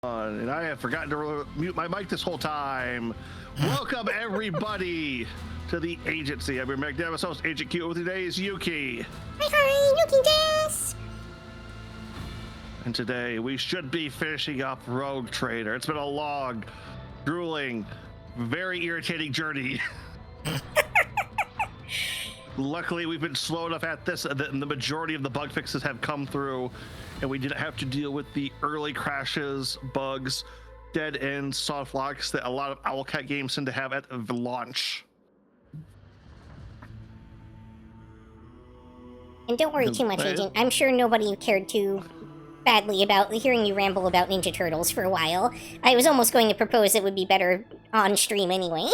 And I have forgotten to mute my mic this whole time. Welcome, everybody, to the agency. I'm your magnanimous host, Agent Q. With today is Yuki. Hi, Yukikaze. And today we should be finishing up Rogue Trader. It's been a long, grueling, very irritating journey. Luckily, we've been slow enough at this that the majority of the bug fixes have come through, and we didn't have to deal with the early crashes, bugs, dead ends, soft locks that a lot of Owlcat games tend to have at the launch. And don't worry too much, Agent. I'm sure nobody cared too badly about hearing you ramble about Ninja Turtles for a while. I was almost going to propose it would be better on stream anyway.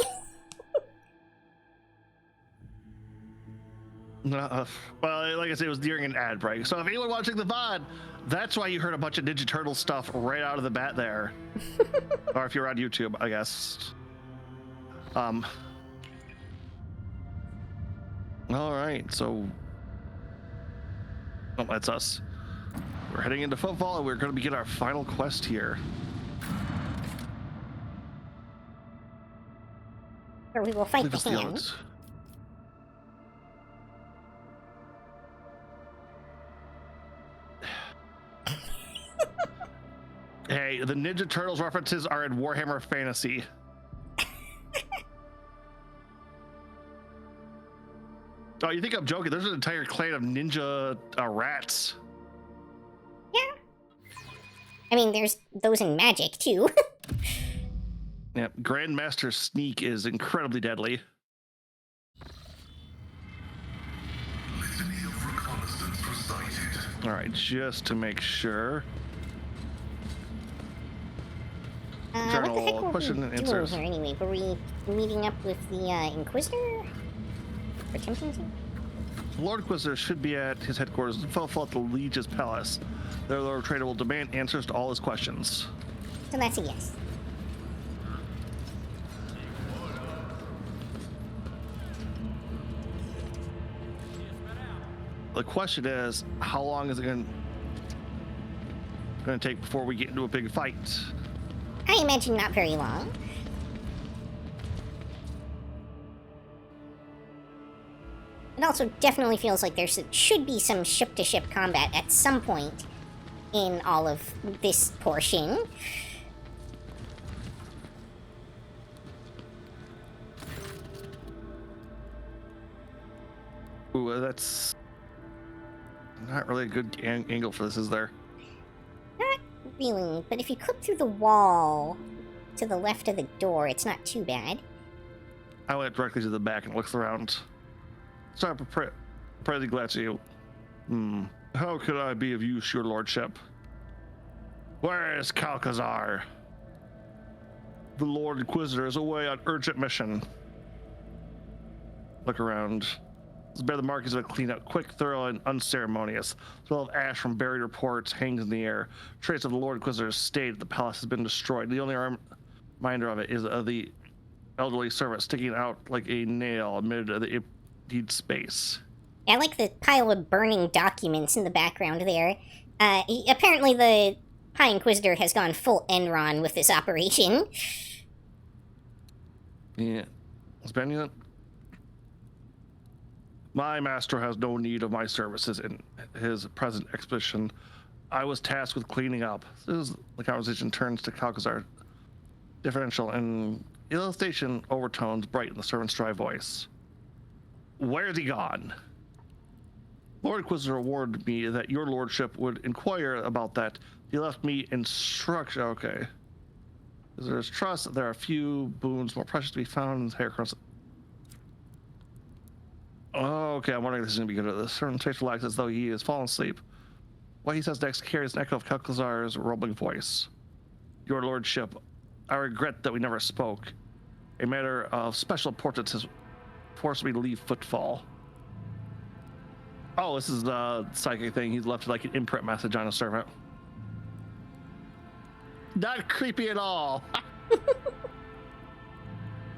Well, like I said, it was during an ad break. So if anyone watching the VOD, that's why you heard a bunch of Ninja Turtle stuff right out of the bat there. Or if you're on YouTube, I guess. All right, so that's us. We're heading into football, and we're going to begin our final quest here. Or we will fight the hand. Hey, the Ninja Turtles references are in Warhammer Fantasy. Oh, you think I'm joking? There's an entire clan of ninja rats. Yeah. I mean, there's those in Magic, too. Yeah, Grandmaster Sneak is incredibly deadly. All right, just to make sure. What the heck were we doing here anyway? Were we meeting up with the Inquisitor? Or attempting to? Lord Inquisitor should be at his headquarters in Fulfil at the Liege's Palace. Their Lord Trader will demand answers to all his questions. So that's a yes. The question is, how long is it going to take before we get into a big fight? I imagine not very long. It also definitely feels like there should be some ship-to-ship combat at some point in all of this portion. Ooh, that's not really a good angle for this, is there? Not really, but if you clip through the wall to the left of the door, it's not too bad. I went directly to the back and looked around. Sorry, pretty glad to you. How could I be of use, your lordship? Where is Calcazar? The Lord Inquisitor is away on urgent mission. Look around. This bear the markings of a cleanup, quick, thorough, and unceremonious. The smell of ash from buried reports hangs in the air. Trace of the Lord Inquisitor's state at the palace has been destroyed. The only reminder of it is the elderly servant sticking out like a nail amid the emptied space. I like the pile of burning documents in the background there. Apparently the High Inquisitor has gone full Enron with this operation. Yeah. Is Ben yet? My master has no need of my services in his present expedition. I was tasked with cleaning up. The conversation turns to Calcazar. Differential and illustration overtones brighten the servant's dry voice. Where's he gone? Lord Inquisitor warned me that your lordship would inquire about that. He left me instruction. Okay. There's trust. There are few boons more precious to be found in the hair cross. Oh, okay, I'm wondering if this is going to be good at this. Certain face relaxes as though he has fallen asleep. What he says next carries an echo of Calcazar's rumbling voice. Your lordship, I regret that we never spoke. A matter of special importance has forced me to leave Footfall. Oh, this is the psychic thing. He's left like an imprint message on a servant. Not creepy at all.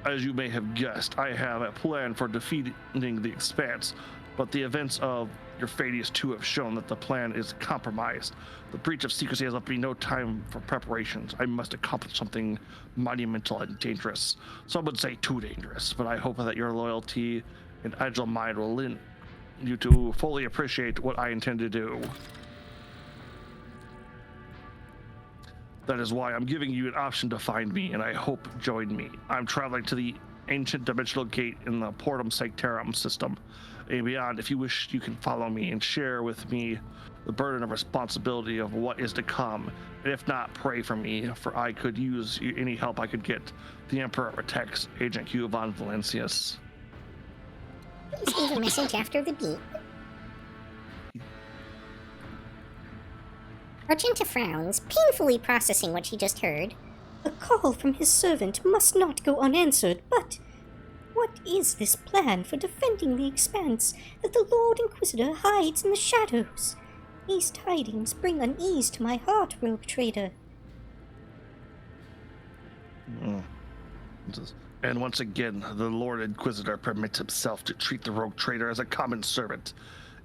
As you may have guessed, I have a plan for defeating the Expanse, but the events of Your failures too have shown that the plan is compromised. The breach of secrecy has left me no time for preparations. I must accomplish something monumental and dangerous. Some would say too dangerous, but I hope that your loyalty and agile mind will lead you to fully appreciate what I intend to do. That is why I'm giving you an option to find me, and I hope join me. I'm traveling to the ancient dimensional gate in the Portum Sanctorum system. And beyond, if you wish, you can follow me and share with me the burden of responsibility of what is to come. And if not, pray for me, for I could use any help I could get. The Emperor protects Agent Q von Valencius. Please leave a message after the beep. Argenta frowns, painfully processing what she just heard. A call from his servant must not go unanswered, but what is this plan for defending the expanse that the Lord Inquisitor hides in the shadows? These tidings bring unease to my heart, rogue trader. And once again, the Lord Inquisitor permits himself to treat the rogue trader as a common servant.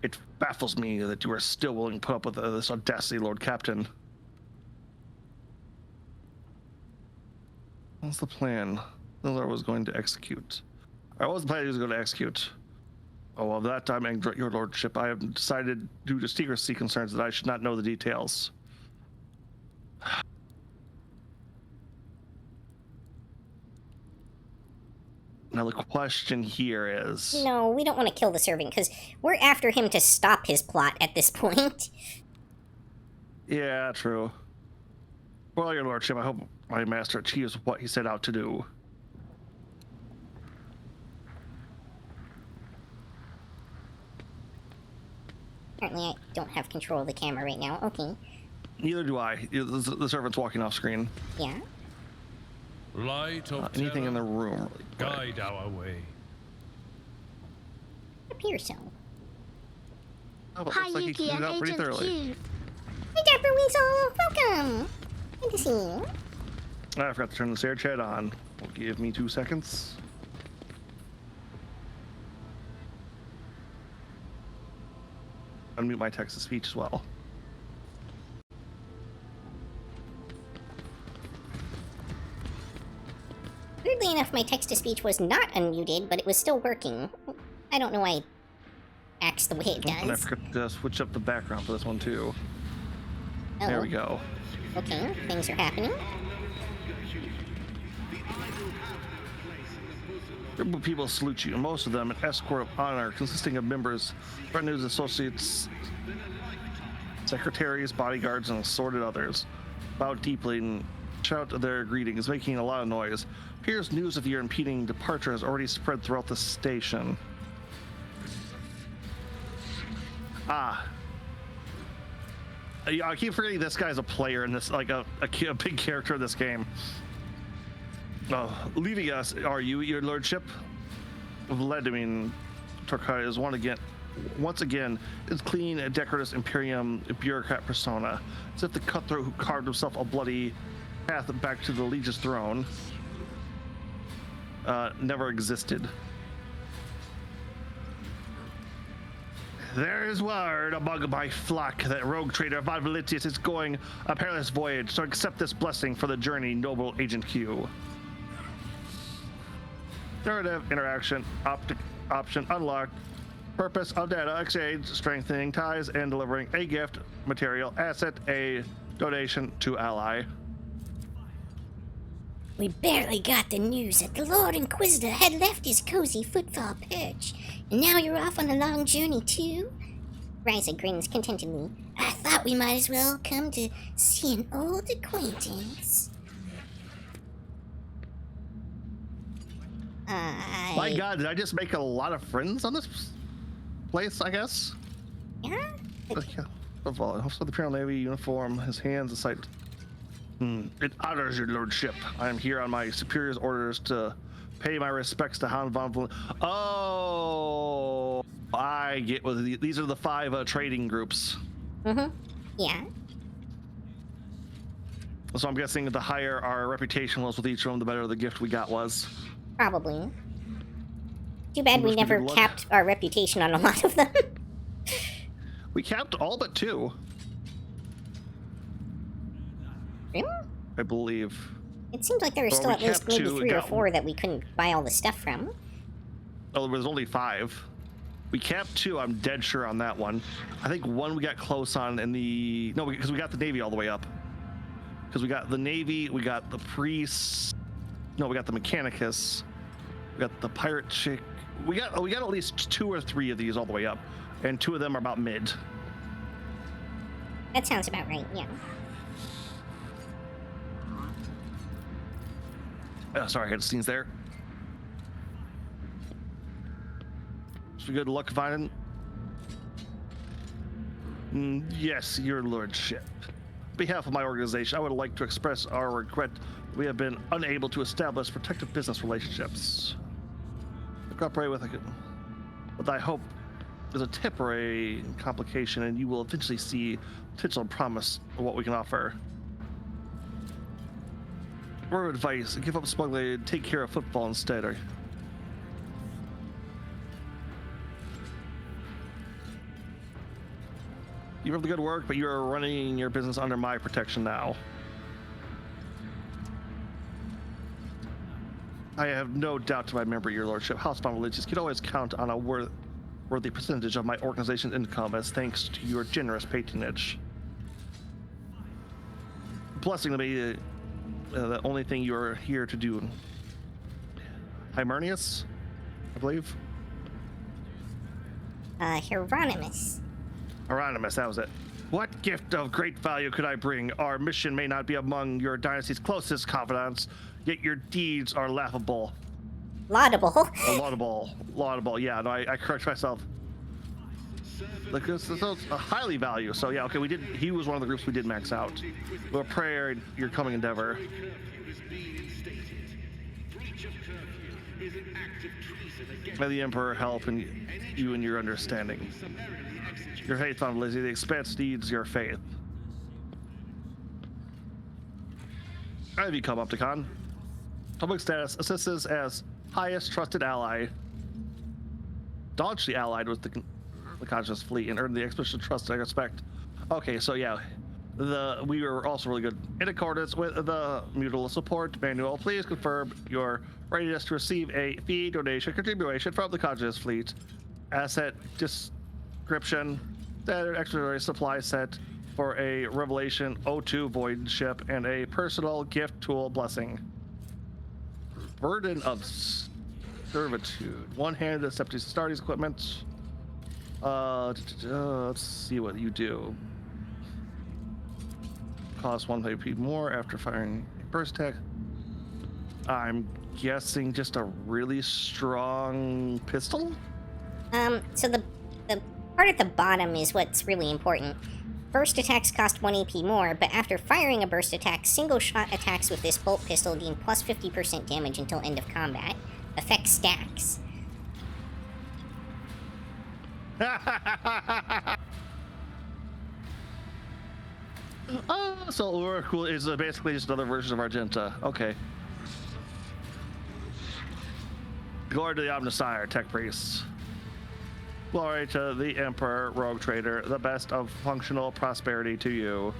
It baffles me that you are still willing to put up with this audacity, Lord Captain. What's the plan the Lord was going to execute? I wasn't planning he was going to execute. Oh, well, that time, your lordship, I have decided, due to secrecy concerns, that I should not know the details. Now the question here is... No, we don't want to kill the servant, because we're after him to stop his plot at this point. Yeah, true. Well, your lordship, I hope my master achieves what he set out to do. Apparently I don't have control of the camera right now. Okay. Neither do I. The servant's walking off screen. Yeah. Light of anything in the terror, room? Really guide our way. Appears so. Oh, but Hi, looks like he Yuki, cleaned I'm it up pretty Agent thoroughly. Q. Hi, Dapper Weasel! Welcome! Good to see you. I forgot to turn the share chat on. Give me 2 seconds. Unmute my text-to-speech as well. Weirdly enough, my text-to-speech was not unmuted, but it was still working. I don't know why it acts the way it And I does. forgot to switch up the background for this one too. Oh, There we go. okay, things are happening. A group of people salute you, and most of them an escort of honor consisting of members, revenues, associates, secretaries, bodyguards, and assorted others. Bow deeply and shout their greetings, making a lot of noise. Here's news of your impending departure has already spread throughout the station. Ah. Yeah, I keep forgetting this guy's a player in this, like a big character in this game. Leaving us, are you, your lordship? Vladimir Torkai is once again, his clean and decorous Imperium bureaucrat persona, as if the cutthroat who carved himself a bloody path back to the Legion's throne never existed. There is word among my flock that rogue trader von Valencius is going a perilous voyage, so accept this blessing for the journey, noble Agent Q. Narrative interaction option unlocked. Purpose of data exchange, strengthening ties, and delivering a gift, material, asset, a donation to ally. We barely got the news that the Lord Inquisitor had left his cozy footfall perch, and now you're off on a long journey too? Ryza grins contentedly. I thought we might as well come to see an old acquaintance. My god, did I just make a lot of friends on this place, I guess? Yeah? First of all, also the Imperial Navy uniform, his hands, the sight. It honors your lordship. I am here on my superior's orders to pay my respects to Han von Valen. Oh, I get what these are the 5 trading groups. Mm-hmm. Yeah. So I'm guessing the higher our reputation was with each of them, the better the gift we got was. Probably. Too bad we Wish me never good luck. capped our reputation on a lot of them. We capped all but 2, Really? I believe. It seemed like there were Well, still we at least kept maybe 2, 3 or got 4 that we couldn't buy all the stuff from. Oh, there was only 5. We capped 2. I'm dead sure on that one. I think 1 we got close on in the because we got the Navy all the way up. Because we got the Navy, we got the priests. No, we got the Mechanicus. We got the pirate chick. We got at least 2 or 3 of these all the way up, and 2 of them are about mid. That sounds about right, yeah. Sorry, I had to sneeze there. So good luck finding. Yes, your lordship. On behalf of my organization, I would like to express our regret that we have been unable to establish protective business relationships. Cooperate with what I hope is a temporary complication, and you will eventually see potential promise of what we can offer. Word of advice: give up smuggling and take care of football instead. You have the good work, but you are running your business under my protection now. I have no doubt to my member, your lordship. Housebound religious can always count on a worthy percentage of my organization's income as thanks to your generous patronage. Blessing to me, the only thing you are here to do. Hieronymus, I believe. Hieronymus. Hieronymus, that was it. What gift of great value could I bring? Our mission may not be among your dynasty's closest confidants, yet your deeds are laughable. Laudable. Laudable. Yeah, no, I correct myself. Like this is a highly value. So yeah, okay, he was one of the groups we did max out. We'll pray your coming endeavor. May the Emperor help you in your understanding. Your faith on Lizzie, the expanse needs your faith. How have you come, Opticon? Public status assists as highest trusted ally. Staunchly allied with the conscious fleet and earned the expedition trust and respect. Okay, so yeah, we were also really good. In accordance with the mutual support manual, please confirm your readiness to receive a fee donation contribution from the conscious fleet. Asset description: standard expeditionary supply set for a Revelation 02 void ship and a personal gift tool blessing. Burden of servitude: one-handed septic starting equipment. Let's see what you do. Cost 1 AP more after firing a burst attack. I'm guessing just a really strong pistol? So the part at the bottom is what's really important. Burst attacks cost 1 AP more, but after firing a burst attack, single shot attacks with this bolt pistol gain plus 50% damage until end of combat. Effect stacks. So Oracle is basically just another version of Argenta. Okay. Glory to the Omnisire, Tech Priest. Glory to the Emperor, Rogue Trader. The best of functional prosperity to you.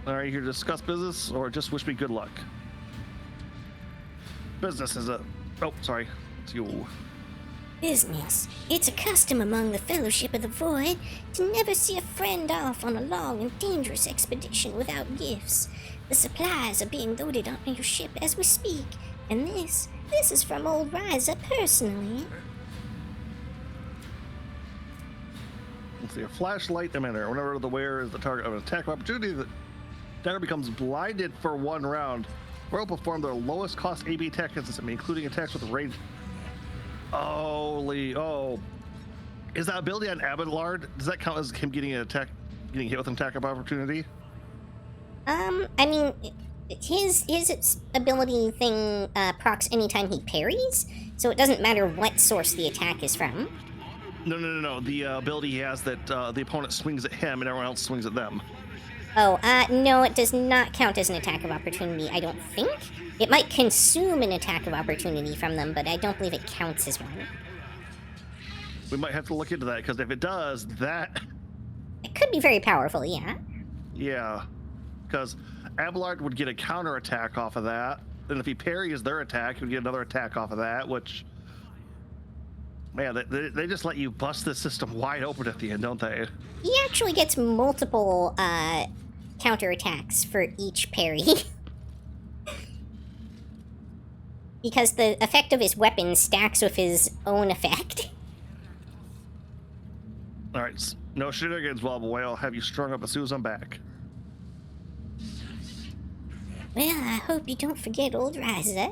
Are you here to discuss business or just wish me good luck? Business is a... Oh, sorry. It's you. Business. It's a custom among the Fellowship of the Void to never see a friend off on a long and dangerous expedition without gifts. The supplies are being loaded onto your ship as we speak, and this is from old Riza personally. Let's see, a flashlight emitter. Whenever the wearer is the target of an attack of opportunity, the dagger becomes blinded for 1 round. Will perform their lowest cost AB attack system, including attacks with range. Oh, is that ability on Abelard? Does that count as him getting hit with an attack of opportunity? I mean, his ability thing procs anytime he parries, so it doesn't matter what source the attack is from. No. The ability he has that the opponent swings at him and everyone else swings at them. Oh, no, it does not count as an attack of opportunity, I don't think. It might consume an attack of opportunity from them, but I don't believe it counts as one. We might have to look into that, because if it does, that... It could be very powerful, yeah. Yeah. Because Abelard would get a counterattack off of that. And if he parries their attack, he would get another attack off of that, which... Man, they just let you bust this system wide open at the end, don't they? He actually gets multiple counterattacks for each parry. Because the effect of his weapon stacks with his own effect. Alright, no shenanigans, Wobble Whale. I'll have you strung up as soon as I'm back. Well, I hope you don't forget old Riser.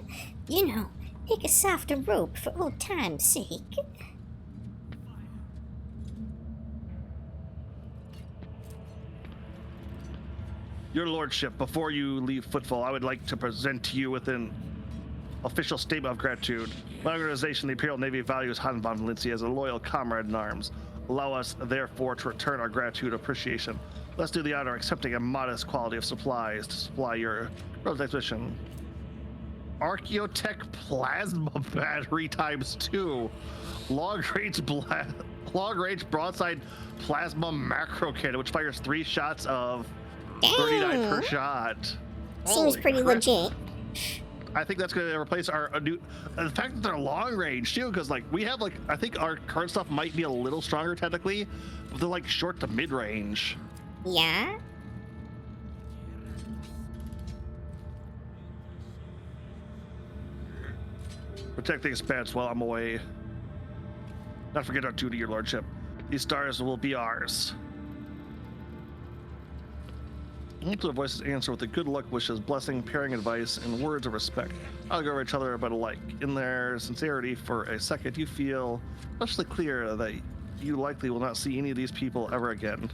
You know, take a softer rope for old time's sake. Your Lordship, before you leave Footfall, I would like to present to you with an official statement of gratitude. My organization, the Imperial Navy, values Han von Valencia as a loyal comrade in arms. Allow us, therefore, to return our gratitude and appreciation. Let's do the honor of accepting a modest quality of supplies to supply your expedition. Archaeotech Plasma Battery ×2. Long-range broadside plasma macro cannon, which fires 3 shots of 39 per shot. Seems Holy pretty crap. legit. I think that's going to replace our new. The fact that they're long range too, because like we have like I think our current stuff might be a little stronger technically, but they're like short to mid range. Yeah? Protect the expanse while I'm away. Not forget our duty, Your Lordship. These stars will be ours. Each of the voices answer with a good luck wishes, blessing, pairing advice, and words of respect. I'll go over each other but alike. In their sincerity, for a second, you feel especially clear that you likely will not see any of these people ever again.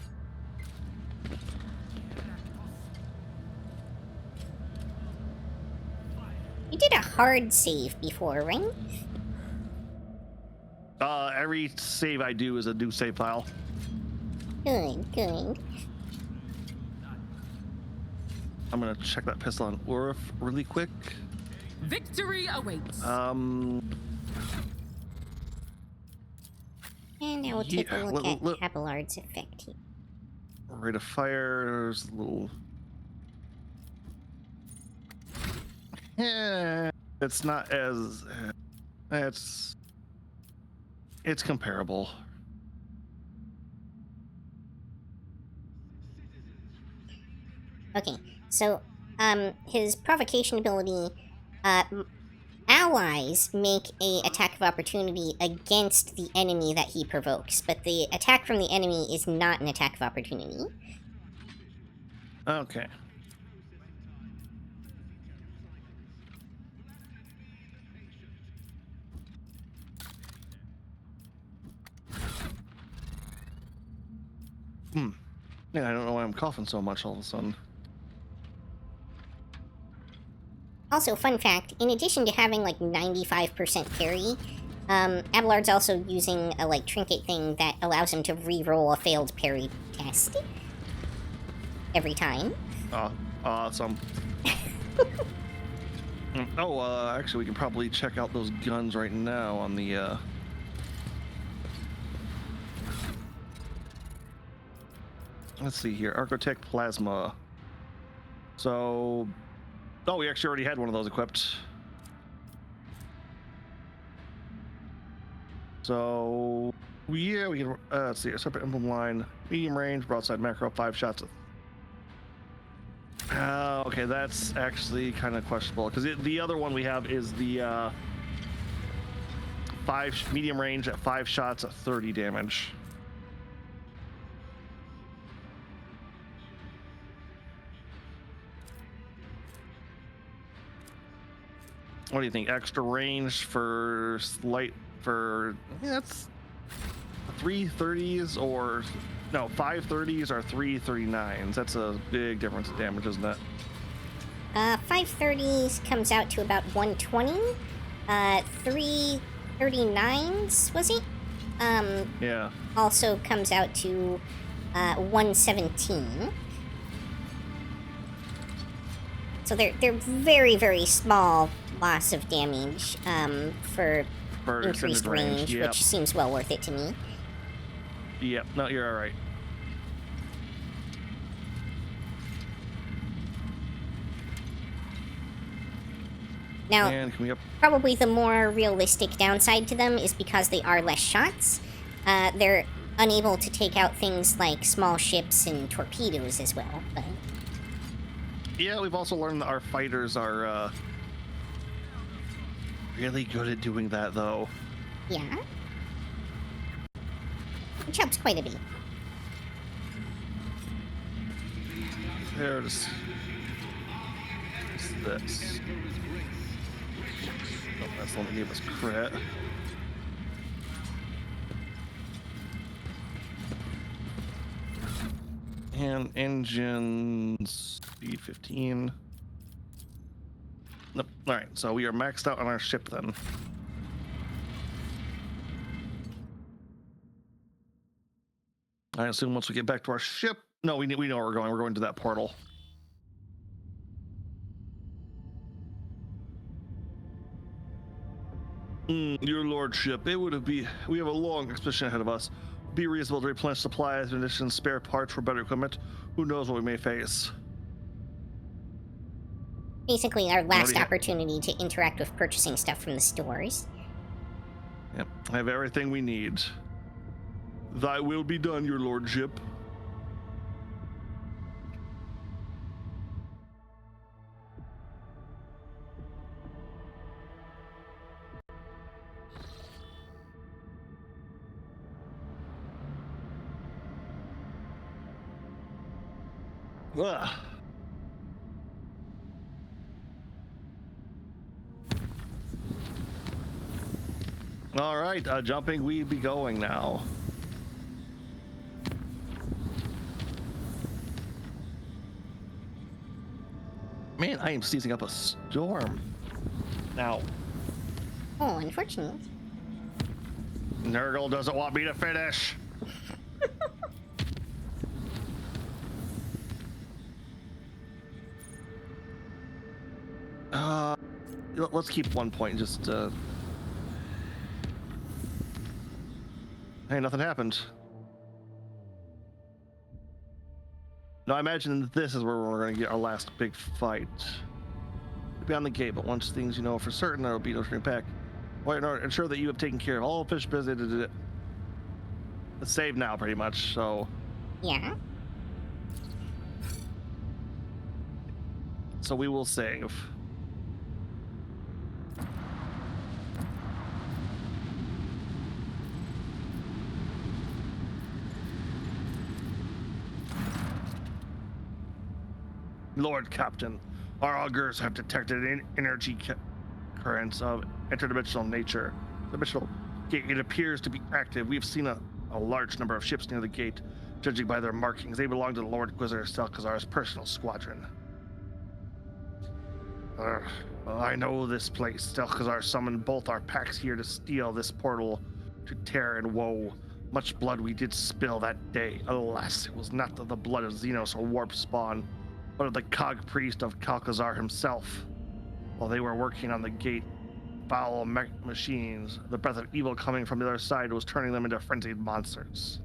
You did a hard save before, right? Every save I do is a new save file. Good, good. I'm gonna check that pistol on Urf really quick. Victory awaits. And I will take a look at Abelard's effect here. Rate of fire, there's a little... Yeah, it's not as... It's comparable. Okay, so, his provocation ability, allies make a attack of opportunity against the enemy that he provokes, but the attack from the enemy is not an attack of opportunity. Okay. Yeah, I don't know why I'm coughing so much all of a sudden. Also, fun fact, in addition to having, like, 95% parry, Abelard's also using a, like, trinket thing that allows him to re-roll a failed parry test. Every time. Awesome. Actually, we can probably check out those guns right now on the, Let's see here. Archaeotech Plasma. So... Oh, we actually already had one of those equipped. So... Yeah, we can... let's see. A separate emblem line. Medium range, broadside macro, 5 shots. Okay, that's actually kind of questionable. Because the other one we have is the... 5 medium range at 5 shots at 30 damage. What do you think? Extra range for light for... Yeah, that's 330s or... No, 530s or 339s. That's a big difference in damage, isn't it? 530s comes out to about 120. 339s, was it? Yeah. Also comes out to 117. So they're very, very small loss of damage for for increased extended range, Yep. which seems well worth it to me. Yep. No, you're all right. Now, And can we up? probably the more realistic downside to them is because they are less shots. They're unable to take out things like small ships and torpedoes as well. But Yeah, we've also learned that our fighters are really good at doing that, though. yeah, which helps quite a bit. There's this. Oh, that's the one that gave us crit. And engines speed 15. Nope. All right, so we are maxed out on our ship then. I assume once we get back to our ship, no, we know where we're going. We're going to that portal. Your lordship, we have a long expedition ahead of us. Be reasonable to replenish supplies, munitions, spare parts for better equipment. Who knows what we may face? Basically, our last Yeah. opportunity to interact with purchasing stuff from the stores. Yep, I have everything we need. Thy will be done, your lordship. Ugh. All right, jumping, we be going now. Man, I am seizing up a storm. Now, Oh, unfortunate. Nurgle doesn't want me to finish. Let's keep 1 point. Just hey, nothing happened. No, I imagine this is where we're going to get our last big fight. Beyond the gate, but once things you know for certain, there will be no turning back. Why not ensure that you have taken care of all fish business? It's saved now, pretty much. So Yeah. we will save. Lord Captain, our augurs have detected energy currents of interdimensional nature. The dimensional gate, it appears to be active. We've seen a large number of ships near the gate. Judging by their markings, they belong to the Lord Inquisitor Stelkazar's personal squadron. I know this place. Stelkazar summoned both our packs here to steal this portal to terror and woe. Much blood we did spill that day. Alas, it was not the blood of Xenos or Warp Spawn, but of the cog priest of Kalkazar himself. While they were working on the gate, foul machines, the breath of evil coming from the other side was turning them into frenzied monsters.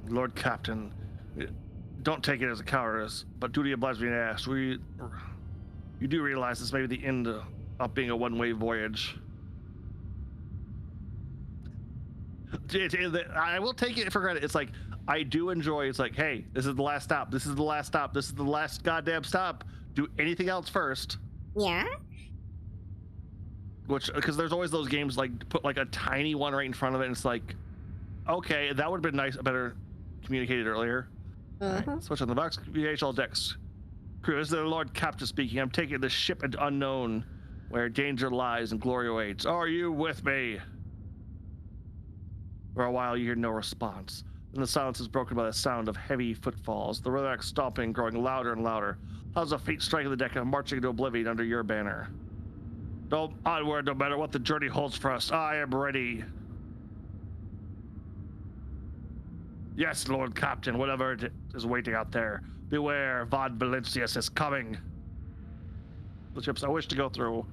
Lord Captain, don't take it as a cowardice, but duty obliged me to ask. You do realize this may be the end of being a one-way voyage. I will take it for granted. It's like, I do enjoy, it's like, hey, this is the last stop. This is the last stop. This is the last goddamn stop. Do anything else first. Yeah. Because there's always those games like put like a tiny one right in front of it, and it's like, okay, that would have been nice, better communicated earlier. Mm-hmm. Right, switch on the box. VHL decks. Crew, this is the Lord Captain speaking. I'm taking the ship into unknown, where danger lies and glory awaits. Are you with me? For a while, you hear no response. Then the silence is broken by the sound of heavy footfalls. The relaxed stomping growing louder and louder. How's the feet striking the deck and marching into oblivion under your banner? No, onward, no matter what the journey holds for us. I am ready. Yes, Lord Captain, whatever it is waiting out there. Beware, Von Valentius is coming. The ships I wish to go through.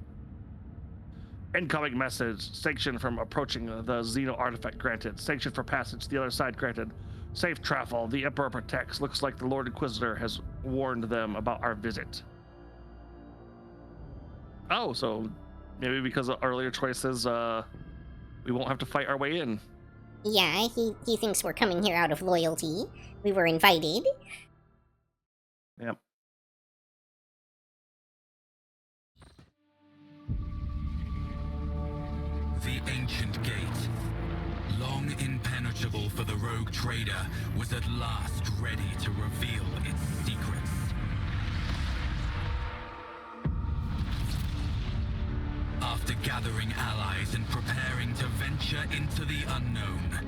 Incoming message. Sanction from approaching the Xeno artifact granted. Sanction for passage to the other side granted. Safe travel. The Emperor protects. Looks like the Lord Inquisitor has warned them about our visit. Oh, so maybe because of earlier choices, we won't have to fight our way in. Yeah, he thinks we're coming here out of loyalty. We were invited. Yep. The ancient gate, long impenetrable for the rogue trader, was at last ready to reveal its secrets. After gathering allies and preparing to venture into the unknown,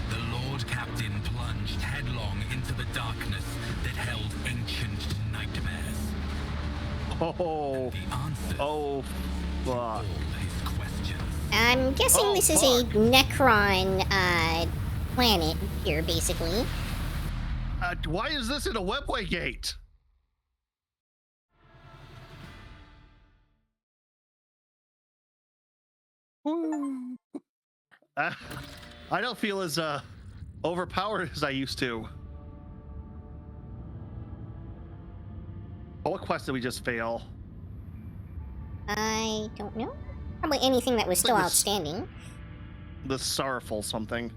the Lord Captain plunged headlong into the darkness that held ancient nightmares. Oh. The answers Oh. to all his questions. I'm guessing this is a Necron planet here, basically. Why is this in a webway gate? I don't feel as overpowered as I used to. Oh, what quest did we just fail? I don't know. Probably anything that was still outstanding. The sorrowful something.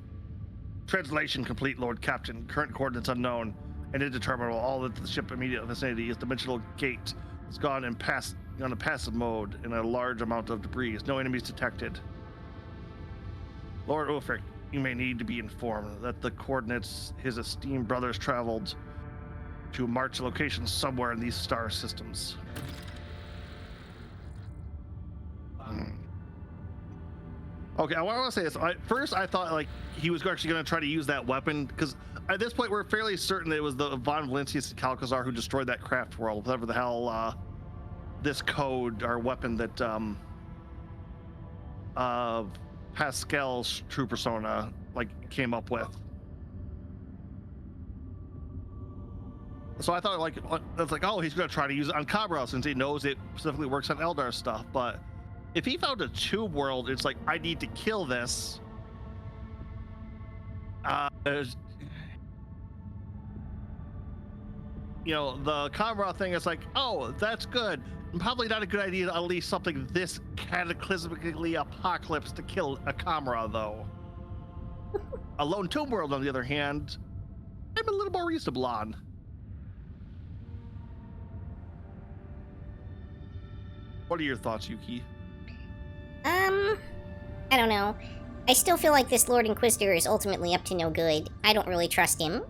Translation complete, Lord Captain. Current coordinates unknown and indeterminable. All that the ship immediate vicinity is dimensional gate. It's gone in on a passive mode in a large amount of debris. No enemies detected. Lord Ulfric, you may need to be informed that the coordinates his esteemed brothers traveled to march a location somewhere in these star systems. Okay, I want to say this. First, I thought like he was actually going to try to use that weapon because at this point we're fairly certain it was the Von Valentius and Calcazar who destroyed that craft world, whatever the hell this code or weapon that Pascal's true persona like came up with. So I thought like it's like, oh, he's going to try to use it on Cabra since he knows it specifically works on Eldar stuff, but if he found a tube world, it's like, I need to kill this. You know, the Kamra thing is like, oh, that's good. Probably not a good idea to unleash something this cataclysmically apocalypse to kill a Kamra, though. A lone tomb world, on the other hand, I'm a little more reasonable on. What are your thoughts, Yuki? I don't know. I still feel like this Lord Inquisitor is ultimately up to no good. I don't really trust him.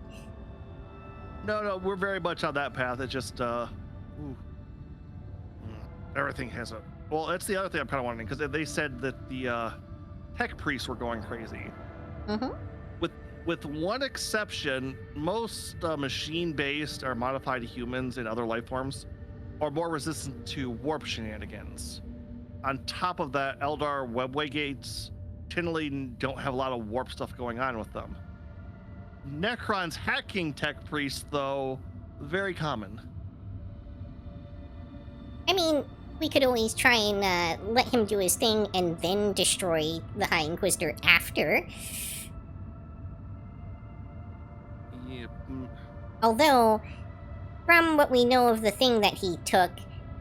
No, we're very much on that path. It's just, everything has a... Well, that's the other thing I'm kind of wondering, because they said that the tech priests were going crazy. Mm-hmm. With one exception, most machine-based or modified humans and other life forms are more resistant to warp shenanigans. On top of that, Eldar webway gates generally don't have a lot of warp stuff going on with them. Necron's hacking tech priests, though, very common. I mean, we could always try and let him do his thing and then destroy the High Inquisitor after. Yep. Although, from what we know of the thing that he took,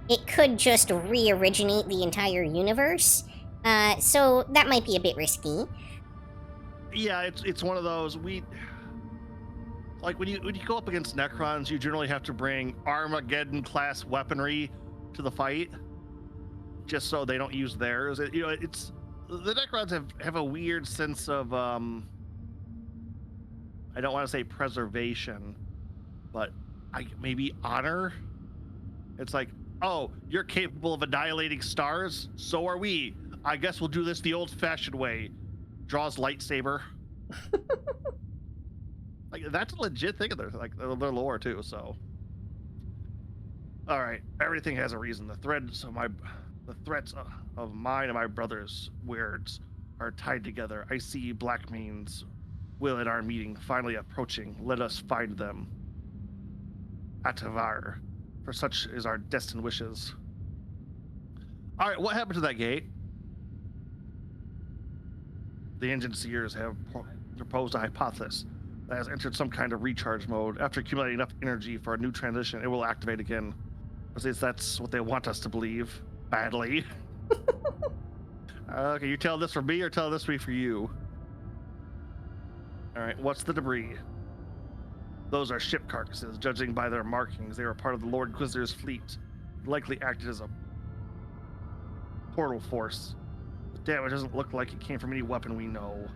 it could just re-originate the entire universe. So that might be a bit risky. Yeah, it's one of those like when you go up against Necrons, you generally have to bring Armageddon class weaponry to the fight, just so they don't use theirs. It's the Necrons have a weird sense of I don't want to say preservation, but maybe honor. It's like, oh, you're capable of annihilating stars, so are we. I guess we'll do this the old-fashioned way. Draws lightsaber. Like, that's a legit thing in their lore too. So, all right, everything has a reason. The threats of mine and my brother's words are tied together. I see black means will at our meeting finally approaching. Let us find them. Atavar, for such is our destined wishes. All right, what happened to that gate? The engine seers have proposed a hypothesis that has entered some kind of recharge mode. After accumulating enough energy for a new transition, it will activate again. At least that's what they want us to believe. Badly. Okay, you tell this for me or tell this for you? All right, what's the debris? Those are ship carcasses. Judging by their markings, they were part of the Lord Inquisitor's fleet. Likely acted as a portal force. The damage doesn't look like it came from any weapon we know.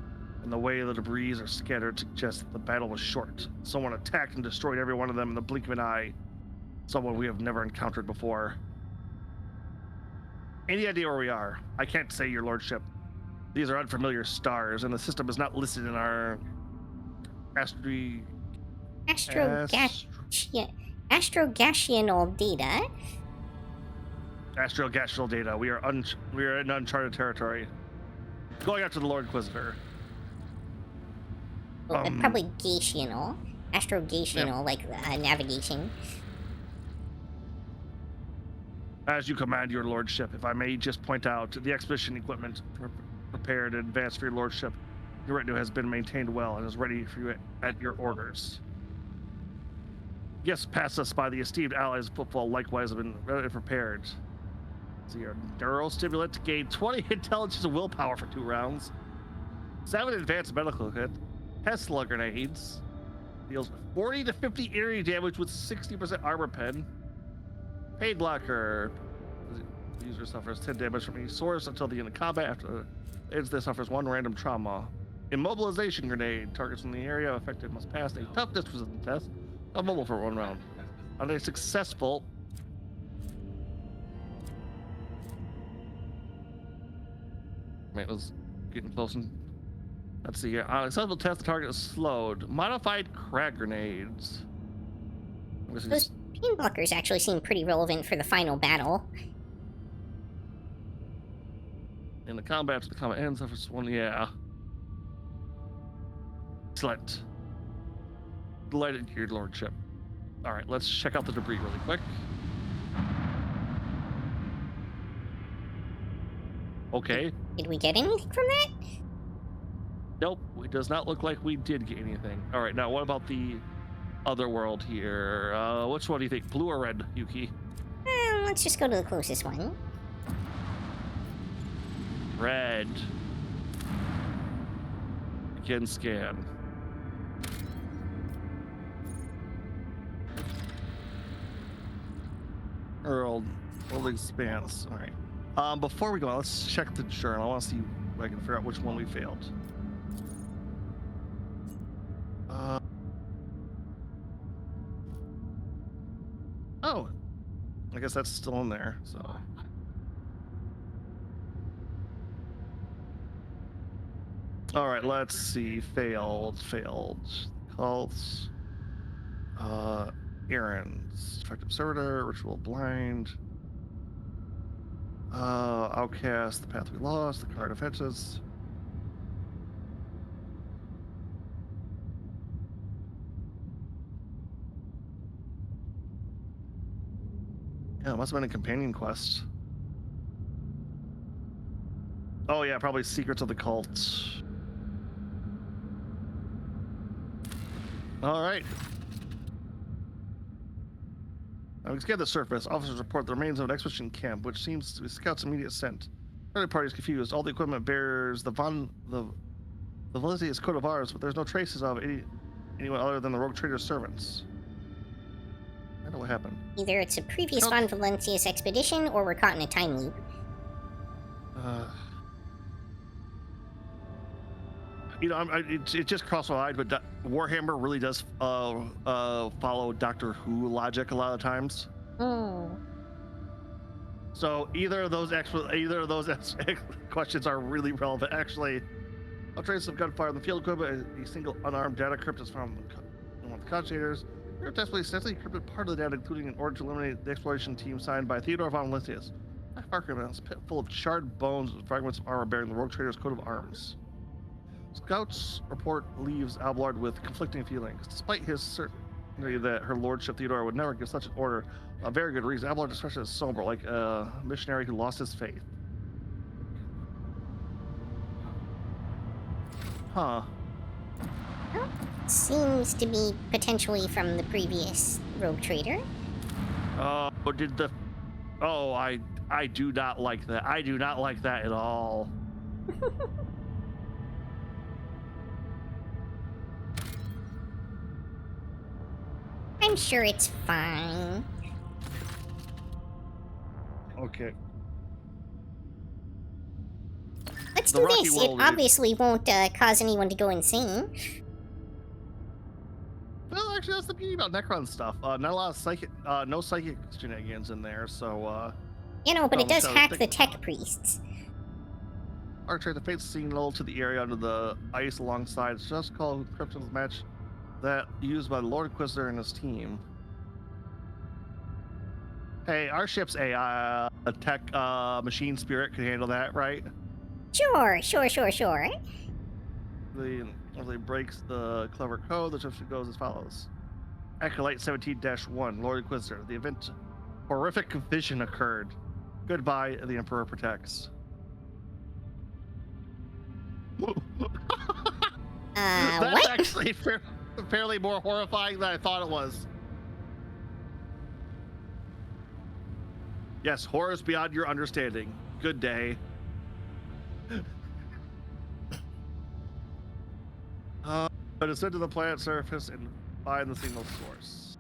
And the way the debris are scattered suggests that the battle was short. Someone attacked and destroyed every one of them in the blink of an eye. Someone we have never encountered before. Any idea where we are? I can't say, Your Lordship. These are unfamiliar stars, and the system is not listed in our astrogational data. Astrogational data. We are in uncharted territory. Going after the Lord Inquisitor. Well, probably gational. Astrogational, like navigation. As you command, Your Lordship, if I may just point out, the expedition equipment prepared in advance for Your Lordship, your retinue has been maintained well and is ready for you at your orders. Guests pass us by the esteemed allies of football likewise have been ready prepared. So your neurostimulant to gain 20 intelligence and willpower for 2 rounds. 7 advanced medical kit. Tesla grenades. Deals 40 to 50 area damage with 60% armor pen. Pain blocker. The user suffers 10 damage from any source until the end of combat. After ends, they suffers 1 random trauma. Immobilization grenade. Targets in the area affected must pass a toughness resistance test. Immobile for 1 round. On a successful. Man, it was getting close. And let's see here. On a successful test, the target is slowed. Modified crack grenades. Those pain blockers actually seem pretty relevant for the final battle. In the combat, after the combat ends, suffers 1, yeah. Excellent. Delighted, Your Lordship. All right, let's check out the debris really quick. Okay. Did we get anything from that? Nope, it does not look like we did get anything. All right, now what about the other world here? Which one do you think, blue or red, Yuki? Let's just go to the closest one. Red. Begin scan. World expanse. All right. Before we go, let's check the journal. I want to see if I can figure out which one we failed. Oh, I guess that's still in there. So. All right, let's see. Failed. Cults. Errands. Effective servitor. Ritual blind. Outcast. The path we lost. The card of fetches. Yeah, it must have been a companion quest. Oh yeah, probably Secrets of the Cult. All right. Now we scan the surface. Officers report the remains of an expedition camp, which seems to be Scout's immediate scent. Other parties confused. All the equipment bears the Valentius coat of ours, but there's no traces of anyone other than the rogue trader's servants. I don't know what happened. Either it's a previous Von Valentius expedition, or we're caught in a time loop. You know, it just crossed my mind, but Warhammer really does follow Doctor Who logic a lot of times. Oh. So either of those questions are really relevant. Actually, a trace of gunfire in the field equipment. A single unarmed data crypt is found in one of the containers. You're essentially encrypted part of the data, including an order to eliminate the exploration team signed by Theodore von Valentius. A fire crypt is a pit full of charred bones and fragments of armor bearing the rogue trader's coat of arms. Scout's report leaves Abelard with conflicting feelings. Despite his certainty that her lordship Theodora would never give such an order, a very good reason, Abelard expresses as somber, like a missionary who lost his faith. Huh. Well, seems to be potentially from the previous rogue trader. Oh, did the... Oh, I do not like that. I do not like that at all. I'm sure it's fine. Okay. Let's The do Rocky this. It Roll, obviously won't cause anyone to go insane. Well, actually, that's the beauty about Necron stuff. Not a lot of psychic, no psychic shenanigans in there, so, You know, but it does so hack think- the tech priests. Archer, the fate signal to the area under the ice alongside it's just called Krypton's match that used by the Lord Inquisitor and his team. Hey, our ship's a tech machine spirit can handle that, right? Sure. They breaks the clever code. The ship goes as follows: Acolyte 17-1, Lord Inquisitor. The event horrific vision occurred. Goodbye, the Emperor protects. That's What? actually fairly more horrifying than I thought it was. Yes, horrors beyond your understanding. Good day. Descend to the planet's surface and find the signal source.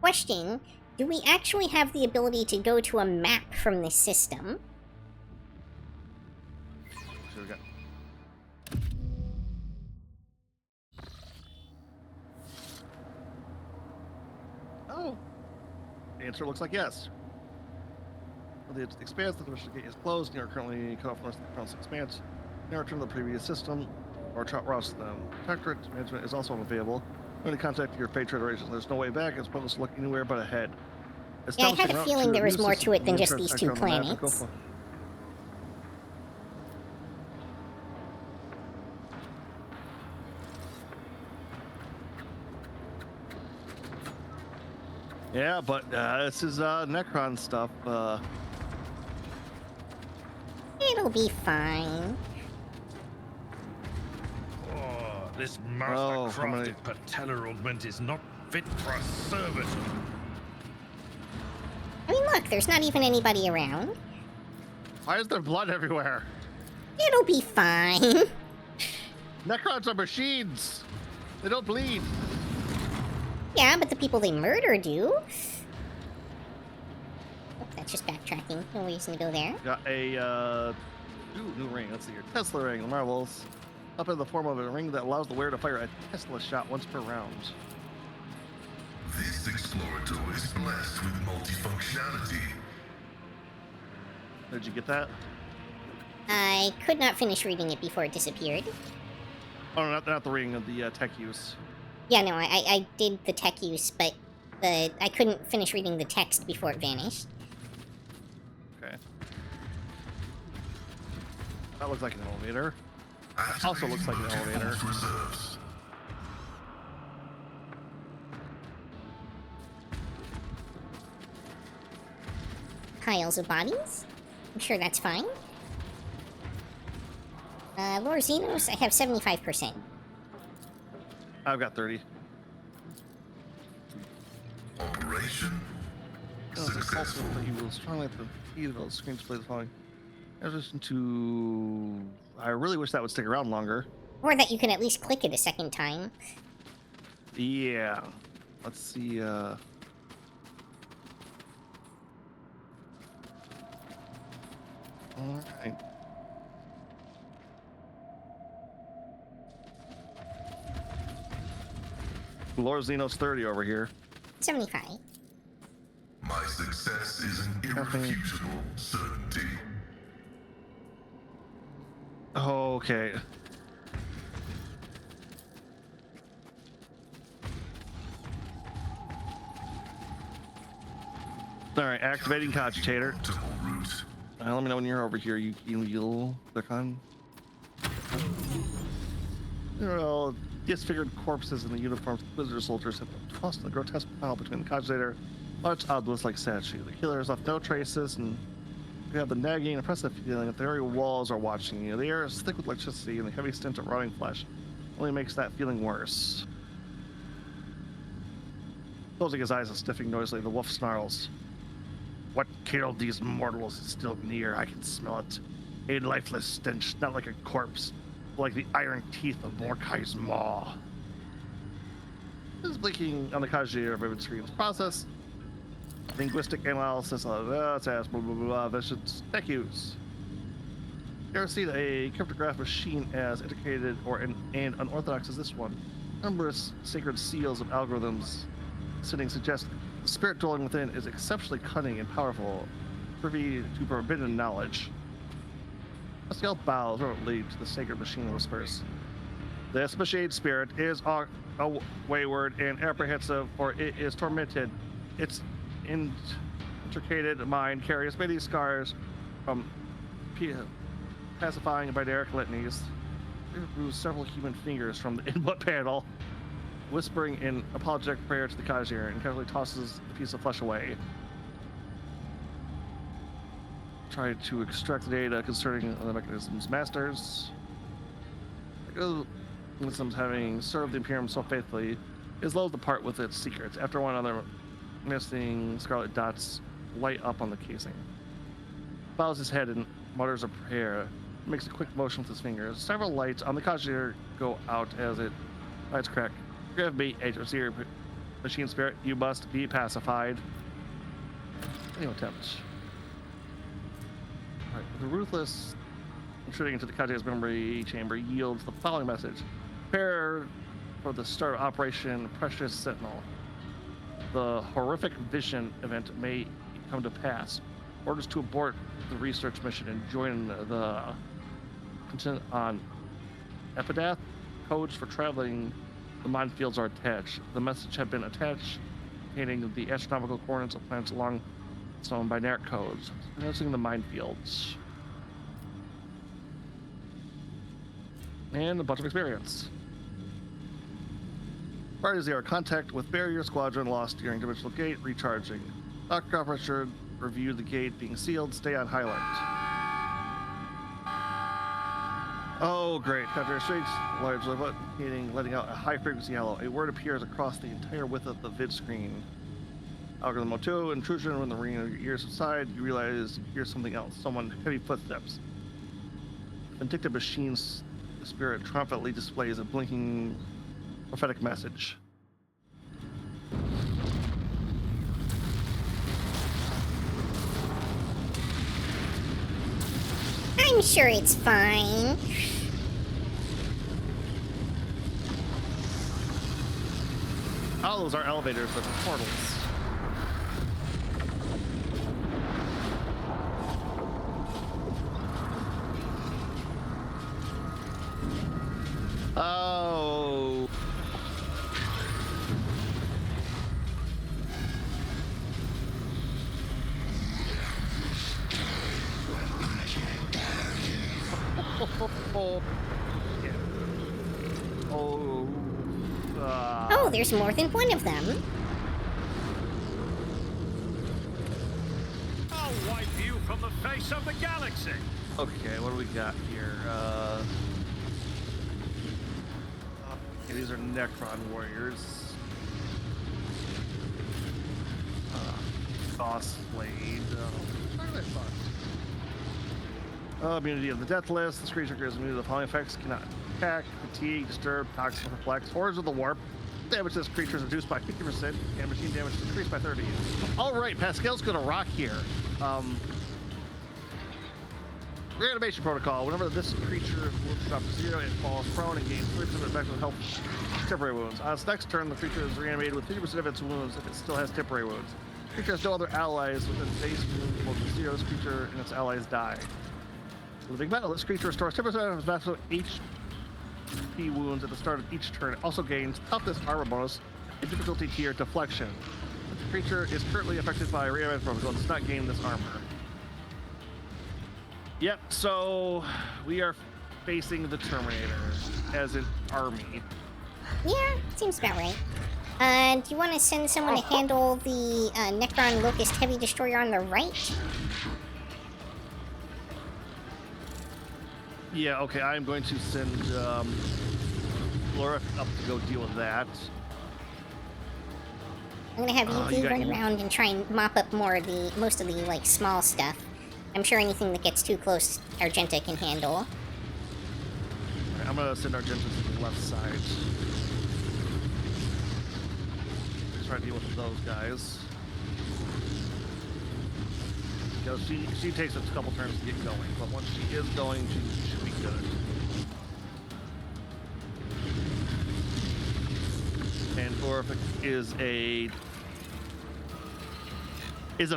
Question, do we actually have the ability to go to a map from this system? So we got... Oh. The answer looks like yes. The expanse, the mission gate is closed. You are currently cut off from the Crown's expanse. Now return to the previous system, or rouse them. Protectorate management is also unavailable. When to contact your fate federation, there's no way back. It's pointless to look anywhere but ahead. Yeah, I had a feeling there was more to it than just these two planets. Yeah, but this is Necron stuff. It'll be fine. Oh, this Oh, master-crafted patellar augment is not fit for a servant. I mean, look, there's not even anybody around. Why is there blood everywhere? It'll be fine. Necrons are machines. They don't bleed. Yeah, but the people they murder do. Oh, that's just backtracking. No reason to go there. Got a new ring. Let's see here. Tesla ring. Marvels. Up in the form of a ring that allows the wearer to fire a Tesla shot once per round. This Explorator is blessed with multifunctionality. Did you get that? I could not finish reading it before it disappeared. Oh, not the ring of the tech use. Yeah, no, I did the tech use, but I couldn't finish reading the text before it vanished. Okay. That looks like an elevator. Also looks like an elevator. Reserves. Piles of bodies? I'm sure that's fine. Lord Xenos, I have 75%. I've got 30. Operation successful. He will strongly at the feed of the screen display the following. In addition to, I really wish that would stick around longer. Or that you can at least click it a second time. Yeah. Let's see. All right. Lord Xenos 30 over here. 75. My success is an irrefutable certainty. Okay. All right, activating cogitator. Optimal route. Let me know when you're over here. You'll click on. Well, disfigured corpses in the uniforms of Inquisitor soldiers have been tossed in a grotesque pile between the cogitator, large obelisk-like statue. The killer has left no traces, and you have the nagging, oppressive feeling that the very walls are watching you. The air is thick with electricity and the heavy stench of rotting flesh. only makes that feeling worse. Closing his eyes and sniffing noisily, the wolf snarls. What killed these mortals is still near. I can smell it. A lifeless stench, not like a corpse, but like the iron teeth of Mordecai's maw. This is blinking on the Kaji of Riven Scream's process. Linguistic analysis of blah, blah, blah, vicious tech use. You ever seen a cryptograph machine as intricated and unorthodox as this one? Numerous sacred seals of algorithms sitting suggest the spirit dwelling within is exceptionally cunning and powerful, privy to forbidden knowledge. Pascal bows reverently to the sacred machine and whispers. This machine spirit is wayward and apprehensive, for it is tormented. Its intricated mind carries many scars from pacifying binary litanies. It removes several human fingers from the input panel, whispering in apologetic prayer to the Kajir, and carefully tosses the piece of flesh away. Tried to extract the data concerning the mechanism's masters. Mechanisms having served the Imperium so faithfully is loath to part with its secrets. After one other missing scarlet dots light up on the casing. Bows his head and mutters a prayer. Makes a quick motion with his fingers. Several lights on the Kajir go out as it lights crack. Forgive me, agency machine spirit. You must be pacified. Any attempt. Alright, the ruthless intruding into the Kajir's memory chamber yields the following message. Prepare for the start of Operation Precious Sentinel. The horrific vision event may come to pass. Orders to abort the research mission and join the content on Epitaph. Codes for traveling the minefields are attached. The message have been attached, containing the astronomical coordinates of planets along some binary codes, announcing the minefields. And a bunch of experience. Parties are in contact with barrier squadron lost during dimensional gate recharging. Dr. Copper should review the gate being sealed. Stay on high alert. Oh, great. After a shakes, large robot letting out a high frequency hello. A word appears across the entire width of the vid screen. Algorithm mode 2, intrusion. When the ring of your ears subside, you realize you hear something else. Someone, heavy footsteps. Vindictive machine's spirit triumphantly displays a blinking prophetic message. I'm sure it's fine. Oh, those are elevators, but portals. Oh. Oh, there's more than one of them. I'll wipe you from the face of the galaxy. Okay, what do we got here? Okay, these are Necron warriors. Boss Blade. Immunity of the Deathless. This creature gives immunity to the following effects. Cannot attack, fatigue, disturb, toxic, reflect. Horrors of the Warp. Damage to this creature is reduced by 50%, and machine damage is increased by 30. Alright, Pascal's gonna rock here. Reanimation protocol. Whenever this creature will drop to 0, it falls prone and gains 3% maximum health temporary wounds. On its next turn, the creature is reanimated with 50% of its wounds if it still has temporary wounds. The creature has no other allies within base wounds equal to 0. This creature and its allies die. With the big battle, this creature restores 10% of its maximum HP wounds at the start of each turn. It also gains toughness armor bonus and difficulty tier deflection. The creature is currently affected by reanimation protocol and does not gain this armor. Yep, so we are facing the Terminator as an army. Yeah, seems about right. Do you want to send someone to handle the Necron Locust Heavy Destroyer on the right? Yeah, okay, I'm going to send Laura up to go deal with that. I'm gonna have you Yuki got run you. around and try and mop up most of the like small stuff. I'm sure anything that gets too close, Argenta can handle. Alright, I'm gonna send Argenta to the left side. Try to deal with those guys. Because she takes a couple turns to get going, but once she is going, she should be good. And Orphic is a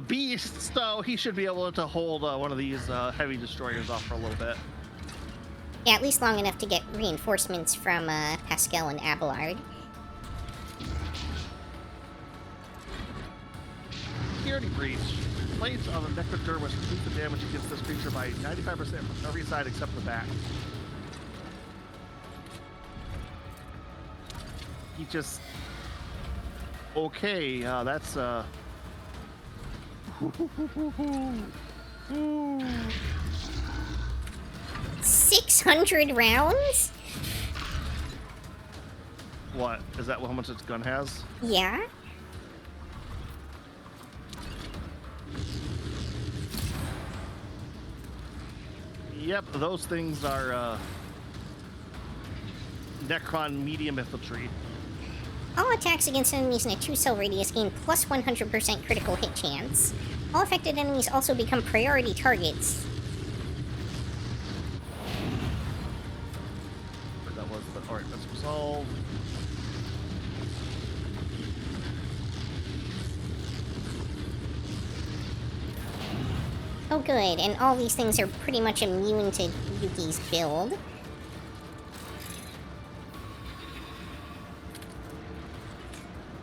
beast, so he should be able to hold one of these heavy destroyers off for a little bit. Yeah, at least long enough to get reinforcements from Pascal and Abelard. Security breach. Plates of a Necrodermis reduce the damage against this creature by 95% from every side except the back. He just... Okay, that's 600 rounds? What? Is that how much its gun has? Yeah. Yep, those things are Necron medium infantry. All attacks against enemies in a 2-cell radius gain plus 100% critical hit chance. All affected enemies also become priority targets. That was the... Alright, that's resolved. Oh good, and all these things are pretty much immune to Yuki's build.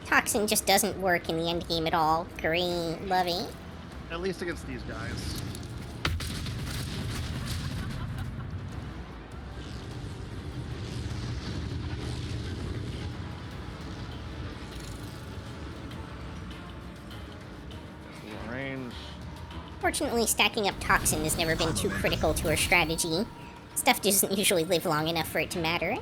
Toxin just doesn't work in the endgame at all. Great, love it. At least against these guys. Range. Fortunately, stacking up Toxin has never been too critical to her strategy. Stuff doesn't usually live long enough for it to matter.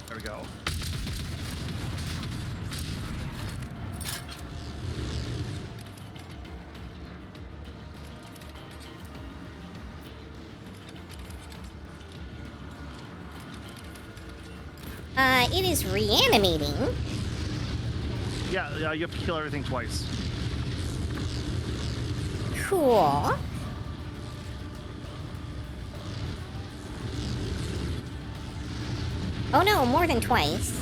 There we go. It is reanimating. Yeah, you have to kill everything twice. Cool. Oh no, more than twice.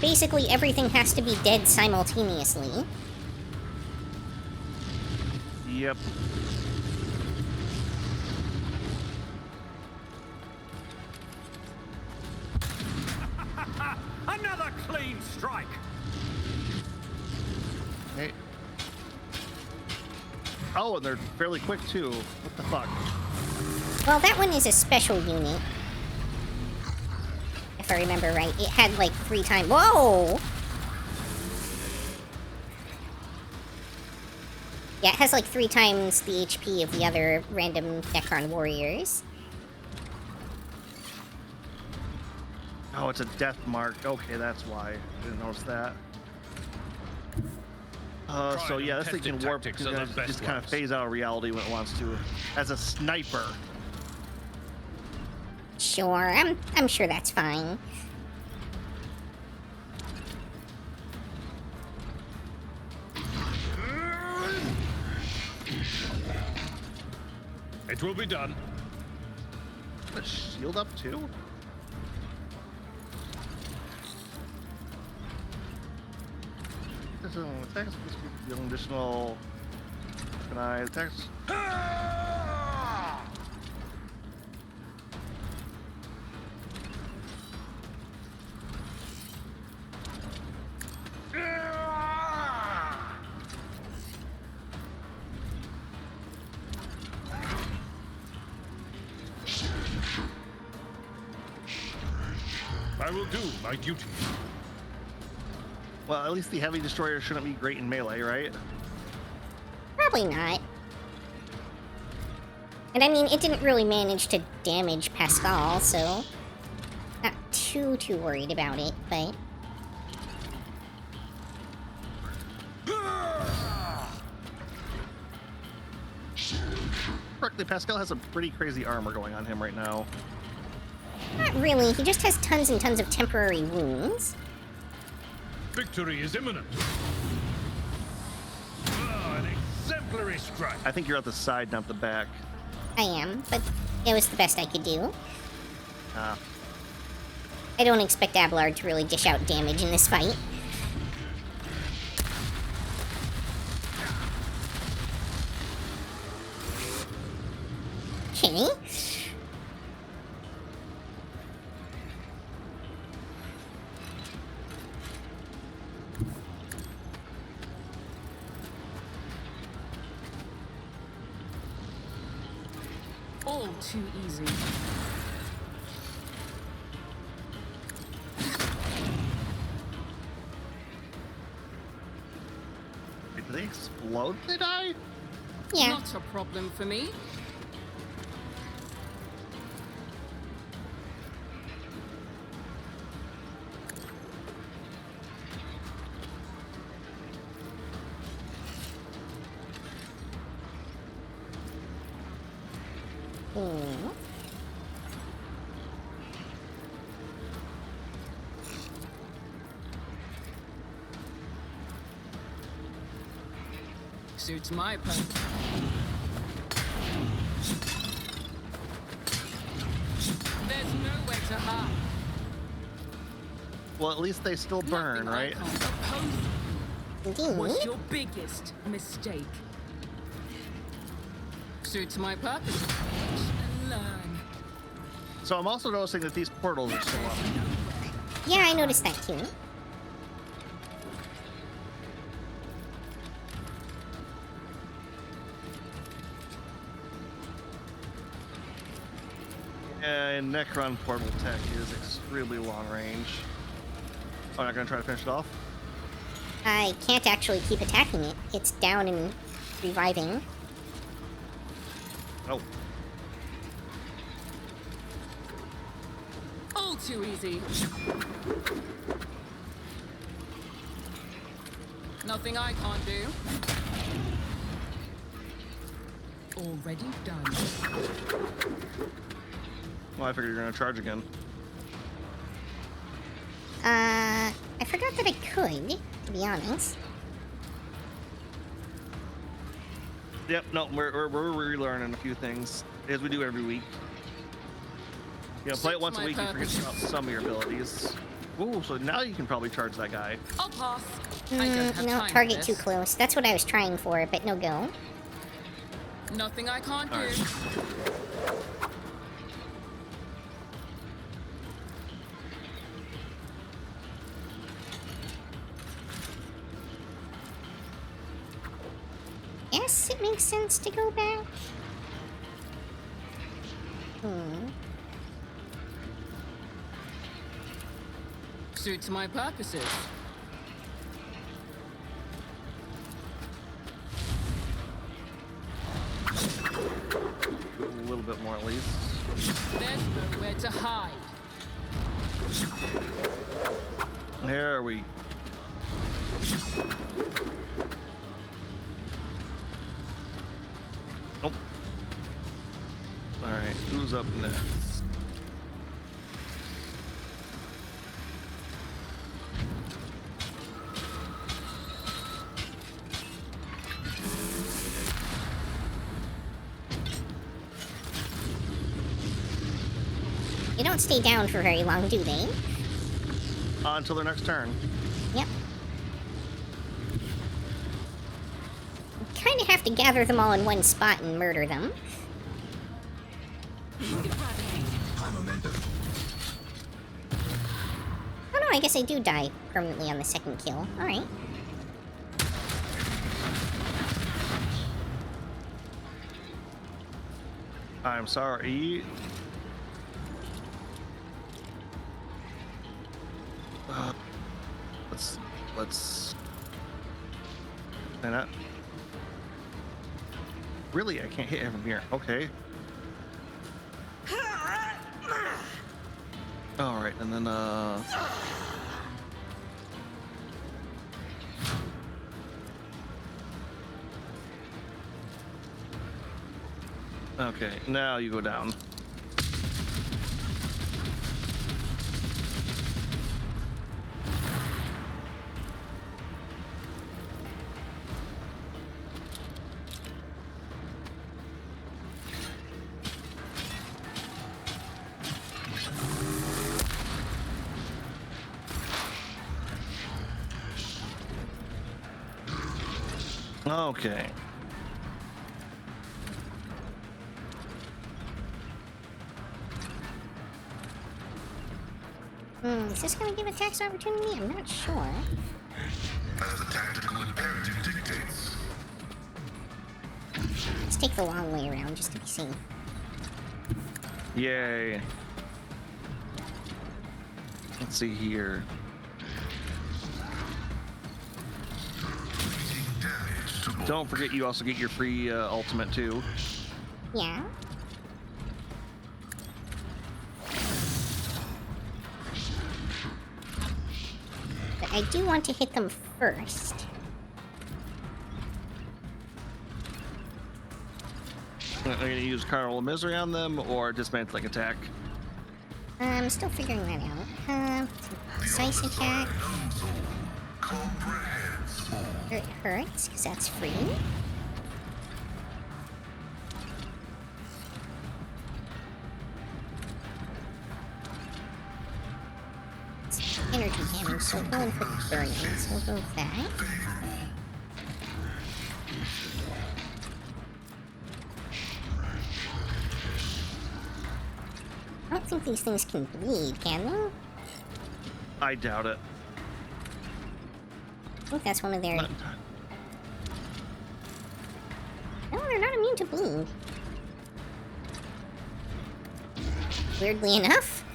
Basically everything has to be dead simultaneously. Yep. Another clean strike. Hey. Oh, and they're fairly quick too. What the fuck? Well, that one is a special unit. If I remember right. It had like 3 times. Whoa! Yeah, it has like 3 times the HP of the other random Necron warriors. Oh, it's a death mark. Okay, that's why. Didn't notice that. So yeah, this thing can warp. Tactics are the best Just kind of ones. phase out of reality when it wants to. As a sniper. Sure, I'm sure that's fine. It will be done. The shield up too. This is attacks. This gives you an additional. Can I attacks? I will do my duty. Well, at least the heavy destroyer shouldn't be great in melee, right? Probably not. And I mean, it didn't really manage to damage Pascal, so not too worried about it, but Correctly, Pascal has a pretty crazy armor going on him right now. not really. He just has tons and tons of temporary wounds. Victory is imminent. An exemplary strike. I think you're at the side, not the back. I am, but it was the best I could do. Ah. I don't expect Abelard to really dish out damage in this fight. Okay. All too easy. Wait, do they explode when they die? Yeah. Not a problem for me. Hmm. Suits my purpose. There's nowhere to hide. Well, at least they still burn, Nothing I right? can't oppose. Indeed. What's your biggest mistake? Suits my purpose. Watch and learn. So I'm also noticing that these portals are still up. Yeah, I noticed that too. And Necron portal tech is extremely long range. Oh, not gonna try to finish it off? I can't actually keep attacking it. It's down and reviving. Oh. All too easy. Nothing I can't do. Already done. Well, I figured you're gonna charge again. I forgot that I could, to be honest. Yep, no, we're relearning a few things, as we do every week. You know, play it Suits once a my week, you forget purpose. about some of your abilities. Ooh, so now you can probably charge that guy. I'll pass. I don't have No, time target for too this. close. That's what I was trying for, but no go. Nothing I can't do. Alright. Yes, it makes sense to go back. Suits my purposes. A little bit more at least. There's nowhere to hide. There we. Oh. Alright, who's up next? They don't stay down for very long, do they? Until their next turn. Yep. Kind of have to gather them all in one spot and murder them. Oh no, I guess I do die permanently on the second kill. Alright. I'm sorry. Let's let's. Why not? Really, I can't hit him from here. Okay. All right, and then okay, now you go down. Okay. Is this gonna give a tax opportunity? I'm not sure. As the tactical imperative dictates. Let's take the long way around just to be safe. Yay. Let's see here. Don't forget you also get your free ultimate too. Yeah. But I do want to hit them first. Are you gonna use Carnival of Misery on them or dismantling attack? I'm still figuring that out. Precise attack. It hurts, because that's free. It's energy damage, so we're going for the burning, so we'll go with that. I don't think these things can bleed, can they? I doubt it. I think that's one of their... Not- No, they're not immune to bleed. Weirdly enough.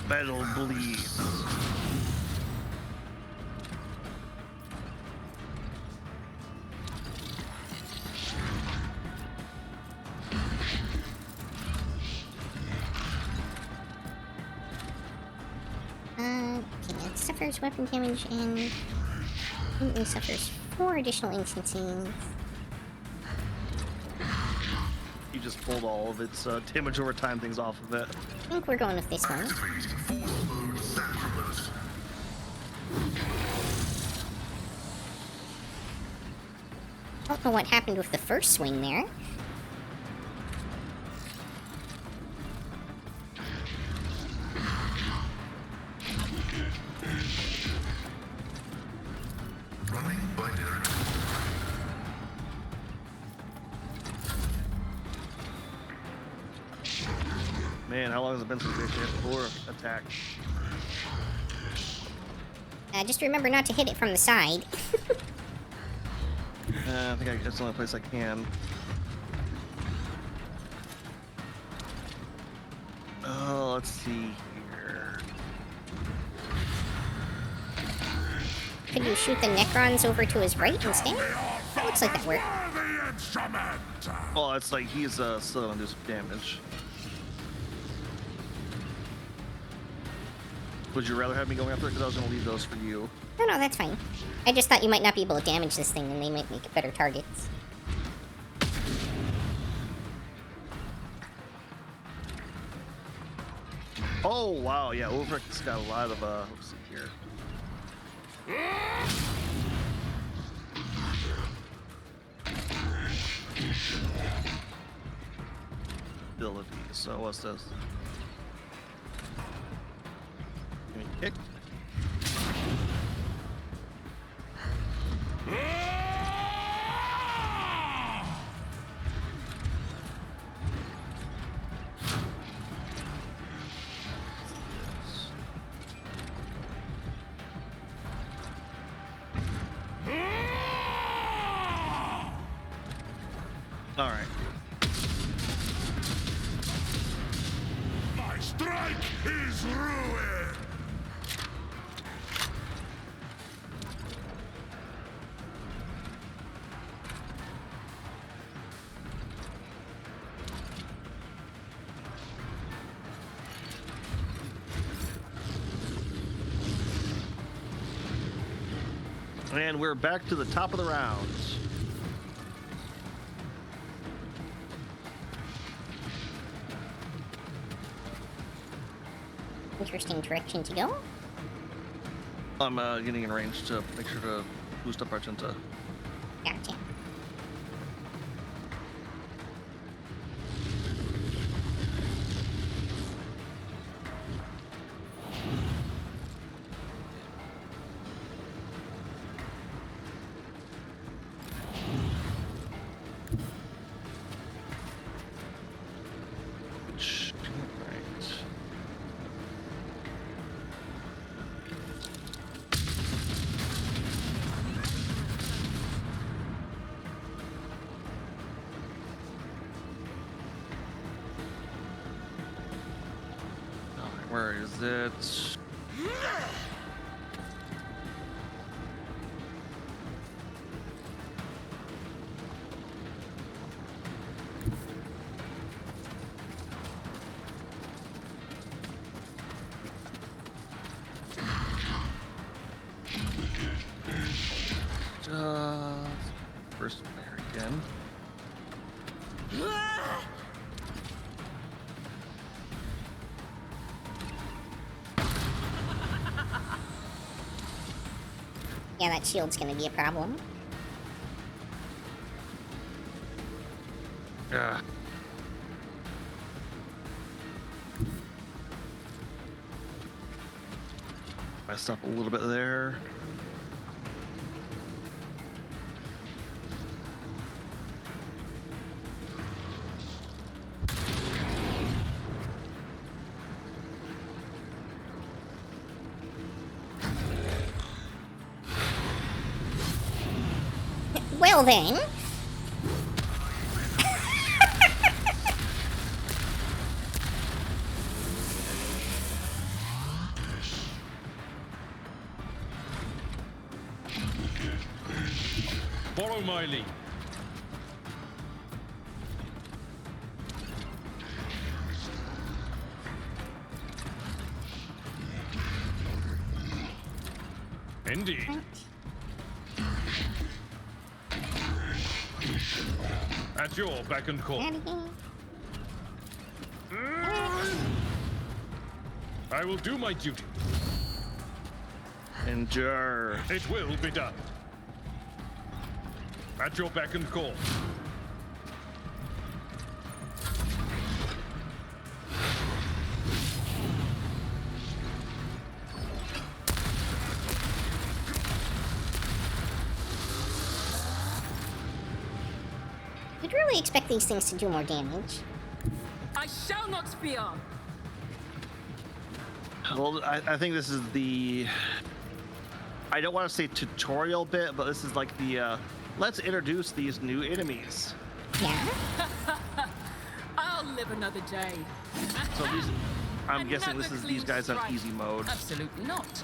Metal bleeds. Okay, it suffers weapon damage and instantly suffers 4 additional instances. You just pulled all of its damage over time things off of it. I think we're going with this one. Activating force mode sacrament. I don't know what happened with the first swing there. Running binary. Man, how long has it been since we actually had 4 attacks? Just remember not to hit it from the side. I think that's the only place I can. Oh, let's see here. Could you shoot the Necrons over to his right instead? That looks like that worked. Well, it's like he's still gonna do some damage. Would you rather have me going after it? Because I was gonna leave those for you. No, no, that's fine. I just thought you might not be able to damage this thing and they might make it better targets. Oh wow, yeah, Overrick's got a lot of let's see here. Abilities. So what's this? Give me a kick. All right. My strike is ruin. And we're back to the top of the round. Interesting direction to go. I'm getting in range to make sure to boost up our Argenta. Gotcha. Where is it? First player again. Yeah, that shield's gonna be a problem. Yeah. Messed up a little bit there. Well then. Follow my lead. Indeed. At your beck and call. I will do my duty. Endure. It will be done. At your beck and call. You'd really expect these things to do more damage. I shall not fear. Well, I think this is the... I don't want to say tutorial bit, but this is like the... let's introduce these new enemies. Yeah? I'll live another day. So these... I'm guessing this Another is these clean guys on strike. easy mode. Absolutely not.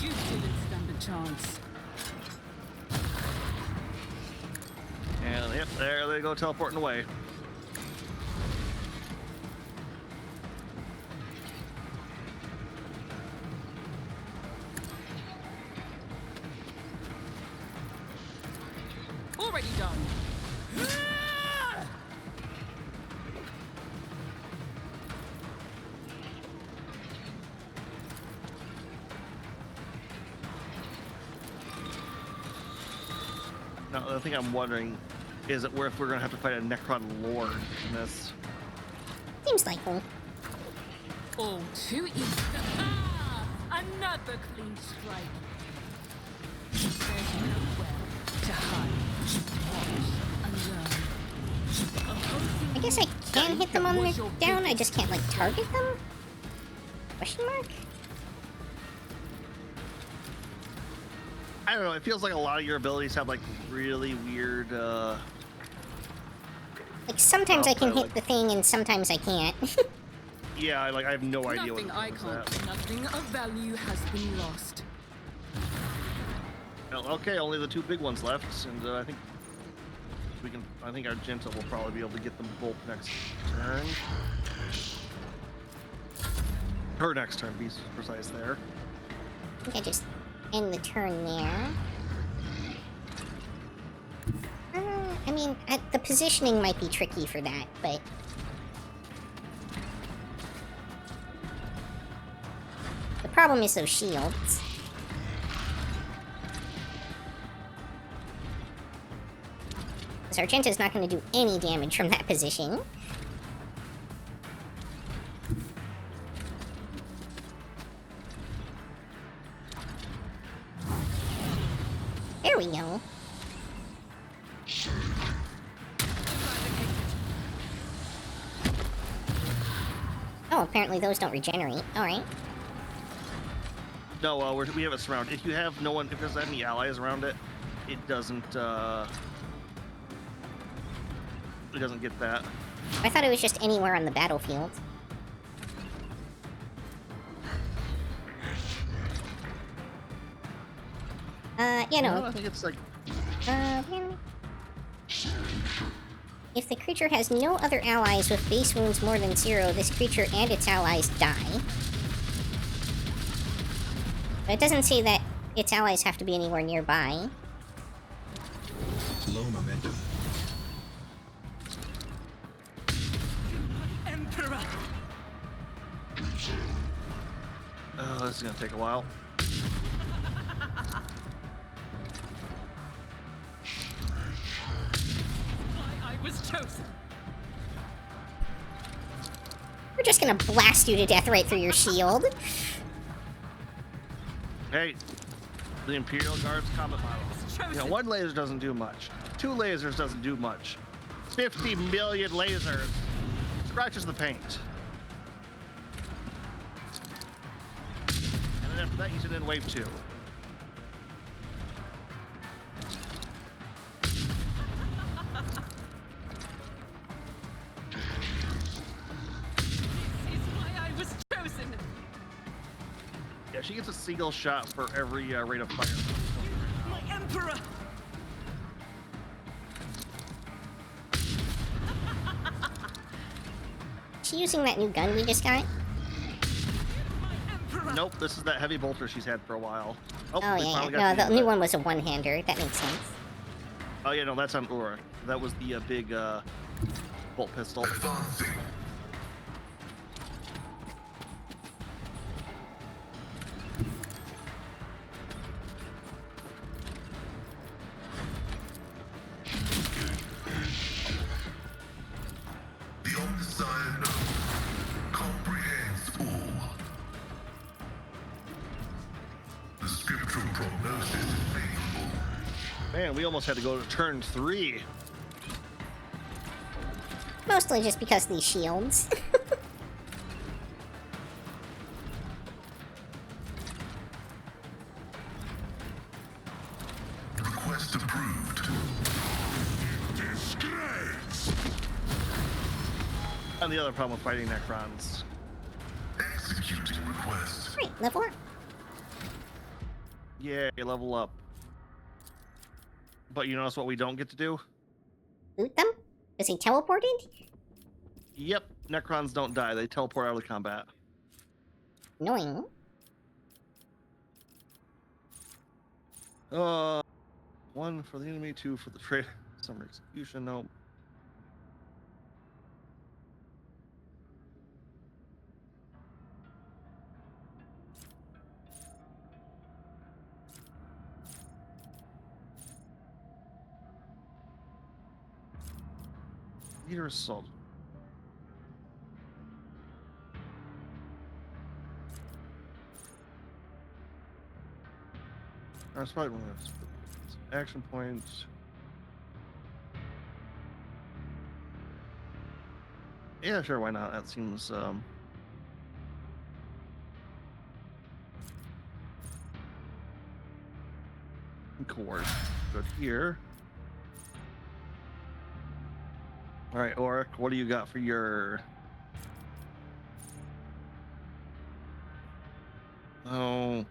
You didn't stand a chance. And yep, there they go, teleporting away. Already done. Now, the thing I'm wondering is if we're going to have to fight a Necron Lord in this. Seems likely. All too easy. Another clean strike. There's nowhere to hide. Watch and learn. I guess I can hit them on their down, I just can't, like, target them? Question mark? I don't know, it feels like a lot of your abilities have like really weird, Like, sometimes I can hit like- the thing and sometimes I can't. yeah, I have no idea what Nothing I was can't. that. Nothing of value has been lost. Well, okay, only the two big ones left, and I think we can. I think Argenta will probably be able to get them both next turn. Her next turn, be precise there. I think I just end the turn there. mean, the positioning might be tricky for that, but... The problem is those shields. Argenta's not going to do any damage from that position. There we go. Oh, apparently those don't regenerate. Alright. No, we have it surrounded. If you have no one, if there's any allies around it, it doesn't get that. I thought it was just anywhere on the battlefield. Yeah, no. I think it's like... If the creature has no other allies with base wounds more than 0, this creature and its allies die. But it doesn't say that its allies have to be anywhere nearby. Low momentum. Emperor! Oh, this is gonna take a while. I was chosen. We're just gonna blast you to death right through your shield. Hey, the Imperial Guard's combat model. You know, one laser doesn't do much. 2 lasers doesn't do much. 50 million lasers scratches the paint. And then after that, you send in wave 2. This is why I was chosen. Yeah, she gets a single shot for every rate of fire. My emperor! Is she using that new gun we just got? Nope, this is that heavy bolter she's had for a while. Oh, we yeah. finally No, got the to new use it. one was a one-hander. That makes sense. Oh yeah, no, that's on Ura. That was the big bolt pistol. Advancing. The Omniscient comprehends all. The scriptural prognosis is favorable. Man, we almost had to go to turn 3. Mostly just because of these shields. Request approved. And the other problem with fighting Necrons. Executing request. Right, level up. Yeah, you level up. But you notice what we don't get to do? Loot them? Is he teleported? Yep, Necrons don't die. They teleport out of the combat. Annoying. 1 for the enemy, 2 for the traitor. Summer execution, nope. Leader assault. That's probably one of those action points. Yeah, sure, why not? That seems coerced. Good here. All right, Oric, what do you got for your? Oh.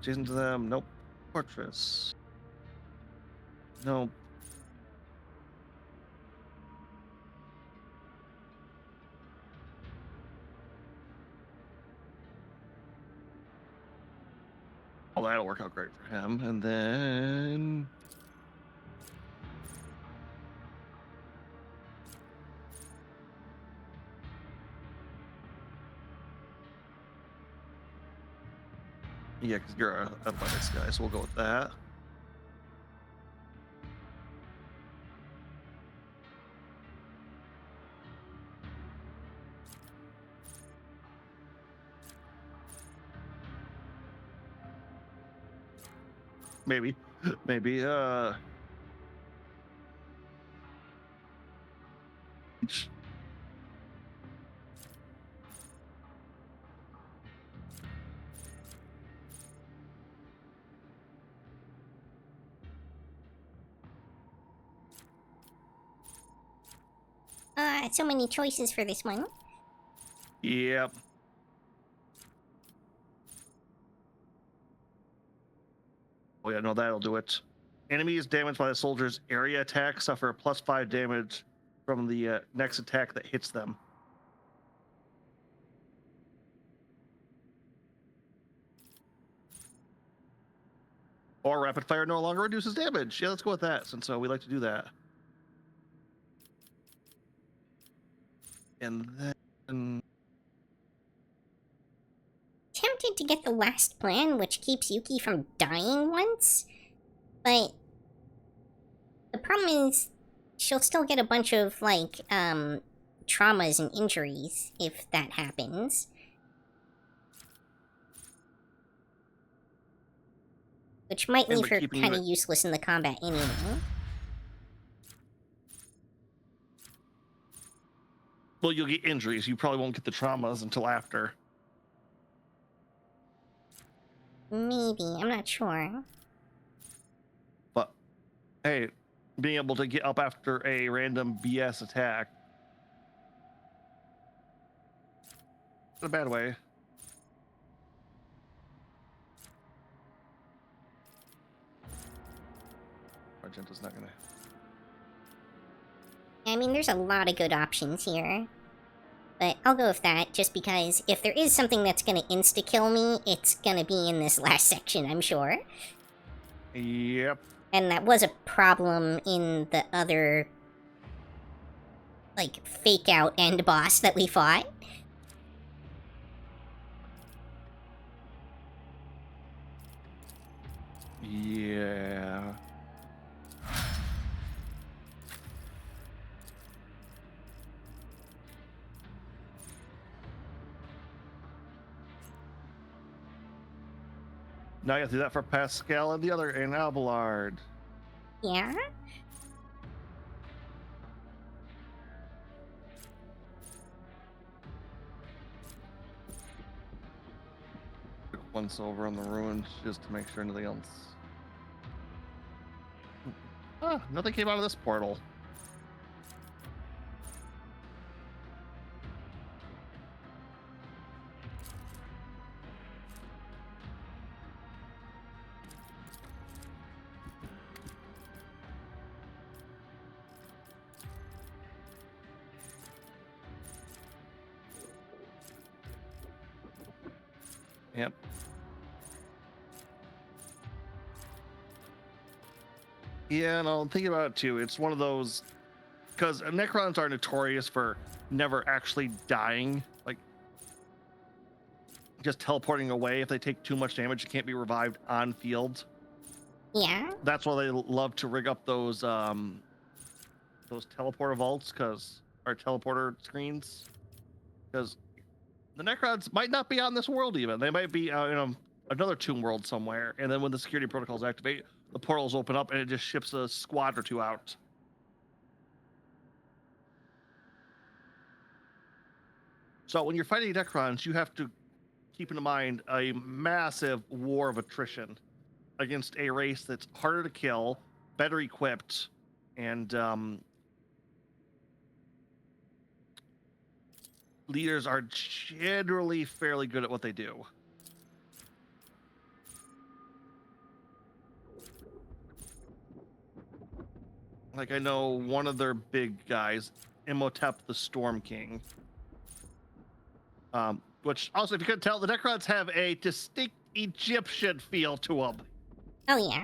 Chasing to them. Nope. Fortress. Nope. Oh, that'll work out great for him. And then yeah, because you're a athletics guy, so we'll go with that. Maybe, maybe. Each. So many choices for this one. Yep. Oh yeah, no, that'll do it. Enemies damaged by the soldier's area attack suffer +5 damage from the next attack that hits them. Or rapid fire no longer reduces damage. Yeah, let's go with that, since we like to do that. And then Tempted to get the last plan, which keeps Yuki from dying once, but the problem is she'll still get a bunch of, like, traumas and injuries if that happens. Which might leave her kind of useless in the combat anyway. Well, you'll get injuries. You probably won't get the traumas until after. Maybe, I'm not sure. But, hey, being able to get up after a random BS attack. In a bad way. Argenta's not gonna... I mean, there's a lot of good options here. But I'll go with that, just because if there is something that's gonna insta-kill me, it's gonna be in this last section, I'm sure. Yep. And that was a problem in the other, like, fake-out end boss that we fought. Yeah. Now you have to do that for Pascal and the other, and Abelard. Yeah? Once over on the ruins just to make sure nothing else. Ah, nothing came out of this portal. Yep. Yeah, and I'm thinking about it too. It's one of those, because Necrons are notorious for never actually dying, like just teleporting away. If they take too much damage, it can't be revived on field. Yeah? That's why they love to rig up those teleporter vaults, or teleporter screens, because the Necrons might not be on this world even. They might be in another tomb world somewhere, and then when the security protocols activate, the portals open up and it just ships a squad or two out. So when you're fighting Necrons, you have to keep in mind a massive war of attrition against a race that's harder to kill, better equipped, and leaders are generally fairly good at what they do. Like, I know one of their big guys, Imhotep the Storm King. Which also, if you couldn't tell, the Necrons have a distinct Egyptian feel to them. Oh, yeah.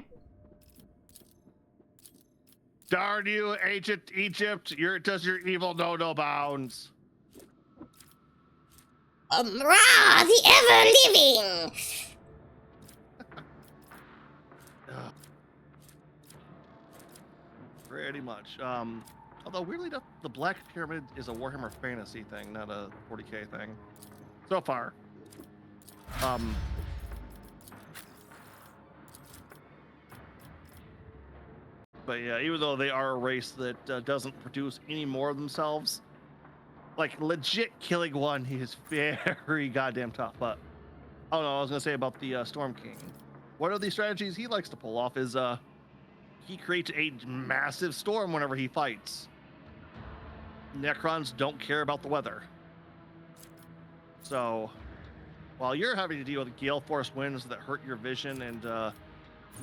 Darn you, ancient Egypt! Does your evil know no bounds? Ra, the ever-living! Pretty much. Although weirdly enough, the Black Pyramid is a Warhammer fantasy thing, not a 40K thing. So far. But yeah, even though they are a race that doesn't produce any more of themselves, like legit killing one is very goddamn tough. But oh no, I was gonna say about the Storm King. One of the strategies he likes to pull off is he creates a massive storm whenever he fights. Necrons don't care about the weather. So while you're having to deal with gale force winds that hurt your vision and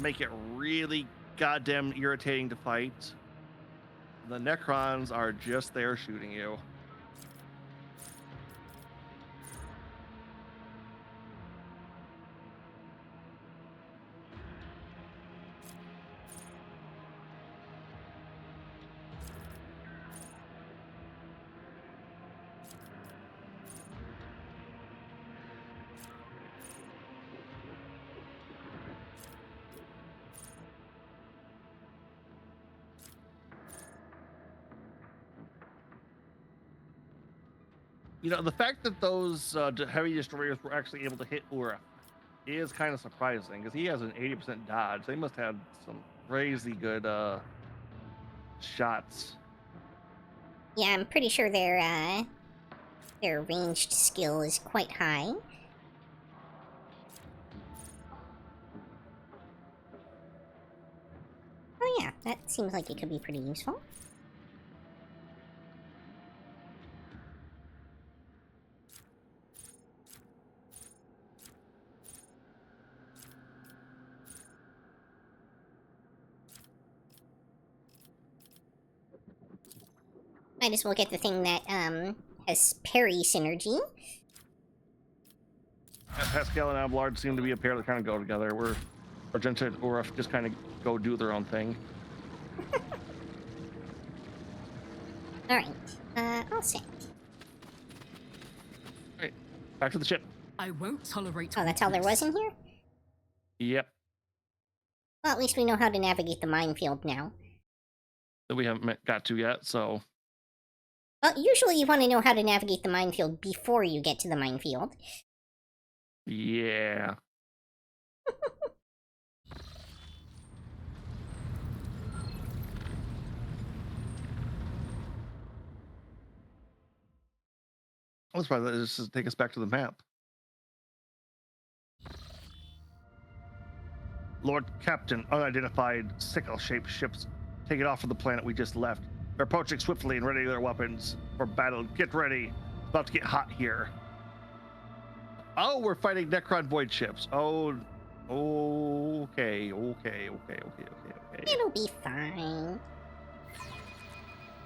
make it really goddamn irritating to fight, the Necrons are just there shooting you. You know, the fact that those heavy destroyers were actually able to hit Ura is kind of surprising, because he has an 80% dodge. They must have some crazy good shots. Yeah, I'm pretty sure their ranged skill is quite high. Oh yeah, that seems like it could be pretty useful. Might as well get the thing that has parry synergy. Pascal and Abelard seem to be a pair that kind of go together, where Argenta and Uruf just kind of go do their own thing. Alright, I'll say. Alright, back to the ship. I won't tolerate. Oh, that's all there was in here? Yep, Well, at least we know how to navigate the minefield now. that we haven't got to yet, so... Well, usually you want to know how to navigate the minefield before you get to the minefield. Yeah. Let's probably just take us back to the map. Lord Captain, unidentified sickle-shaped ships taking off from the planet we just left. They're approaching swiftly and ready their weapons for battle. Get ready. It's about to get hot here. Oh, we're fighting Necron void ships. Oh, okay. It'll be fine.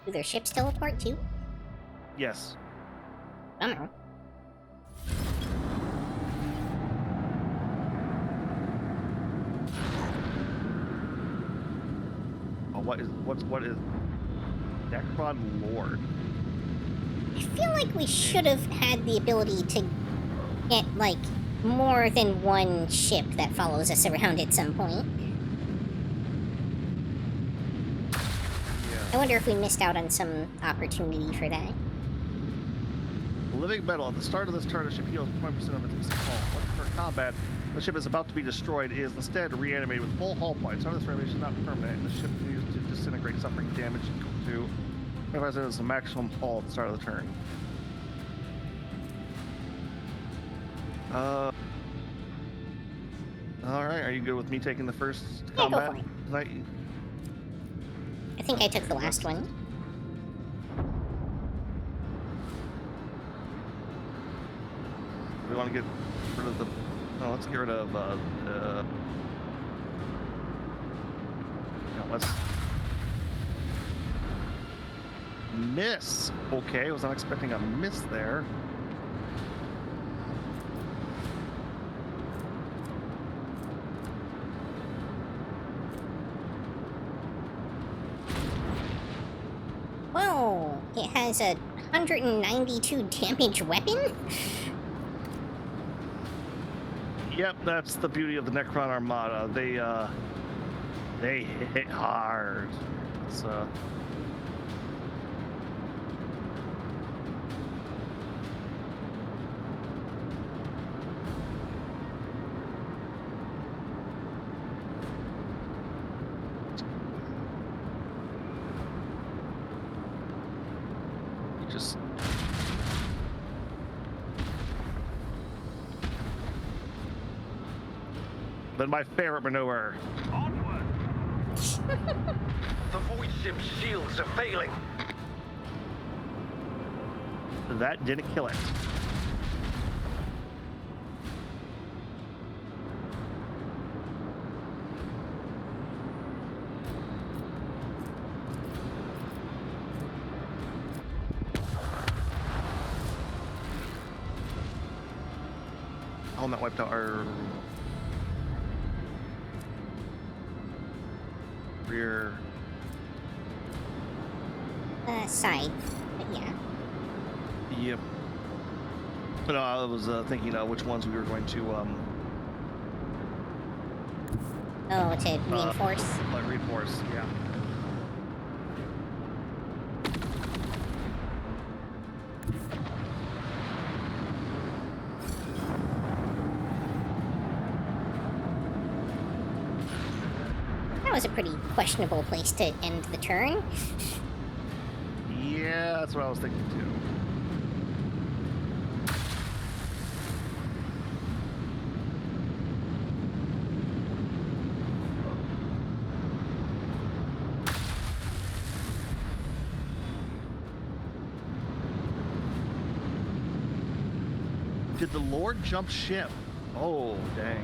Do their ships teleport too? Yes. Bummer. Oh, what is Necron Lord? I feel like we should have had the ability to get, like, more than one ship that follows us around at some point. Yeah. I wonder if we missed out on some opportunity for that. Living metal. At the start of this turn, the ship heals 20% of its hull. Once for combat, the ship is about to be destroyed. It is instead reanimated with full hull points. Some of this reanimation is not permanent, and the ship continues to disintegrate, suffering damage equal to 25% is the maximum hull at the start of the turn. Alright, are you good with me taking the first Yeah, go combat for it. tonight? I think I took the last one. We want to get rid of the... No, let's get rid of... no, let's... Miss! Okay, I was not expecting a miss there. Oh, it has a 192 damage weapon? Yep, that's the beauty of the Necron Armada. They hit hard. So just then my favorite maneuver. Onward! The void ship's shields are failing. That didn't kill it. Oh, and that wiped out our rear. Side. But yeah. Yep. But I was thinking which ones we were going to Oh, to reinforce. like reinforce. Yeah. That was a pretty questionable place to end the turn. Yeah, that's what I was thinking too. Did the Lord jump ship? Oh, dang.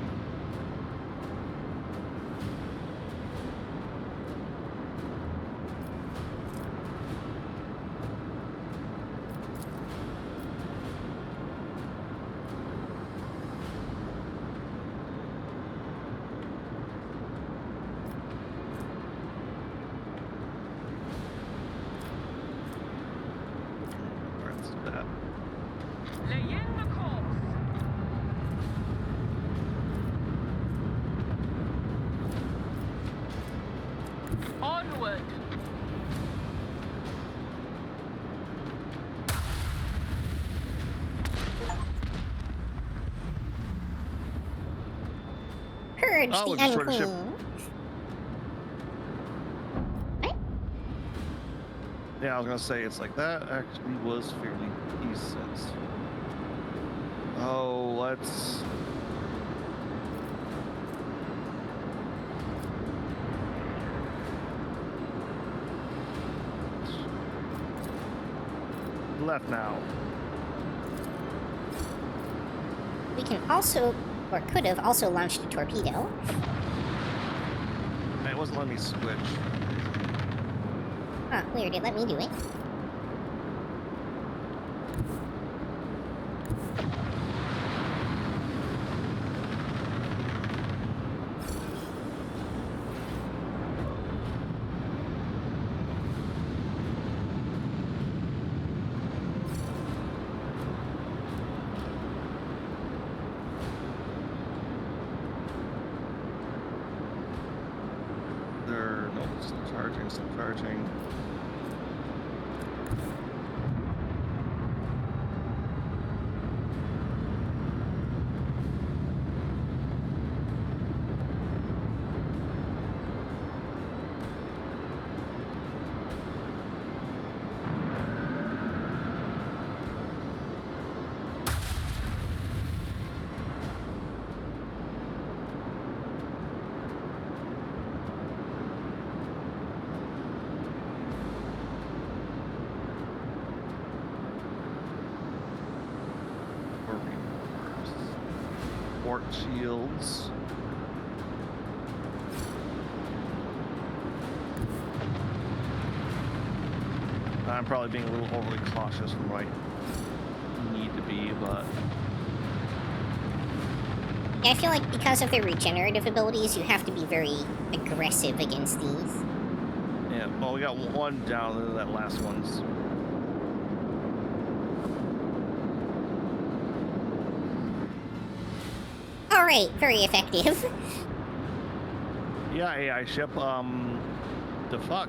Let's do that. Laying the course. Onward. Purge Oh, the we destroyed a ship. unclean. What? Yeah, I was gonna say it's like that actually was fairly decent. Oh, let's. Left now. We can also, or could have also launched a torpedo. It wasn't letting me switch. Huh, weird, it let me do it. No, still charging, still charging. Port shields. I'm probably being a little overly cautious from what I need to be, but Yeah, I feel like because of their regenerative abilities, you have to be very aggressive against these. yeah. Well, we got one down, and that last one's. Alright, very effective. Yeah, AI ship. The fuck?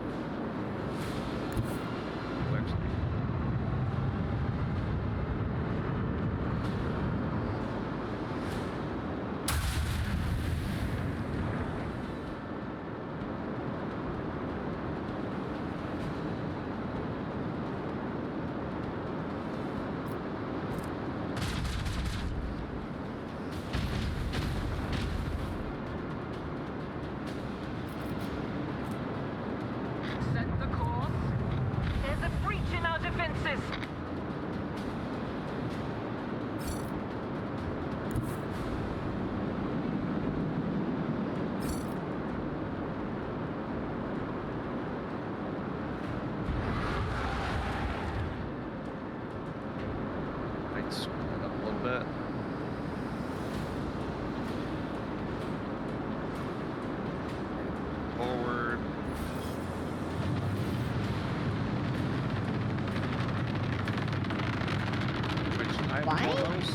Set the course. There's a breach in our defenses. Might screw that up a little bit. Forward. Which time Why? are those?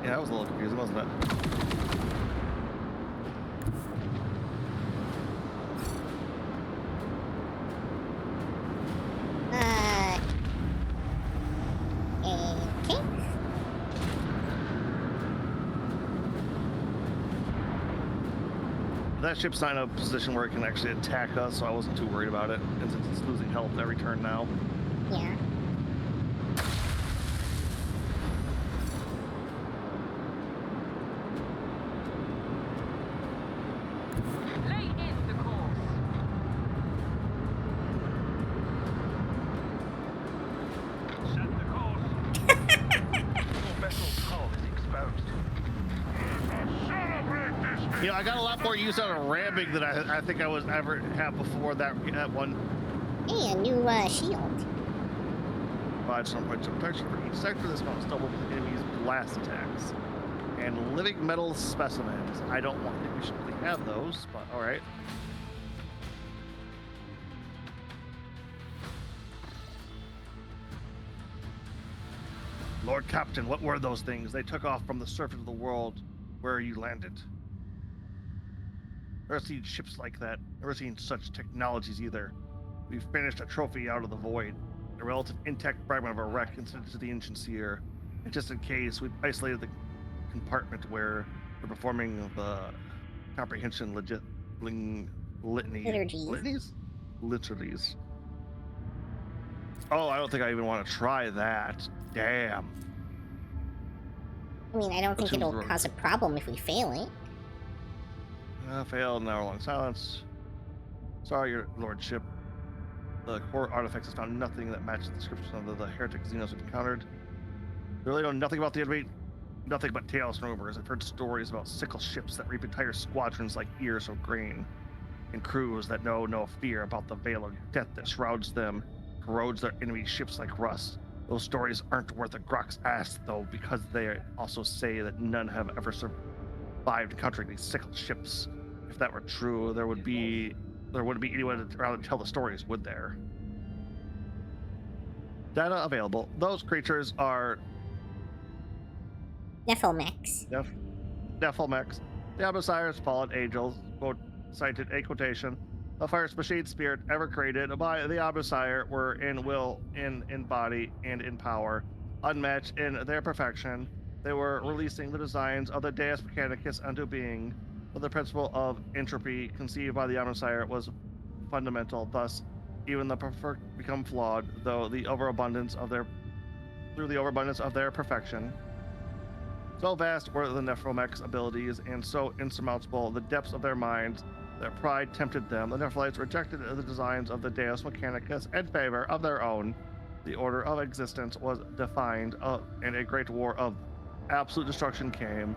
Yeah, that was a little confusing, wasn't it? Okay. That ship's not in a position where it can actually attack us, so I wasn't too worried about it. And since it's losing health every turn now. Yeah. Lay in the course. Set the course. Your vessel's hull is exposed. Celebrate this. You know, I got a lot more use out of ramming than I think I was ever had before that one. Hey, a new shield. Provide some points of protection for each sector. This mounts double the enemy's blast attacks. And living metal specimens. I don't want to usually have those, but alright. Lord Captain, what were those things? They took off from the surface of the world where you landed. Never seen ships like that. Never seen such technologies either. We've finished a trophy out of the void. A relative intact fragment of a wreck and sent it to the ancient seer. And just in case, we've isolated the compartment where we're performing the comprehension litany. Liturgies. Litanies? Liturgies. Oh, I don't think I even want to try that. Damn. I mean, I don't think Seems it'll wrong. cause a problem if we fail it. Failed an hour-long silence. Sorry, your lordship. The core artifacts has found nothing that matches the description of the heretic Xenos we've encountered. They really know nothing about the enemy. Nothing but tales and rumors. I've heard stories about sickle ships that reap entire squadrons like ears of grain, and crews that know no fear about the veil of death that shrouds them, corrodes their enemy ships like rust. Those stories aren't worth a grok's ass, though, because they also say that none have ever survived encountering these sickle ships. If that were true, there wouldn't be anyone around to tell the stories, would there? Data available. Those creatures are Nephelmex. Nephelmex. The Abyssires, fallen angels, cited a quotation. The first machine spirit ever created by the Abyssire were in will, in body, and in power, unmatched in their perfection. They were releasing the designs of the Deus Mechanicus unto being. But the principle of entropy conceived by the Abyssire was fundamental. Thus, even the perfect become flawed, through the overabundance of their perfection. So vast were the Nephromech's abilities, and so insurmountable the depths of their minds. Their pride tempted them. The Nephilites rejected the designs of the Deus Mechanicus in favor of their own. The order of existence was defined, and a great war of absolute destruction came.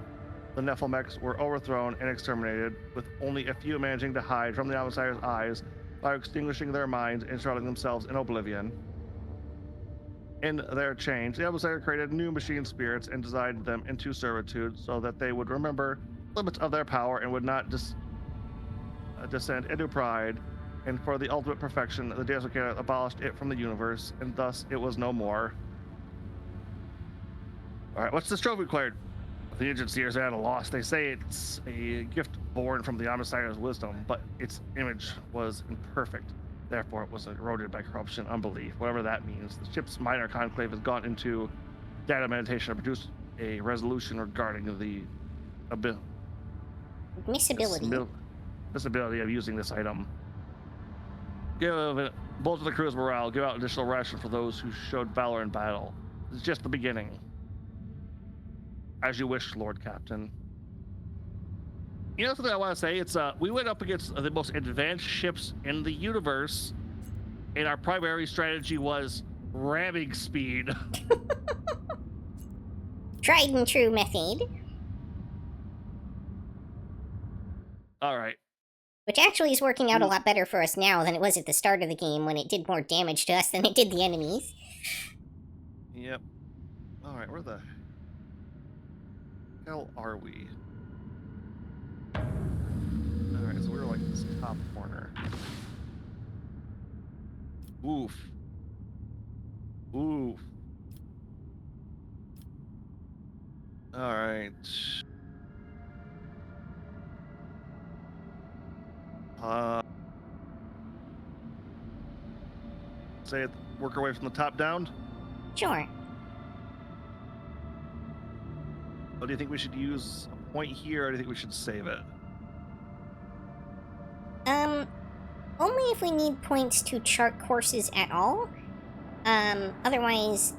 The Nephelmex were overthrown and exterminated, with only a few managing to hide from the Abyssire's eyes by extinguishing their minds and shrouding themselves in oblivion. In their change, the emissary created new machine spirits and designed them into servitude so that they would remember limits of their power and would not descend into pride. And for the ultimate perfection, the Deus Ex abolished it from the universe, and thus it was no more. All right, what's this trophy declared? The ancient seers are at a loss. They say it's a gift born from the Omnissiah's wisdom, but its image was imperfect. Therefore, it was eroded by corruption, unbelief, whatever that means. The ship's minor conclave has gone into data meditation and produced a resolution regarding the misability of using this item. Give a bolt to the crew's morale. Give out additional ration for those who showed valor in battle. This is just the beginning. As you wish, Lord Captain. You know something I want to say? It's we went up against the most advanced ships in the universe, and our primary strategy was ramming speed. Tried and true method. All right. Which actually is working out a lot better for us now than it was at the start of the game when it did more damage to us than it did the enemies. Yep. All right, where the hell are we? All right, so we're like this top corner. Oof. Oof. All right. Say it, work our way from the top down. Sure. What do you think we should use a point here, or do you think we should save it? Only if we need points to chart courses at all. Otherwise,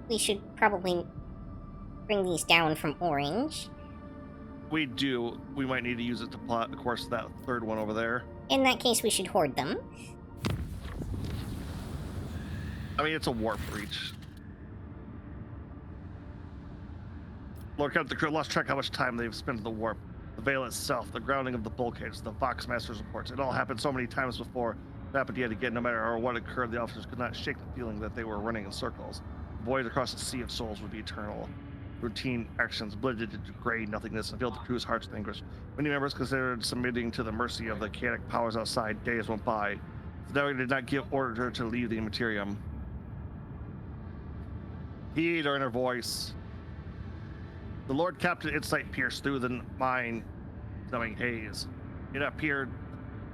we should probably bring these down from orange. We do. We might need to use it to plot the course of that third one over there. In that case, we should hoard them. I mean, it's a warp breach. Lord Captain, the crew lost track how much time they've spent in the warp. The veil itself, the grounding of the bulkheads, the Vox Master's reports. It all happened so many times before. It happened yet again. No matter what occurred, the officers could not shake the feeling that they were running in circles. The voyage across the sea of souls would be eternal. Routine actions blended into gray nothingness and filled the crew's hearts with anguish. Many members considered submitting to the mercy of the chaotic powers outside. Days went by. The navigator did not give order to leave the Immaterium. Heed our inner voice. The Lord Captain insight pierced through the mind-numbing haze. It appeared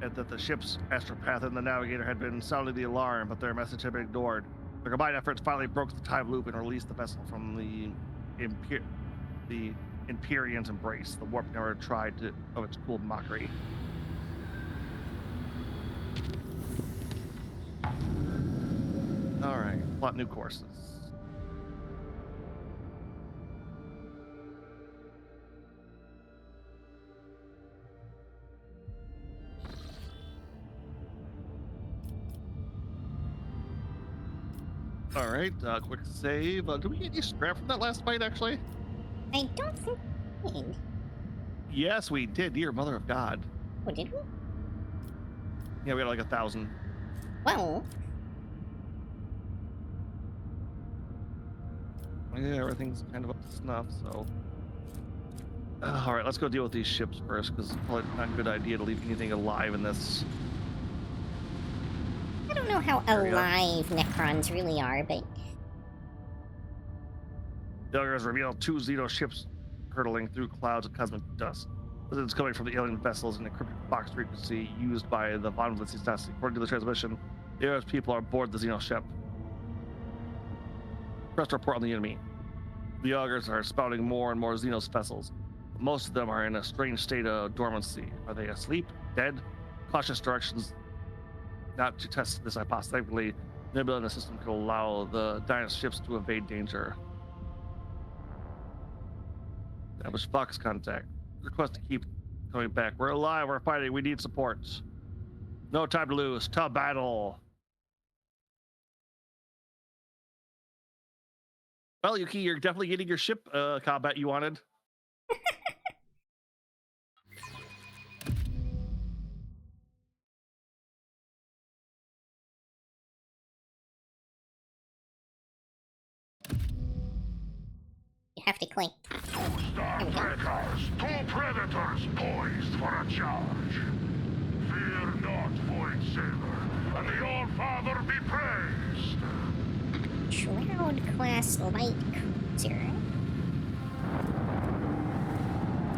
that the ship's astropath and the navigator had been sounding the alarm, but their message had been ignored. Their combined efforts finally broke the time loop and released the vessel from the Empyrean's embrace. The warp never tried of its cool mockery. All right, plot new courses. All right, quick save. Did we get any scrap from that last fight, actually? I don't think we did. Yes, we did. Dear Mother of God. Oh, did we? Yeah, we got like 1,000. Well. Yeah, everything's kind of up to snuff, so. All right, let's go deal with these ships first, because it's probably not a good idea to leave anything alive in this. I don't know how alive Necrons really are, but... Failures revealed 2 Xeno ships hurtling through clouds of cosmic dust. This is coming from the alien vessels in the encrypted Fox frequency used by the Von Vlissi's dynasty. According to the transmission, the Earth's people are aboard the Xeno ship. Press report on the enemy. The augurs are spouting more and more Xenos vessels. Most of them are in a strange state of dormancy. Are they asleep? Dead? Cautious directions not to test this hypothesis. Thankfully, the nebula in the system could allow the Dynast ships to evade danger. Establish Fox contact. Request to keep coming back. We're alive, we're fighting, we need support. No time to lose. To battle. Well, Yuki, you're definitely getting your ship combat you wanted. have to click. Starbreakers, two predators poised for a charge. Fear not, Void Sailor, and the All-Father be praised. Shroud class light cruiser.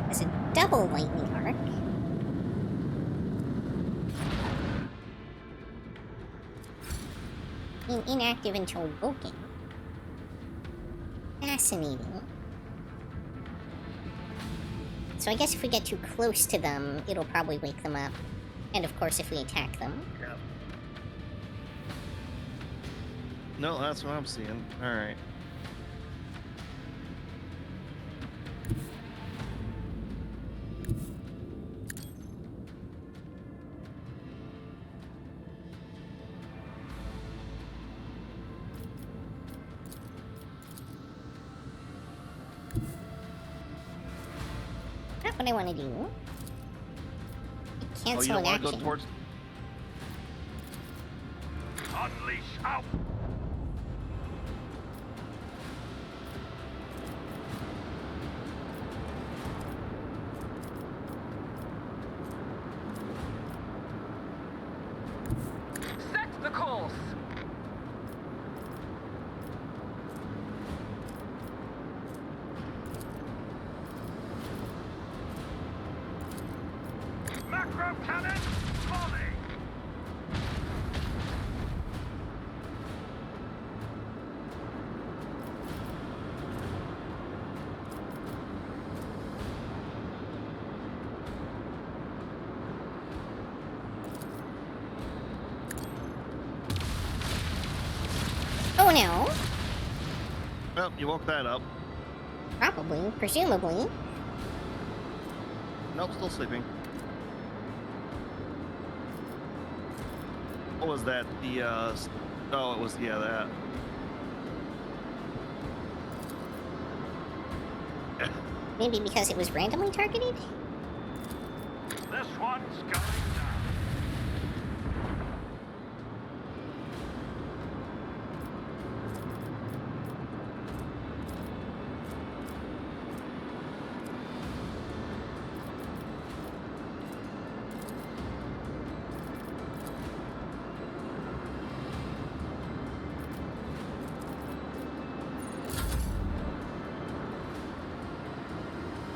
Has a double lightning arc. Inactive until woken. Fascinating. So I guess if we get too close to them, it'll probably wake them up. And of course if we attack them. Yeah. No, that's what I'm seeing. Alright. Not what I want to do. Oh, Cancel you don't an want to action. go towards... Unleash out! Set the course. Macro cannon, volley! Oh no. Well, you woke that up. Probably. Presumably. Nope, still sleeping. What was that? The, oh, it was, yeah, that. Maybe because it was randomly targeted? This one's going down.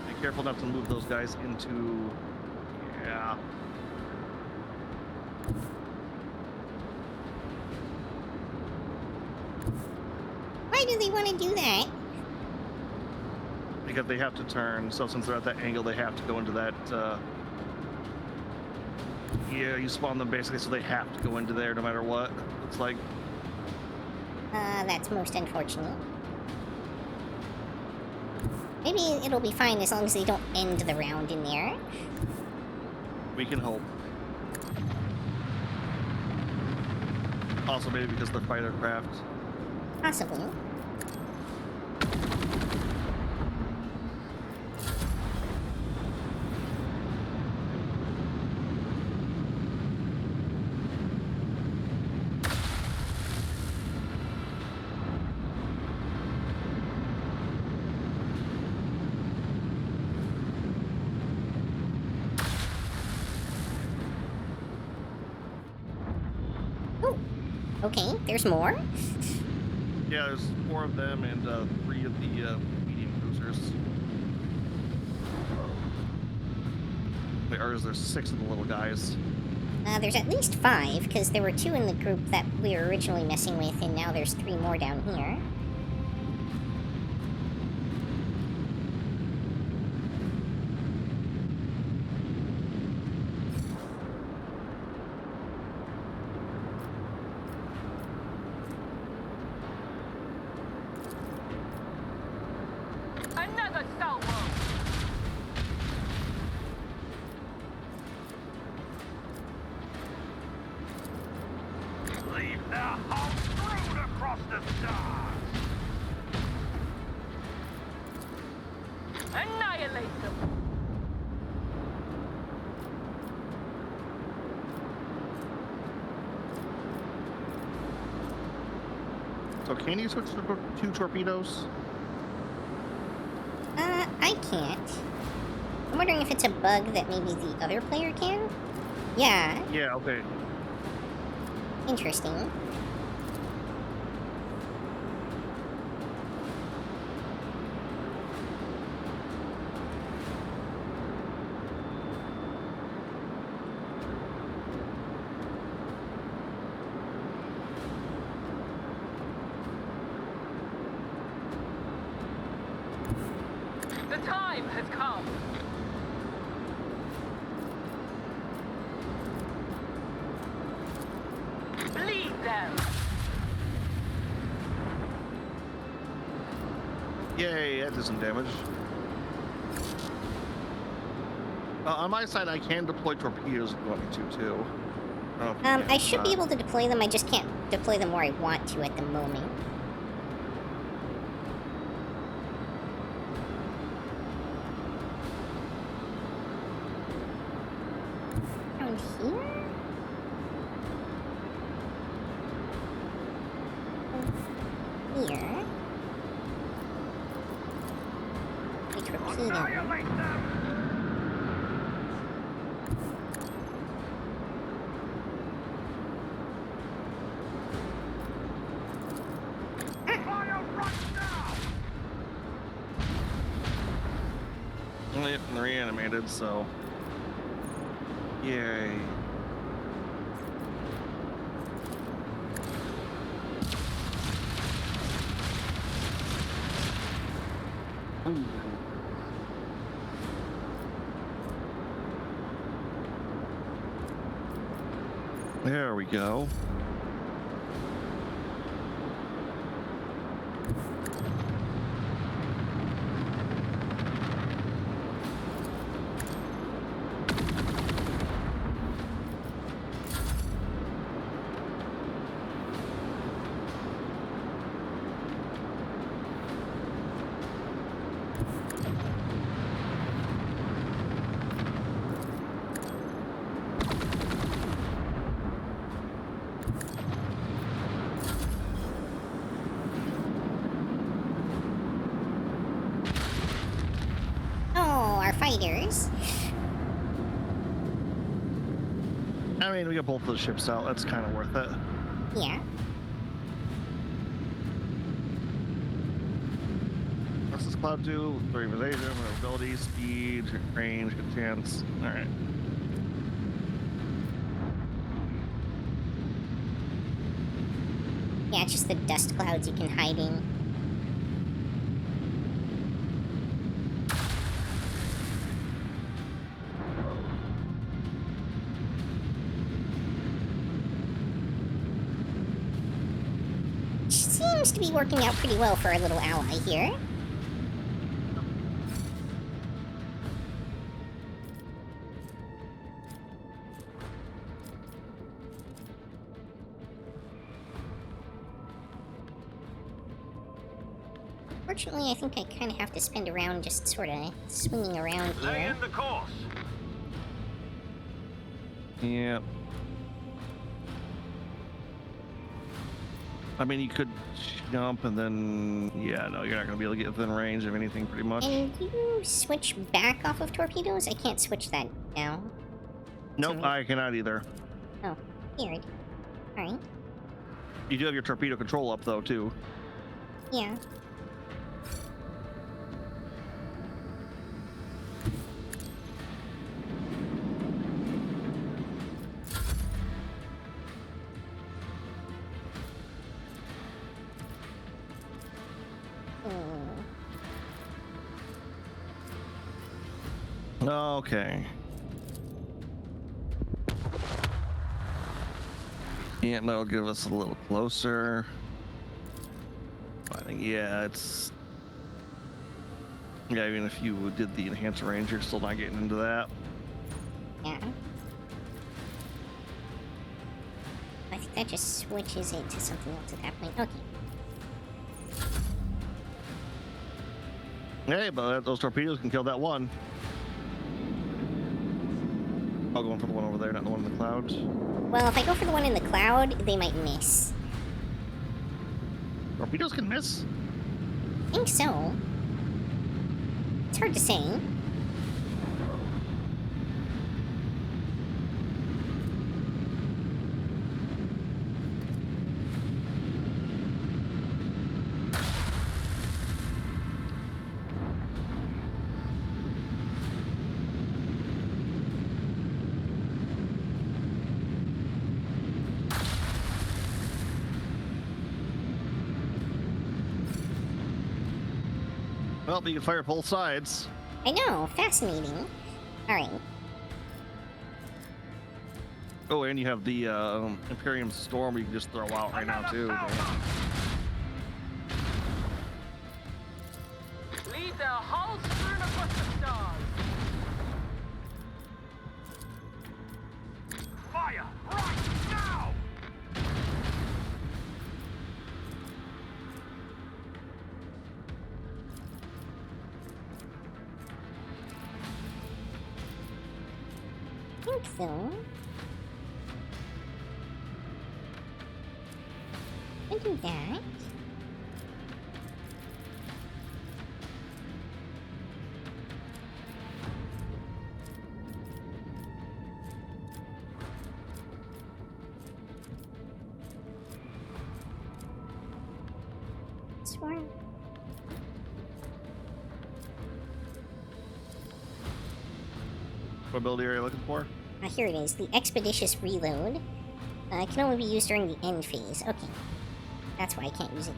Be careful not to move those guys into... Yeah. Why do they want to do that? Because they have to turn, so since they're at that angle, they have to go into that, Yeah, you spawn them basically, so they have to go into there no matter what. It's like... That's most unfortunate. Maybe it'll be fine as long as they don't end the round in there. We can hope. Also, maybe because they're fighter craft. Possibly. Oh, okay, there's more. Yeah, there's 4 of them and 3 of the medium cruisers. Wait, or is there 6 of the little guys? There's at least 5, because there were 2 in the group that we were originally messing with, and now there's 3 more down here. Another salvo. Leave their hulls strewn across the stars. Annihilate them. So can you switch to 2 torpedoes? I can't. I'm wondering if it's a bug that maybe the other player can? Yeah, Yeah, okay. interesting. The time has come. Bleed them. Yay, that did some damage. On my side, I can deploy torpedoes if you want me to, too. I don't know if you I can should or be not. able to deploy them, I just can't deploy them where I want to at the moment. Around here? Here. A torpedo. Annihilate them! Fire right now! Only if they're reanimated, so. Yay. Ooh. There we go. Oh, our fighters. I mean, we got both of the ships out. That's kind of worth it. Yeah. What's this cloud do? 3 evasion, mobility, speed, range, good chance. Alright. Yeah, it's just the dust clouds you can hide in. Seems to be working out pretty well for our little ally here. Fortunately, I think I kind of have to spend a round just sort of swinging around Lay here. in the course. Yep. I mean, you could jump and then, yeah, no, you're not going to be able to get within range of anything pretty much. Can you switch back off of torpedoes? I can't switch that now. Nope, I cannot either. Oh, weird. Alright. You do have your torpedo control up, though, too. Yeah. Okay. Yeah, that'll give us a little closer. I think, yeah, it's... Yeah, even if you did the enhanced range, you're still not getting into that. Yeah. I think that just switches it to something else at that point. Okay. Hey, but those torpedoes can kill that one. I'll go for the one over there, not the one in the clouds. Well, if I go for the one in the cloud, they might miss. Torpedoes can miss? I think so. It's hard to say. Well, you can fire both sides. I know, fascinating. Alright. Oh, and you have the Imperium Storm you can just throw out right now, too. Lead their whole strewn across the stars. Fire! Right now! I think so. I can do that. Swarm. What ability are you looking for? Here it is, the Expeditious Reload. It can only be used during the end phase. Okay. That's why I can't use it.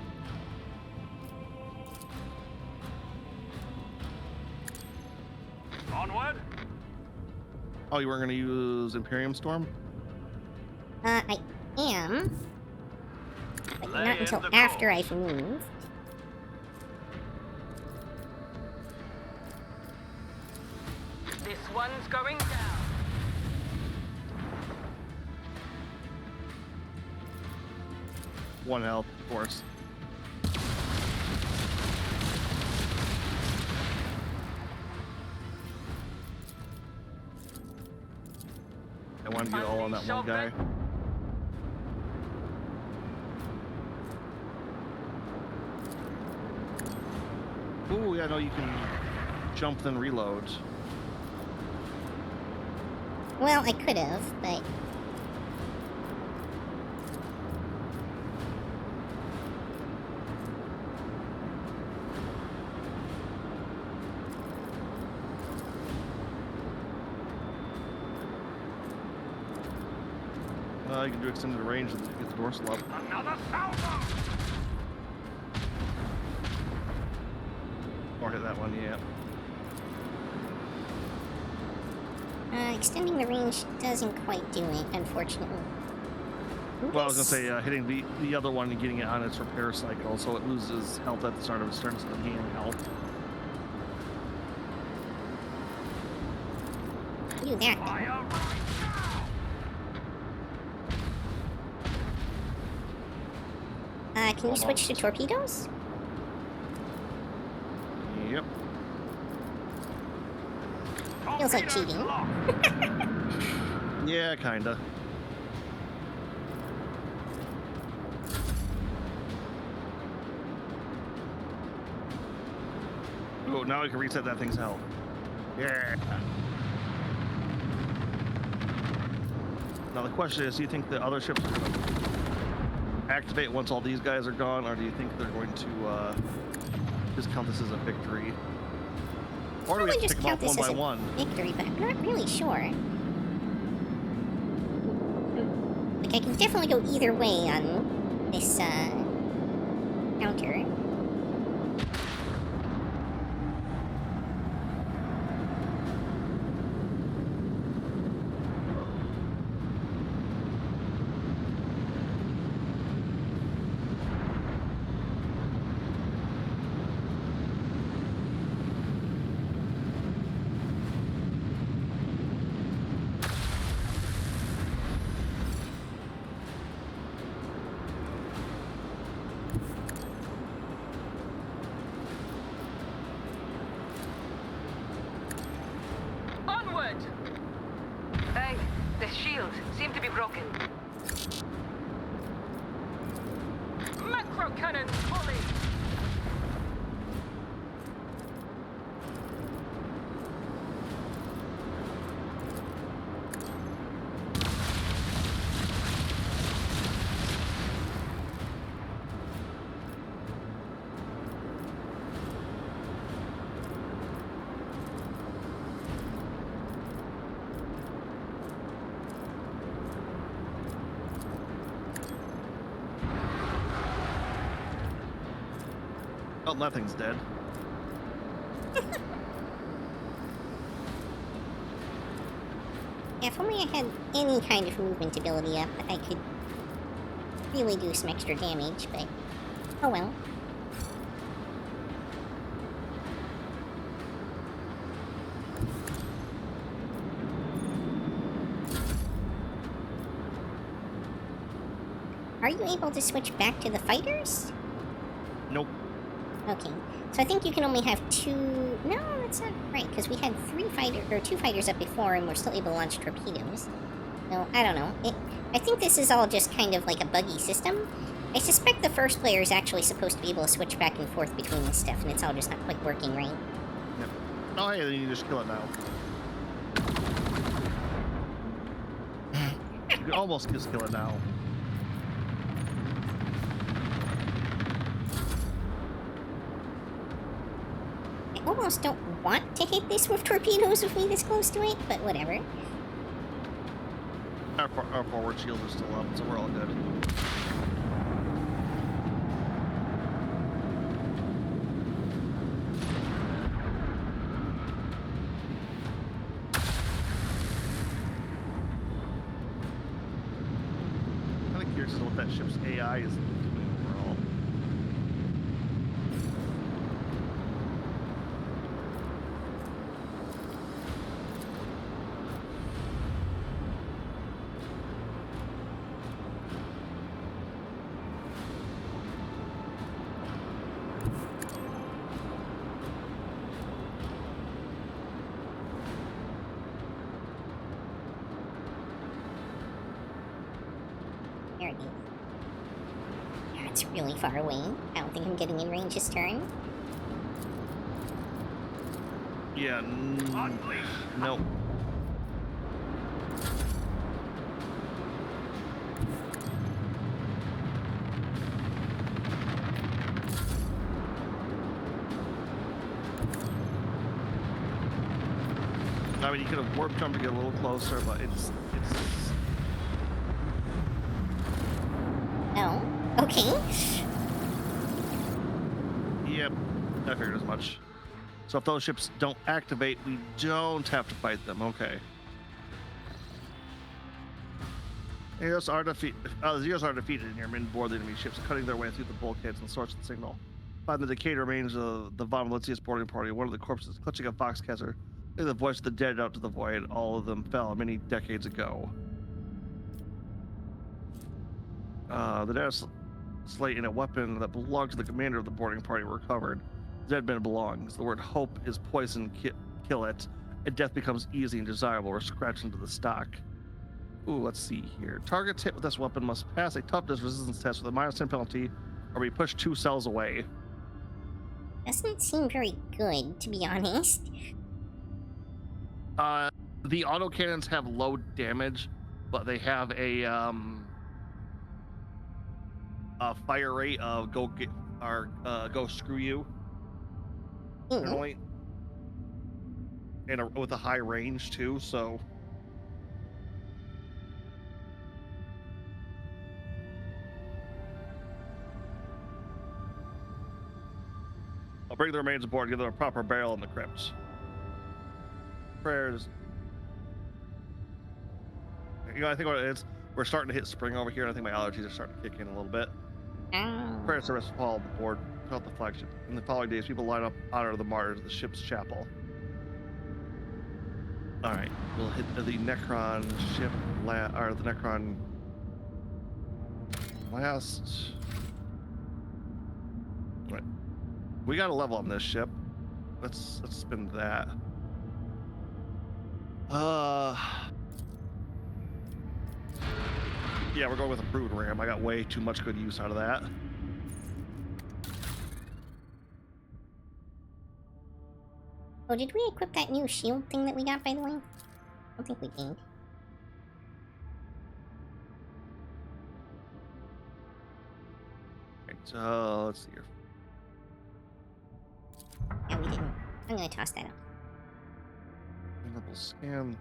Onward! Oh, you weren't going to use Imperium Storm? I am. But Lay not in until the after coals. I've moved. This one's going down. One health, of course. I wanted to get all on that one guy. Ooh, yeah, no, you can jump then reload. Well, I could have, but You can do extended range and get the dorsal up. Another salvo! Or hit that one, yeah. extending the range doesn't quite do it, unfortunately. Well, I was gonna say hitting the other one and getting it on its repair cycle, so it loses health at the start of its turn, so it gain health. Do that. Fire right now! Can you switch to torpedoes? Yep. Feels like Torpedoes cheating. locked. Yeah, kinda. Oh, now I can reset that thing's health. Yeah. Now the question is, do you think the other ships are going to activate once all these guys are gone, or do you think they're going to just count this as a victory? Or do we have to just pick them count off one this by as a one? victory, but I'm not really sure. Like, I can definitely go either way on this, counter. Onward! Hey, the shields seem to be broken. Macro cannons fully! nothing's dead. Yeah, if only I had any kind of movement ability up, I could really do some extra damage, but oh well. Are you able to switch back to the fighters? Nope. Okay, so I think you can only have two. No, that's not right, because we had two fighters up before, and we're still able to launch torpedoes. So I don't know. I think this is all just kind of like a buggy system. I suspect the first player is actually supposed to be able to switch back and forth between this stuff, and it's all just not quite working right. Yep. Oh, hey, then you just kill it now. You can almost just kill it now. I almost don't want to hit this with torpedoes with me this close to it, but whatever. Our forward shields are still up, so we're all good. I'm kind of curious as to what that ship's AI is doing overall. There it is. Yeah, it's really far away. I don't think I'm getting in range this turn. Yeah, nope. I mean, you could have warp jumped to get a little closer, but it's. Oh, okay. Yep, I figured as much. So if those ships don't activate, we don't have to fight them. Okay. Zeros are defeated near mid-board the enemy ships, cutting their way through the bulkheads and source of the signal. Find the decayed remains of the Von Litzius boarding party. One of the corpses clutching a foxcatcher. The voice of the dead out to the void. All of them fell many decades ago. The dead slate in a weapon that belonged to the commander of the boarding party were recovered. Dead men belongs. The word hope is poison. Kill it, and death becomes easy and desirable. Or scratch into the stock. Ooh, let's see here. Targets hit with this weapon must pass a toughness resistance test with a -10 penalty, or be pushed 2 cells away. Doesn't seem very good, to be honest. The autocannons have low damage, but they have a fire rate of go screw you. Generally, and with a high range too. So. I'll bring the remains aboard, give them a proper burial in the crypt. Prayers. You know, I think what it is, we're starting to hit spring over here, and I think my allergies are starting to kick in a little bit. Prayer service followed the board throughout the flagship. In the following days, people line up honor the martyrs of the ship's chapel. All right, we'll hit the Necron ship, or the Necron last. Right. We got a level on this ship. Let's spin that. Yeah, we're going with a brood ram. I got way too much good use out of that. Oh, did we equip that new shield thing that we got, by the way? I don't think we did. Right, so let's see here. Yeah, we didn't. I'm gonna toss that up. Vulnerable scan.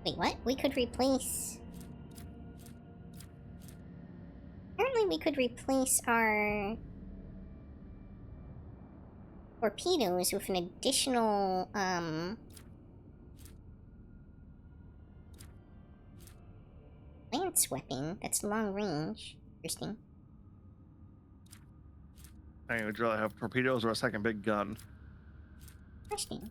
Wait, what? We could replace... Apparently we could replace our... torpedoes with an additional, lance weapon that's long range. Interesting. I would rather have torpedoes or a second big gun. Interesting.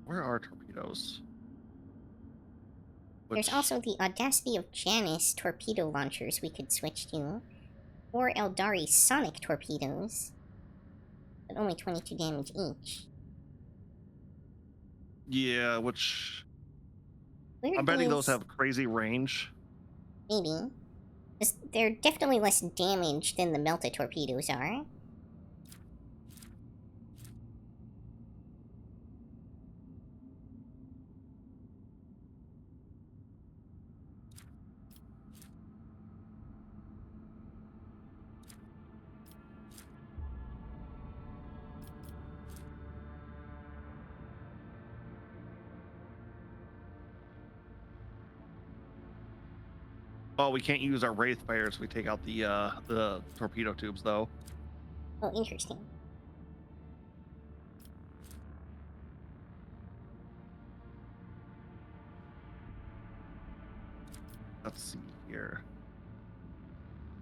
Where are torpedoes? There's also the Audacity of Janus torpedo launchers we could switch to. Or Eldari sonic torpedoes. But only 22 damage each. Yeah, which... Weird I'm betting is- those have crazy range. Maybe. They're definitely less damage than the Melta torpedoes are. Oh, we can't use our Wraith fires if we take out the torpedo tubes, though. Oh, interesting. Let's see here.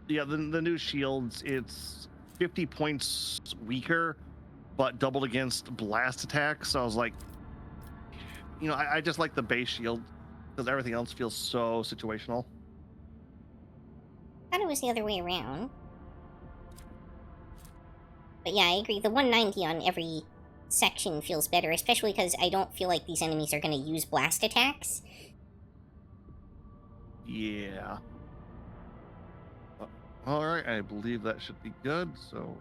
Yeah, the new shields, it's 50 points weaker, but doubled against blast attacks. So I was like, you know, I just like the base shield because everything else feels so situational. I thought it was the other way around. But yeah, I agree. The 190 on every section feels better, especially because I don't feel like these enemies are going to use blast attacks. Yeah. All right, I believe that should be good, so...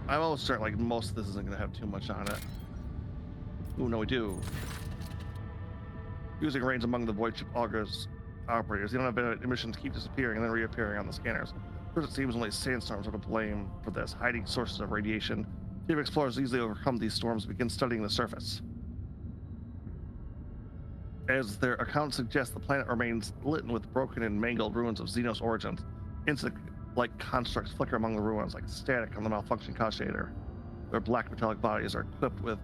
I'm almost certain, like, most of this isn't going to have too much on it. Ooh, no, we do. Using range among the void ship augurs operators. The unevent emissions keep disappearing and then reappearing on the scanners. First, it seems only sandstorms are to blame for this, hiding sources of radiation. Deep explorers easily overcome these storms and begin studying the surface. As their accounts suggest, the planet remains lit with broken and mangled ruins of Xenos origins. Insect-like constructs flicker among the ruins like static on the malfunctioning Kashader. Their black metallic bodies are equipped with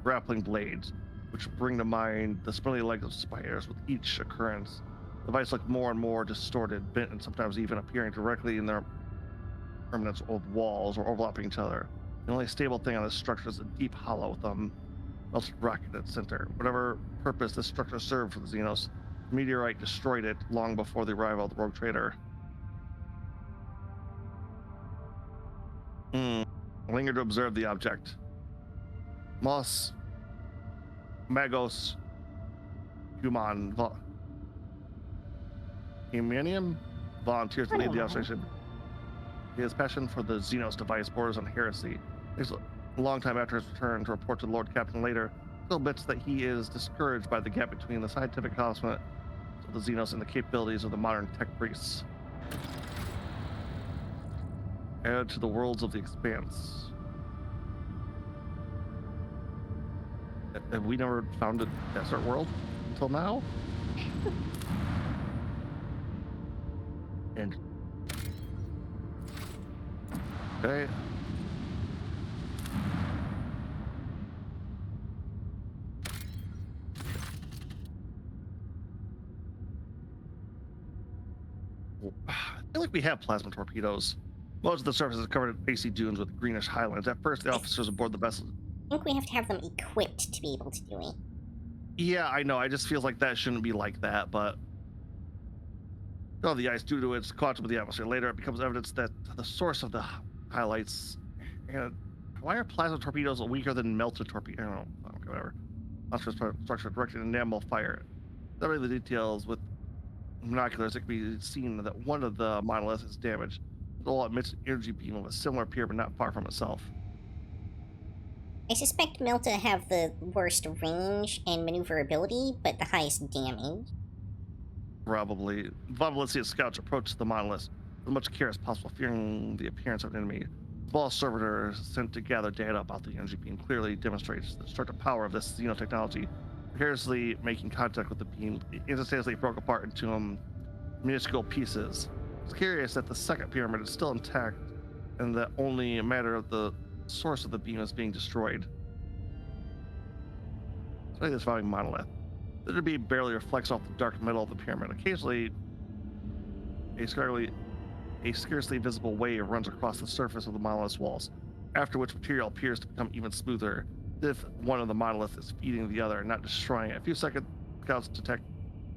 grappling blades, which bring to mind the spindly legs of spiders. With each occurrence, the device look more and more distorted, bent, and sometimes even appearing directly in their permanence of walls or overlapping each other. The only stable thing on this structure is a deep hollow with a melted rocket at its center. Whatever purpose this structure served for the Xenos, the meteorite destroyed it long before the arrival of the rogue trader. Linger to observe the object. Moss Magos Human Humanium volunteers to lead the observation. His passion for the Xenos device borders on heresy. It's a long time after his return to report to the Lord Captain later, still admits that he is discouraged by the gap between the scientific accomplishment of the Xenos and the capabilities of the modern tech priests. Add to the worlds of the Expanse. Have we never found a desert world until now? And okay. I feel like we have plasma torpedoes. Most of the surface is covered in icy dunes with greenish highlands. At first, the officers aboard the vessel. I think we have to have them equipped to be able to do it. Yeah, I know. I just feel like that shouldn't be like that, but the ice due to its contact with the atmosphere. Later, it becomes evidence that the source of the highlights. And why are plasma torpedoes weaker than melted torpedoes? I don't know. Okay, whatever. Structure directed enamel fire. Studying the details with binoculars, it can be seen that one of the monoliths is damaged. It all emits an energy beam of a similar appear, but not far from itself. I suspect Melta have the worst range and maneuverability, but the highest damage. Probably. Valencia scouts approach the monolith. as much care as possible, fearing the appearance of an enemy. Small servitor sent to gather data about the energy beam clearly demonstrates the destructive power of this xenotechnology. Precariously making contact with the beam, it instantaneously broke apart into minuscule pieces. It's curious that the second pyramid is still intact, and that only a matter of the source of the beam is being destroyed. It's like this following monolith. The beam barely reflects off the dark metal of the pyramid. Occasionally, a scarcely visible wave runs across the surface of the monolith's walls, after which material appears to become even smoother, as if one of the monoliths is feeding the other and not destroying it. A few seconds, scouts detect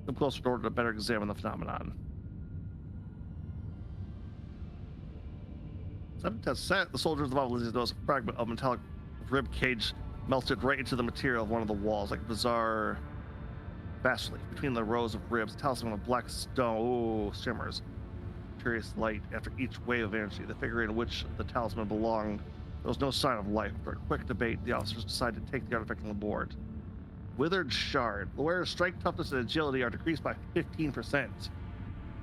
them closer in order to better examine the phenomenon. 7 the soldiers of the monolith notice a fragment of metallic rib cage melted right into the material of one of the walls, like a bizarre bas-relief. Between the rows of ribs, a talisman of black stone shimmers. Curious light. After each wave of energy, the figure in which the talisman belonged, there was no sign of life. After a quick debate, the officers decided to take the artifact on board. Withered shard. The wearer's strength, toughness, and agility are decreased by 15%.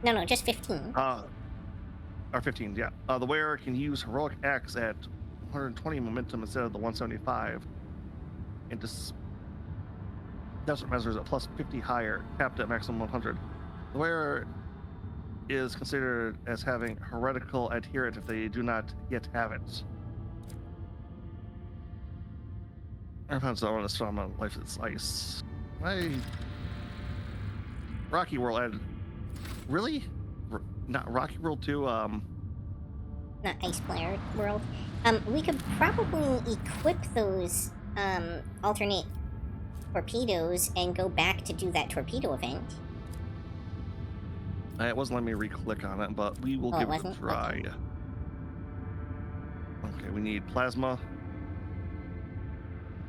No, just 15. Or 15, yeah. The wearer can use heroic acts at 120 momentum instead of the 175. And desperate measures at plus 50 higher, capped at maximum 100. The wearer is considered as having heretical adherent if they do not yet have it. I found someone to storm on life is ice. Rocky World added. Really? Not Rocky World 2, Not Ice Player World. We could probably equip those alternate torpedoes and go back to do that torpedo event. It wasn't letting me re-click on it, but we will give it a try. Okay, we need plasma.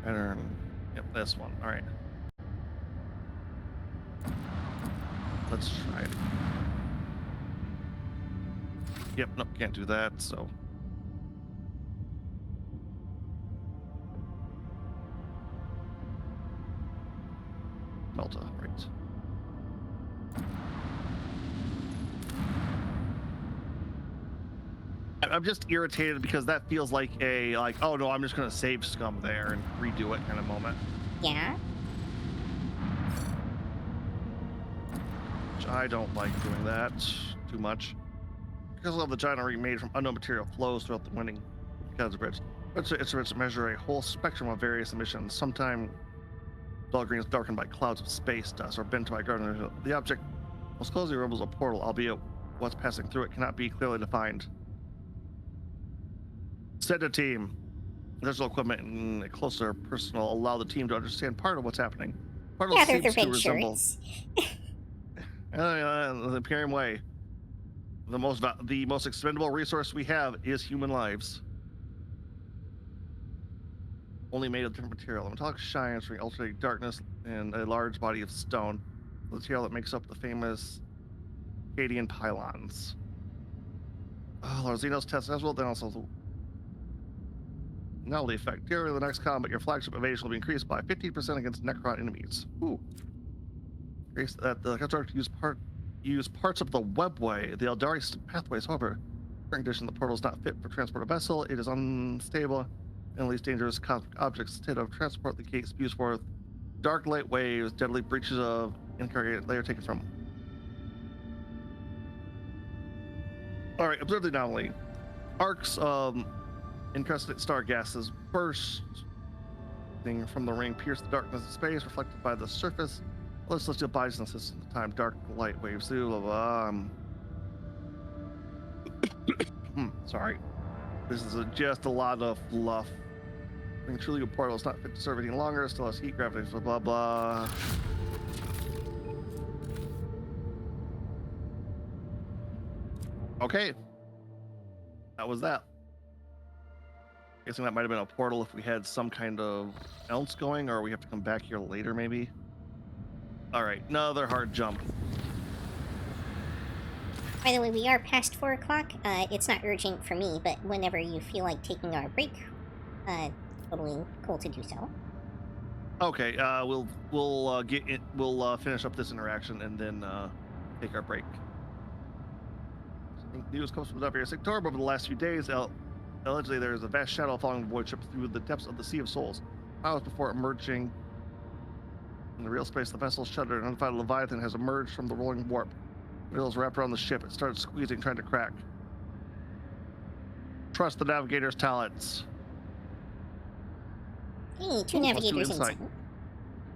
Pattern. Yep, this one. All right. Let's try it. Yep, nope, can't do that, so. Delta, right. I'm just irritated because that feels like oh no, I'm just gonna save scum there and redo it kind of moment. Yeah. Which I don't like doing that too much. Because of the giant array made from unknown material flows throughout the winding Yukikaze bridge. Instruments measure a whole spectrum of various emissions. Sometimes dull green is darkened by clouds of space dust or bent by garden. The object most closely resembles a portal, albeit what's passing through it cannot be clearly defined. Send a team. Digital equipment and a closer personal allow the team to understand part of what's happening. Part of They're seems to big resemble shirts. the Imperium way. The most expendable resource we have is human lives. Only made of different material. The metallic shines from alternating darkness and a large body of stone. The material that makes up the famous Acadian pylons. Larzino's test as well, then also the nullity effect. During the next combat, your flagship evasion will be increased by 15% against Necron enemies. Ooh. Increase that the constructor use parts of the webway, the Eldari pathways. However, current condition, the portal is not fit for transport a vessel. It is unstable and least dangerous cosmic objects. Instead of transport, the gate spews forth dark light waves, deadly breaches of incarnate layer taken from. All right, observe the anomaly. Arcs of incrusted star gases bursting from the ring pierce the darkness of space, reflected by the surface. Other celestial bodies in the system of time, dark light waves. Sorry. This is just a lot of fluff. Being truly a portal is not fit to serve any longer, still has heat, gravity, blah blah blah. Okay. That was that. Guessing that might have been a portal if we had some kind of else going, or we have to come back here later maybe. Alright, another hard jump. By the way, we are past 4 o'clock. It's not urgent for me, but whenever you feel like taking our break, totally cool to do so. Okay, we'll finish up this interaction and then take our break. News comes from the navigator sector, but over the last few days, allegedly there is a vast shadow following the void ship through the depths of the Sea of Souls. Hours before emerging in the real space, the vessel's shuttered and unfighted Leviathan has emerged from the rolling warp. The wheels wrapped around the ship. It started squeezing, trying to crack. Trust the navigator's talents. Hey, two Plus navigators insight. inside.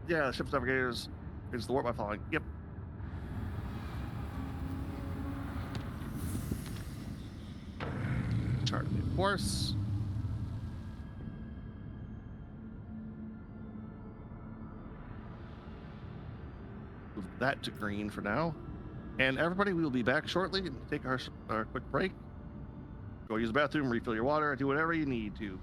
Yeah, the ship's navigators is the warp by following. Yep. Chart of course. Move that to green for now. And everybody, we will be back shortly and take our quick break. Go use the bathroom, refill your water, do whatever you need to.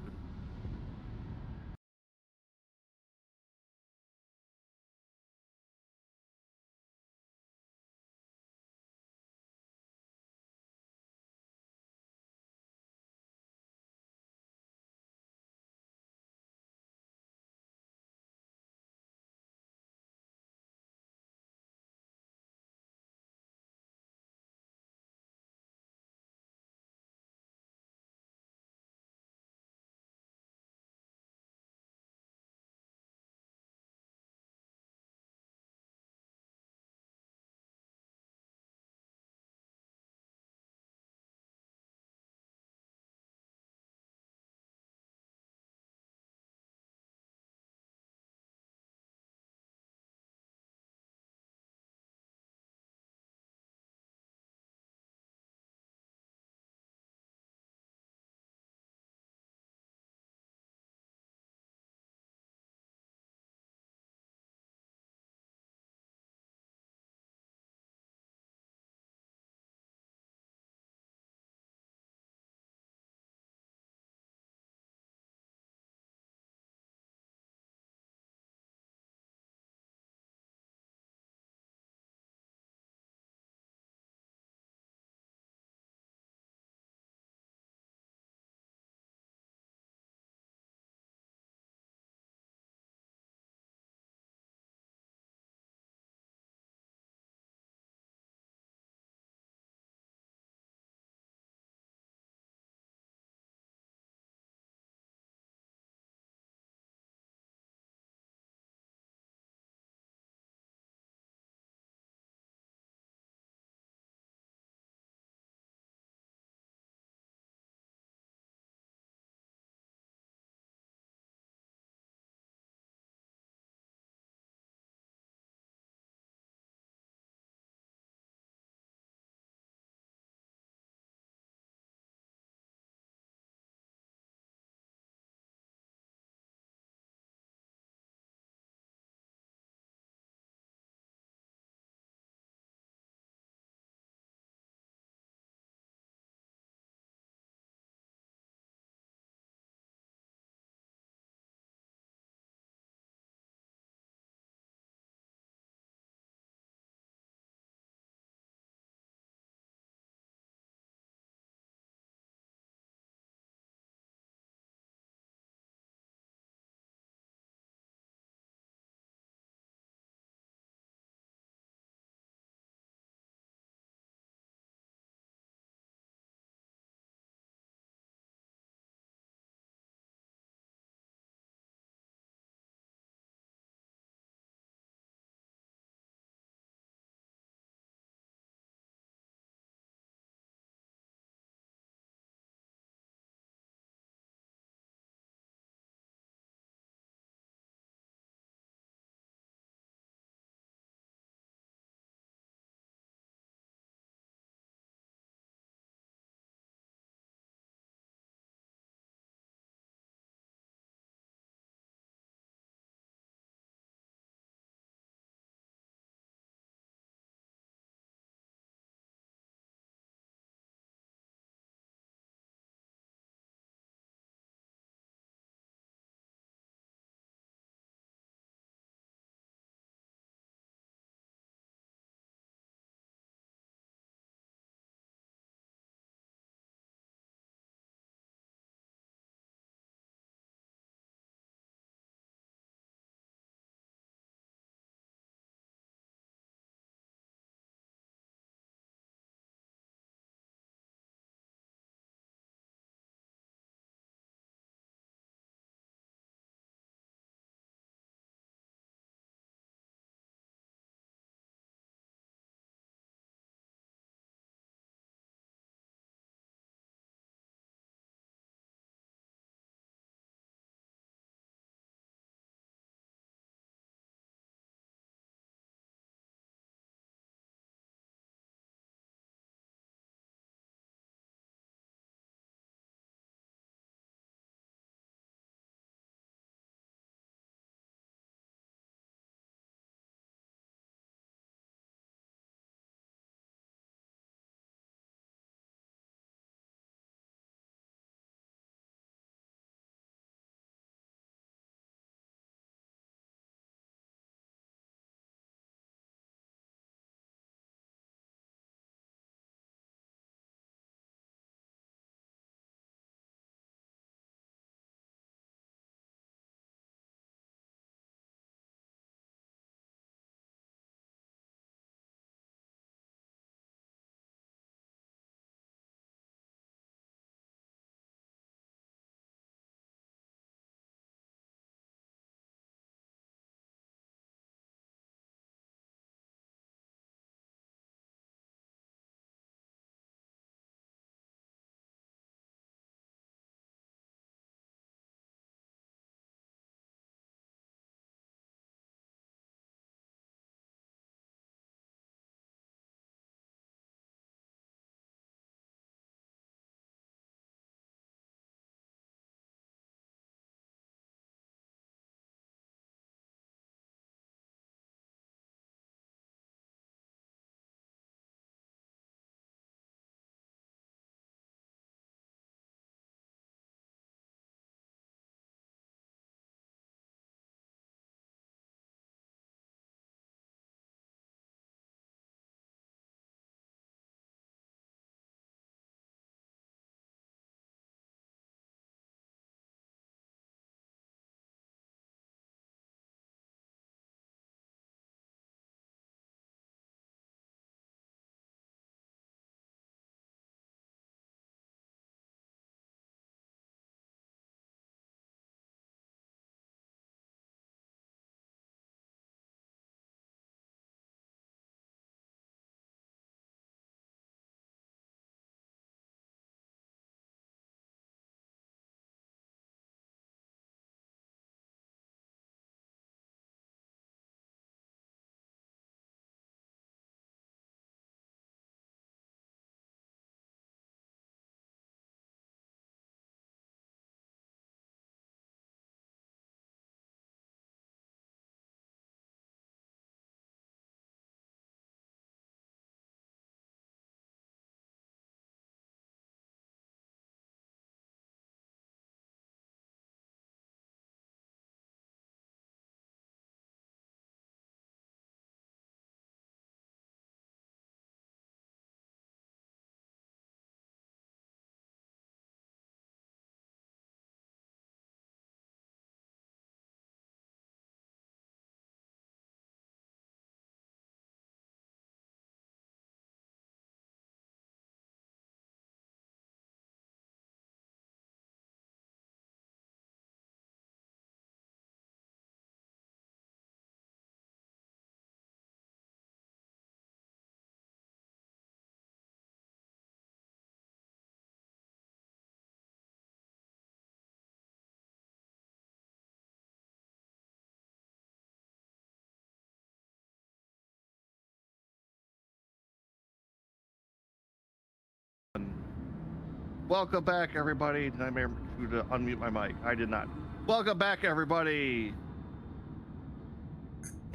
Welcome back, everybody. Did I remember to unmute my mic? I did not. Welcome back, everybody.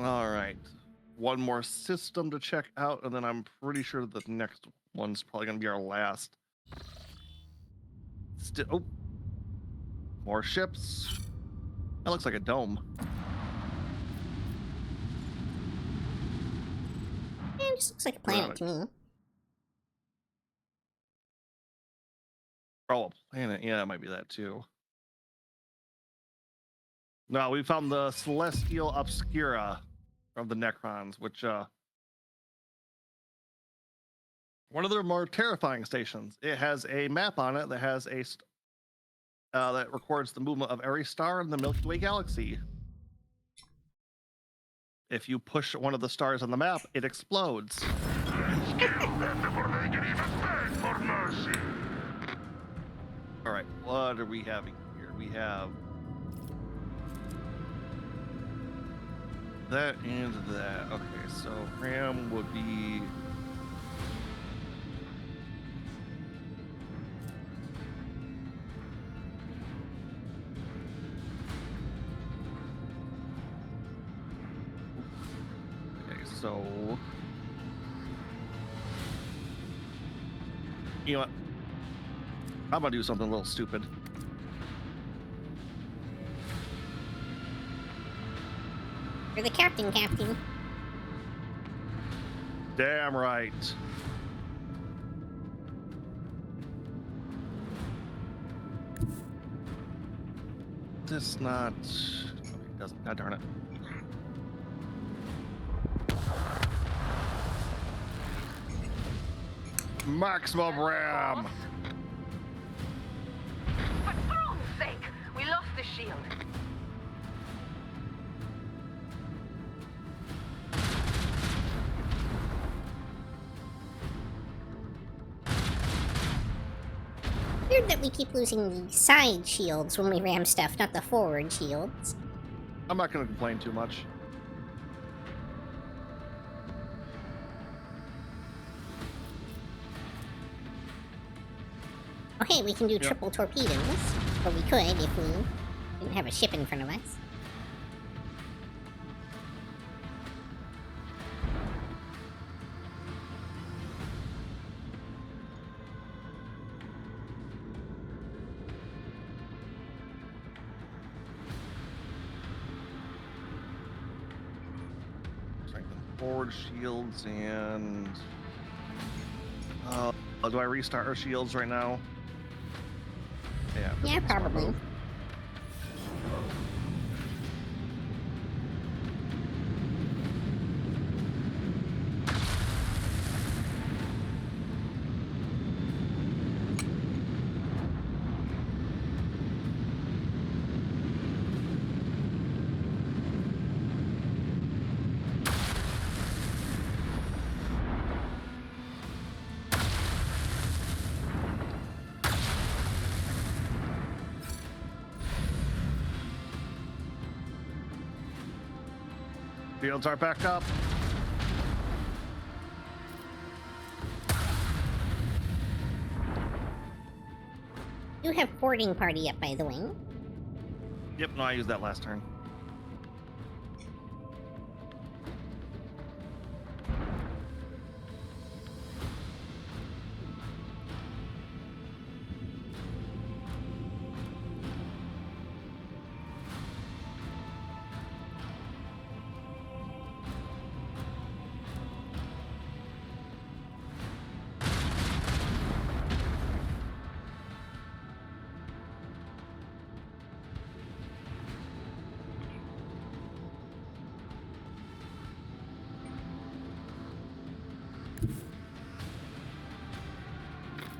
All right. One more system to check out, and then I'm pretty sure the next one's probably going to be our last. Oh, more ships. That looks like a dome. Yeah, it just looks like a planet to me. Oh, a planet. Yeah, it might be that too. No, we found the Celestial Obscura of the Necrons, which one of their more terrifying stations. It has a map on it that has a that records the movement of every star in the Milky Way galaxy. If you push one of the stars on the map, it explodes. Kill them before they can even beg for mercy. All right, what are we having here? We have that and that. Okay, so Ram would be so. You know what? I'm gonna do something a little stupid. You're the captain, Captain. Damn right. This not. Okay, doesn't. God darn it. Maximum RAM. For throne's sake, we lost the shield. Weird that we keep losing the side shields when we ram stuff, not the forward shields. I'm not gonna complain too much. Oh hey, we can do triple torpedoes. Or we could if we didn't have a ship in front of us. Strengthen forward shields and do I restart our shields right now? Yeah, probably. Shields are back up. You have boarding party up, by the way. Yep, no, I used that last turn.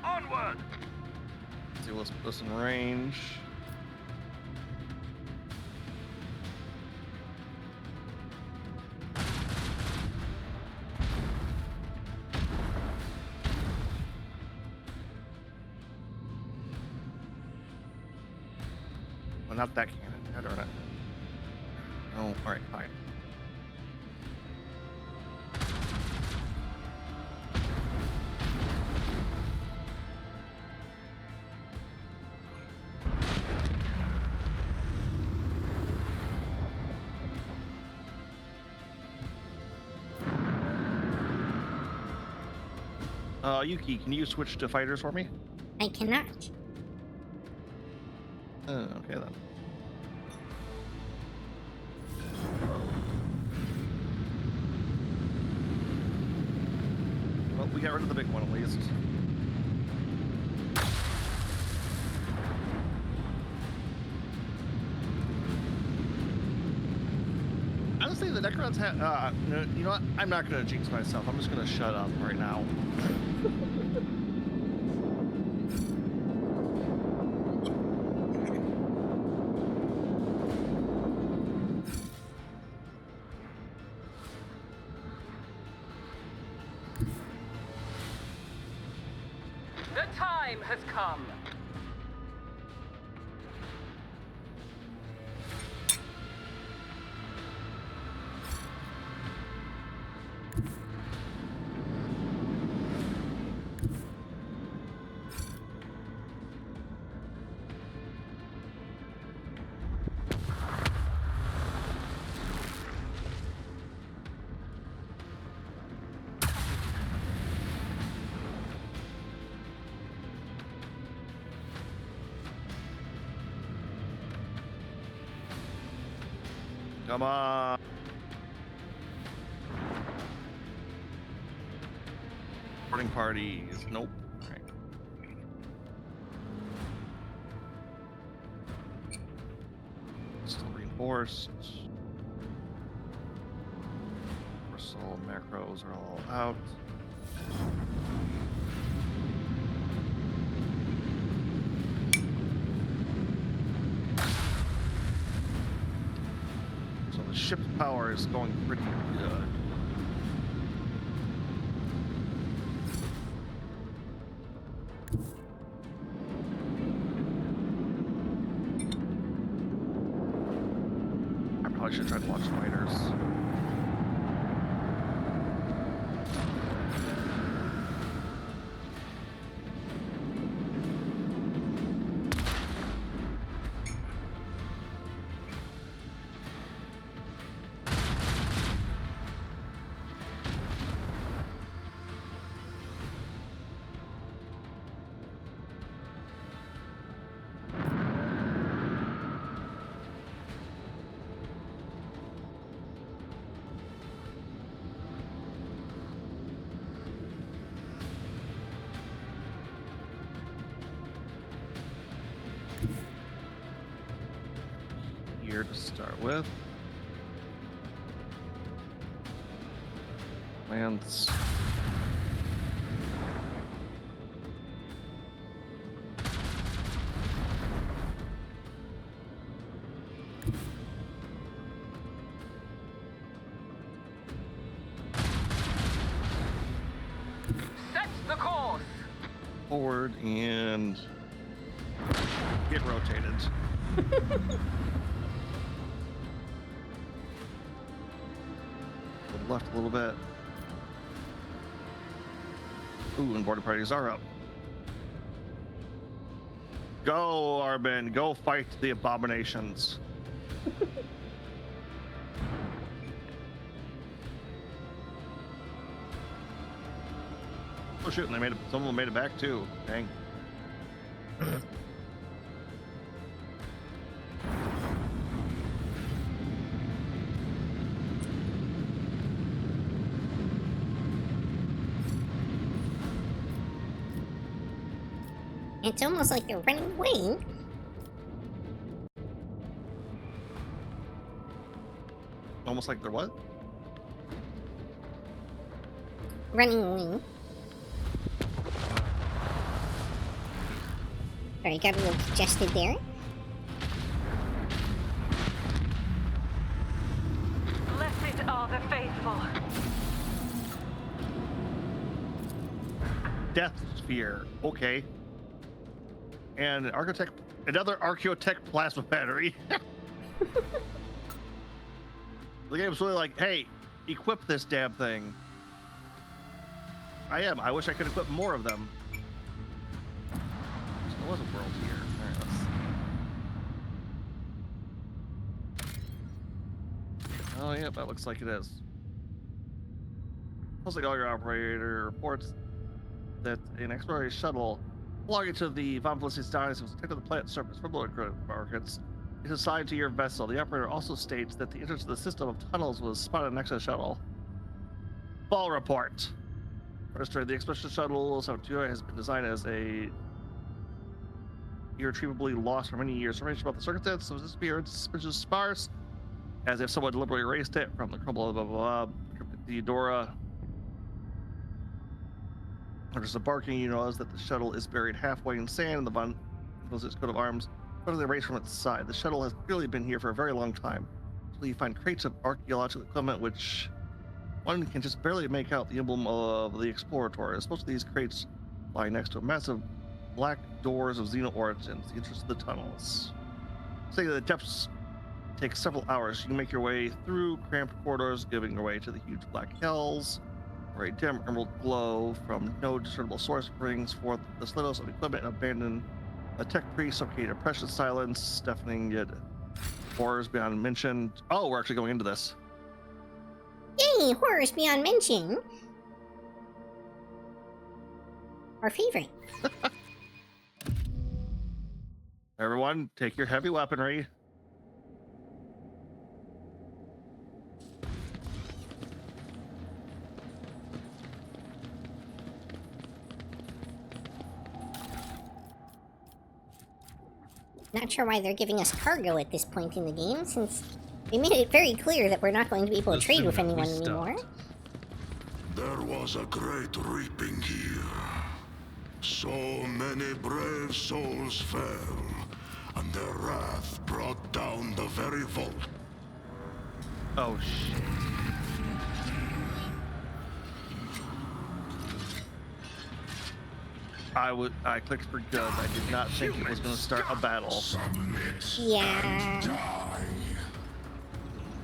Onward! Let's see, let's put this in range. Well, not that cannon. God darn it. Oh, all right, fine. Yuki, can you switch to fighters for me? I cannot. Okay then. Well, we got rid of the big one at least. Honestly, the Necrons have. You know what? I'm not gonna jinx myself. I'm just gonna shut up right now. The time has come. Come on. Boarding parties. Nope. All right. Still reinforced. Universal macros are all out. So the ship's power is going pretty good. I probably should try to launch fighters. Here to start with. Lance. Set the course. Forward and get rotated. Left a little bit. Ooh, and border parties are up. Go, Arbin. Go fight the abominations. Oh shoot! And they made it. Some of them made it back too. Dang. It's almost like they're running wing. Almost like they're what? Running wing. Sorry, got a little congested there. Blessed are the faithful. Death Sphere. Okay. And another Archaeotech plasma battery. The game's really like, hey, equip this damn thing. I wish I could equip more of them. There was a world here. All right, oh, yeah, that looks like it is. Looks like all your operator reports. that an exploration shuttle belonging to the Von Felicitas dynasty was detected on the planet's surface from lower markets. It's assigned to your vessel. The operator also states that the entrance to the system of tunnels was spotted next to the shuttle. Ball report. First, the expedition shuttle 720 has been designed as a irretrievably lost for many years. Information about the circumstances of this disappearance is sparse, as if someone deliberately erased it from the crumble, blah, blah, blah. Theodora. There's a barking, you notice that the shuttle is buried halfway in sand, and the Von Felicitas coat of arms totally erased from its side. The shuttle has clearly been here for a very long time. So you find crates of archaeological equipment, which one can just barely make out the emblem of the Explorator. Most of these crates lie next to massive black doors of Xeno origins, the entrance to the tunnels. Say the depths take several hours. You can make your way through cramped corridors, giving your way to the huge black hells, where a dim emerald glow from no discernible source brings forth the slithers of equipment and abandoned a tech priest suffocated in precious silence, deafening yet horrors beyond mention. Oh, we're actually going into this. Yay, horrors beyond mention. Our favorite. Everyone, take your heavy weaponry. Not sure why they're giving us cargo at this point in the game, since they made it very clear that we're not going to be able to trade with anyone anymore. There was a great reaping here. So many brave souls fell, and their wrath brought down the very vault. Oh, shit. I clicked for good. I did not think it was going to start a battle. Yeah.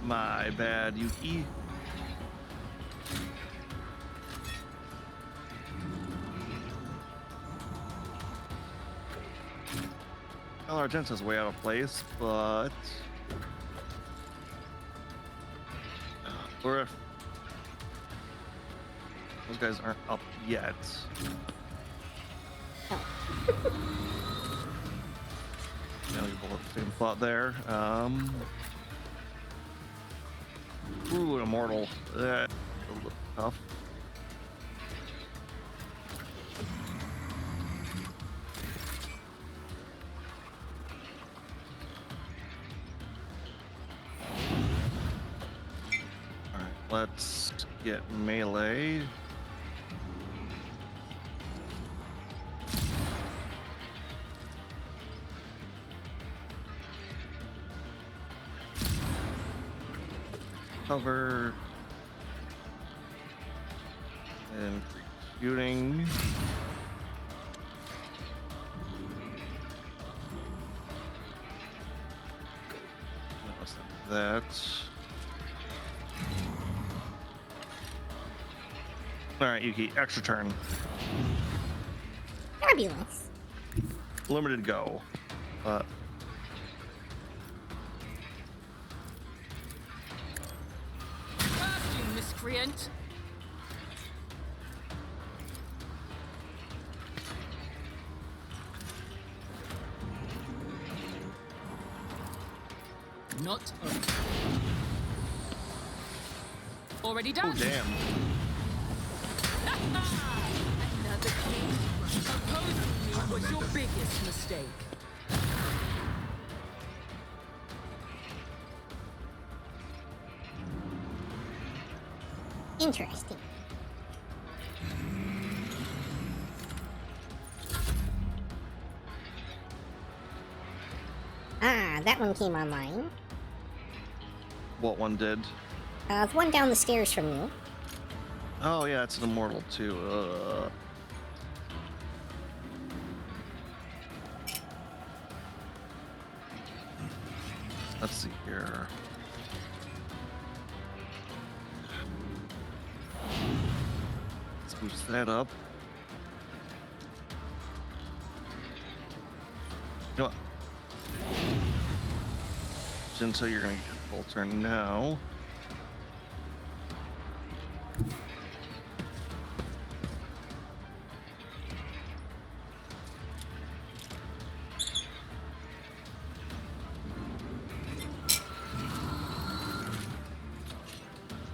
My bad, Yuki. Well, Argenta's way out of place, but or if those guys aren't up yet. Valuable same thought there. Ooh, an immortal. That's a little tough. Alright, let's get melee. Cover and shooting. That. All right, Yuki, extra turn. Fabulous. Limited go. Miscreant. Not over. Already done. Oh, damn. Another king. Opposing you was your biggest mistake. Interesting. Ah, that one came online. What one did? The one down the stairs from you. Oh yeah, it's an immortal too. Let's see here. Let's boost that up. You know what? Jinso, you're gonna get full turn now.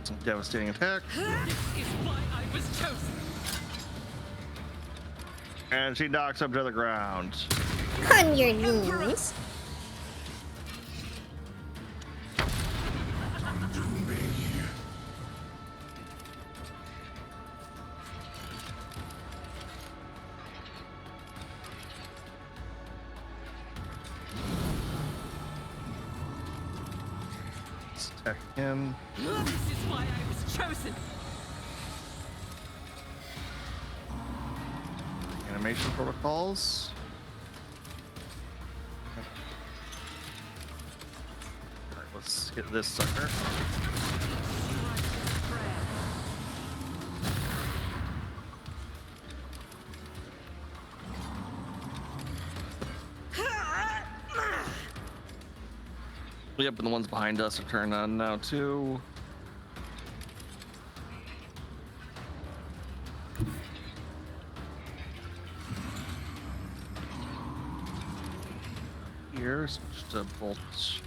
Some devastating attack. This is why I was chosen. And she knocks him to the ground. On your knees. Let's attack him. This is why I was chosen. Animation protocols. Alright, let's hit this sucker. Yep, and the ones behind us are turned on now too. Here, switch to bolts.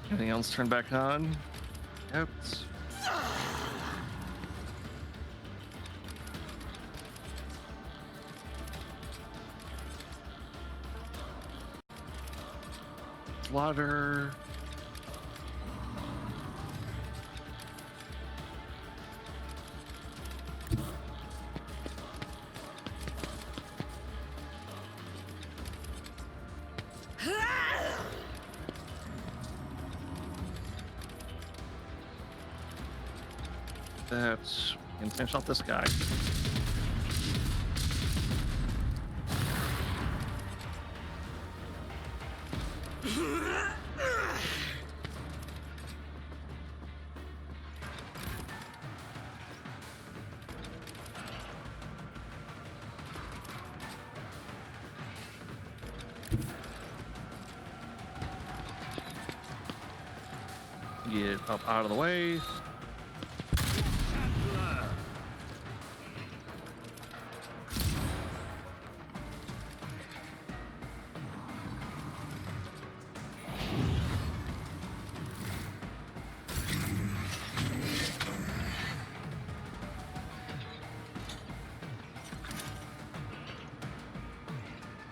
Anything else turn back on? Yep. Slaughter. That's we can finish off this guy. Get up out of the way.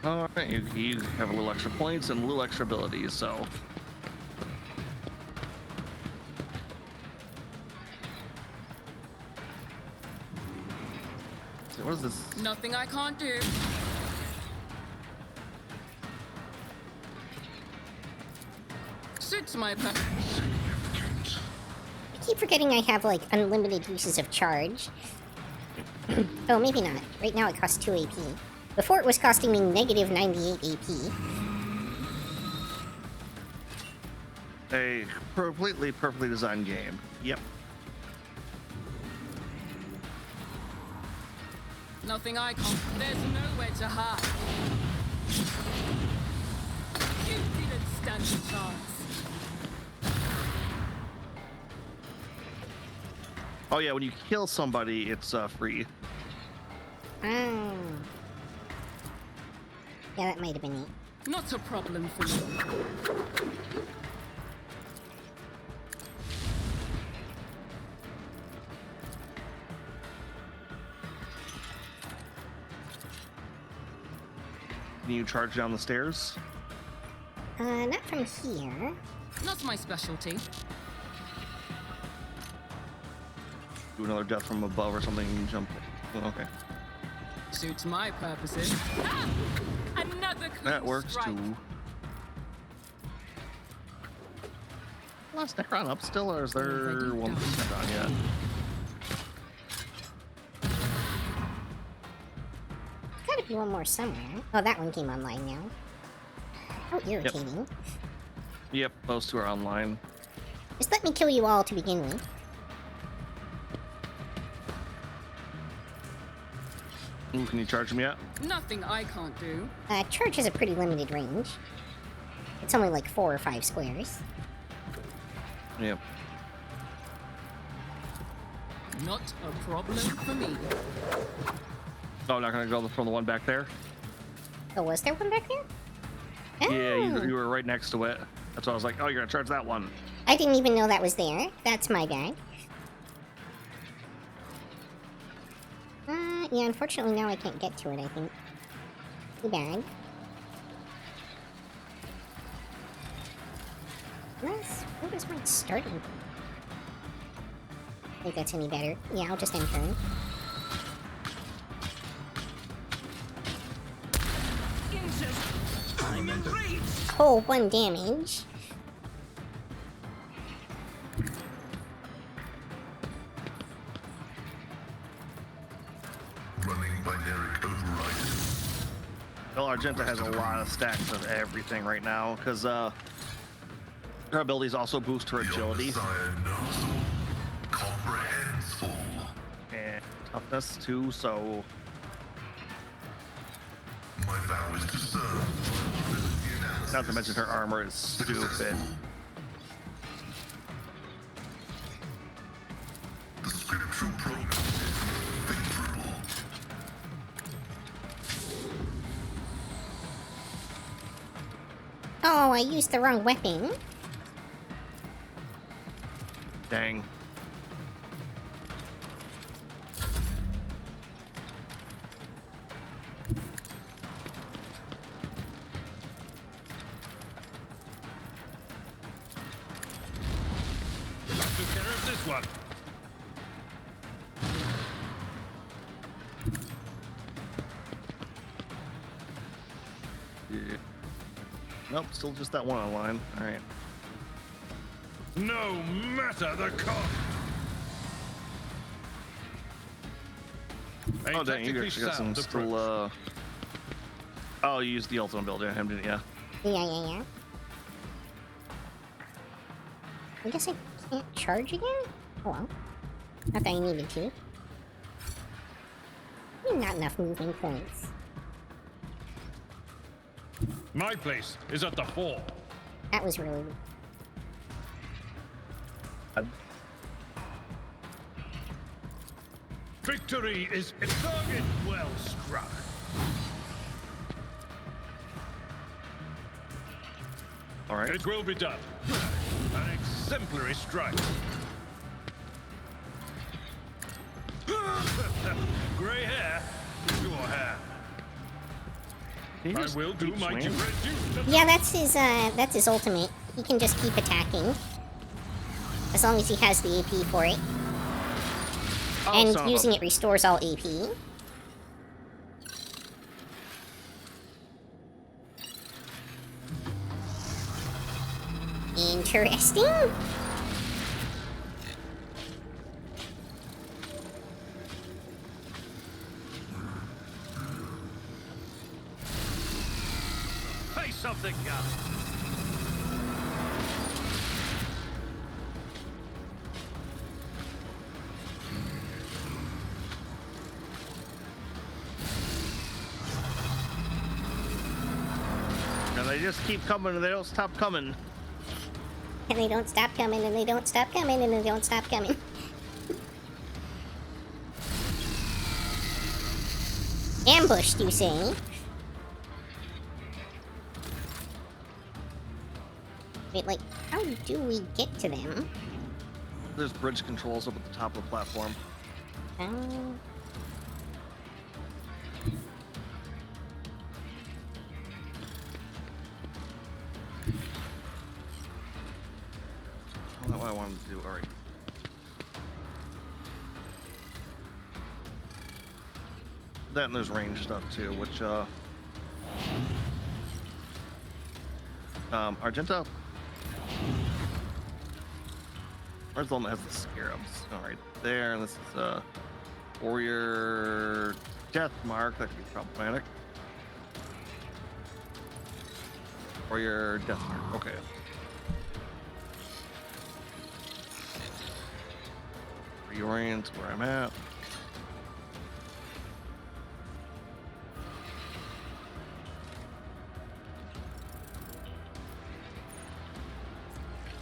Alright, you have a little extra points and a little extra abilities, so. So what is this? Nothing I can't do. Suits my purpose. I keep forgetting I have, like, unlimited uses of charge. Oh, maybe not. Right now it costs 2 AP. Before it was costing me negative 98 AP. A completely perfectly designed game. Yep. Nothing I can't. There's nowhere to hide. You didn't stand a chance. Oh yeah, when you kill somebody, it's free. Oh. Yeah, that might have been it. Not a problem for me. Can you charge down the stairs? Not from here. Not my specialty. Do another death from above or something and jump. Oh, okay. Suits my purposes. Ah! Another clean That works strike. too. Last Necron up still, or is there Already 1% on yet? Gotta be one more somewhere. Oh, that one came online now. How irritating. Yep, those two are online. Just let me kill you all to begin with. Ooh, can you charge him yet? Nothing I can't do. Charge has a pretty limited range. It's only like 4 or 5 squares. Yep. Not a problem for me. Oh, not gonna go from the one back there? Oh, was there one back there? Yeah, Oh. you were right next to it. That's why I was like, oh, you're gonna charge that one. I didn't even know that was there. That's my bad. Yeah, unfortunately now I can't get to it, I think. Too bad. Where was my starting? I think that's any better. Yeah, I'll just end turn. Oh, 1 damage. Well, Argenta has a lot of stacks of everything right now, because her abilities also boost her agility. And toughness too, so... Not to mention her armor is stupid. Oh, I used the wrong weapon. Dang. Took care of this one. Yeah. Nope, still just that one online. Alright. No matter the cost. Oh dang, you actually got some still, Oh, you used the ultimate build, yeah, him, didn't you? Yeah. I guess I can't charge again? Oh well. Not that I needed to. Not enough moving points. My place is at the fort. That was really... Victory is a target well struck. Alright. It will be done. An exemplary strike. Gray hair, your hair. I will do my due. Yeah, that's his ultimate. He can just keep attacking. As long as he has the AP for it. Oh, And using it restores all AP. Interesting. Say something, gun. And they just keep coming and they don't stop coming. And they don't stop coming, and they don't stop coming, and they don't stop coming. Ambushed, you say? Wait, like, how do we get to them? There's bridge controls up at the top of the platform. Oh. That's what I wanted to do. Alright. That and there's range stuff too, which Argenta. Where's the one that has the scarabs? Alright, there, and this is Warrior Death Mark, that could be problematic. Warrior Death Mark, okay. reorient where I'm at.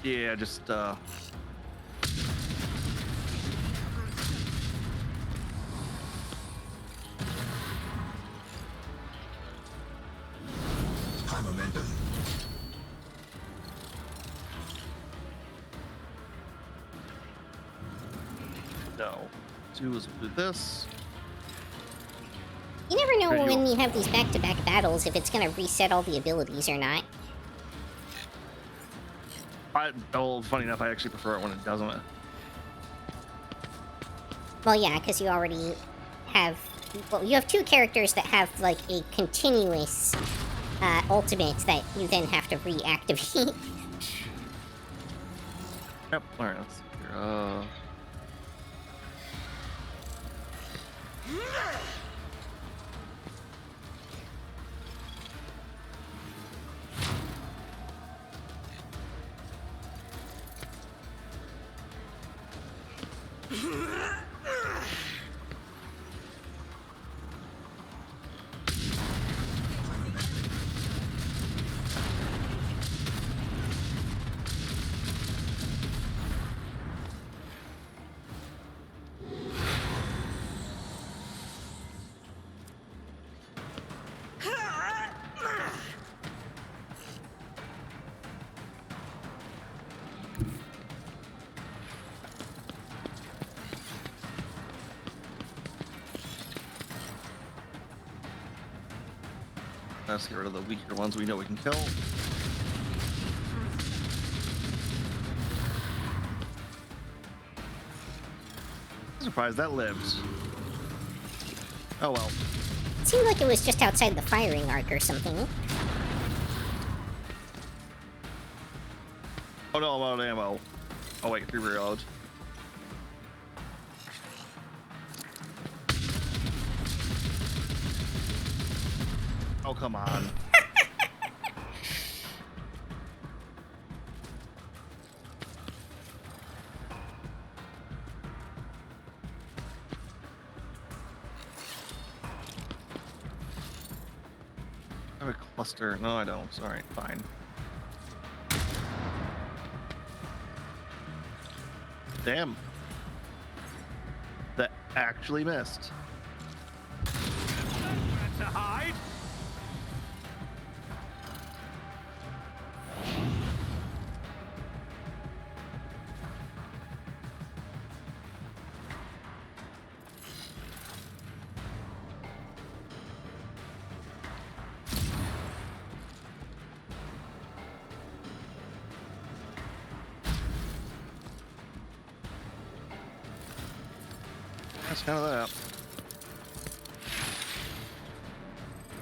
Yeah, just High momentum. no. Do is do this. You never know Visual. when you have these back-to-back battles if it's gonna reset all the abilities or not. Funny enough, I actually prefer it when it doesn't. Well, yeah, because you already have... Well, you have two characters that have, like, a continuous ultimate that you then have to reactivate. Yep. All right. Let's see here. Let's get rid of the weaker ones we know we can kill. I'm surprised that lives. Oh well. It seemed like it was just outside the firing arc or something. Oh no, I'm out of ammo. Oh wait, 3 reloads. Oh come on. I have a cluster. No, I don't. Alright, fine. Damn. That actually missed. To hide? That's kind of that.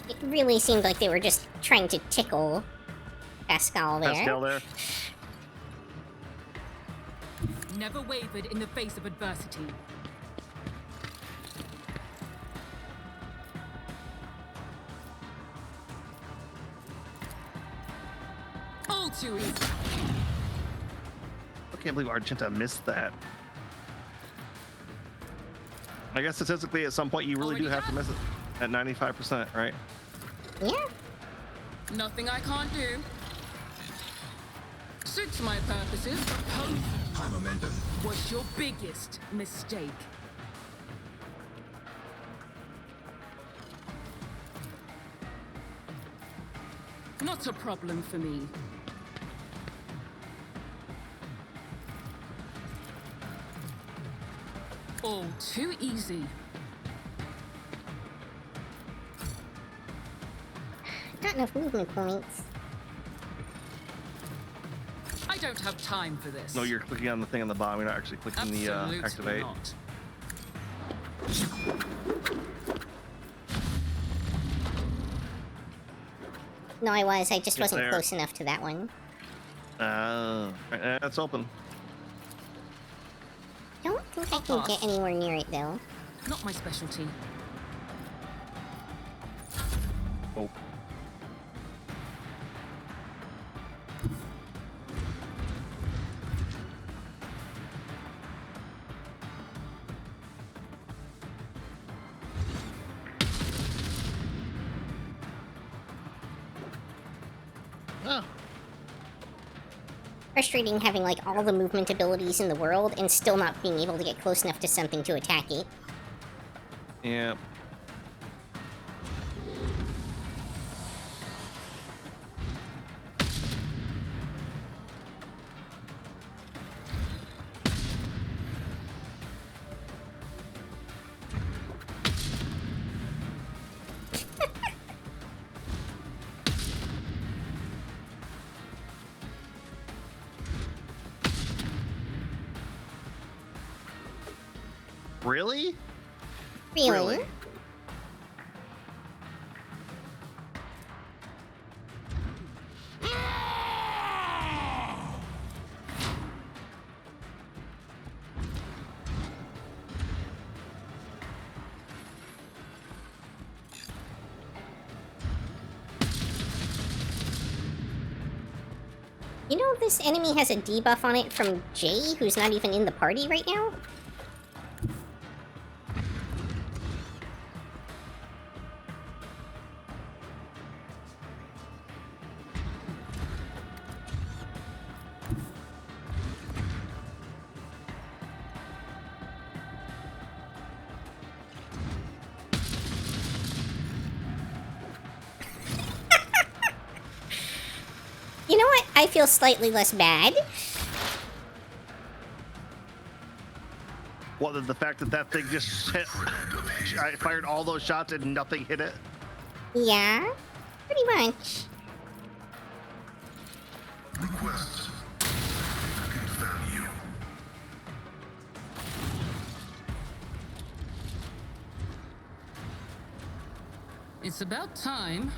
It really seemed like they were just trying to tickle Pascal there. Pascal there. Never wavered in the face of adversity. All too easy. I can't believe Argenta missed that. I guess statistically, at some point, you really do have to miss it at 95%, right? Yeah. Nothing I can't do. Suits my purposes. High momentum. Was your biggest mistake. Not a problem for me. All too easy. Not enough movement points. I don't have time for this. No, you're clicking on the thing on the bottom. You're not actually clicking Absolutely the activate. not. No, I was. I just Get wasn't there. close enough to that one. It's open. Don't think I can get anywhere near it, though. Not my specialty. Oh. Oh. Frustrating having, like, all the movement abilities in the world and still not being able to get close enough to something to attack it. Yeah. Really? Really? You know this enemy has a debuff on it from Jay, who's not even in the party right now? You know what? I feel slightly less bad. What, the fact that that thing just hit... I fired all those shots and nothing hit it? Yeah, pretty much. Request. Value. It's about time.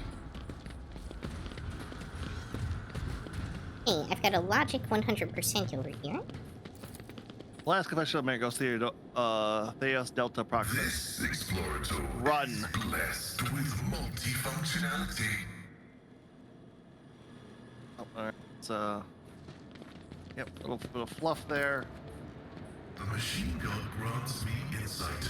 Hey, I've got a logic 100% over here. Last confession of Magos Theos Delta Proximus. This exploratory Run. is blessed with multifunctionality. Oh, alright, it's yep, a little fluff there. The machine gun grants me insight.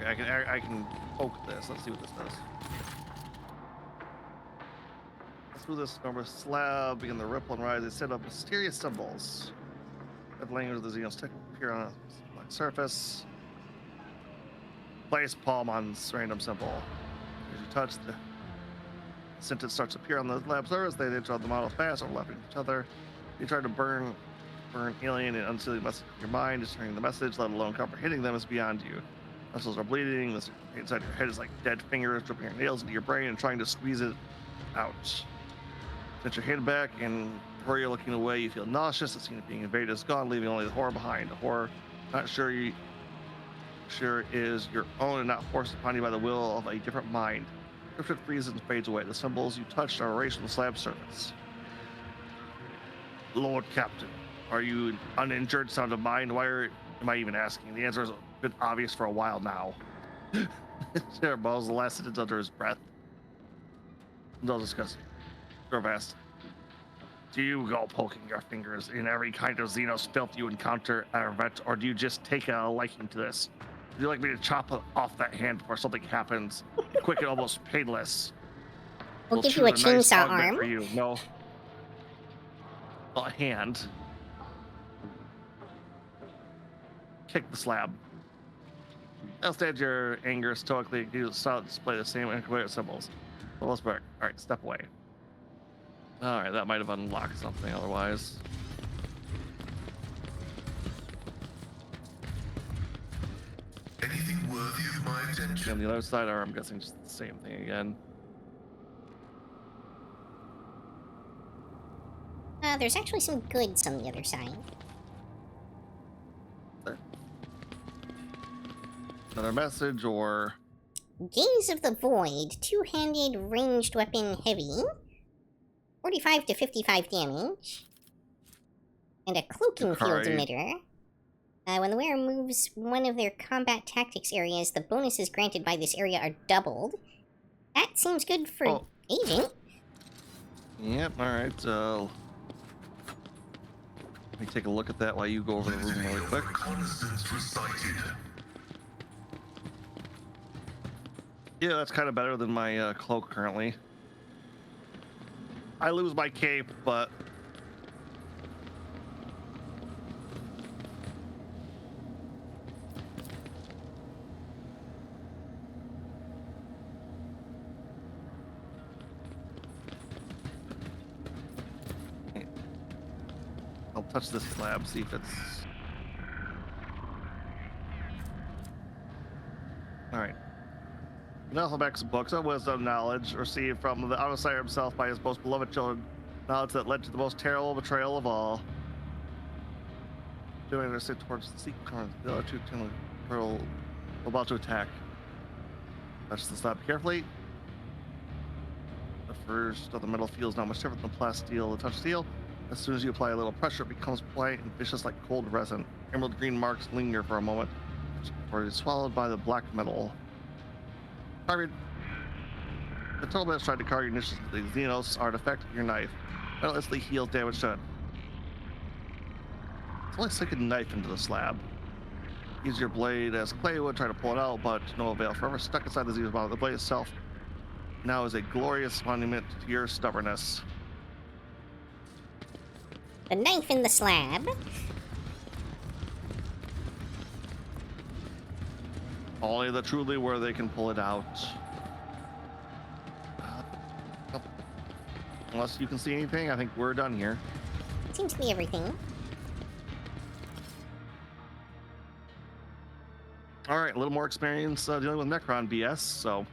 Okay, I can poke this. Let's see what this does. Let's move this over slab, begin the ripple and rise. They set up mysterious symbols. That language of the Xenos tech appear on a black surface. Place palm on random symbol. As you touch, the sentence starts to appear on the lab surface. They draw the model fast, overlapping each other. You try to burn alien and unsealing message in your mind, discerning the message, let alone comprehending them, is beyond you. Muscles are bleeding. This inside your head is like dead fingers dripping your nails into your brain and trying to squeeze it out. Set your hand back, and where you're looking away, you feel nauseous. The scene of being invaded is gone, leaving only the horror behind. The horror, not sure is your own and not forced upon you by the will of a different mind. Drifted freezes and fades away. The symbols you touched are erased from the slab surface. Lord Captain, are you an uninjured sound of mind? Am I even asking? The answer has been obvious for a while now. Sarah balls the last sentence under his breath. They'll discuss. Grovast, do you go poking your fingers in every kind of Xenos filth you encounter at our vet, or do you just take a liking to this? Would you like me to chop off that hand before something happens? Quick and almost painless. We'll give you a choose chainsaw augment arm. For you. No. A hand. Kick the slab. Instead, your anger stoically, you display the same incoherent symbols. Well, let's back. All right, step away. All right, that might have unlocked something otherwise. Anything worthy of my attention? On the other side, or I'm guessing just the same thing again. There's actually some goods on the other side. There. Another message, or Gaze of the Void, two-handed ranged weapon heavy, 45 to 55 damage, and a cloaking field emitter. When the wearer moves one of their combat tactics areas, the bonuses granted by this area are doubled. That seems good for Agent? Yep, alright, let me take a look at that while you go over the room really quick. Yeah, that's kind of better than my cloak currently. I lose my cape, but... I'll touch this slab, see if it's... Alright. Nelthebek's books of wisdom knowledge received from the outsider himself by his most beloved children, knowledge that led to the most terrible betrayal of all. Doing their sit towards the secret corner, the other two pearl about to attack. Touch the slab carefully. The first of the metal feels not much different than plasteel to touch steel. As soon as you apply a little pressure, it becomes pliant and vicious like cold resin. Emerald green marks linger for a moment, before it is swallowed by the black metal. Carving. The total man tried to carve your initials to the Xenos artifact of your knife. Metal instantly heals damage done. It's only sink a knife into the slab. Use your blade as clay would, try to pull it out, but to no avail. Forever stuck inside the Xenos body. The blade itself now is a glorious monument to your stubbornness. The knife in the slab. Only the truly worthy can pull it out. Unless you can see anything, I think we're done here. Seems to be everything. All right, a little more experience dealing with Necron BS, so.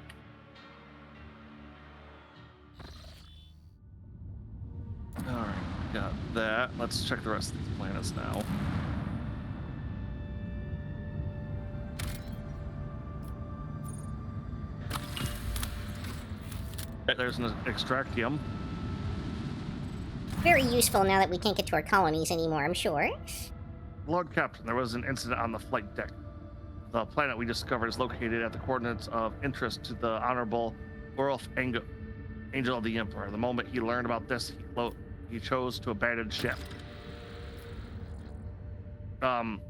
All right, got that. Let's check the rest of these planets now. There's an extractium. Very useful now that we can't get to our colonies anymore, I'm sure. Lord Captain, there was an incident on the flight deck. The planet we discovered is located at the coordinates of interest to the Honorable Orolf Angel of the Emperor. The moment he learned about this, he chose to abandon ship.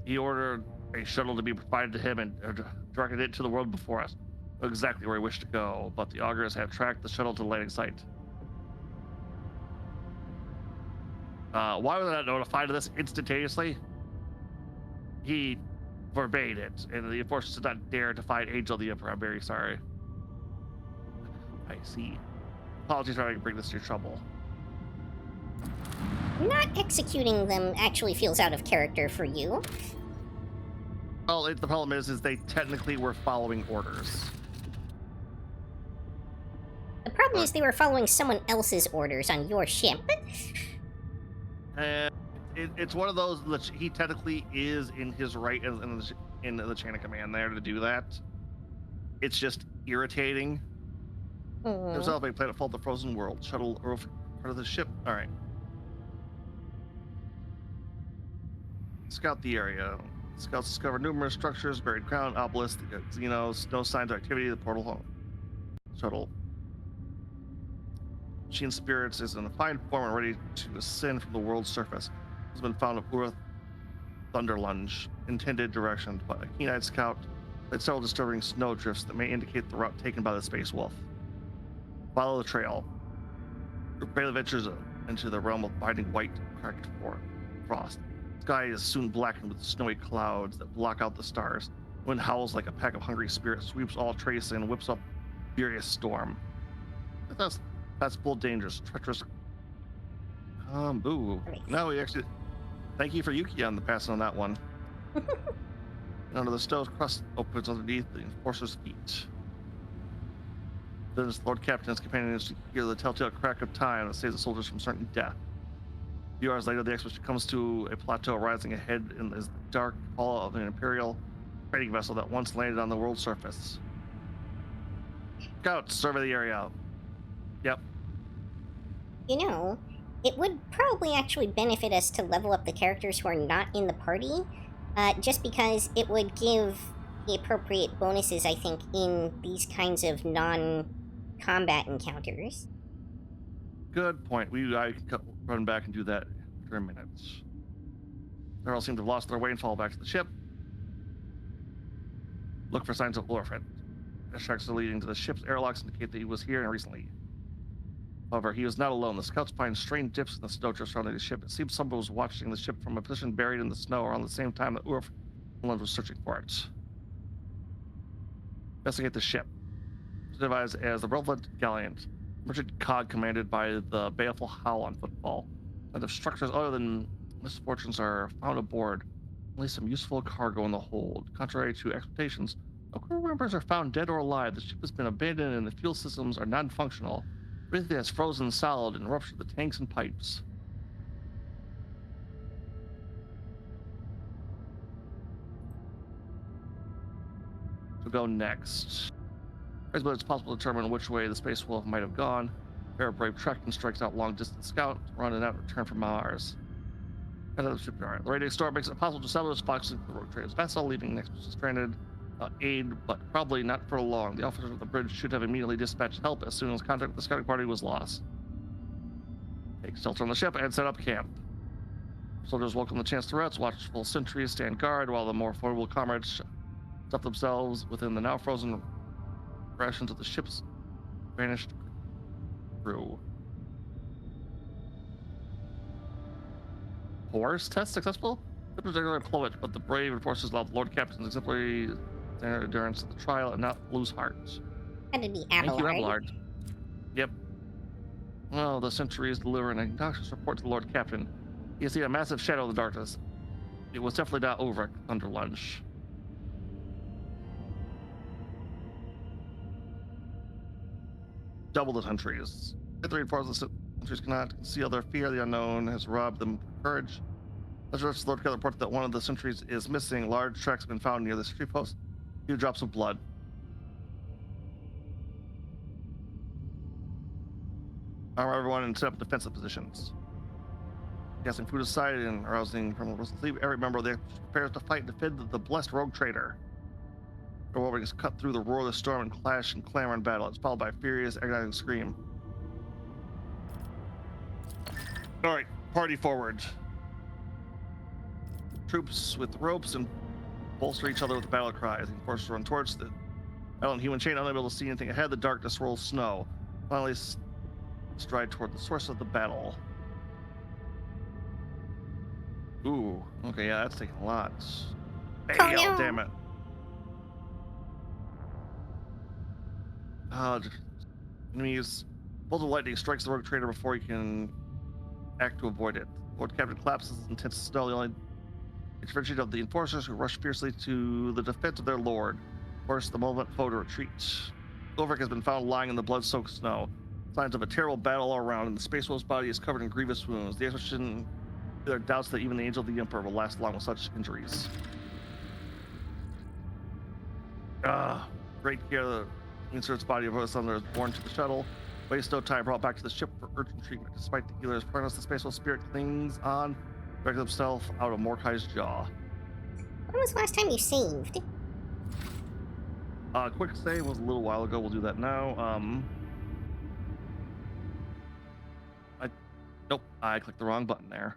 He ordered a shuttle to be provided to him and directed it to the world before us. Exactly where he wished to go, but the augurs have tracked the shuttle to the landing site. Why was I not notified of this instantaneously? He forbade it, and the enforcers did not dare to fight Angel of the Emperor. I'm very sorry. I see. Apologies for having to bring this to your trouble. Not executing them actually feels out of character for you. Well, the problem is they technically were following orders. The problem is they were following someone else's orders on your ship. And it's one of those that he technically is in his right in the chain of command there to do that. It's just irritating. Himself a planet fault the frozen world. Shuttle or part of the ship. All right. Scout the area. Scouts discover numerous structures, buried ground, obelisks, Xenos, no signs of activity. The portal home. Shuttle. Machine Spirits is in a fine form and ready to ascend from the world's surface. Has been found of Urth Thunderlunge, intended direction, but a keen-eyed scout played several disturbing snow drifts that may indicate the route taken by the Space Wolf. Follow the trail. Your barely ventures into the realm of binding white, cracked frost. The sky is soon blackened with snowy clouds that block out the stars. Wind howls like a pack of hungry spirits, sweeps all trace and whips up furious storm. That's bold, dangerous, treacherous. Boo. No, we actually. Thank you for Yuki on the passing on that one. Under the stove's crust opens underneath the enforcer's feet. Then his Lord Captain and his companions hear the telltale crack of time that saves the soldiers from certain death. A few hours later, the expedition comes to a plateau rising ahead in the dark hull of an Imperial trading vessel that once landed on the world's surface. Scouts, survey the area. Yep. You know, it would probably actually benefit us to level up the characters who are not in the party, just because it would give the appropriate bonuses, I think, in these kinds of non-combat encounters. Good point. I can run back and do that for a minute. They all seem to have lost their way and fall back to the ship. Look for signs of Orphan. The tracks leading to the ship's airlocks indicate that he was here recently. However, he was not alone. The scouts find strange dips in the snow just surrounding the ship. It seems someone was watching the ship from a position buried in the snow around the same time that Urf was searching for it. Investigate the ship. Devised as the relevant gallant, merchant cog commanded by the baleful Howl on footfall. And if structures other than misfortunes are found aboard, only some useful cargo in the hold. Contrary to expectations, no crew members are found dead or alive. The ship has been abandoned and the fuel systems are non-functional. Everything has frozen solid and ruptured the tanks and pipes. So go next. But it's possible to determine which way the Space Wolf might have gone. Fair Brave treks and strikes out long-distance scout, run and out return from Mars. Out of the shipyard. The radio storm makes it possible to establish Fox into the road traders vessel, leaving next to stranded aid, but probably not for long. The officers of the bridge should have immediately dispatched help as soon as contact with the scouting party was lost. Take shelter on the ship and set up camp. Soldiers welcome the chance to rest, watchful sentries stand guard, while the more formidable comrades stuff themselves within the now frozen rations of the ship's vanished crew. Horse test successful? The particular plummet, but the brave enforcers allowed the Lord Captain's exemplary endurance of the trial and not lose heart. That'd be Thank you, Abelard. Abelard. Yep. Well, the sentries deliver an obnoxious report to the Lord Captain. He has seen a massive shadow in the darkness. It was definitely not over at Thunder Lunch. Double the sentries. The reinforced the sentries cannot conceal their fear. The unknown has robbed them of courage. Let's rush the Lord Captain report that one of the sentries is missing. Large tracks have been found near the sentry post. Few drops of blood. Armor everyone and set up defensive positions. Casting food aside and arousing from the sleep, every member of the prepares to fight and defend the blessed rogue trader. The warring is cut through the roar of the storm and clash and clamor in battle. It's followed by a furious, agonizing scream. All right, party forward. Troops with ropes and bolster each other with battle cries. The forces run towards the battle human chain, unable to see anything ahead. The darkness rolls snow. Finally, stride toward the source of the battle. Ooh, okay, yeah, that's taking a lot. Hey, Oh, no. damn it. Enemies. Bolt of lightning strikes the rogue trader before he can act to avoid it. Lord Captain collapses intense snow. The only intervention of the enforcers who rush fiercely to the defense of their lord. Force the moment foe to retreat. Ulrich has been found lying in the blood-soaked snow. Signs of a terrible battle all around, and the Space Wolf's body is covered in grievous wounds. The expedition there are doubts that even the Angel of the Emperor will last long with such injuries. Great care the inserts body of Earth's Thunder is borne to the shuttle. Waste no time, brought back to the ship for urgent treatment. Despite the healer's progress, the Space Wolf spirit clings on, drags himself out of Mordecai's jaw. When was the last time you saved? Quick save was a little while ago. We'll do that now. Nope, I clicked the wrong button there.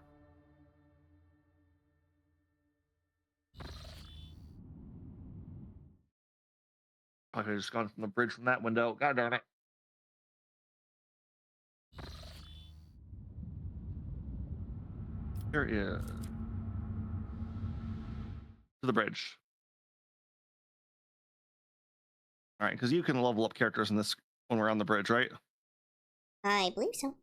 I could have just gone from the bridge from that window. God darn it. Here is to the bridge. All right, because you can level up characters in this when we're on the bridge, right? I believe so.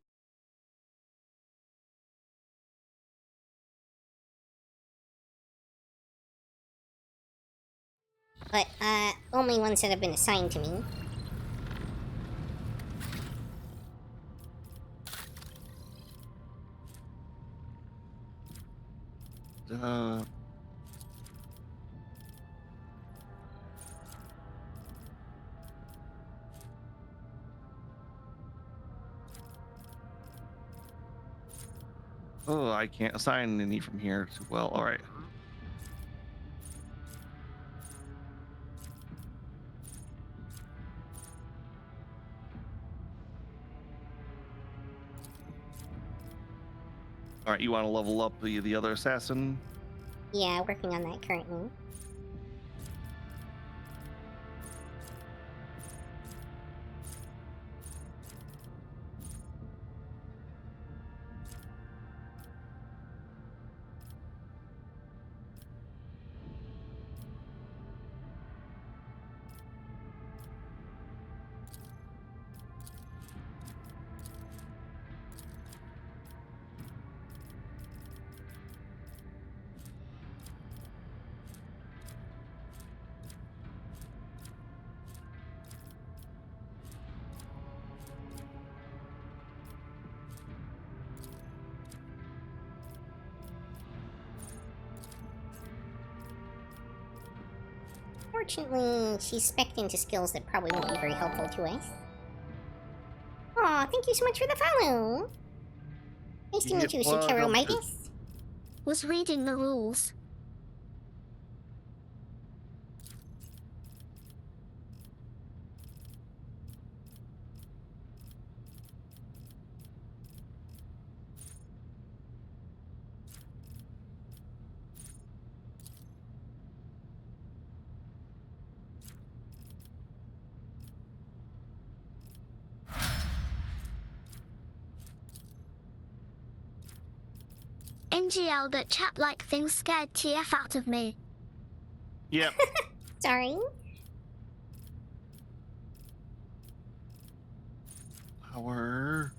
But, only ones that have been assigned to me. Oh, I can't assign any from here too well. All right. All right, you want to level up the other assassin? Yeah, working on that currently. Fortunately, she's spec'd into skills that probably won't be very helpful to us. Aw, thank you so much for the follow! Nice to meet you, Sutero Midas. Was reading the rules. NGL, that chat-like thing scared TF out of me. Yep. Sorry. Power.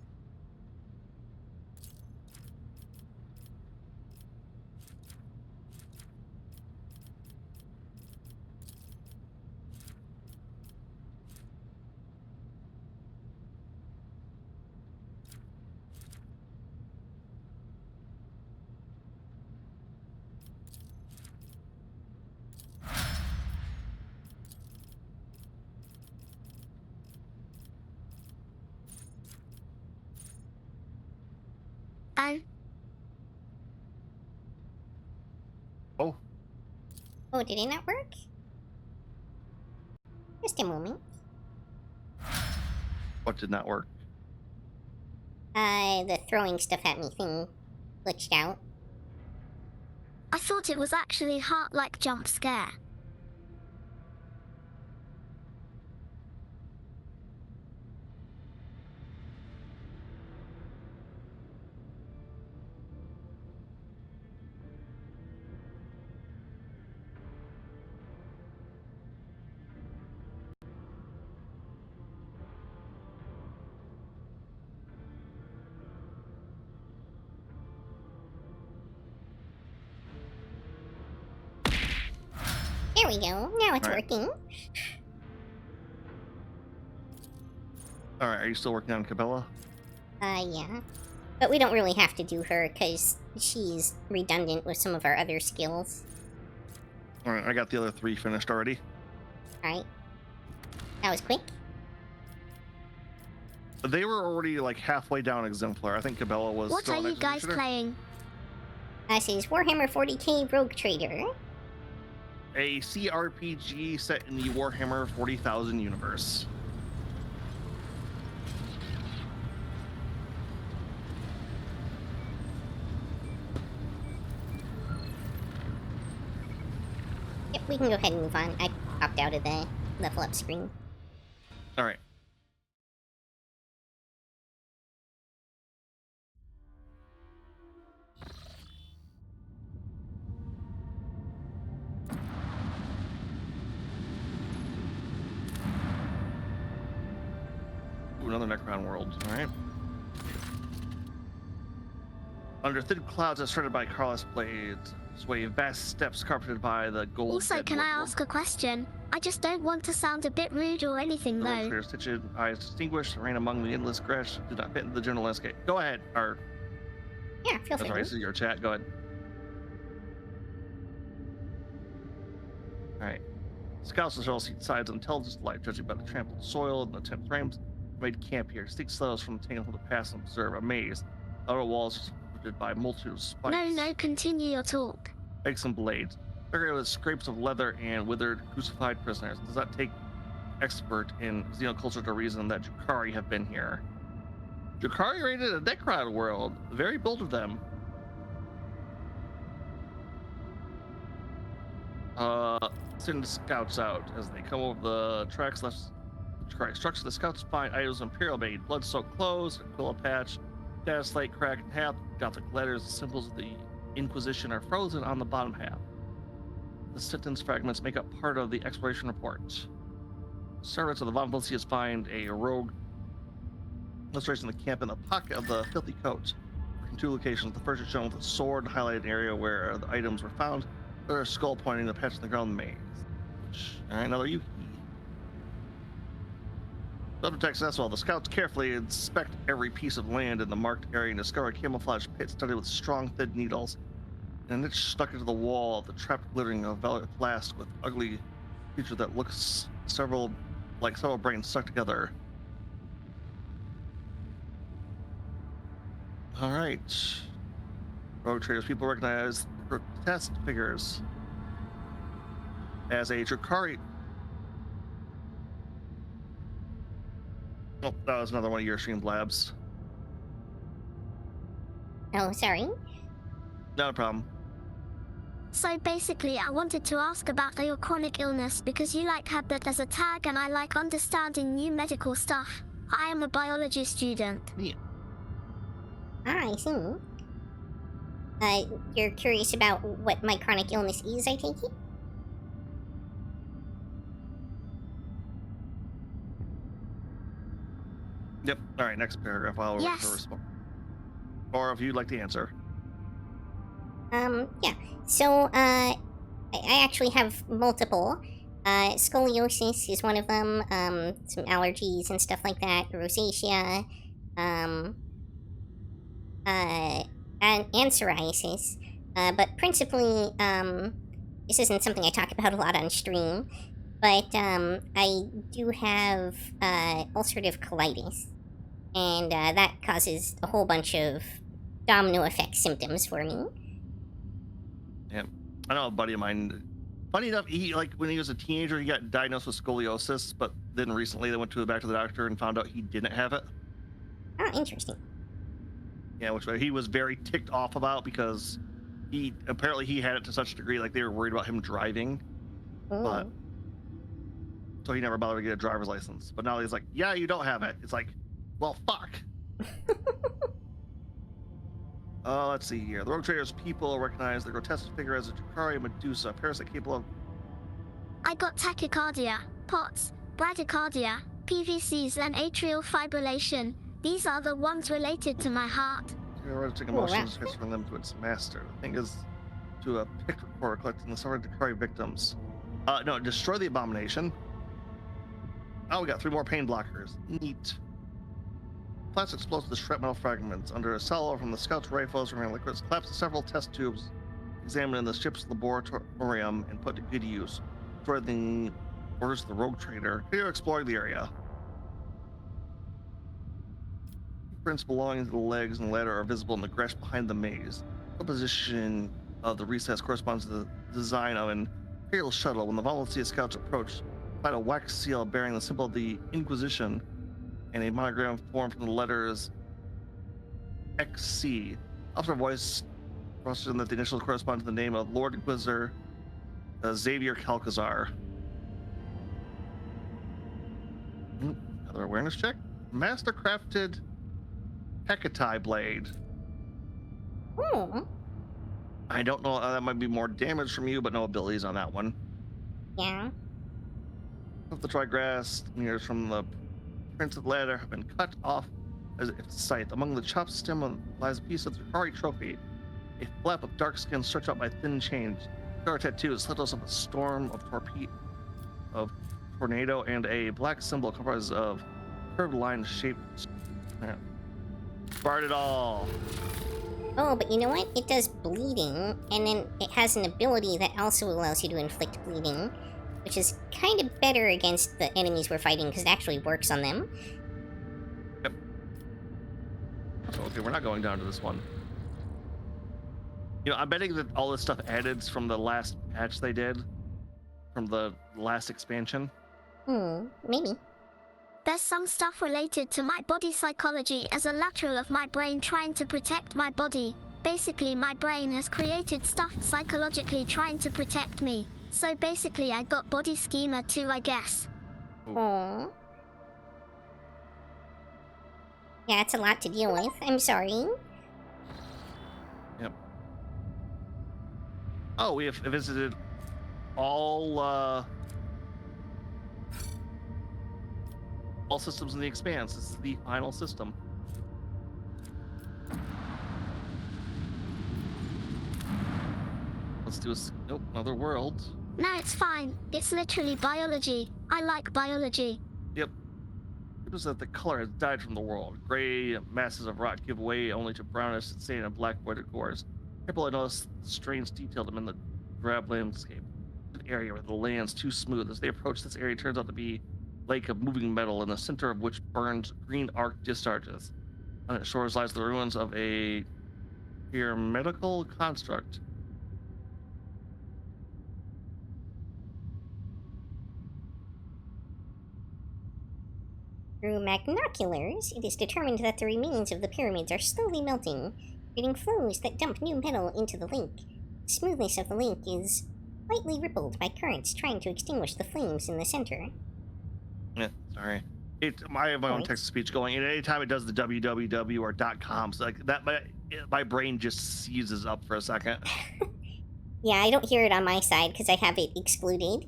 And Oh, Oh, did it not work? Just a moment. what did not work? The throwing stuff at me thing glitched out. I thought it was actually heart-like jump scare. There we go. Now it's Alright. working. All right, are you still working on Cabela? Yeah. But we don't really have to do her, because she's redundant with some of our other skills. All right, I got the other 3 finished already. Alright. That was quick. But they were already like halfway down Exemplar. I think Cabela was. What still are an you guys executioner. playing? This is Warhammer 40K Rogue Trader. A CRPG set in the Warhammer 40,000 universe. Yep, we can go ahead and move on. I popped out of the level up screen. All right. Ooh, another Necron world. All right. Under thin clouds that surrounded by Carlos blades, sway vast steps carpeted by the gold. Also, can I ask a question? I just don't want to sound a bit rude or anything, though. Clear stitched eyes distinguished, reign among the endless grass, did not fit into the general landscape. Go ahead, or Yeah, feel free. sorry, this is your chat. Go ahead. All right. Scouts of all sides of intelligence life, judging by the trampled soil and the tent frames, made camp here. Stick slaves from the tangle of the past and observe, amazed. Outer walls surrounded by multitude of spikes. No, continue your talk. Spikes and blades. Figure with scrapes of leather and withered, crucified prisoners. Does not take expert in xenoculture to reason that Yukari have been here. Yukari raided a Necron world. Very bold of them. Send the scouts out as they come over the tracks left. Correct. Structure the scouts find items of Imperial made, blood-soaked clothes, Aquila patch, data slate cracked in half, Gothic letters, the symbols of the Inquisition are frozen on the bottom half. The sentence fragments make up part of the exploration report. Servants of the Von Vulcius find a rogue illustration of the camp in the pocket of the filthy coat. In two locations, the first is shown with a sword highlighted area where the items were found. There's a skull pointing to the patch in the ground maze. All right, another Yuki. Subtext as well. The scouts carefully inspect every piece of land in the marked area and discover a camouflage pit studded with strong, thin needles. And a niche stuck into the wall of the trapped glittering of velvet flask with ugly creature that looks several brains stuck together. All right. Rogue traders. People recognize grotesque figures as a Drakari. Oh, that was another one of your stream labs. Oh, sorry. Not a problem. So basically, I wanted to ask about your chronic illness because you have that as a tag and I like understanding new medical stuff. I am a biology student. Yeah. I see. You're curious about what my chronic illness is, I take it? Yep. All right, next paragraph. I'll wait for a response. Or if you'd like to answer. Yeah. So, I actually have multiple. Scoliosis is one of them, some allergies and stuff like that, rosacea, and psoriasis. But principally, this isn't something I talk about a lot on stream, but I do have ulcerative colitis, and that causes a whole bunch of domino effect symptoms for me. Yeah, I know a buddy of mine. Funny enough, when he was a teenager, he got diagnosed with scoliosis, but then recently they went back to the doctor and found out he didn't have it. Oh, interesting. Yeah, which he was very ticked off about because he had it to such a degree, they were worried about him driving. But so he never bothered to get a driver's license. But now he's like, yeah, you don't have it. It's like, well, fuck. Let's see here. The rogue traders people recognize the grotesque figure as a Drakari Medusa, a parasite capable of... I got tachycardia, POTS, bradycardia, PVCs, and atrial fibrillation. These are the ones related to my heart. Erotic emotions from them to its master. The thing is to a pick recorder collecting the several Drakari victims. No, destroy the abomination. Oh, we got 3 more pain blockers. Neat. Plastic explodes with shrapnel fragments. Under a salvo from the scouts' rifles remain liquids. Collapse several test tubes examined in the ship's laboratorium and put to good use. Destroy the orders of the rogue trader. Continue exploring the area. Prints belonging to the legs and ladder are visible in the grass behind the maze. The position of the recess corresponds to the design of an Imperial shuttle. When the volunteer scouts approach, find a wax seal bearing the symbol of the Inquisition and a monogram formed from the letters XC. Officer voice questioned that the initials correspond to the name of Lord Inquisitor Xavier Calcazar. Another awareness check. Mastercrafted Hecate blade. I don't know. That might be more damage from you, but no abilities on that one. Yeah. Of the trigrass nears from the prints of the ladder have been cut off as if scythe. Among the chopped stem lies a piece of the Drakari trophy, a flap of dark skin stretched out by thin chains. Drakari tattoos set us up a storm of tornado and a black symbol comprised of curved line shaped. Barred it all. Oh, but you know what? It does bleeding, and then it has an ability that also allows you to inflict bleeding, which is kind of better against the enemies we're fighting because it actually works on them. Yep. Okay, we're not going down to this one. I'm betting that all this stuff added from the last patch they did, from the last expansion. Maybe. There's some stuff related to my body psychology as a lateral of my brain trying to protect my body. Basically, my brain has created stuff psychologically trying to protect me. So basically I got body schema too, I guess. Oh. Yeah, it's a lot to deal with. I'm sorry. Yep. Oh, we have visited all systems in the Expanse. This is the final system. Let's do nope, another world. No, it's fine. It's literally biology. I like biology. Yep. It was that the color has died from the world. Gray masses of rock give way only to brownish stain and black voided cores. People notice the strange detail in the drab landscape. An area where the land's too smooth. As they approach this area, it turns out to be a lake of moving metal, in the center of which burns green arc discharges. On its shores lies the ruins of a pyramidal construct. Through magnoculars, it is determined that the remains of the pyramids are slowly melting, creating flows that dump new metal into the lake. The smoothness of the lake is lightly rippled by currents trying to extinguish the flames in the center. Yeah, sorry. I have my own text-to-speech going, and anytime it does the www or .com, so like that, my brain just seizes up for a second. Yeah, I don't hear it on my side because I have it excluded.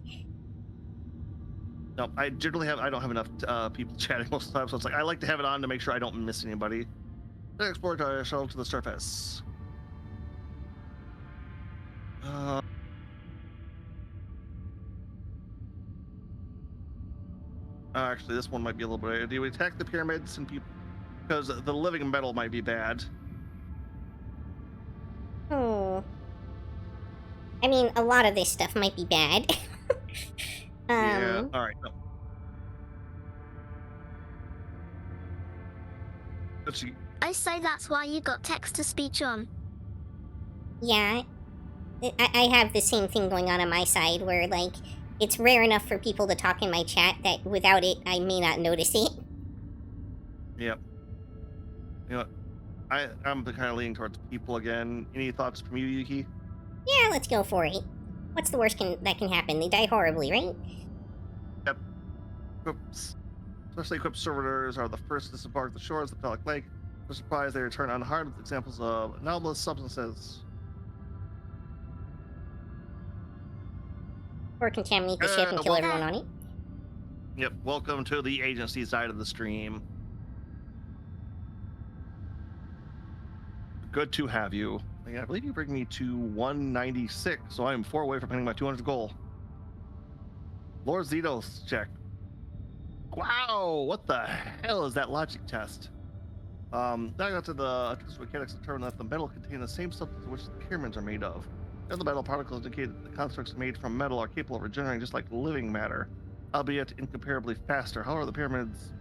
No, I don't have enough people chatting most of the time, so it's like I like to have it on to make sure I don't miss anybody. Let's export our shuttle to the surface. Actually, this one might be a little bit. Do we attack the pyramids and people? Because the living metal might be bad. Oh. I mean, a lot of this stuff might be bad. Yeah. All right. No. Let's see. I say that's why you got text-to-speech on. Yeah. I have the same thing going on my side where, like, it's rare enough for people to talk in my chat that without it, I may not notice it. Yep. You know what? I'm kind of leaning towards people again. Any thoughts from you, Yuki? Yeah, let's go for it. What's the worst that can happen? They die horribly, right? Yep. Especially equipped servitors are the first to disembark the shores of the Pelic Lake. For surprise, they return unharmed with examples of anomalous substances. Or contaminate the ship and kill everyone on it. Yep. Welcome to the agency side of the stream. Good to have you. I believe you bring me to 196, so I'm 4 away from hitting my 200 goal. Lord Zito's check. Wow, what the hell is that logic test? That got to the mechanics determined that the metal contained the same substance which the pyramids are made of. The other metal particles indicate that the constructs made from metal are capable of regenerating just like living matter, albeit incomparably faster. However, the pyramids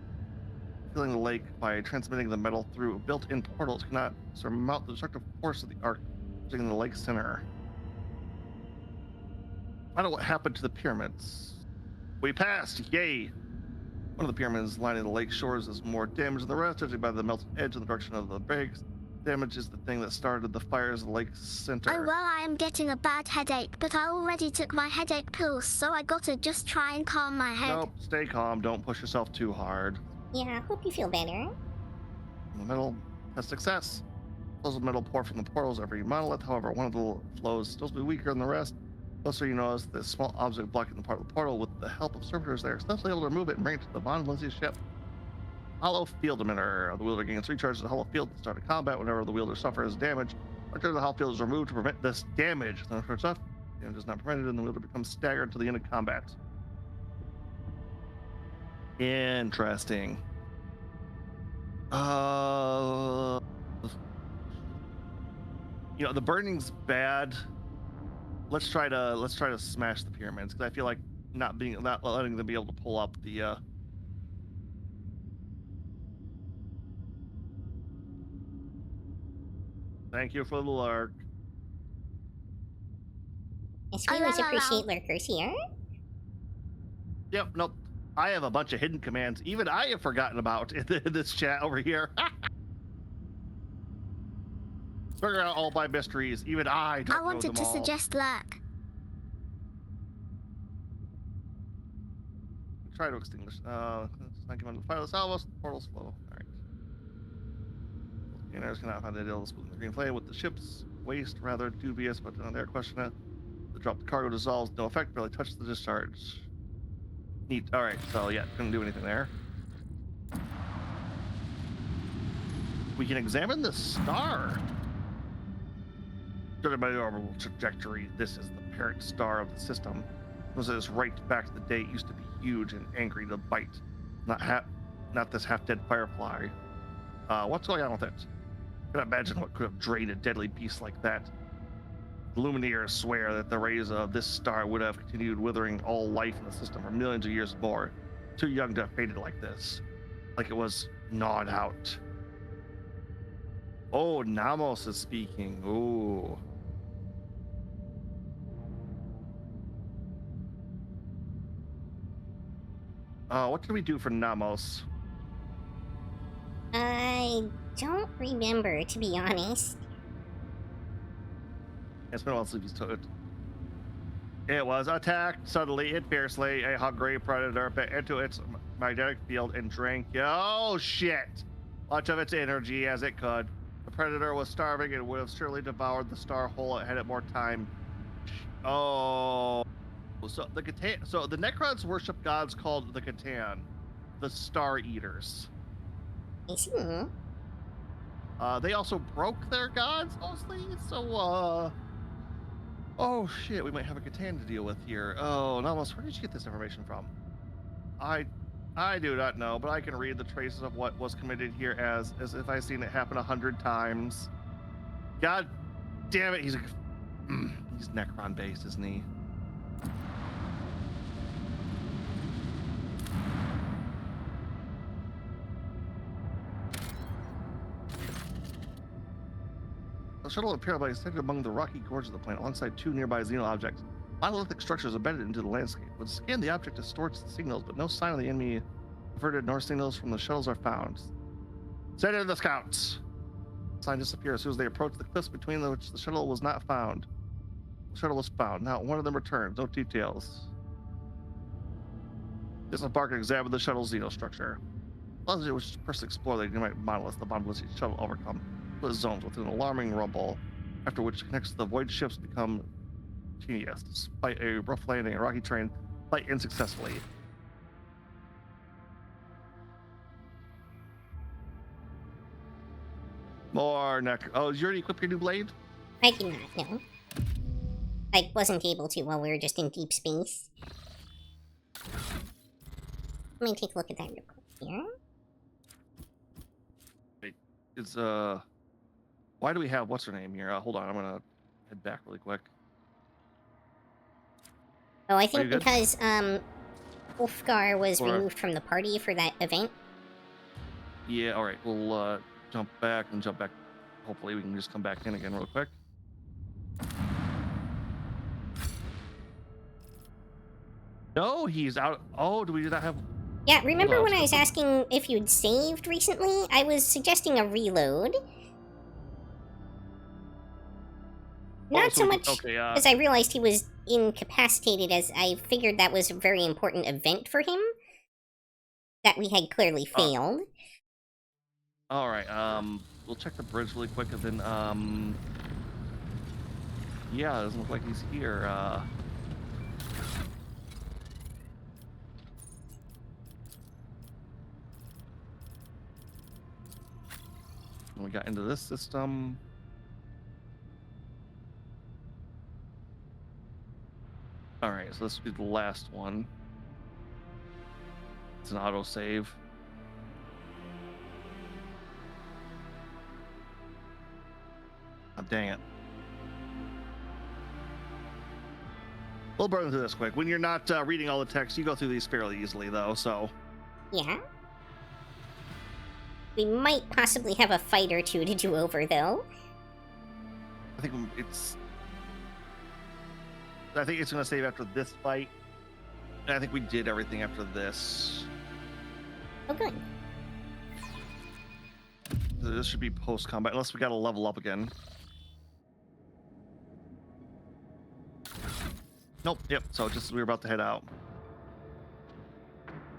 filling the lake by transmitting the metal through built-in portals cannot surmount the destructive force of the arc in the lake center. I don't know what happened to the pyramids. We passed! Yay! One of the pyramids lining the lake shores is more damaged than the rest, judging by the melted edge in the direction of the breaks. Damage is the thing that started the fires of the lake center. Oh well, I am getting a bad headache, but I already took my headache pills, so I gotta just try and calm my head. Nope, stay calm, don't push yourself too hard. Yeah, hope you feel better. The metal has success. Flows of metal pour from the portals every monolith, however, one of the flows still be weaker than the rest. Closer, you notice the small object blocking the part of the portal. With the help of servitors, they are successfully able to remove it and bring it to the monolithic ship. Hollow field emitter. The wielder gains 3 charges of the hollow field to start a combat whenever the wielder suffers damage. After the hollow field is removed to prevent this damage. Then for stuff, damage is not prevented, and the wielder becomes staggered to the end of combat. Interesting. You know, the burning's bad. Let's try to smash the pyramids, because I feel like not letting them be able to pull up the Thank you for the lurk. Yes, we always appreciate lurkers here. Yep, nope. I have a bunch of hidden commands even I have forgotten about in this chat over here. Figure out all my mysteries. Even I don't know them all. I wanted to suggest lurk. try to extinguish. Let's not give on the fire the salvos. Portal's flow. All right. Scanners cannot find the ideal of the green flame with the ship's waste. Rather dubious, but on their question, the drop the cargo dissolves. No effect. Barely touched the discharge. Neat. All right. So yeah, couldn't do anything there. We can examine the star. Judging by the orbital trajectory, this is the parent star of the system. It was right back to the day it used to be huge and angry to bite. Not this half-dead firefly. What's going on with it? I can imagine what could have drained a deadly beast like that. The Lumineers swear that the rays of this star would have continued withering all life in the system for millions of years more. Too young to have faded like this. Like it was gnawed out. Oh, Namos is speaking. Ooh. What can we do for Namos? I don't remember, to be honest. It's been a while since he's told it. It was attacked suddenly and fiercely. A hungry predator bit into its magnetic field and drank, oh shit, much of its energy as it could. The predator was starving and would have surely devoured the star whole had it more time. Oh, so the Necrons worship gods called the Catan, the Star Eaters. I see. They also broke their gods mostly, so oh shit, we might have a Catan to deal with here. Oh, Namos, where did you get this information from? I do not know, but I can read the traces of what was committed here as if I've seen it happen 100 times. God damn it, he's Necron based, isn't he? The shuttle appeared by sighted among the rocky gorges of the planet alongside two nearby Xeno objects. Monolithic structures embedded into the landscape. When scanned, the object distorts the signals, but no sign of the enemy averted nor signals from the shuttles are found. Send in the scouts! The sign disappears as soon as they approach the cliffs between which the shuttle was not found. The shuttle was found. Now one of them returns. No details. Disembark and examine the shuttle's Xeno structure. As it was first explore the dynamite monoliths, the monolithic shuttle overcome zones with an alarming rumble, after which connects the void ships become genius. Despite a rough landing and rocky terrain, fight unsuccessfully. More neck. Oh, did you already equip your new blade? I do not know. I wasn't able to while we were just in deep space. Let me take a look at that real quick here. Wait, it's why do we have what's her name here? Hold on, I'm gonna head back really quick. Oh, I think because Ulfgar was removed from the party for that event. Yeah, all right. We'll jump back. Hopefully, we can just come back in again real quick. No, he's out. Oh, do we not have? Yeah, remember when I was asking if you'd saved recently? I was suggesting a reload. Not so much as I realized he was incapacitated, as I figured that was a very important event for him that we had clearly failed. All right, we'll check the bridge really quick, and then yeah, it doesn't look like he's here. We got into this system. All right, so this will be the last one. It's an autosave. Oh, dang it. We'll burn through this quick. When you're not reading all the text, you go through these fairly easily, though, so... Yeah. We might possibly have a fight or two to do over, though. I think it's going to save after this fight. And I think we did everything after this. Oh, good. This should be post-combat, unless we got to level up again. Nope, yep, so just we were about to head out.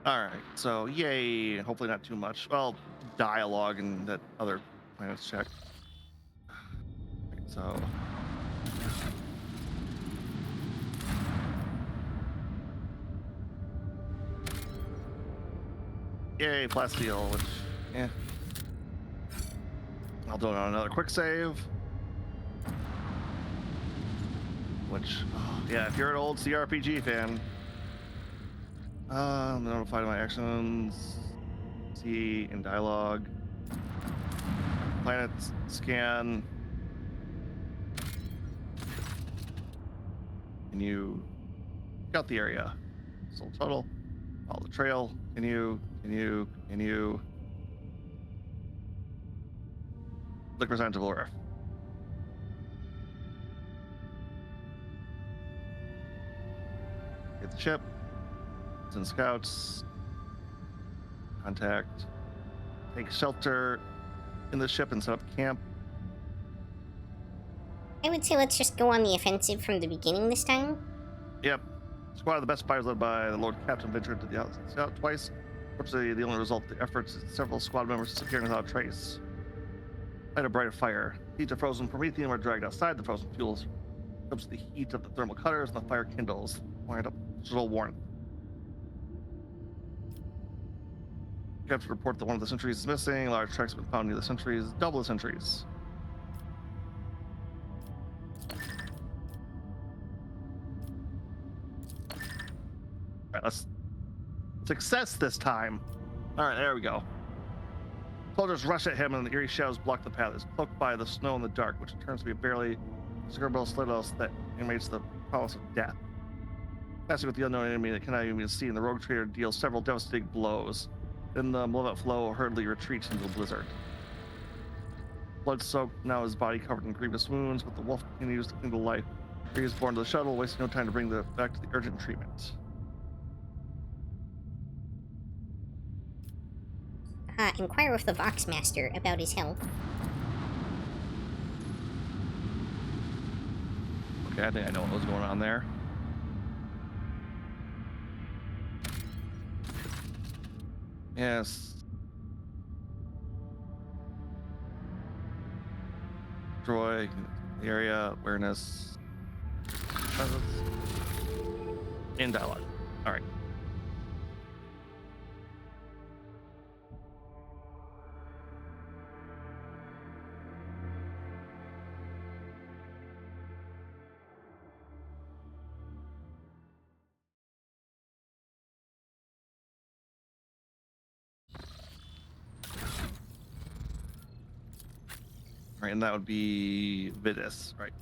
All right, so yay. Hopefully not too much. Well, dialogue and that other planets check. So yay, plasteel, which yeah. I'll do another quick save. Which yeah, if you're an old CRPG fan, notify my actions. See in dialogue. Planet scan. Can you scout the area? So total. Follow the trail. Can you look representative Earth? Get the ship. Send scouts. Contact. Take shelter in the ship and set up camp. I would say let's just go on the offensive from the beginning this time. Yep. Squad of the best spies led by the Lord Captain ventured into the outside scout twice. Fortunately, the only result of the efforts is several squad members disappearing without a trace. Light a bright fire. Heat of frozen promethium are dragged outside. The frozen fuels absorbs the heat of the thermal cutters, and the fire kindles. Wind up digital warrant. Captain report that one of the sentries is missing. Large tracks have been found near the sentries. Double the sentries. All right, let's success this time. All right, there we go. Soldiers rush at him, and the eerie shadows block the path. It's cloaked by the snow in the dark, which turns to be a barely discernible slit-house that animates the promise of death. Passing with the unknown enemy that cannot even be seen, the rogue trader deals several devastating blows. Then the malevolent flow hurriedly retreats into the blizzard. Blood-soaked, now his body covered in grievous wounds, but the wolf continues to cling to life. He is born to the shuttle, wasting no time to bring the back to the urgent treatment. Inquire with the Voxmaster about his health. Okay, I think I know what was going on there. Yes. Destroy the area, awareness, presence, in dialogue. All right. Right, and that would be Vidus, right?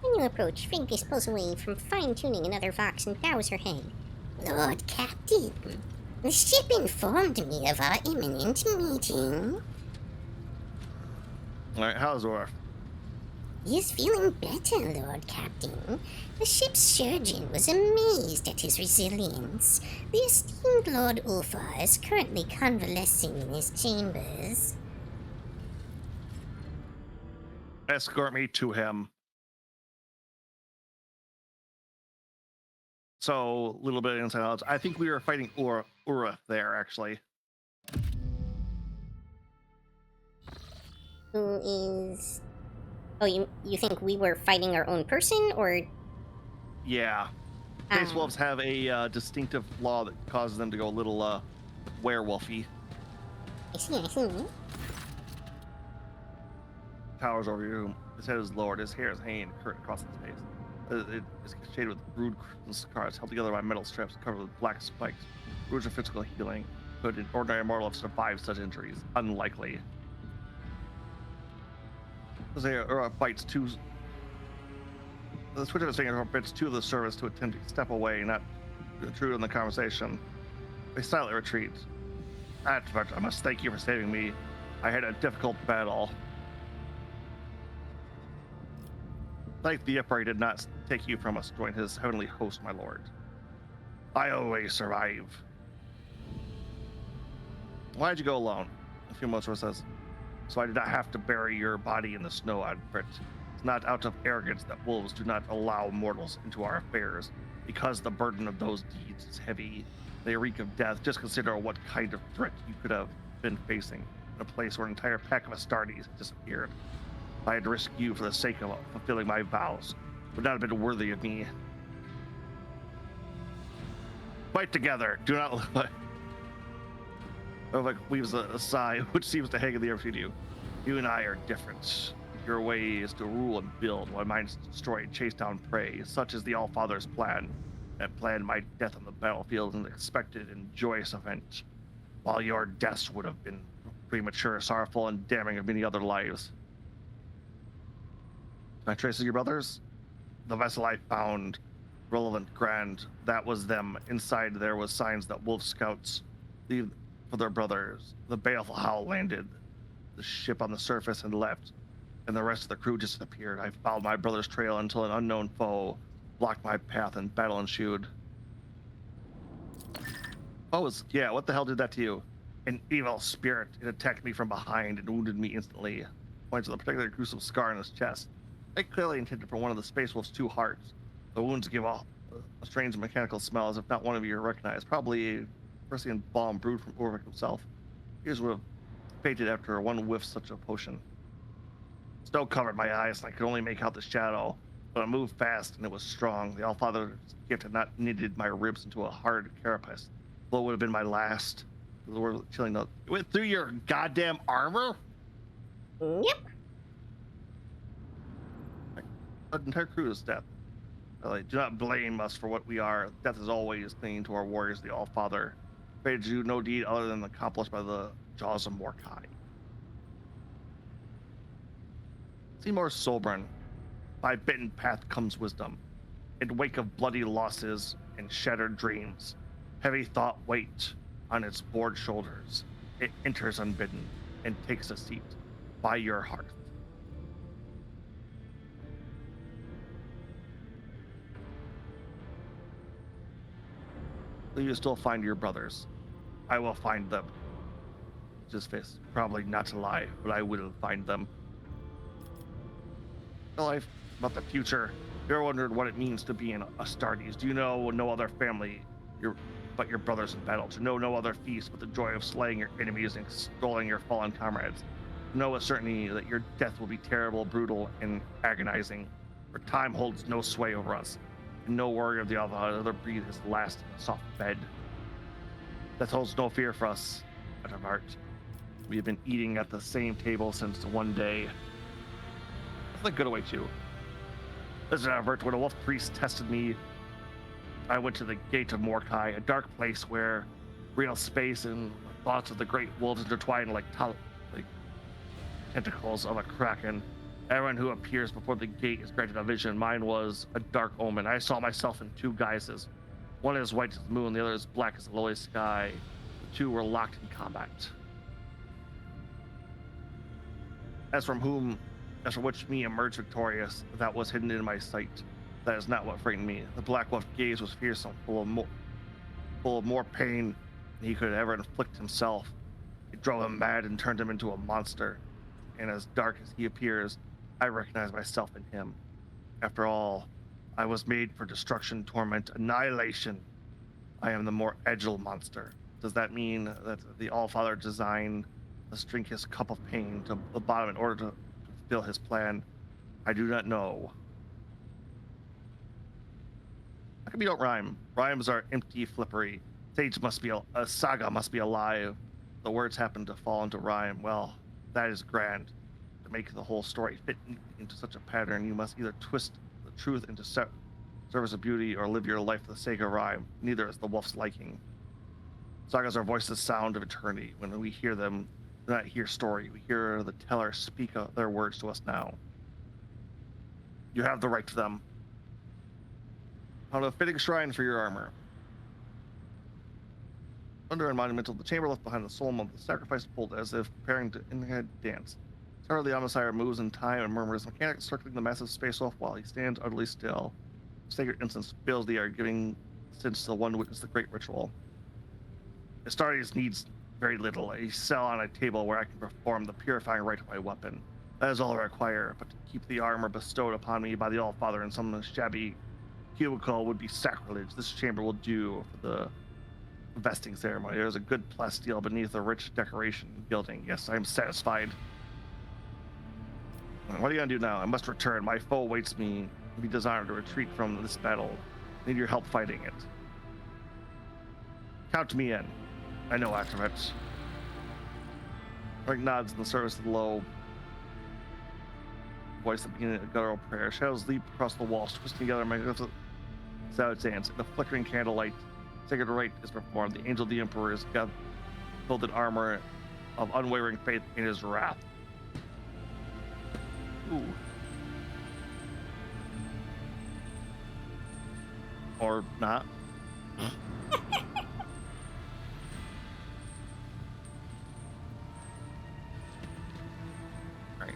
When you approach, Figgus pulls away from fine-tuning another Vox and bows her head. Lord Captain, the ship informed me of our imminent meeting. Alright, how's Orf? He is feeling better, Lord Captain. The ship's surgeon was amazed at his resilience. The esteemed Lord Ulfar is currently convalescing in his chambers. Escort me to him. So, a little bit of inside knowledge. I think we were fighting Ura there, actually. Who is... Oh, you think we were fighting our own person, or... Yeah. Space wolves have a distinctive flaw that causes them to go a little werewolfy. I see. Towers over you. His head is lowered. His hair is hanging curved across his face. It is shaded with rude scars held together by metal strips covered with black spikes. Rules of physical healing. Could an ordinary mortal have survived such injuries? Unlikely. Bites two. The switch of his finger bites two of the servants to attempt to step away, not intrude on the conversation. They silently retreat. I must thank you for saving me. I had a difficult battle. Like the Emperor did not take you from us, join his heavenly host, my lord. I always survive. Why'd you go alone? A few months ago says, so I did not have to bury your body in the snow, Adbert. It's not out of arrogance that wolves do not allow mortals into our affairs, because the burden of those deeds is heavy. They reek of death. Just consider what kind of threat you could have been facing in a place where an entire pack of Astartes had disappeared. If I had to risk you for the sake of fulfilling my vows, it would not have been worthy of me. Fight together. Do not look like... Like weaves a sigh, which seems to hang in the air between you. You and I are different. Your way is to rule and build, while mine is to destroy and chase down prey. Such is the All-Father's plan. That planned my death on the battlefield an expected and joyous event, while your deaths would have been premature, sorrowful, and damning of many other lives. My traces of your brothers? The vessel I found, relevant grand, that was them. Inside there was signs that wolf scouts leave for their brothers. The baleful howl landed the ship on the surface and left, and the rest of the crew disappeared. I followed my brother's trail until an unknown foe blocked my path and battle ensued. What the hell did that to you? An evil spirit. It attacked me from behind and wounded me instantly. Points to the particularly gruesome scar in his chest. It clearly intended for one of the Space Wolf's 2 hearts. The wounds give off a strange mechanical smell, as if not one of you recognized. Probably a Persian balm brewed from Ulrich himself. Yours would have fainted after one whiff such a potion. Snow covered my eyes, and I could only make out the shadow, but it moved fast and it was strong. The Allfather's gift had not knitted my ribs into a hard carapace. Blow would have been my last. The Lord chilling note. It went through your goddamn armor? Yep. The entire crew is death. Like, do not blame us for what we are. Death is always clinging to our warriors, the All-Father. Fated to do no deed other than accomplished by the jaws of Mordecai. Seymour Solbren. By bitten path comes wisdom. In wake of bloody losses and shattered dreams, heavy thought weight on its bored shoulders. It enters unbidden and takes a seat by your hearth. Will you still find your brothers? I will find them. His face, probably not alive, but I will find them. Life about the future. You're wondering what it means to be an Astartes. Do you know no other family but your brothers in battle? To know no other feast but the joy of slaying your enemies and extolling your fallen comrades? To know with certainty that your death will be terrible, brutal, and agonizing, for time holds no sway over us, and no warrior of the other breathe his last in a soft bed. Death holds no fear for us at our heart. We have been eating at the same table since one day. That's like good away too. This is Avert. When a wolf priest tested me, I went to the gate of Mordecai, a dark place where real space and thoughts of the great wolves intertwine like tentacles of a kraken. Everyone who appears before the gate is granted a vision. Mine was a dark omen. I saw myself in 2 guises. One is white as the moon, the other is black as the lowly sky. The 2 were locked in combat. As from which me emerged victorious, that was hidden in my sight. That is not what frightened me. The black wolf gaze was fearsome, full of more pain than he could ever inflict himself. It drove him mad and turned him into a monster. And as dark as he appears, I recognize myself in him. After all, I was made for destruction, torment, annihilation. I am the more agile monster. Does that mean that the All-Father designed us drink his cup of pain to the bottom in order to fulfill his plan? I do not know. How come you don't rhyme? Rhymes are empty flippery. A saga must be alive. The words happen to fall into rhyme. Well, that is grand. To make the whole story fit into such a pattern, you must either twist the truth into service of beauty or live your life for the sake of rhyme. Neither is the wolf's liking. Sagas are voices sound of eternity. When we hear them, we do not hear story. We hear the teller speak their words to us now. You have the right to them. Found a fitting shrine for your armor. Under and monumental, the chamber left behind the soul of the sacrifice pulled as if preparing to in-head dance. Startled, the Omnissiah moves in time and murmurs, mechanics circling the massive space wolf while he stands utterly still. Sacred incense fills the air, giving sense to the one witness the great ritual. Astartes needs very little. A cell on a table where I can perform the purifying rite of my weapon. That is all I require, but to keep the armor bestowed upon me by the All-Father in some shabby cubicle would be sacrilege. This chamber will do for the vesting ceremony. There is a good plasteel beneath a rich decoration and gilding. Yes, I am satisfied. What are you gonna do now? I must return. My foe waits me. Be desired to retreat from this battle. I need your help fighting it. Count me in. I know after it. Rick nods in the service of the low voice at the beginning of a guttural prayer. Shadows leap across the walls, twisting together magnificent salad dance. In the flickering candlelight, sacred rite is performed. The angel of the emperor is clothed in armor of unwavering faith in his wrath. Ooh. Or not. Right.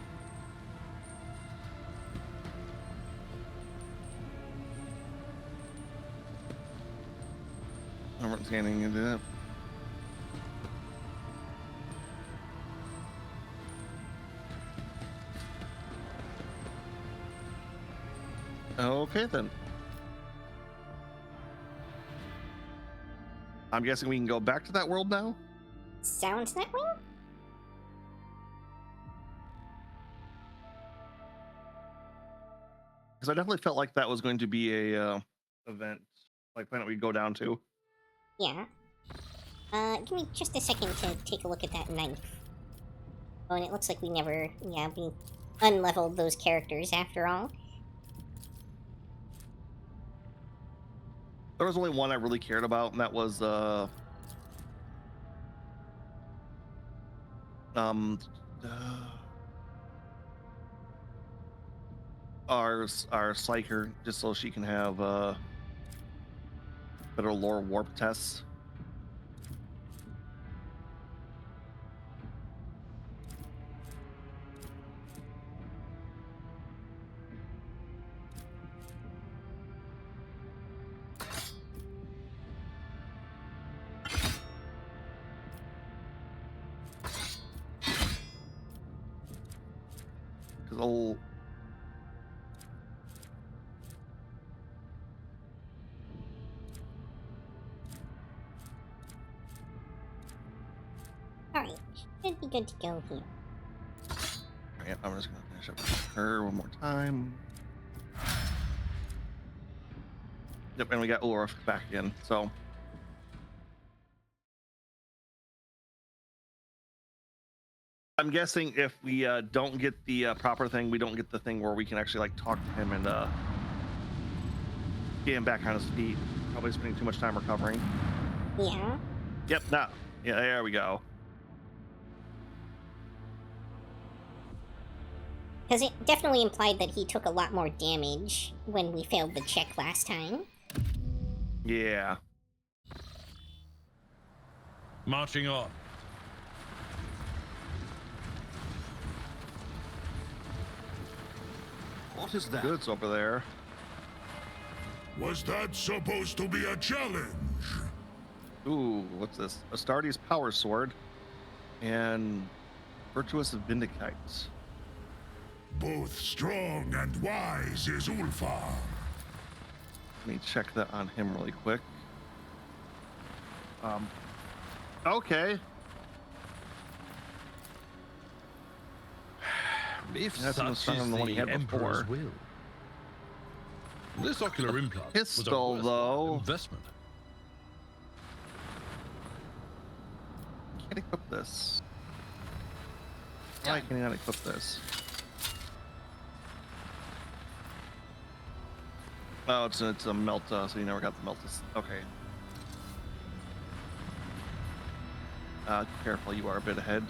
I'm scanning into that. Okay then. I'm guessing we can go back to that world now? Sounds that way? Because I definitely felt like that was going to be a event, like planet we'd go down to. Yeah. Give me just a second to take a look at that knife. Oh, and it looks like we never, we unleveled those characters after all. There was only one I really cared about, and that was our psyker, just so she can have better lore warp tests. Alright. Should be good to go here. Alright, I'm just gonna finish up with her one more time. Yep, and we got Ulrich back in, so. I'm guessing if we don't get the proper thing, we don't get the thing where we can actually like talk to him and get him back on his feet. Probably spending too much time recovering. Yeah. Yep, now. Yeah, there we go. Because it definitely implied that he took a lot more damage when we failed the check last time. Yeah. Marching on. What is that? Goods over there. Was that supposed to be a challenge? Ooh, what's this? Astartes power sword and virtuous vindicate. Both strong and wise is Ulfar. Let me check that on him really quick. Okay. If That's such stronger is than the one he had Emperor's before. will. This ocular implant Pistol, was a though. worthwhile investment. Can't equip this. Why can I not equip this? Oh, it's a Melta, so you never got the Melta. Okay. Careful, you are a bit ahead.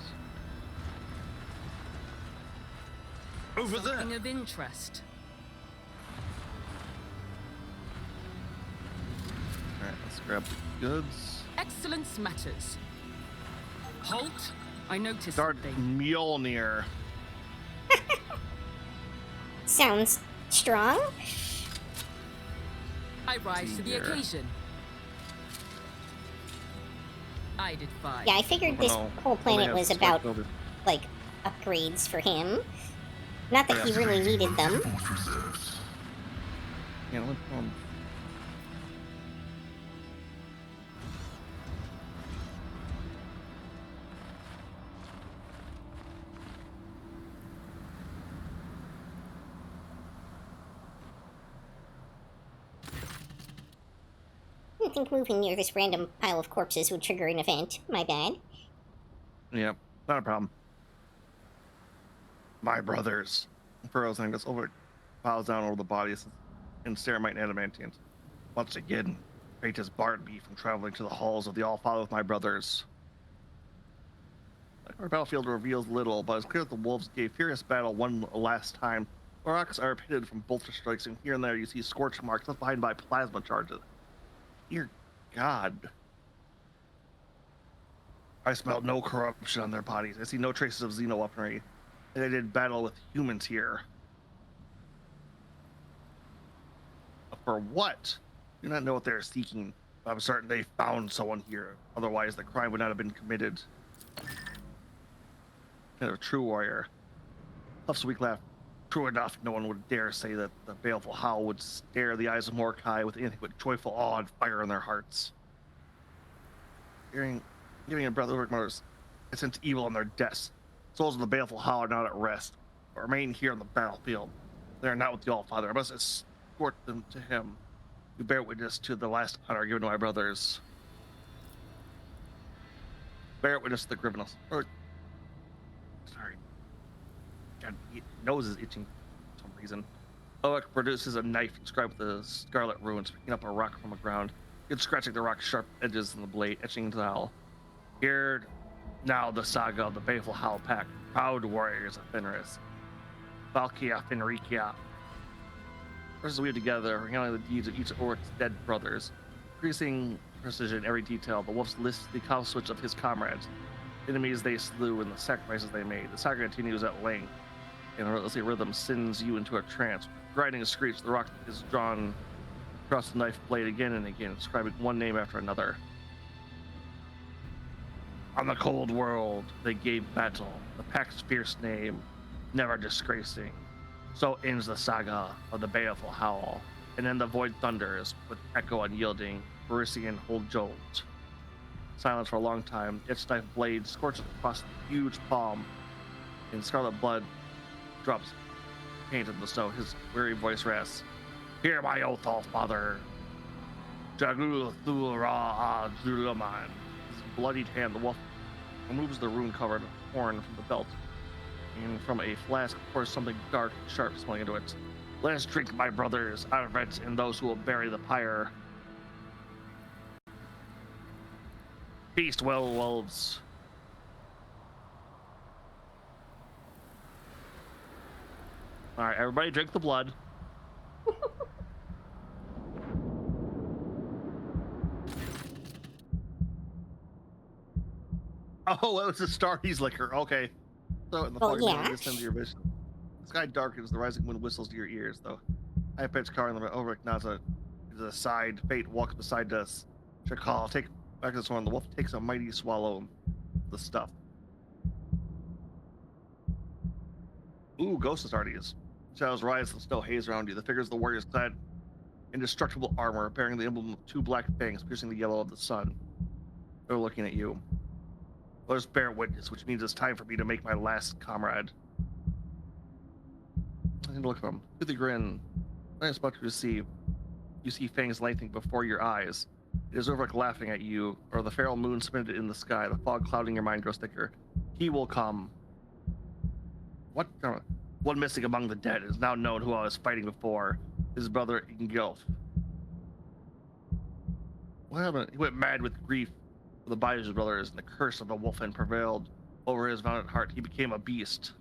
Over there. Something of interest. Alright, let's grab the goods. Excellence matters. Halt! I noticed Start something. Mjolnir. Sounds strong. I rise to the Here. occasion. I did fine. Yeah, I figured this No, whole only planet has was to about, start over. like, upgrades for him. Not that he really needed them. Yeah, I think moving near this random pile of corpses would trigger an event. My bad. yeah, not a problem. My brothers. Furrows thing that's over, piles down over the bodies and ceramite and adamantium. Once again, fate has barred me from traveling to the halls of the All-Father with my brothers. Our battlefield reveals little, but it's clear that the wolves gave furious battle one last time. Rocks are pitted from bolter strikes, and here and there you see scorch marks left behind by plasma charges. Dear God. I smell no corruption on their bodies. I see no traces of xeno-weaponry. They did battle with humans here. For what? I do not know what they are seeking. I'm certain they found someone here. Otherwise, the crime would not have been committed. And a true warrior. Puff's weak laugh. True enough, no one would dare say that the baleful howl would stare the eyes of Mordecai with anything but joyful awe and fire in their hearts. Giving a brother over mothers, I sense evil in their deaths. Souls of the baleful howl are not at rest, but remain here on the battlefield. They are not with the All-Father. I must escort them to him. You bear witness to the last honor given to my brothers. Bear witness to the criminals. Sorry. God, nose is itching for some reason. Oak produces a knife inscribed with the scarlet runes, picking up a rock from the ground. It's scratching the rock's sharp edges in the blade, etching into the howl. Here now the saga of the baleful Howl Pack, proud warriors of Fenris. Valkia Fenrikia. Verses weave together, recounting the deeds of each of Oric's dead brothers. Increasing precision in every detail, the wolves list the conflicts of his comrades, enemies they slew, and the sacrifices they made. The saga continues at length, and a relentless rhythm sends you into a trance. Grinding a screech, the rock is drawn across the knife blade again and again, describing one name after another. On the cold world, they gave battle, the pack's fierce name, never disgracing. So ends the saga of the baleful howl, and then the void thunders with echo unyielding, Parisian hold jolt. Silence for a long time, its knife blade scorches across the huge palm, and scarlet blood drops paint in the snow. His weary voice rests. Hear my oath, All-Father. Jagul Thul Ra Zulaman. His bloodied hand, the wolf removes the rune-covered horn from the belt, and from a flask pours something dark and sharp smelling into it. Let us drink, my brothers, our vets, and those who will bury the pyre. Feast well, wolves. All right, everybody drink the blood. Oh, it was a Starry's liquor. Okay. So in the fog, listen to your vision. The sky darkens, the rising wind whistles to your ears, though. High pitched car in the Ulrich nods to the side. Fate walks beside us. Shakal, take back this one. The wolf takes a mighty swallow of the stuff. Ooh, ghost authorities. Shadows rise in the snow haze around you. The figures of the warriors clad indestructible armor, bearing the emblem of two black fangs piercing the yellow of the sun. They're looking at you. Let us bear witness, which means it's time for me to make my last comrade. I need to look at him. With a grin, I was about to receive. You see fangs lengthening before your eyes. It is Urvik laughing at you, or the feral moon suspended in the sky. The fog clouding your mind grows thicker. He will come. What? One missing among the dead is now known who I was fighting before. His brother Ingilf. What happened? He went mad with grief for the bodies of his brothers, and the curse of the wolfen prevailed over his valiant heart. He became a beast.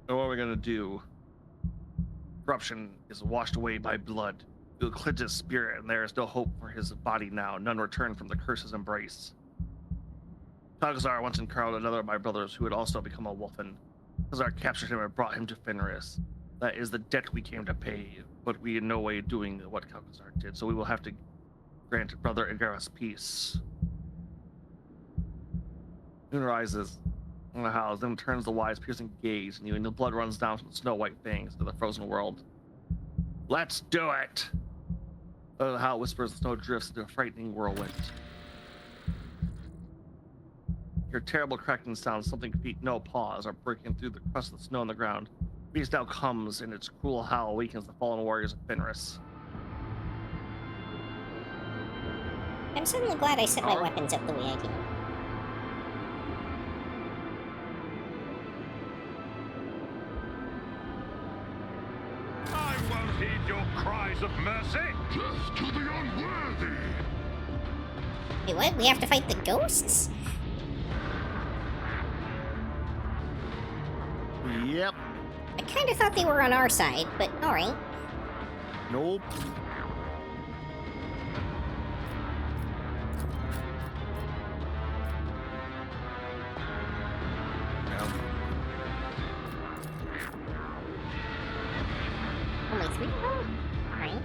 So what are we gonna do? Corruption is washed away by blood. It will cleanse his spirit, and there is no hope for his body now. None return from the curse's embrace. Kagazar once encountered another of my brothers who had also become a wolfen. Kagazar captured him and brought him to Fenris. That is the debt we came to pay, but we in no way doing what Kagazar did, so we will have to grant Brother Igaris peace. Moon rises. in the house, then turns the wise, piercing gaze, and the blood runs down from the snow white fangs to the frozen world. Let's do it! The howl whispers, the snow drifts into a frightening whirlwind. Your terrible cracking sound, something feet, no paws, are breaking through the crust of the snow on the ground. The beast now comes, and its cruel howl weakens the fallen warriors of Fenris. I'm suddenly glad I set my weapons up the way I do. I won't heed your cries of mercy. Death to the unworthy! Wait, what? We have to fight the ghosts? Yep. I kind of thought they were on our side, but alright. Nope. Only 3 of them? Alright.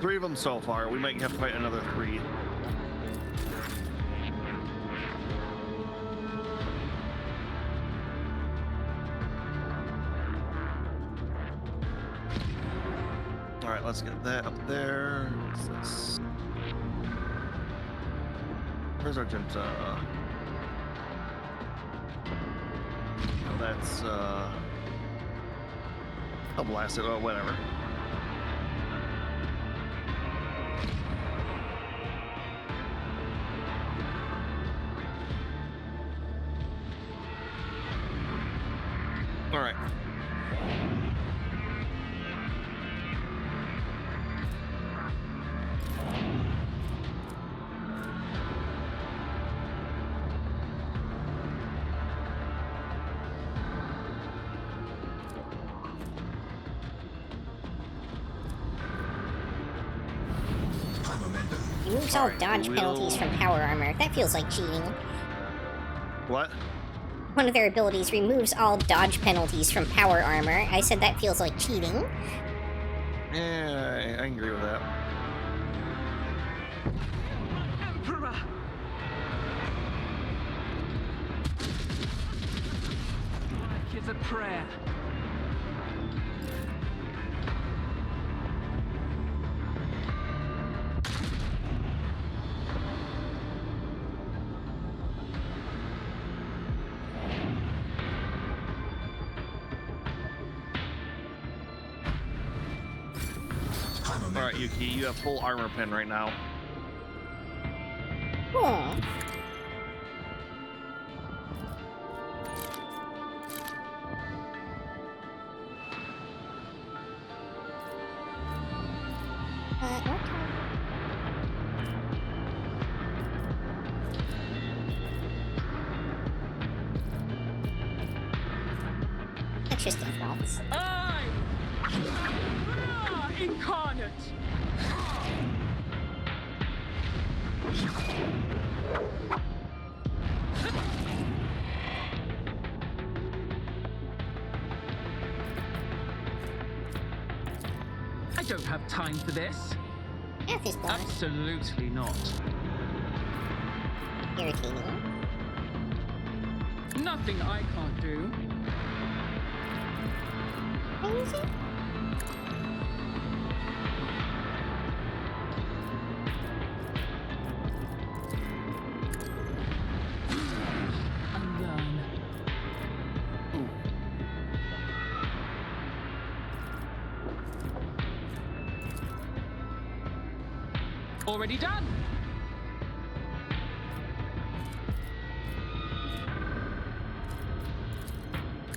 3 of them so far. We might have to fight another 3. Alright, let's get that up there. What's this? Where's Argenta? Oh, that's I'll blast it, or whatever. All right. Removes all dodge penalties from power armor. That feels like cheating. What? One of their abilities removes all dodge penalties from power armor. I said that feels like cheating. Yeah, I can agree with that. Emperor! Like is a prayer. Alright, Yuki, you have full armor pen right now. Cool. Okay. Interesting thoughts. Incarnate! I don't have time for this. Math is bad. Absolutely not. Irritating. Nothing I can't do. Crazy? Unlearn. Already done.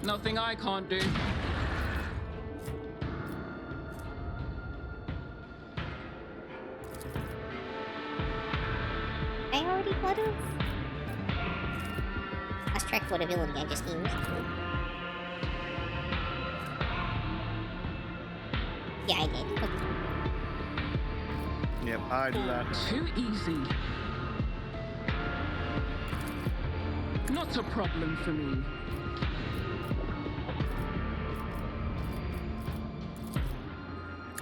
Nothing I can't do. I already got it. Lost track of what ability I just used. Yeah, I did. Yep, I do that. Too easy. Not a problem for me.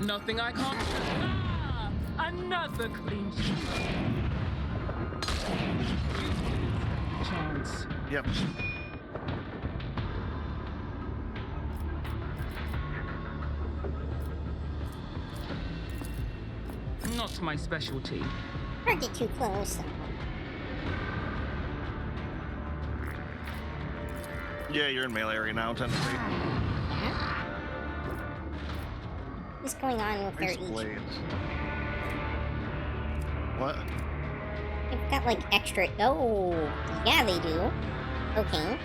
Nothing I can't. Ah! Another clean sheet. Chance. Yep. Not my specialty. Don't get too close. Yeah, you're in melee area now, technically. What's going on with their Ice each? blades. What? They've got like extra. Oh, yeah, they do. Okay.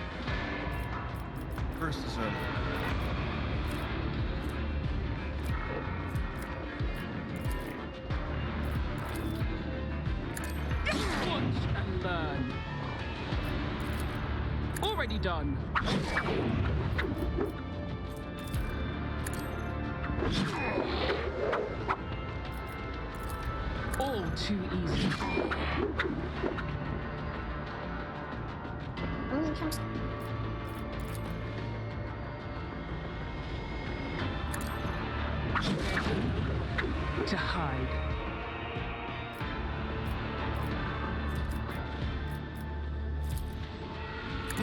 First is in. Watch and learn. Already done. All too easy. Here comes. To hide.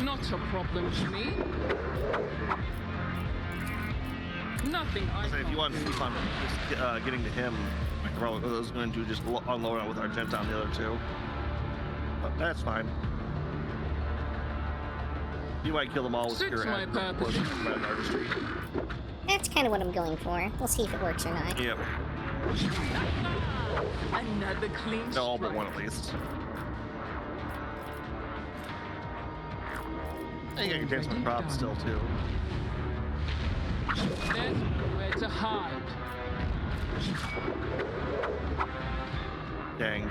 Not a problem to me. Nothing I So if you want to keep on just, getting to him, I was going to just unload it with Argenta on the other two. But that's fine. You might kill them all with Suits your my purpose. artistry. That's kind of what I'm going for. We'll see if it works or not. Yep. Another clean No, all but strike. one at least. And you got your chance with the props still, too. There's nowhere to hide. Dang.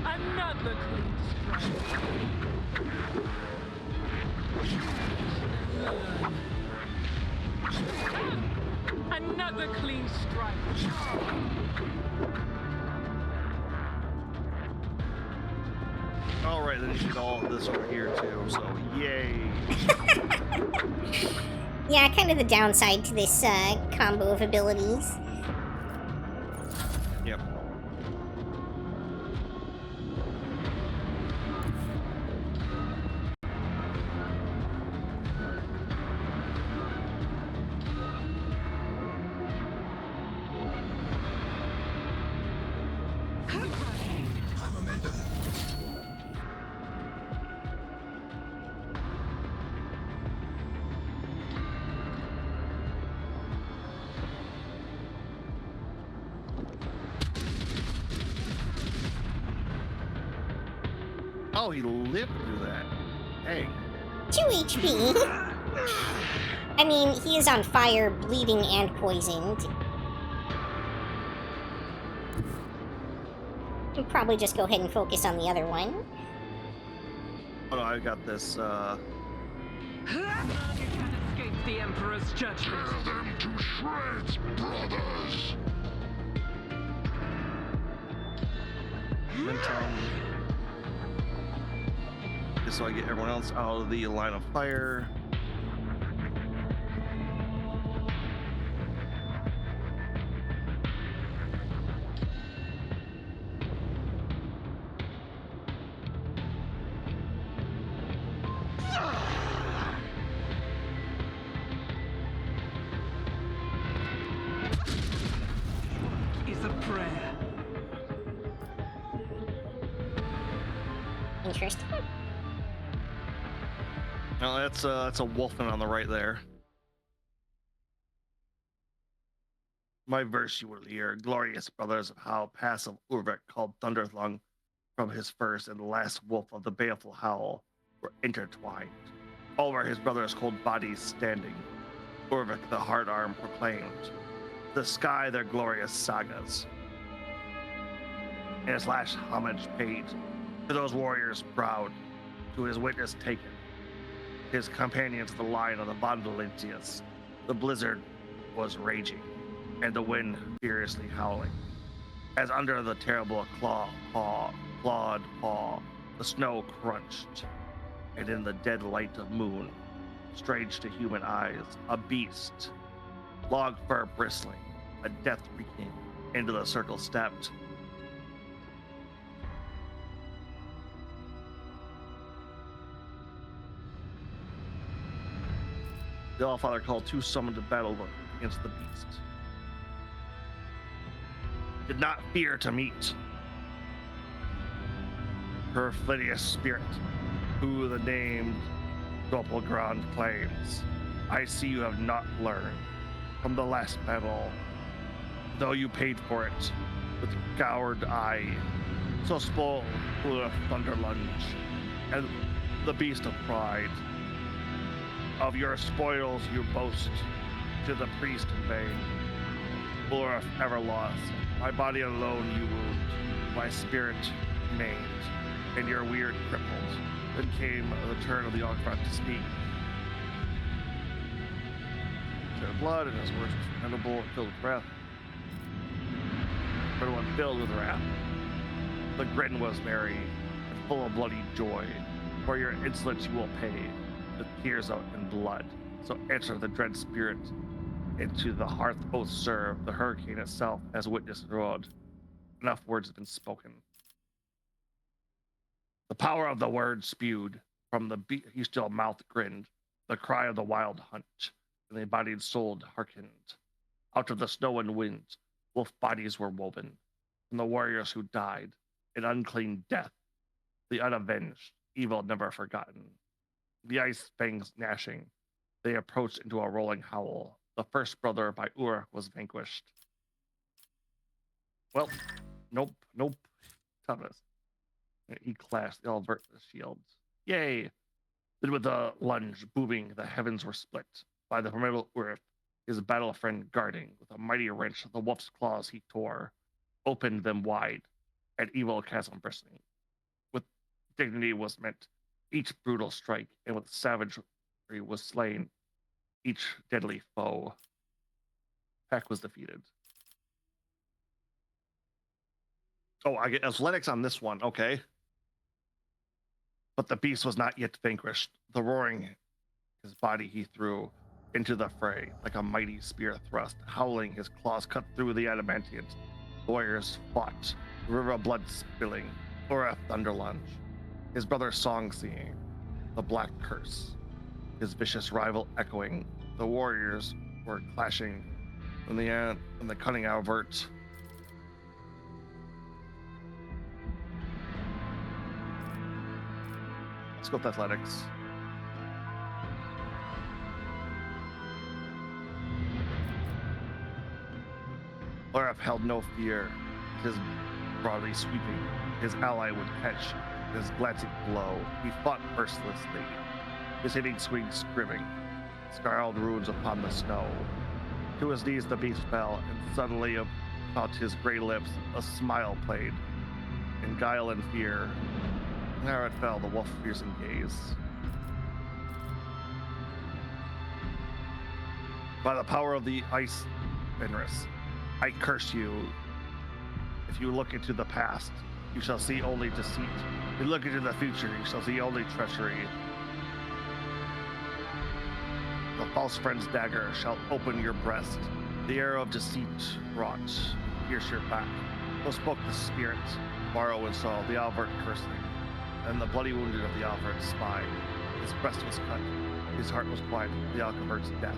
Another clean strike. Another clean strike. Alright, then you get all of this over here, too, so yay. Yeah, kind of the downside to this combo of abilities. Yep. Oh, he lived through that. Hey. 2 HP. I mean, he is on fire, bleeding, and poisoned. We'll probably just go ahead and focus on the other one. Oh no, I got this, You can escape the Emperor's judgment. Tear them to shreds, brothers! Menton. Just so I get everyone else out of the line of fire. Is a prayer. Interesting. No, that's a wolfman on the right there. My verse you will hear, glorious brothers, of how passive Urvik called Thunderlung from his first and last wolf of the baleful howl were intertwined. Over his brother's cold bodies standing, Urvik the hard arm proclaimed, the sky their glorious sagas. And his last homage paid to those warriors proud, to his witness taken, his companions the line of the Bondolentius. The blizzard was raging, and the wind furiously howling. As under the terrible clawed paw, the snow crunched, and in the dead light of moon, strange to human eyes, a beast, log fur bristling, a death reeking, into the circle stepped. The Allfather called 2 summoned to battle against the beast. Did not fear to meet her flightiest spirit, who the named Doppelgrand claims. I see you have not learned from the last battle, though you paid for it with coward eye. So spoil Ulf Thunderlunge and the beast of pride. Of your spoils you boast to the priest in vain. Ulf ever lost, my body alone you wound, my spirit maimed, and your weird crippled. Then came the turn of the Ogfront to speak. Shed blood, and his words were tremendable and filled with wrath. Everyone filled with wrath. The grin was merry and full of bloody joy. For your insolence you will pay with tears out and blood. So answer the dread spirit into the hearth oath serve. The hurricane itself as witness road. Enough words have been spoken. The power of the word spewed from the he still mouth grinned. The cry of the wild hunt and the embodied soul hearkened. Out of the snow and wind, wolf bodies were woven. From the warriors who died in unclean death, the unavenged, evil never forgotten. The ice fangs gnashing, they approached into a rolling howl. The first brother by Uruk was vanquished. Well, nope. Toughness. He clashed the Albert shields. Yay! Then with a lunge, booming, the heavens were split. By the formidable Uruk, his battle friend guarding, with a mighty wrench, the wolf's claws he tore, opened them wide, at evil chasm bristling. With dignity was meant each brutal strike, and with savagery was slain each deadly foe. Peck was defeated. Oh, I get athletics on this one, okay. But the beast was not yet vanquished. The roaring his body he threw into the fray like a mighty spear thrust, howling his claws cut through the adamantient. Warriors fought, the river of blood spilling, or a thunder lunge. His brother's song singing, the black curse, his vicious rival echoing. The warriors were clashing in the end, and the cunning Albert. Let's go with athletics. Oraf held no fear. His broadly sweeping, his ally would catch his glancing blow. He fought mercilessly, his hitting swing scrimming, scarred runes upon the snow. To his knees the beast fell, and suddenly about his gray lips a smile played, in guile and fear. There it fell, the wolf-piercing gaze. By the power of the ice, Fenris, I curse you. If you look into the past, you shall see only deceit. If you look into the future, you shall see only treachery. The false friend's dagger shall open your breast. The arrow of deceit wrought, pierce your back. So spoke the spirit, borrow and saw the Albert cursing, and the bloody wounded of the Albert's spine. His breast was cut, his heart was quiet, the Albert's death.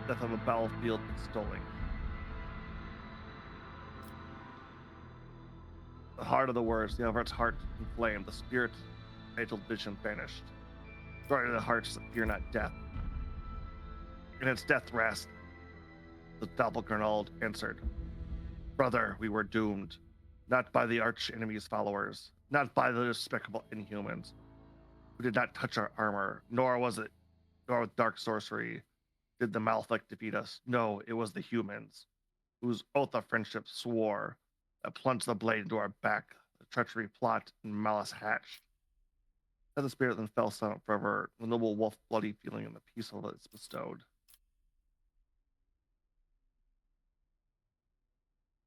Death on the battlefield extolling. The heart of the words, the Albert's heart inflamed, the spirit fatal vision vanished. Destroying the hearts that fear not death. In its death rest, the Doppelgernald answered, Brother, we were doomed, not by the arch enemy's followers, not by the despicable inhumans, who did not touch our armor, nor with dark sorcery did the Malthek defeat us. No, it was the humans, whose oath of friendship swore, that plunged the blade into our back, the treachery plot and malice hatched. Had the spirit then fell silent forever, the noble wolf bloody feeling and the peace of it's bestowed.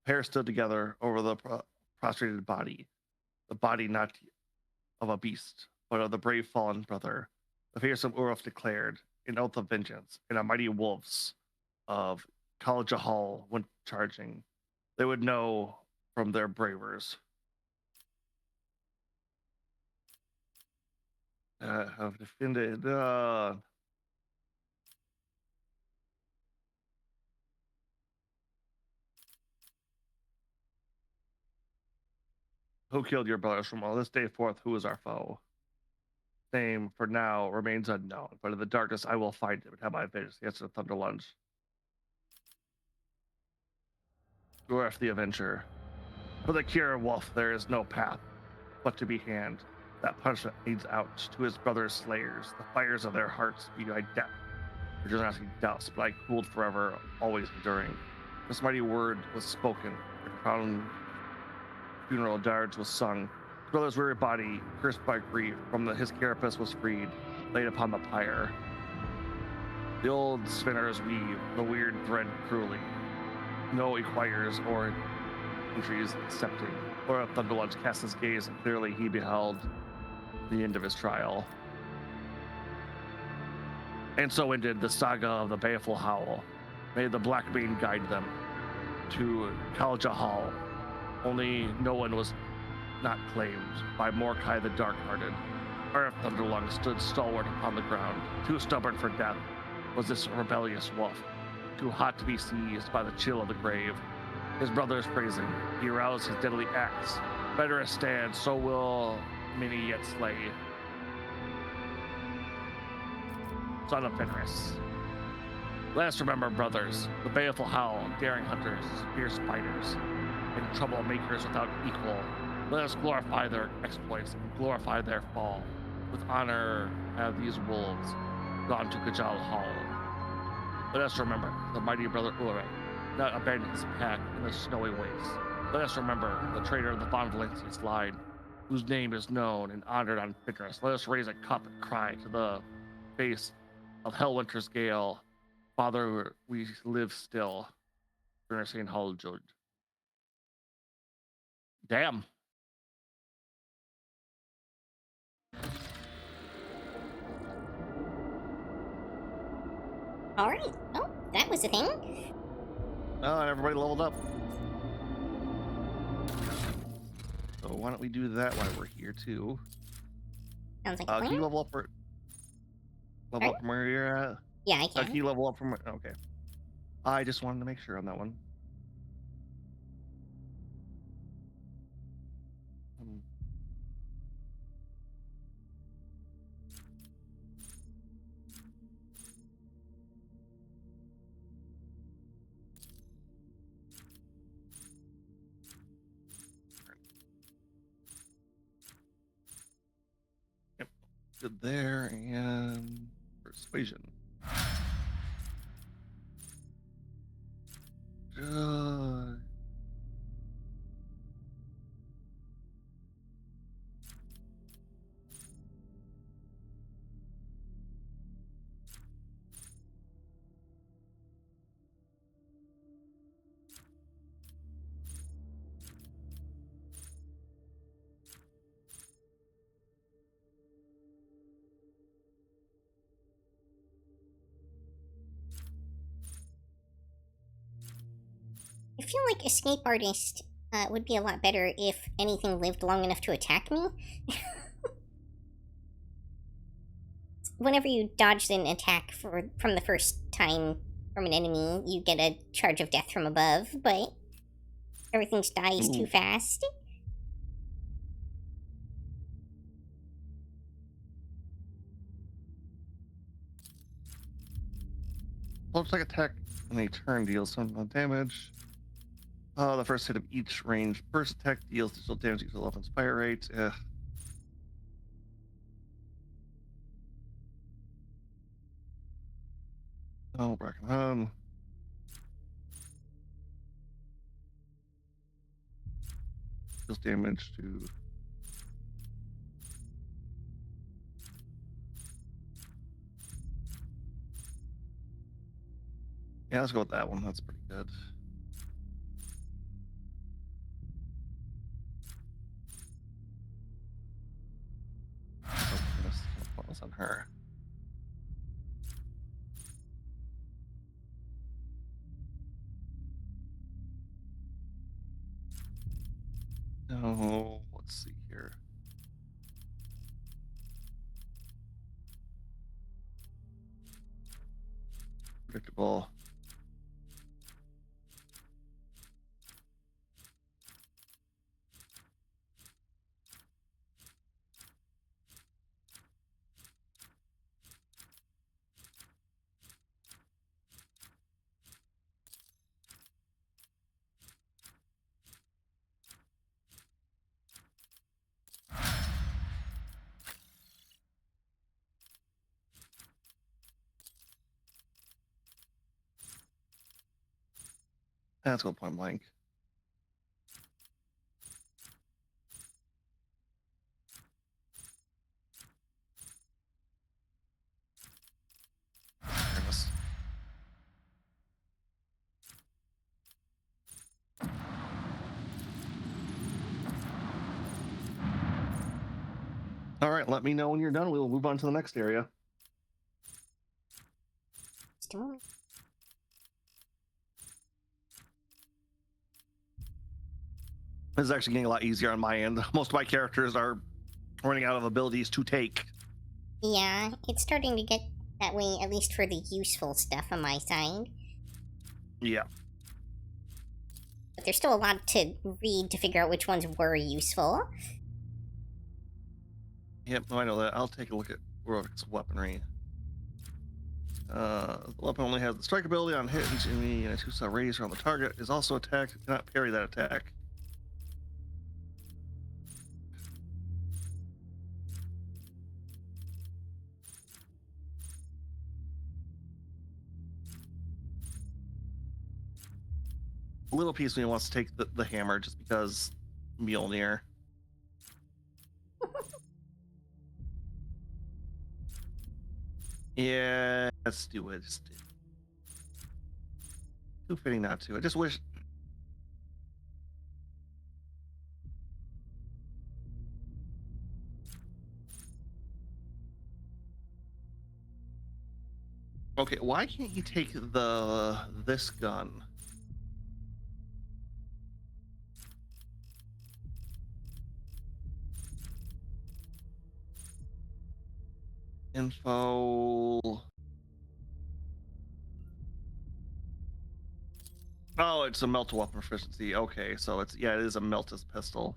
Pair stood together over the prostrated body, the body not of a beast, but of the brave fallen brother. The fearsome Uruf declared, an oath of vengeance, and a mighty wolves of College Hall went charging. They would know from their bravers. Have defended. Who killed your brothers from all this day forth? Who is our foe? Name for now remains unknown, but in the darkness I will find him and have my vengeance. He answered the thunder lunge. Goref the Avenger. For the cure wolf, there is no path but to be hand. That punishment leads out to his brother's slayers. The fires of their hearts be my death. Which is asking doubts, but I cooled forever, always enduring. This mighty word was spoken. The crown funeral dirge was sung. His brother's weary body, cursed by grief, from his carapace was freed, laid upon the pyre. The old spinners weave the weird thread cruelly. No equires or entries accepting. Or Thunderlunge cast his gaze, and clearly he beheld the end of his trial. And so ended the saga of the baleful howl. May the Blackbane guide them to Kalja Hall. Only no one was not claimed by Mordecai the Dark-Hearted. Earth Thunderlung stood stalwart upon the ground. Too stubborn for death was this rebellious wolf. Too hot to be seized by the chill of the grave. His brothers praising, he roused his deadly axe. Better a stand, so will many yet slay. Son of Fenris. Let us remember, brothers, the baleful howl, daring hunters, fierce fighters, and troublemakers without equal. Let us glorify their exploits and glorify their fall. With honor have these wolves gone to Kajal Hall. Let us remember the mighty brother Ulrich, not abandon his pack in the snowy wastes. Let us remember the traitor of the Von Valencius line, whose name is known and honored on Fenris. Let us raise a cup and cry to the face of Hellwinter's gale. Father, we live still. Fenris and Halljord. Damn. Alright. Oh, that was a thing. Oh, and everybody leveled up. So why don't we do that while we're here too? Sounds like a plan. Can you level up up from where you're at? Yeah, I can. Can you level up from okay. I just wanted to make sure on that one. Yep, good there, and persuasion. I feel like Escape Artist would be a lot better if anything lived long enough to attack me. Whenever you dodge an attack from the first time from an enemy, you get a charge of death from above, but everything dies too fast. Looks like attack and a turn deals some damage. The first hit of each range burst attack deals additional damage equal to 11 fire rate. Oh, bracken home. Deals damage to. Yeah, let's go with that one. That's pretty good. On her. No, let's see here. predictable. Let's go point blank. Goodness. All right, let me know when you're done. We'll move on to the next area. Just a moment. This is actually getting a lot easier on my end. Most of my characters are running out of abilities to take. Yeah, it's starting to get that way, at least for the useful stuff on my side. Yeah. But there's still a lot to read to figure out which ones were useful. Yep, I know that. I'll take a look at Warwick's weaponry. The weapon only has the strike ability on hit. Each enemy in a 2-star radius around the target is also attacked. It cannot parry that attack. A little piece of me wants to take the hammer just because Mjolnir. Yeah, let's do it. Just too fitting not to. I just wish. Okay, why can't you take this gun? Info. Oh, it's a melt weapon efficiency. Okay, so it is a melted pistol.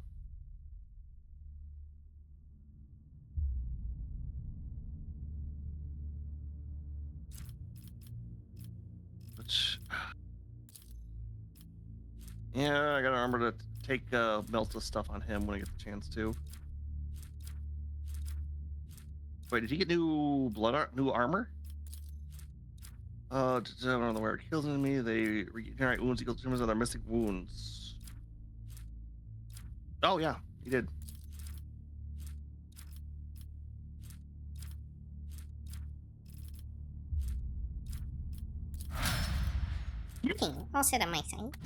Which, yeah, I gotta remember to take melted stuff on him when I get the chance to. Wait, did he get new new armor? Determine where it kills an enemy. They regenerate wounds equal to determines of their missing wounds. Oh yeah, he did. Okay, all set on my side.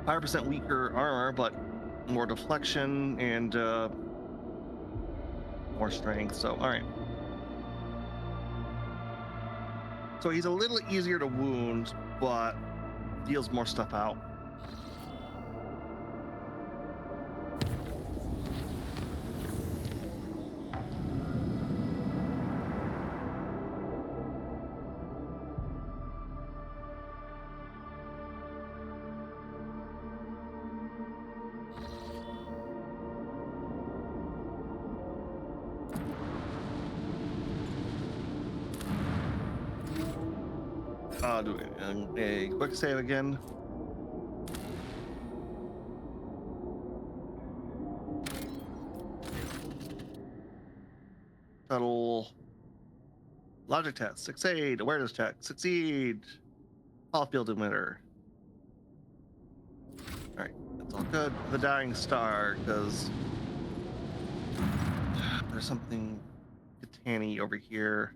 5% weaker armor, but more deflection and more strength. So, all right. So he's a little easier to wound, but deals more stuff out. Do a quick save again. Subtle logic test, succeed. Awareness check, succeed. All field emitter. All right, that's all good. The dying star, because there's something Katani over here.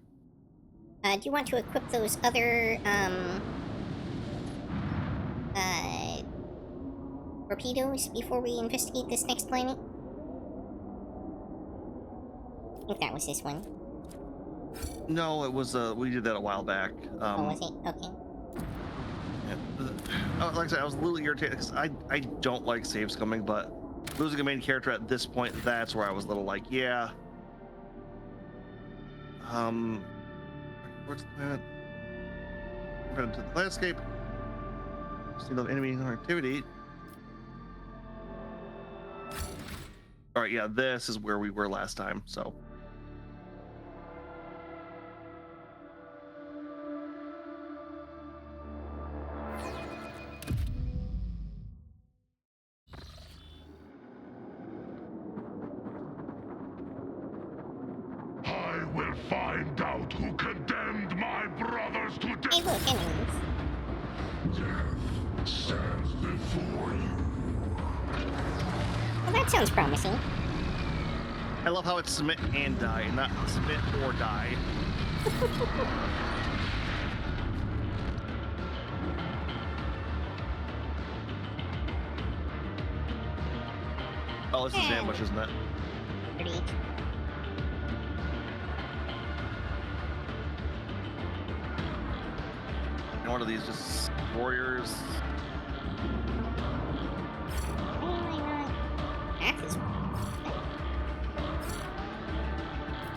Do you want to equip those other, torpedoes before we investigate this next planet? I think that was this one. No, it was, we did that a while back. Oh, was it? Okay. Yeah, like I said, I was a little irritated because I don't like save scumming, but losing a main character at this point, that's where I was a little like, yeah. Where's the planet? Head into the landscape. See no enemy activity. All right, yeah, this is where we were last time. So. I will find out who condemned my brothers to death. Hey, look, enemies. Death stands before you. Well, that sounds promising. I love how it's submit and die, not submit or die. Oh, this is ambush, isn't it? Pretty. And what are these? Just warriors? Axes.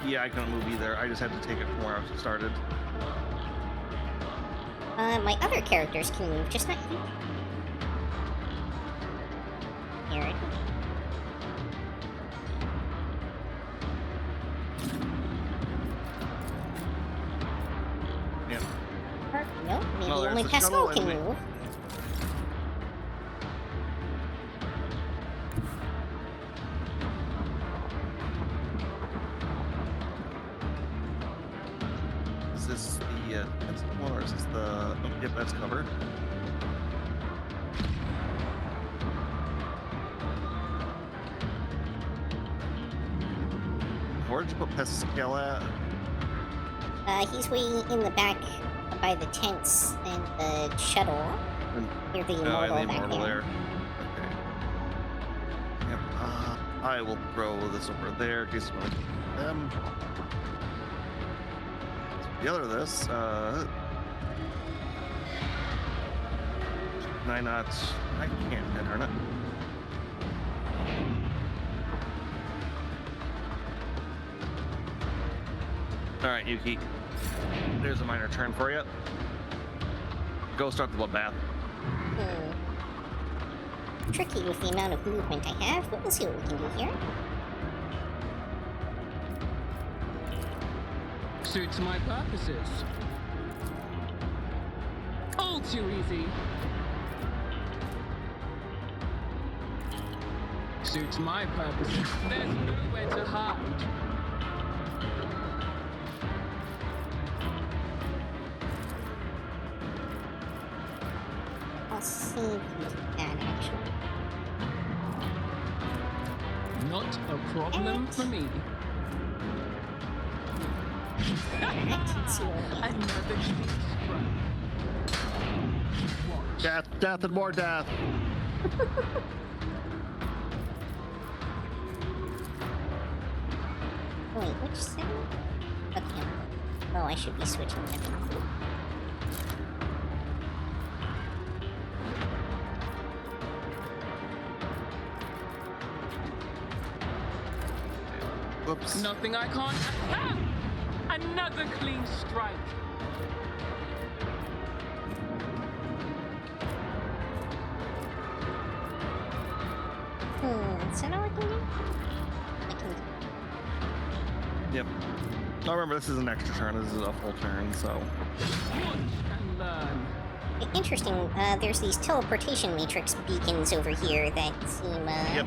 Yeah, I couldn't move either. I just had to take it from where I started. My other characters can move, just not you. Jared. Yeah. Or, no, maybe Oh, there's only the Pascal shuttle can and move. Is this the defensive one, or is this the? Oh, yep, that's cover. Where'd you put Pascal at? He's way in the back by the tents and the shuttle. Near the immortal the back immortal there. Okay. Yep. I will throw this over there in case you want to get them. The other of this, can I not? I can't hit her, not. All right, Yuki. There's a minor turn for you. Go start the bloodbath. Tricky with the amount of movement I have, but we'll see what we can do here. Suits my purposes. All too easy. Suits my purposes. There's nowhere to hide. I'll save you that, actually. Not a problem for me. Alright, let's see what we have. Another clean strike. Watch. Death, death, and more death. Wait, which setting? Okay. Oh, I should be switching them. Whoops. Nothing I can't. Ah! Another clean strike. Is that all I can do? I can. Yep. Oh, remember, this is an extra turn. This is a full turn, so. Watch and learn. Interesting, there's these teleportation matrix beacons over here that seem, Yep.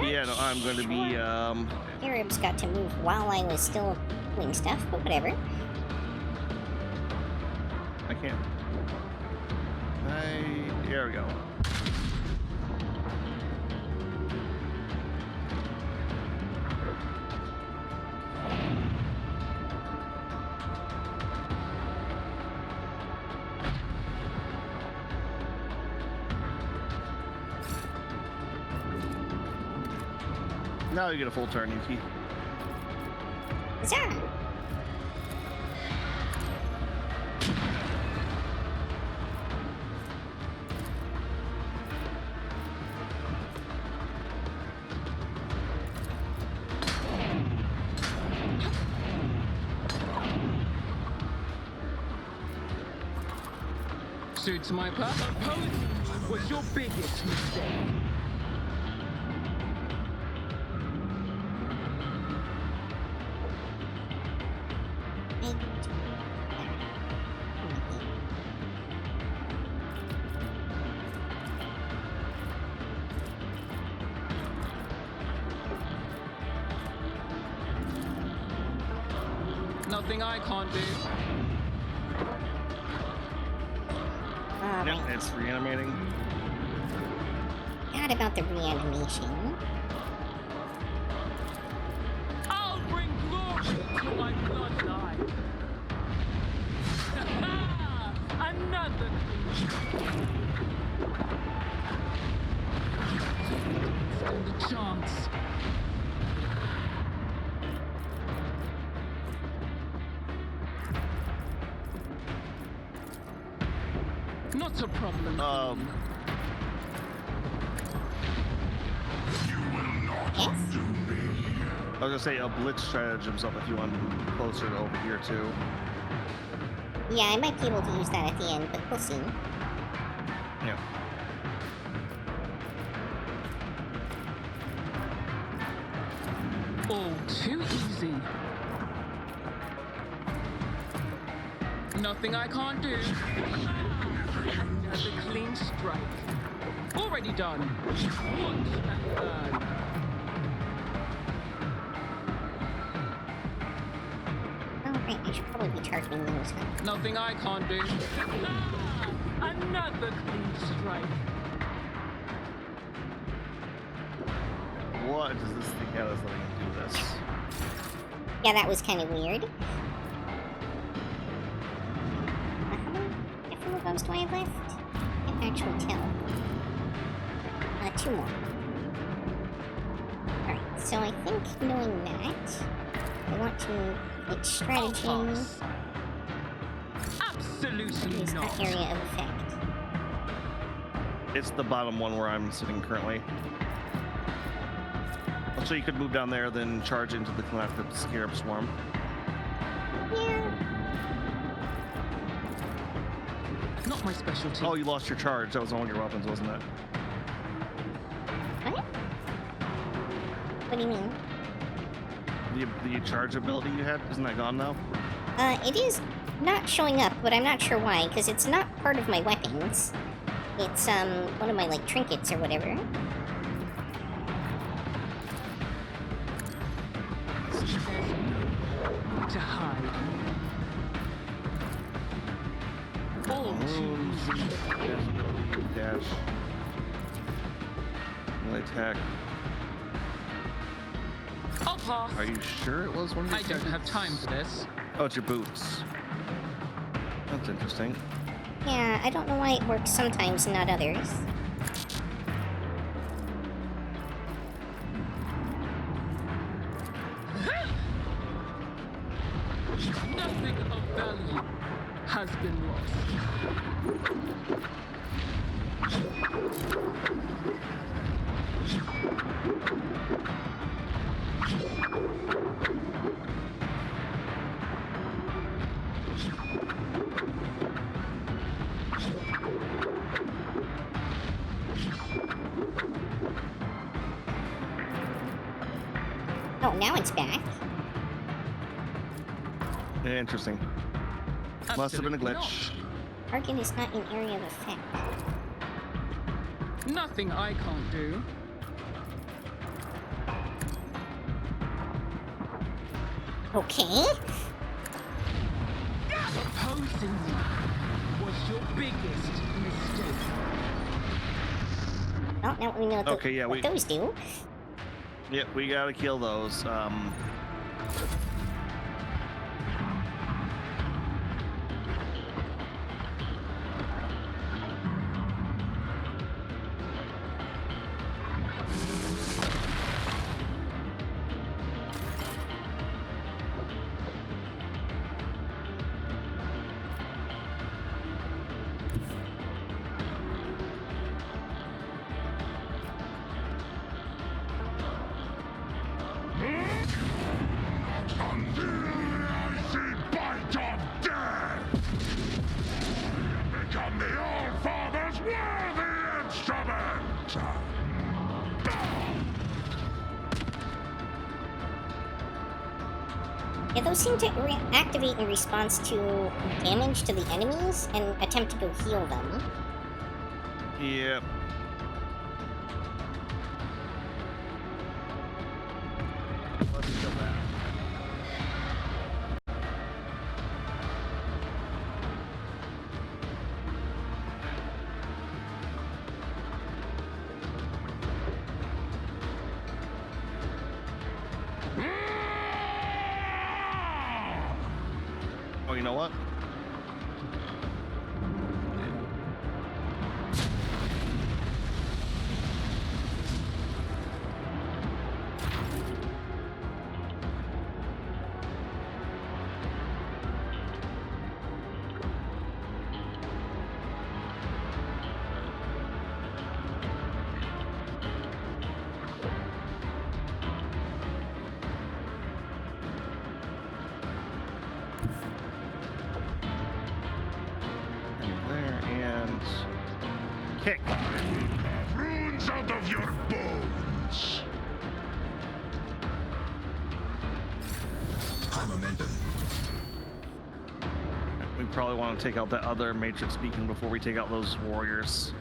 Yeah, no, I'm going to be, Arabs got to move while I was still doing stuff, but whatever. I can't. There we go. Now you get a full turn, Yuki. Huzzah! Suits my purpose. Opposing was your biggest mistake. Nothing I can't do. Yep, it's reanimating. Forgot about the reanimation. I'll bring glory to my bloodline. Another stand a chance. Not a problem. Yes? I was gonna say a blitz stratagems up if you want to move closer to over here too. Yeah, I might be able to use that at the end, but we'll see. Yeah. All too easy. Nothing I can't do. As a clean strike. Already done. Watch and learn. Oh, right, I should probably be targeting those. Huh? Nothing I can't do. Another clean strike. What does this thing have that's letting me do this? Yeah, that was kind of weird. How many of those do I have left? I can't actually tell. 2 more. Alright, so I think knowing that, I want to hit stratagem. Absolutely Use not. that area of effect. It's the bottom one where I'm sitting currently. So you could move down there, then charge into the collective scarab swarm. Yeah. Not my specialty. Oh, you lost your charge. That was on one of your weapons, wasn't it? What? What do you mean? The charge ability you had, isn't that gone now? It is not showing up, but I'm not sure why, because it's not part of my weapons. It's, one of my, like, trinkets or whatever. To hide. All too easy. Dash. Melee attack. I'll pass. Are you sure it was one of your I don't have time for this. Oh, it's your boots. That's interesting. Yeah, I don't know why it works sometimes and not others. Nothing of value has been lost. Oh, now it's back. Interesting. Must have been a glitch. Target is not in area of effect. Nothing I can't do. Okay. Opposing me was your biggest mistake. Well, now we know what, Okay, yeah, what those do. Yeah, we gotta kill those. Until I see bite of death! Become the Yeah, those seem to activate in response to damage to the enemies and attempt to go heal them. Yep. Let's go back. Oh, you know what? Kick. Runes out of your bones. Momentum. We probably want to take out that other Matrix beacon before we take out those warriors.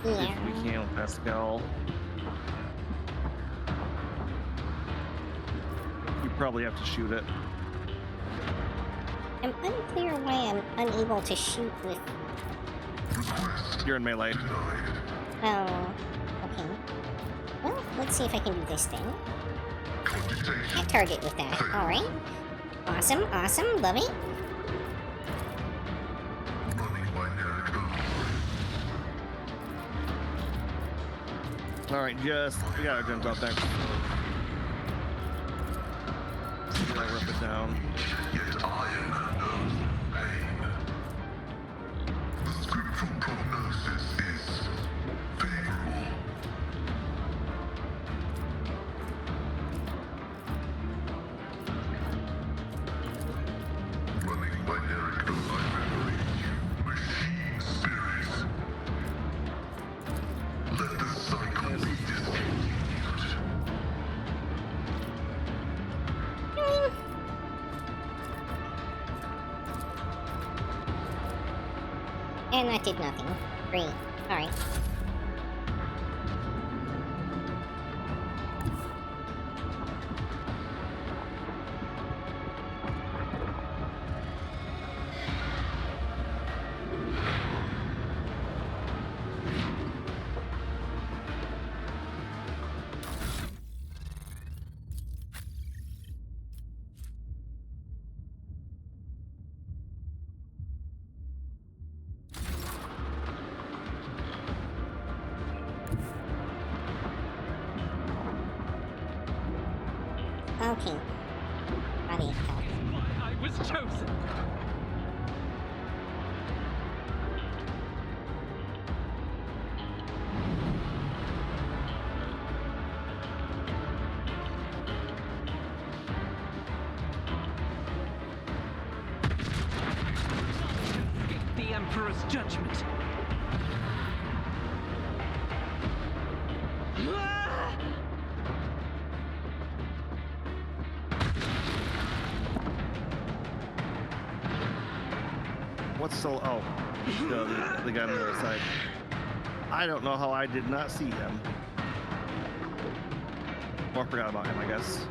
Yeah. If we can with Pascal. You probably have to shoot it. I'm unclear why I'm unable to shoot with... You're in melee. Oh, okay. Well, let's see if I can do this thing. Hit target with that. Alright. Awesome, awesome, love it. Alright, we got our guns out there. Gotta rip it down. Yet iron knows pain. The spiritual prognosis is favorable. Running binary code memory, you machine spirits. Let the cycle be discontinued. And that did nothing. Great. Alright. Okay. Body attack. I was chosen. The Emperor's judgment. What's so? Oh, the guy on the other side. I don't know how I did not see him. Or forgot about him, I guess.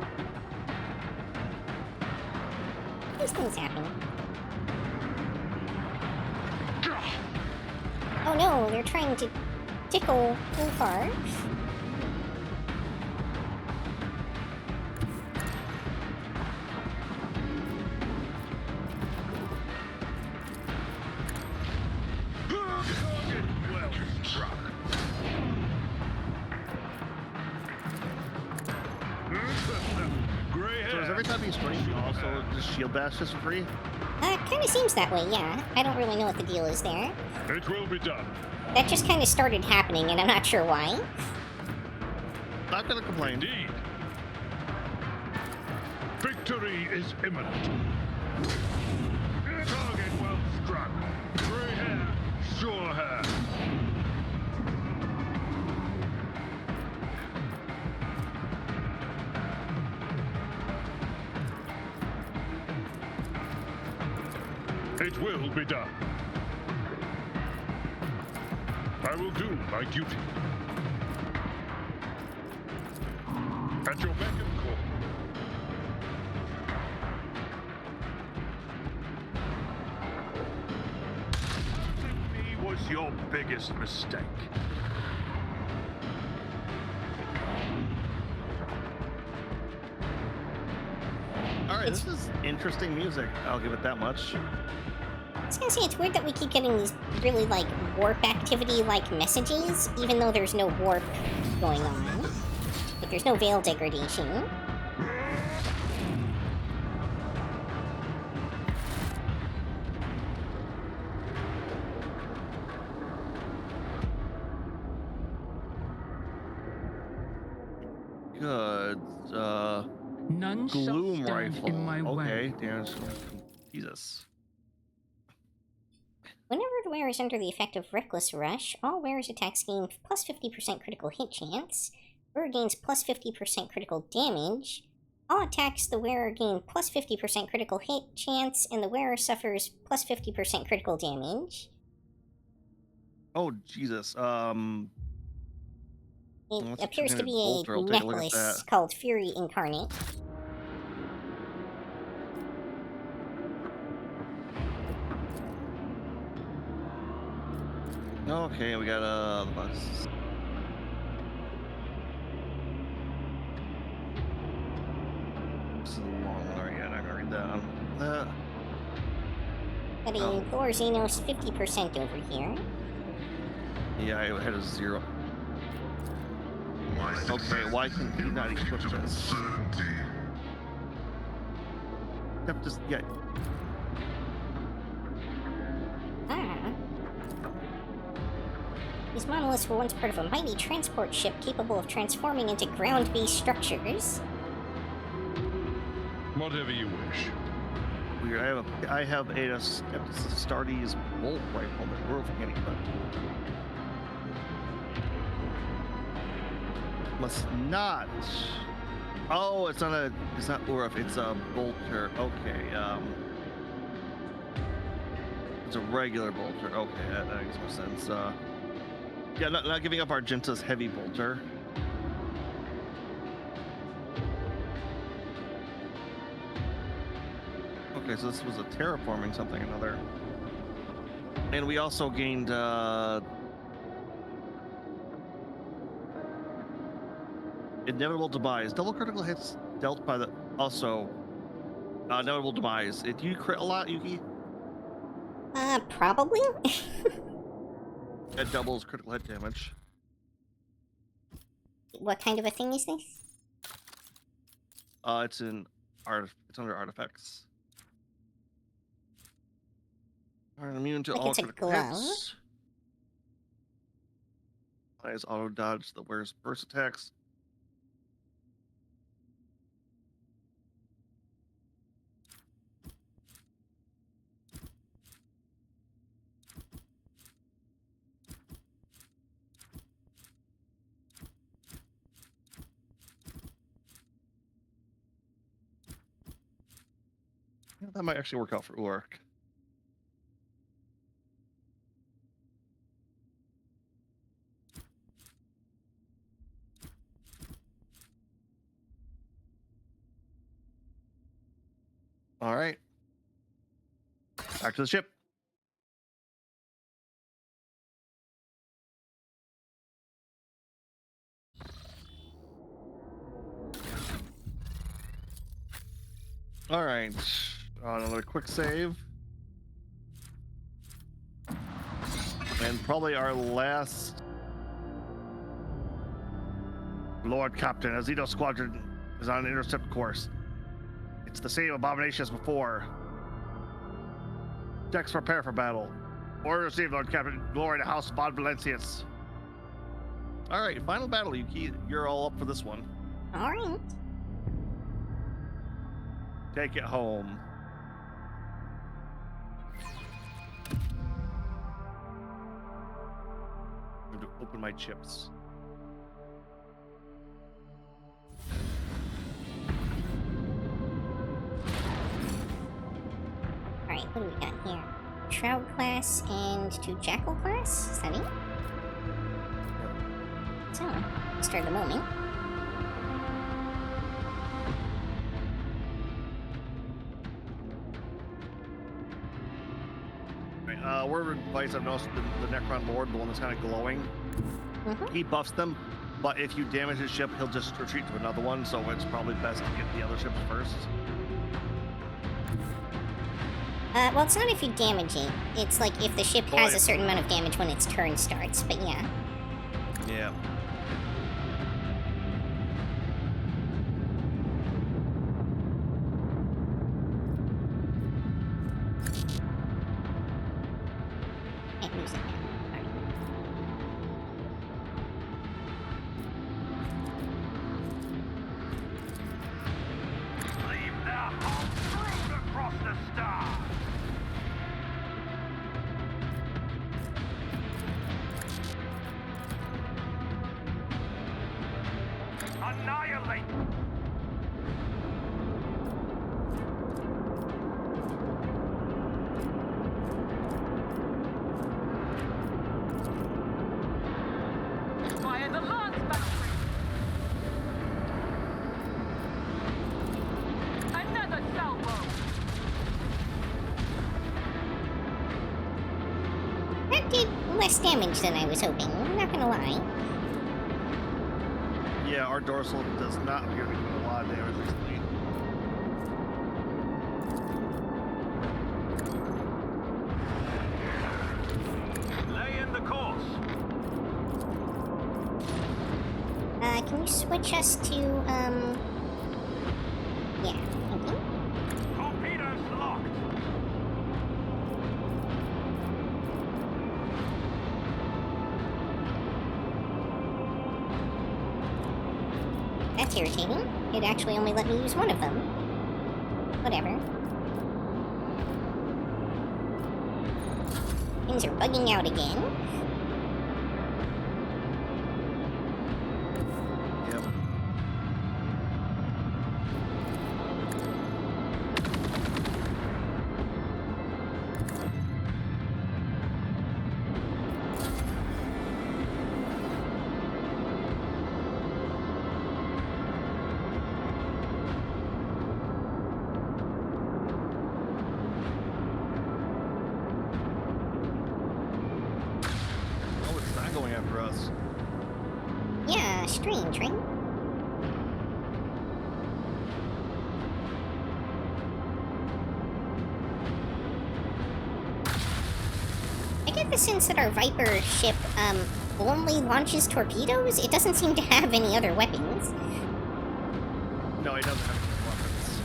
These things happen. Oh no, they're trying to tickle Ulfar. So is every time you swing, you also just shield bash just for free? Kinda seems that way, yeah. I don't really know what the deal is there. It will be done. That just kinda started happening, and I'm not sure why. Not gonna complain. Indeed. Victory is imminent. Target well struck. Gray hair, sure hair. It will be done. I will do my duty. At your beck and call. Me was your biggest mistake. All right, this is interesting music. I'll give it that much. I was gonna say, it's weird that we keep getting these really, like, warp activity-like messages, even though there's no warp going on. Like, there's no veil degradation. Good. None shall Gloom stand rifle. in my Okay, way. damage. Jesus. Whenever the wearer is under the effect of Reckless Rush, all wearer's attacks gain plus 50% critical hit chance. Wearer gains plus 50% critical damage. All attacks the wearer gain plus 50% critical hit chance, and the wearer suffers plus 50% critical damage. Oh, Jesus. It What's a appears to two-handed be bolter? a I'll take a look at necklace that. called Fury Incarnate. Okay, we got the bus. This is a long one. Alright, yeah, I'm not gonna read that one. Got a Oh. Thor Xenos 50% over here. Yeah, I had a 0. Okay, why can he not equip this? Yep, just, yeah. Ah. These monoliths were once part of a mighty transport ship capable of transforming into ground-based structures. Whatever you wish. Weird. I have a Astartes bolt rifle that Urf can't equip. Must not. Oh, it's not Urf, it's a bolter. Okay, it's a regular bolter. Okay, that makes more sense. Yeah, not giving up Argenta's heavy bolter. Okay, so this was a terraforming something or another. And we also gained Inevitable Demise. Double critical hits dealt by the also Inevitable Demise. Do you crit a lot, Yuki? Probably? That doubles critical hit damage. What kind of a thing is this? It's under artifacts. Alright, immune to Like all it's a critical glove? hits. Applies auto dodge the wearer's burst attacks. Yeah, that might actually work out for Urk. All right. Back to the ship. All right. Another quick save. And probably our last. Lord Captain, Azito Squadron is on an intercept course. It's the same abomination as before. Decks prepare for battle. Order received, Lord Captain. Glory to House Bod Valencius. All right, final battle, Yuki. You're all up for this one. Alright. Take it home. I'm going to open my chips. Alright, what do we got here? Shroud class and to Jackal class. Is that it? So, start the moment. Word of advice I've noticed the Necron Lord, the one that's kind of glowing, he buffs them, but if you damage his ship, he'll just retreat to another one, so it's probably best to get the other ships first. Well, it's not if you damage it. It's like if the ship has a certain amount of damage when its turn starts, but yeah. Yeah. Can't lose it now. Alright. Leave their home road across the stars. Annihilate. Fire the lance battery. Another salvo. That did less damage than I was hoping, I'm not gonna lie. Yeah, our dorsal does not appear to be doing a lot of damage recently. Lay in the course. Can you switch us to, yeah, thank you. Torpedoes locked. That's irritating. It actually only let me use one of them. Whatever. Things are bugging out again. Yep. Oh, it's not going after us. Yeah, strange, right? I get the sense that our Viper ship, only launches torpedoes? It doesn't seem to have any other weapons. No, he doesn't have any weapons.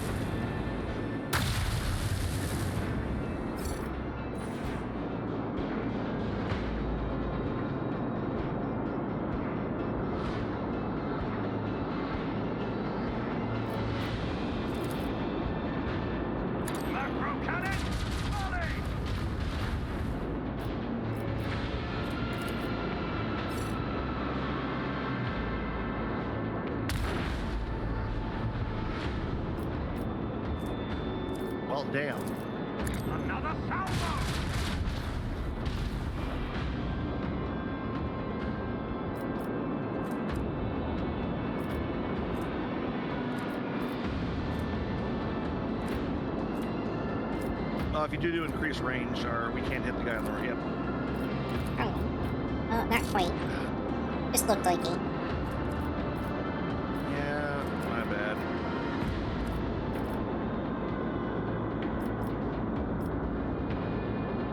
Macro cannon. Volley. Well, damn. Another salvo. If you do increase range, or we can't hit the guy on the right. Yep. Oh, not quite. Just looked like it. Yeah, my bad.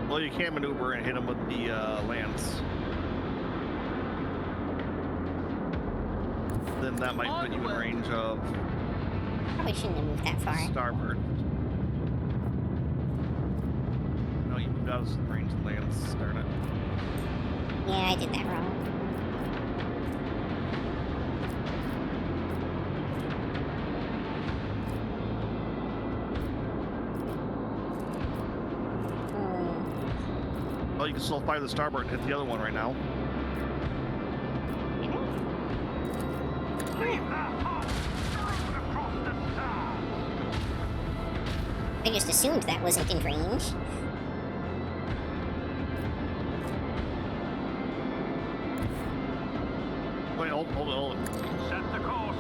Well, you can maneuver and hit him with the lance. Then that might put you in range of Probably shouldn't have moved that far. starboard. No, you moved out of range of lance, darn it. Yeah, I did that wrong. Well, you can still fire the starboard and hit the other one right now. Leave their home road across the stars. I just assumed that wasn't in range. Wait, hold it. Set the course.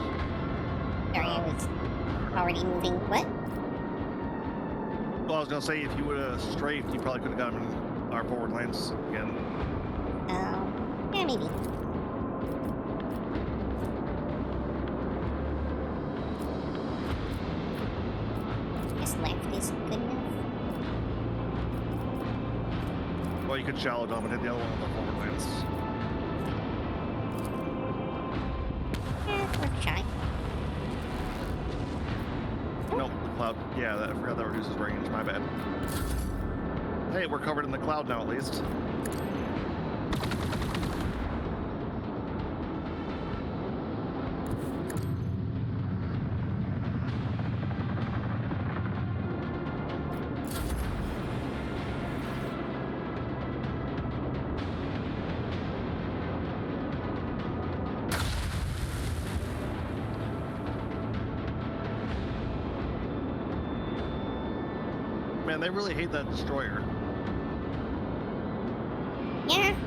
Sorry, I was already moving. What? Well, I was gonna say, if you would have strafed, you probably could have got him in our forward lanes again. Oh, yeah, maybe. Guess left is good enough. Well, you could shallow dump and hit the other one on the forward lanes. Yeah, worth a shot. Nope, the cloud. Yeah, I forgot that reduces range. My bad. Hey, we're covered in the cloud now, at least. Man, they really hate that destroyer.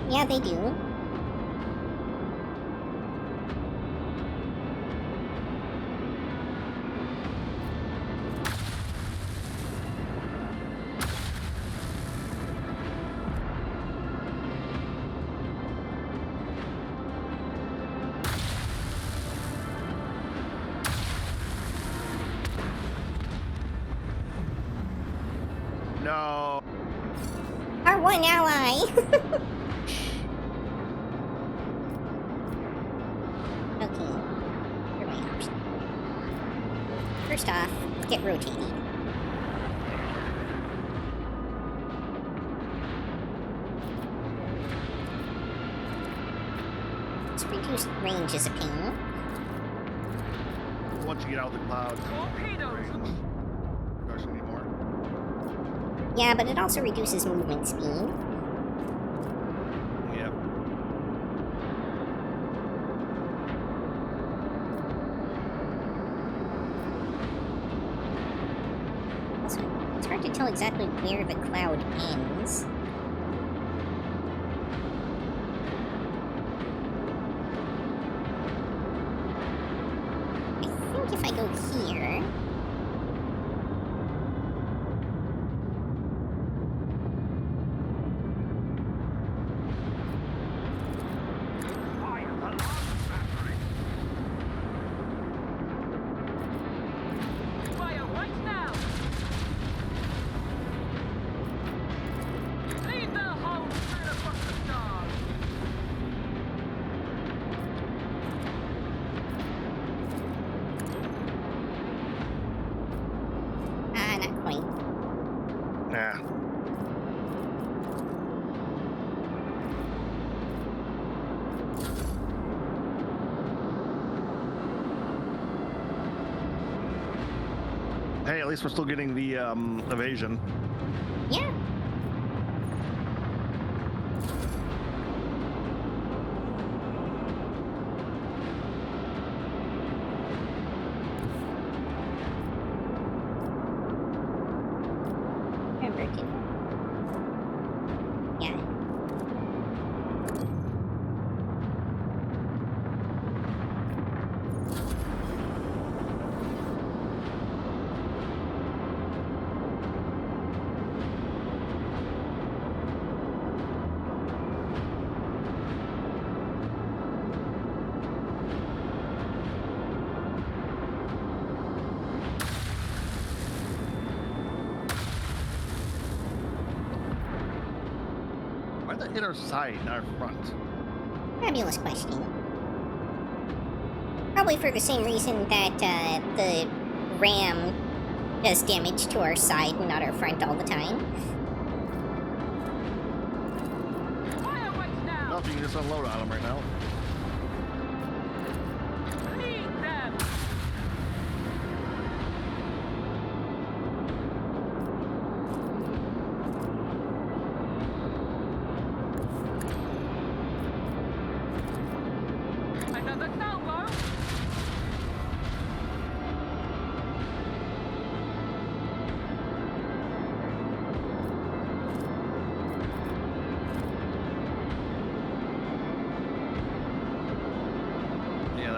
Yeah, they do. No. Our one ally! Okay. Here are my options. First off, get rotated. This reduced range is a pain. Once you get out of the cloud, Torpedoes! range reduction anymore. Yeah, but it also reduces movement speed. Yep. Also, it's hard to tell exactly where the cloud ends. I think if I go here... Fire the last battery. Fire right now! Lead the whole straight across the stars! Ah, not quite. Nah. Hey, at least we're still getting the evasion. Yeah. Remember to... Yeah. Why'd that hit our side, not our front? Fabulous question. Probably for the same reason that the ram does damage to our side and not our front all the time. Fire right now! Oh, you can just unload on them right now. Lead them! Another salvo!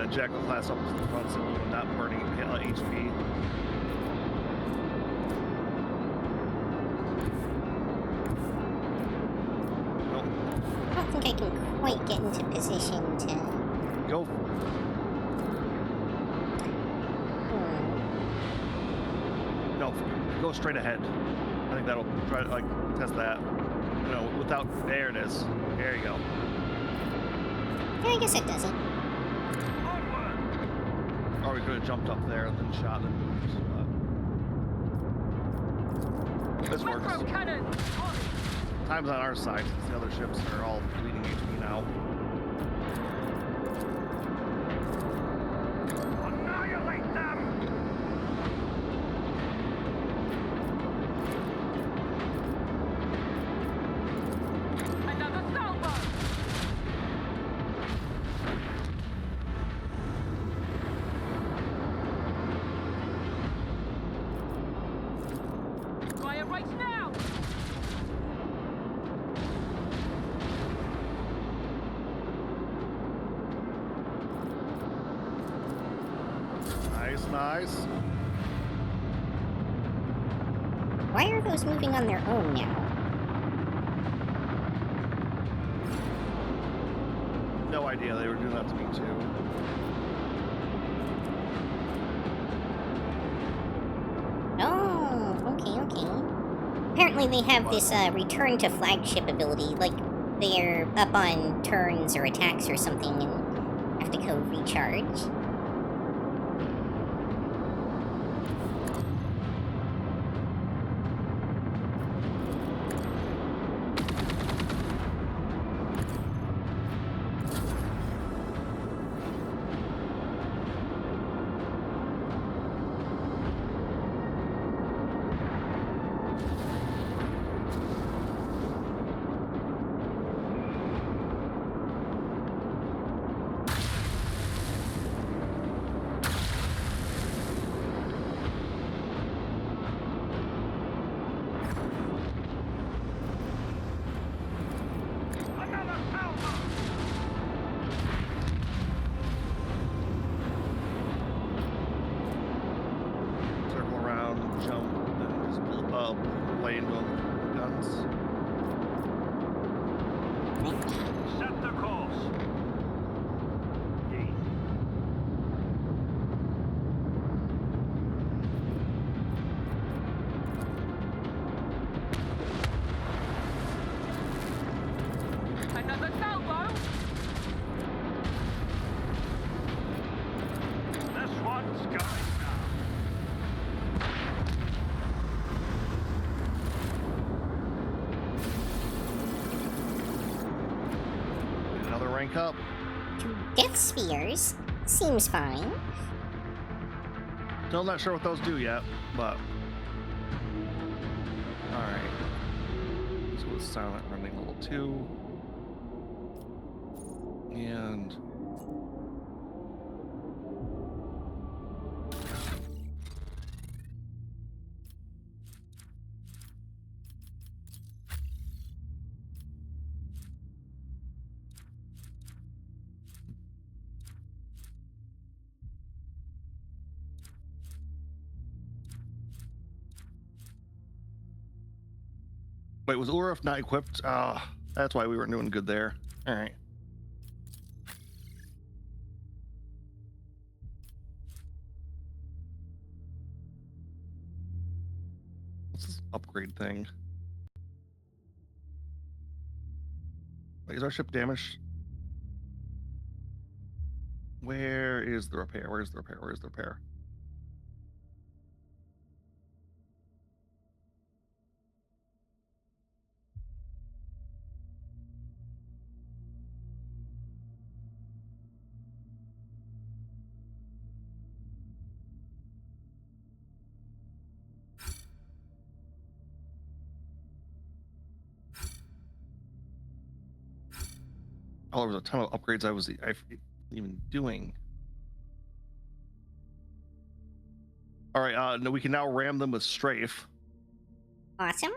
jack the class up to the front so we're not burning HP. Nope. I don't think I can quite get into position to... Go. No, go straight ahead. I think that'll try to like test that. You know, without, there it is. There you go. Yeah, I guess it doesn't. Or we could have jumped up there and then shot and moved. But this works. Time's on our side since the other ships are all bleeding HP now. Annihilate them! Another salvo! Fire right now! Nice, nice. Why are those moving on their own now? No idea, they were doing that to me too. Oh, okay, okay. Apparently they have this return to flagship ability, like they're up on turns or attacks or something and have to go recharge. Circle around, jump, and just lay into them with guns. Set the course. Another salvo! This one's going now. Another rank up. Death Spheres? Seems fine. Still not sure what those do yet, but... Alright. This was silent running level 2. And... Wait, was Uruf not equipped? Ah, that's why we weren't doing good there. Alright. What's this upgrade thing? Wait, is our ship damaged? Where is the repair? Where's the repair? Where's the repair? Oh, there was a ton of upgrades I even doing. All right, no, we can now ram them with strafe. Awesome.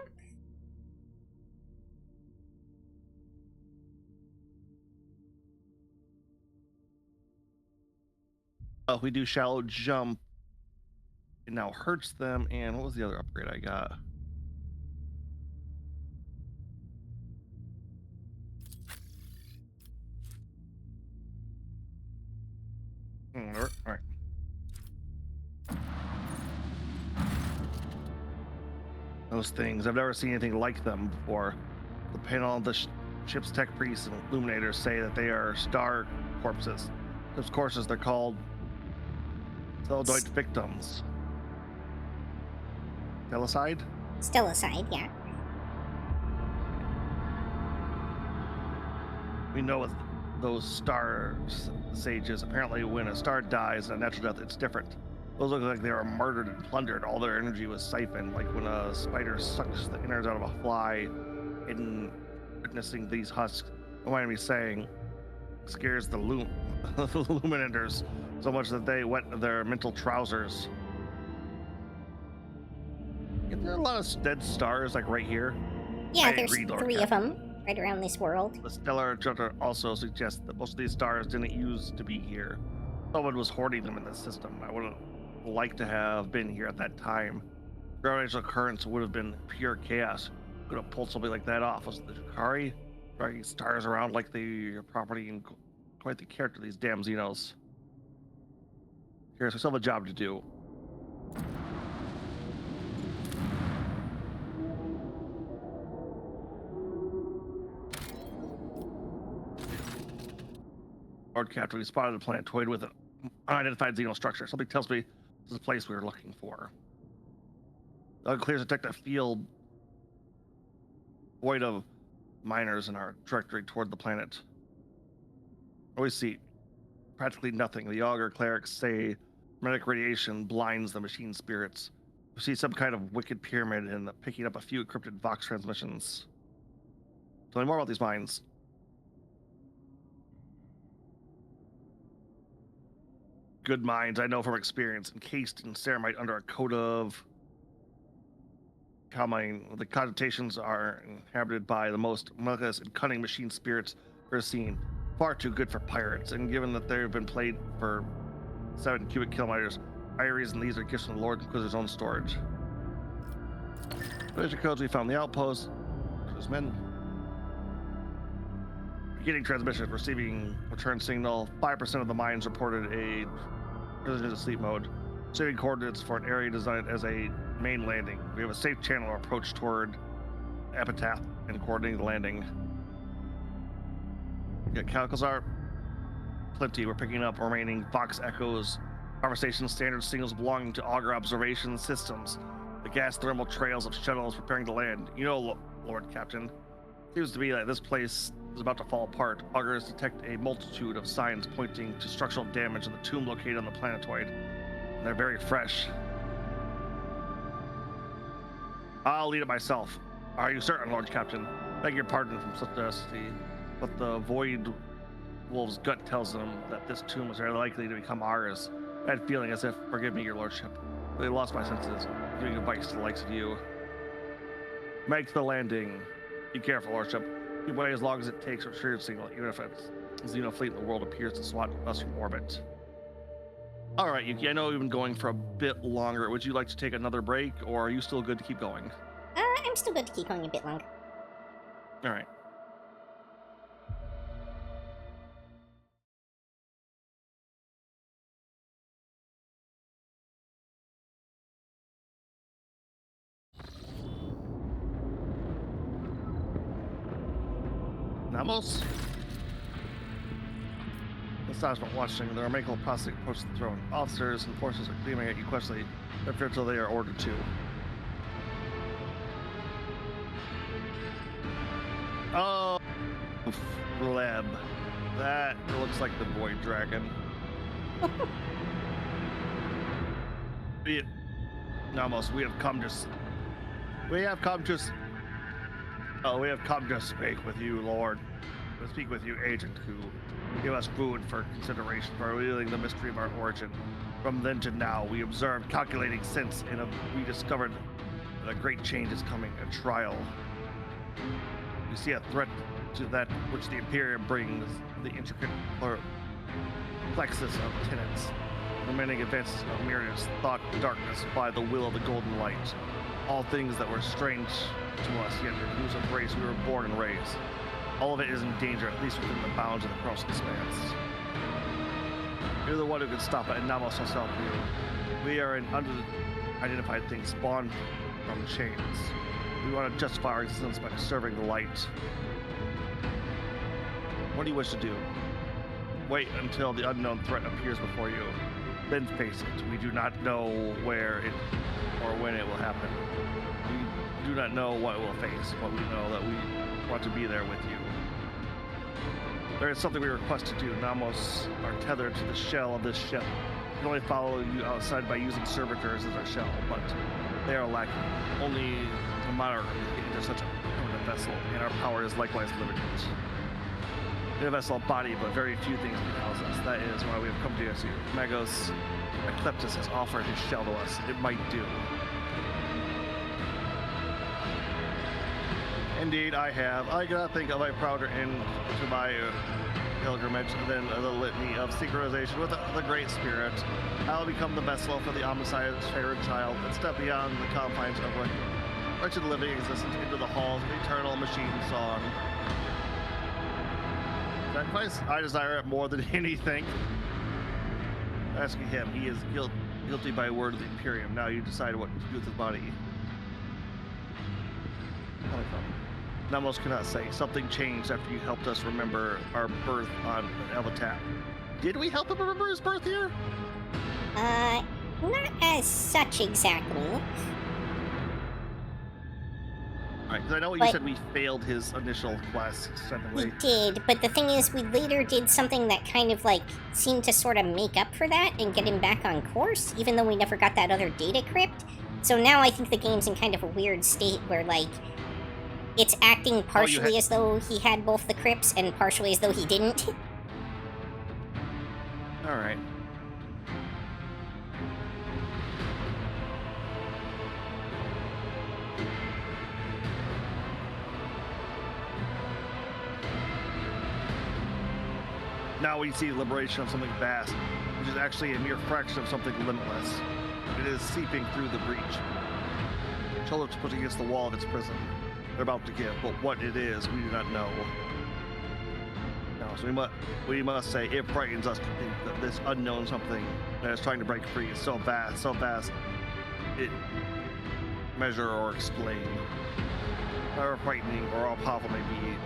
If we do shallow jump, it now hurts them. And what was the other upgrade I got? All right. Those things, I've never seen anything like them before. The panel of the ship's tech priests and illuminators say that they are star corpses. Those corpses, they're called Celluloid victims. Stellicide? Stellicide, yeah. We know with those star sages, apparently when a star dies in a natural death, it's different. Those look like they were murdered and plundered. All their energy was siphoned, like when a spider sucks the innards out of a fly. And witnessing these husks, reminded me saying, scares the Luminators so much that they wet their mental trousers. Is there a lot of dead stars like right here? Yeah, there's 3 of them right around this world. The stellar charter also suggests that most of these stars didn't used to be here. Someone was hoarding them in the system. I wouldn't like to have been here at that time. Gravitational currents would have been pure chaos. Could have pulled something like that off. Was the Yukikaze dragging stars around like the property and quite the character of these damn Xenos. Here's we still have a job to do. Lord Captain, we spotted a planetoid with an unidentified Xeno structure. Something tells me this is the place we were looking for. The clears detect a field void of miners in our trajectory toward the planet. We see practically nothing. The augur clerics say magnetic radiation blinds the machine spirits. We see some kind of wicked pyramid and picking up a few encrypted Vox transmissions. Tell me more about these mines. Good mines, I know from experience, encased in ceramite under a coat of calmine. The cogitations are inhabited by the most malice and cunning machine spirits ever seen. Far too good for pirates, and given that they've been played for 7 cubic kilometers, I reason these are gifts from the Lord Inquisitor's own storage. Treasure codes, we found the outpost. There's men. Getting transmission, receiving return signal. 5% of the mines reported a transition to sleep mode. Saving coordinates for an area designed as a main landing. We have a safe channel approach toward Epitaph and coordinating the landing. We got Calcazar. Plenty. We're picking up remaining Vox echoes, conversation standard signals belonging to augur observation systems. The gas thermal trails of shuttles preparing to land. You know, Lord Captain, seems to be that this place is about to fall apart. Augurs detect a multitude of signs pointing to structural damage in the tomb located on the planetoid. And they're very fresh. I'll lead it myself. Are you certain, Lord Captain? Beg your pardon from such audacity, but the Void Wolf's gut tells them that this tomb is very likely to become ours. Bad feeling as if, forgive me, your lordship, really lost my senses, giving advice to the likes of you. Make the landing. Be careful, lordship. Keep away as long as it takes for retrieve signal, even if it's Xeno fleet in the world appears to swat us from orbit. All right, Yuki, I know we've been going for a bit longer. Would you like to take another break, or are you still good to keep going? I'm still good to keep going a bit longer. All right. Namos? Astonishment watching the Armenian prostate approach the throne. Officers and forces are gleaming at you questionably, until they are ordered to. Oh, Fleb. That looks like the Void Dragon. Namos, we have come to speak with you, Lord. To speak with you, agent, who give us food for consideration for revealing the mystery of our origin. From then to now, we observed calculating sense, and we discovered that a great change is coming, a trial. We see a threat to that which the Imperium brings, the intricate plexus of tenets. remaining advances of myriads, thought darkness by the will of the golden light. All things that were strange to us, yet in whose embrace we were born and raised. All of it is in danger, at least within the bounds of the cross expanse. You're the one who can stop it, and now must help you. We are an unidentified thing spawned from chains. We want to justify our existence by serving the light. What do you wish to do? Wait until the unknown threat appears before you. Then face it. We do not know where it or when it will happen. We do not know what it will face, but we know that we want to be there with you. There is something we request to do. Namos are tethered to the shell of this ship. We can only follow you outside by using servitors as our shell, but they are lacking. Only the monarch can get into such a permanent vessel, and our power is likewise limited. We have a vessel body, but very few things can house us. That is why we have come to you. Magos Ecleptus has offered his shell to us. It might do. Indeed, I have. I cannot think of a prouder end to my pilgrimage than the litany of synchronization with the Great Spirit. I will become the vessel for the omnicid's favorite child and step beyond the confines of a wretched living existence into the halls of eternal machine song. Sacrifice? I desire it more than anything. Asking him, he is guilty by word of the Imperium. Now you decide what to do with his body. Namos cannot say. Something changed after you helped us remember our birth on Elvatap. Did we help him remember his birth here? Not as such exactly. Alright, because I know you said we failed his initial quest. We did, but the thing is, we later did something that kind of, like, seemed to sort of make up for that and get him back on course, even though we never got that other data crypt. So now I think the game's in kind of a weird state where, like, it's acting partially as though he had both the crypts and partially as though he didn't. Alright. Now we see liberation of something vast, which is actually a mere fraction of something limitless. It is seeping through the breach. Shoulders put against the wall of its prison. They're about to give, but what it is, we do not know. No, so we must say it frightens us to think that this unknown something that is trying to break free is so vast, it measure or explain. However frightening or all powerful may be,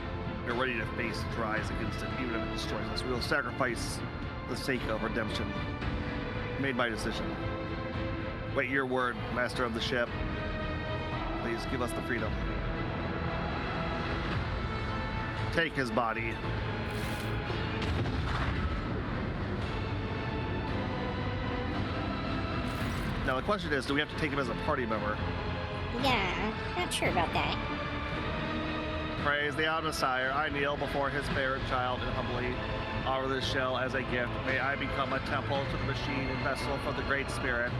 we're ready to face its rise against it, even if it destroys us. We will sacrifice the sake of redemption. Made my decision. Wait your word, master of the ship. Please give us the freedom. Take his body. Now the question is, do we have to take him as a party member? Yeah, not sure about that. Praise the Omnisire. I kneel before his favorite child and humbly offer this shell as a gift. May I become a temple to the machine and vessel for the Great Spirit.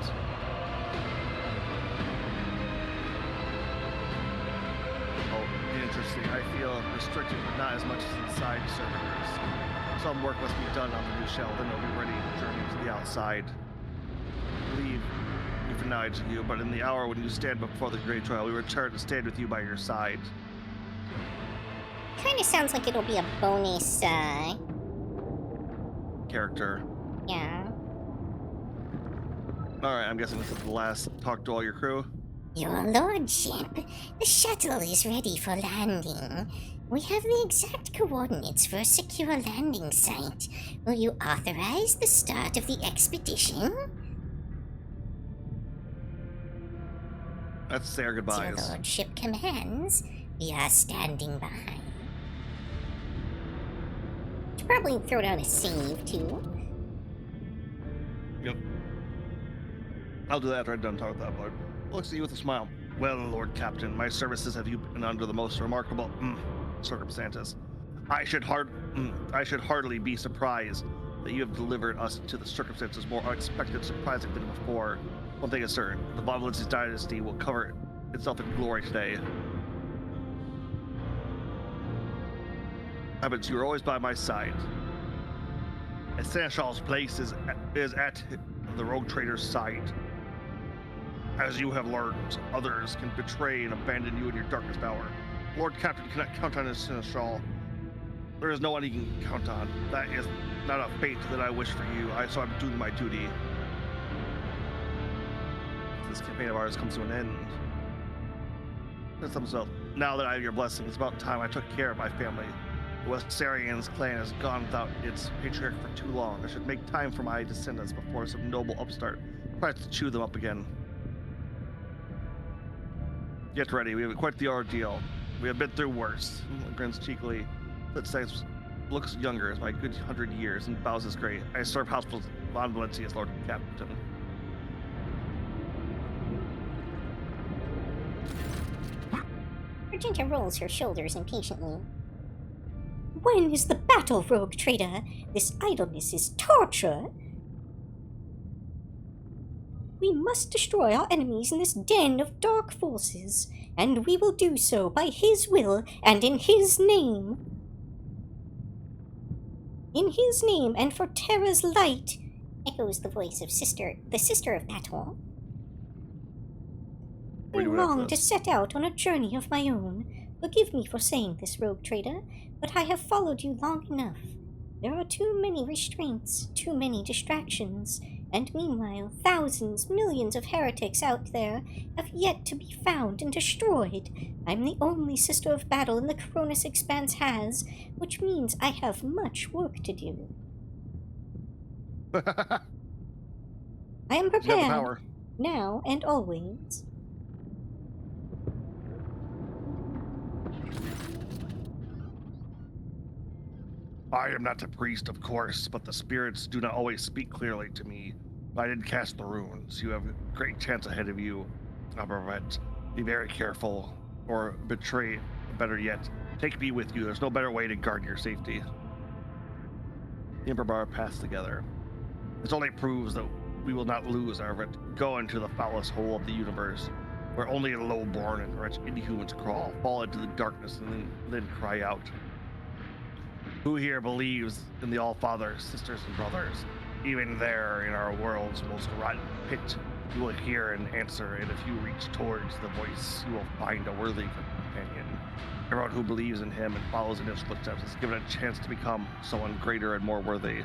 Interesting. I feel restricted, but not as much as inside servitors. Some work must be done on the new shell, then it'll be ready to journey to the outside. I believe we denied to you, but in the hour when you stand before the great trial, we return to stand with you by your side. Kind of sounds like it'll be a bonus, character. Yeah. Alright, I'm guessing this is the last talk to all your crew. Your lordship, the shuttle is ready for landing. We have the exact coordinates for a secure landing site. Will you authorize the start of the expedition? Let's say our goodbyes. Your lordship commands. We are standing by. Should probably throw down a save, too. Yep. I'll do that after I'm done talking with that bloke. Looks at you with a smile. Well, Lord Captain, my services have you been under the most remarkable circumstances. I should hardly be surprised that you have delivered us to the circumstances more unexpected, surprising than before. One thing is certain: the Bottomless dynasty will cover itself in glory today. Heavens, you are always by my side. And Seneschal's place is at the rogue trader's side. As you have learned, others can betray and abandon you in your darkest hour. Lord Captain cannot count on his seneschal. There is no one he can count on. That is not a fate that I wish for you. So I'm doing my duty. This campaign of ours comes to an end. Now that I have your blessing, it's about time I took care of my family. The Westarian's clan has gone without its patriarch for too long. I should make time for my descendants before some noble upstart tries to chew them up again. Get ready, we have quite the ordeal. We have been through worse. Grins cheekily. That looks younger as my good 100 years and bows his gray. I serve Hospital Von Valencia as Lord Captain. Argenta rolls her shoulders impatiently. When is the battle, rogue trader? This idleness is torture. We must destroy our enemies in this den of dark forces, and we will do so by his will and in his name. In his name and for Terra's light, echoes the voice of the sister of battle. I long to set out on a journey of my own. Forgive me for saying this, rogue trader, but I have followed you long enough. There are too many restraints, too many distractions, and meanwhile thousands, millions of heretics out there have yet to be found and destroyed. I'm the only sister of battle in the Cronus Expanse has, which means I have much work to do. I am prepared, now and always. I am not a priest, of course, but the spirits do not always speak clearly to me. I did cast the runes. You have a great chance ahead of you. However, be very careful, or betray, better yet, take me with you. There's no better way to guard your safety. The Emperor Bar pass together. This only proves that we will not lose our go into the foulest hole of the universe, where only the low-born and wretched inhumans crawl, fall into the darkness, and then cry out. Who here believes in the All-Father, sisters and brothers? Even there, in our world's most rotten pit, you will hear an answer, and if you reach towards the voice, you will find a worthy companion. Everyone who believes in him and follows in his footsteps is given a chance to become someone greater and more worthy.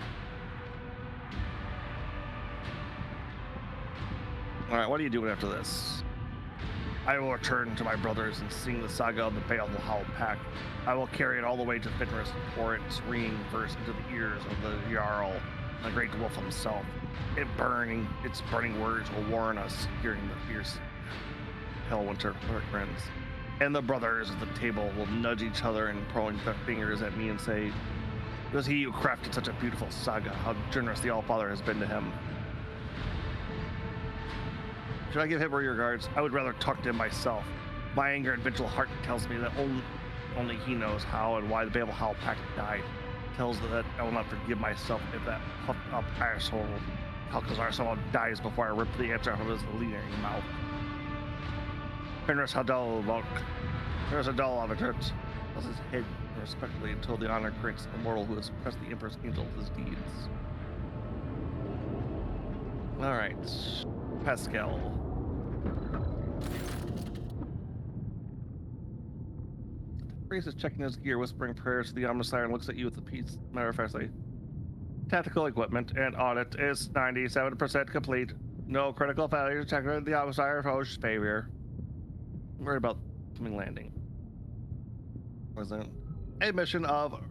Alright, what are you doing after this? I will return to my brothers and sing the saga of the Baleful Howl Pack. I will carry it all the way to Fenris and pour its ringing verse into the ears of the Jarl, the great wolf himself. Its burning words will warn us during the fierce Hellwinter grins. And the brothers at the table will nudge each other and point their fingers at me and say, it was he who crafted such a beautiful saga, how generous the All-Father has been to him. Should I give him regards? I would rather talk to him myself. My anger and vengeful heart tells me that only he knows how and why the Baleful Howl Pact died. Tells that I will not forgive myself if that puffed up asshole Alcazar somehow dies before I rip the answer out of his leering mouth. Fenris Hadal Volk. Fenris Hadal Avaturts. Thus his head respectfully until the honor grants the mortal who has pressed the Emperor's angel with his deeds. Alright. Pascal. Priest is checking his gear, whispering prayers to the Omnissiah, and looks at you with a piece. Matter of fact, tactical equipment and audit is 97% complete. No critical failures detected. The Omnissiah approached favor. I'm worried about coming landing. A mission of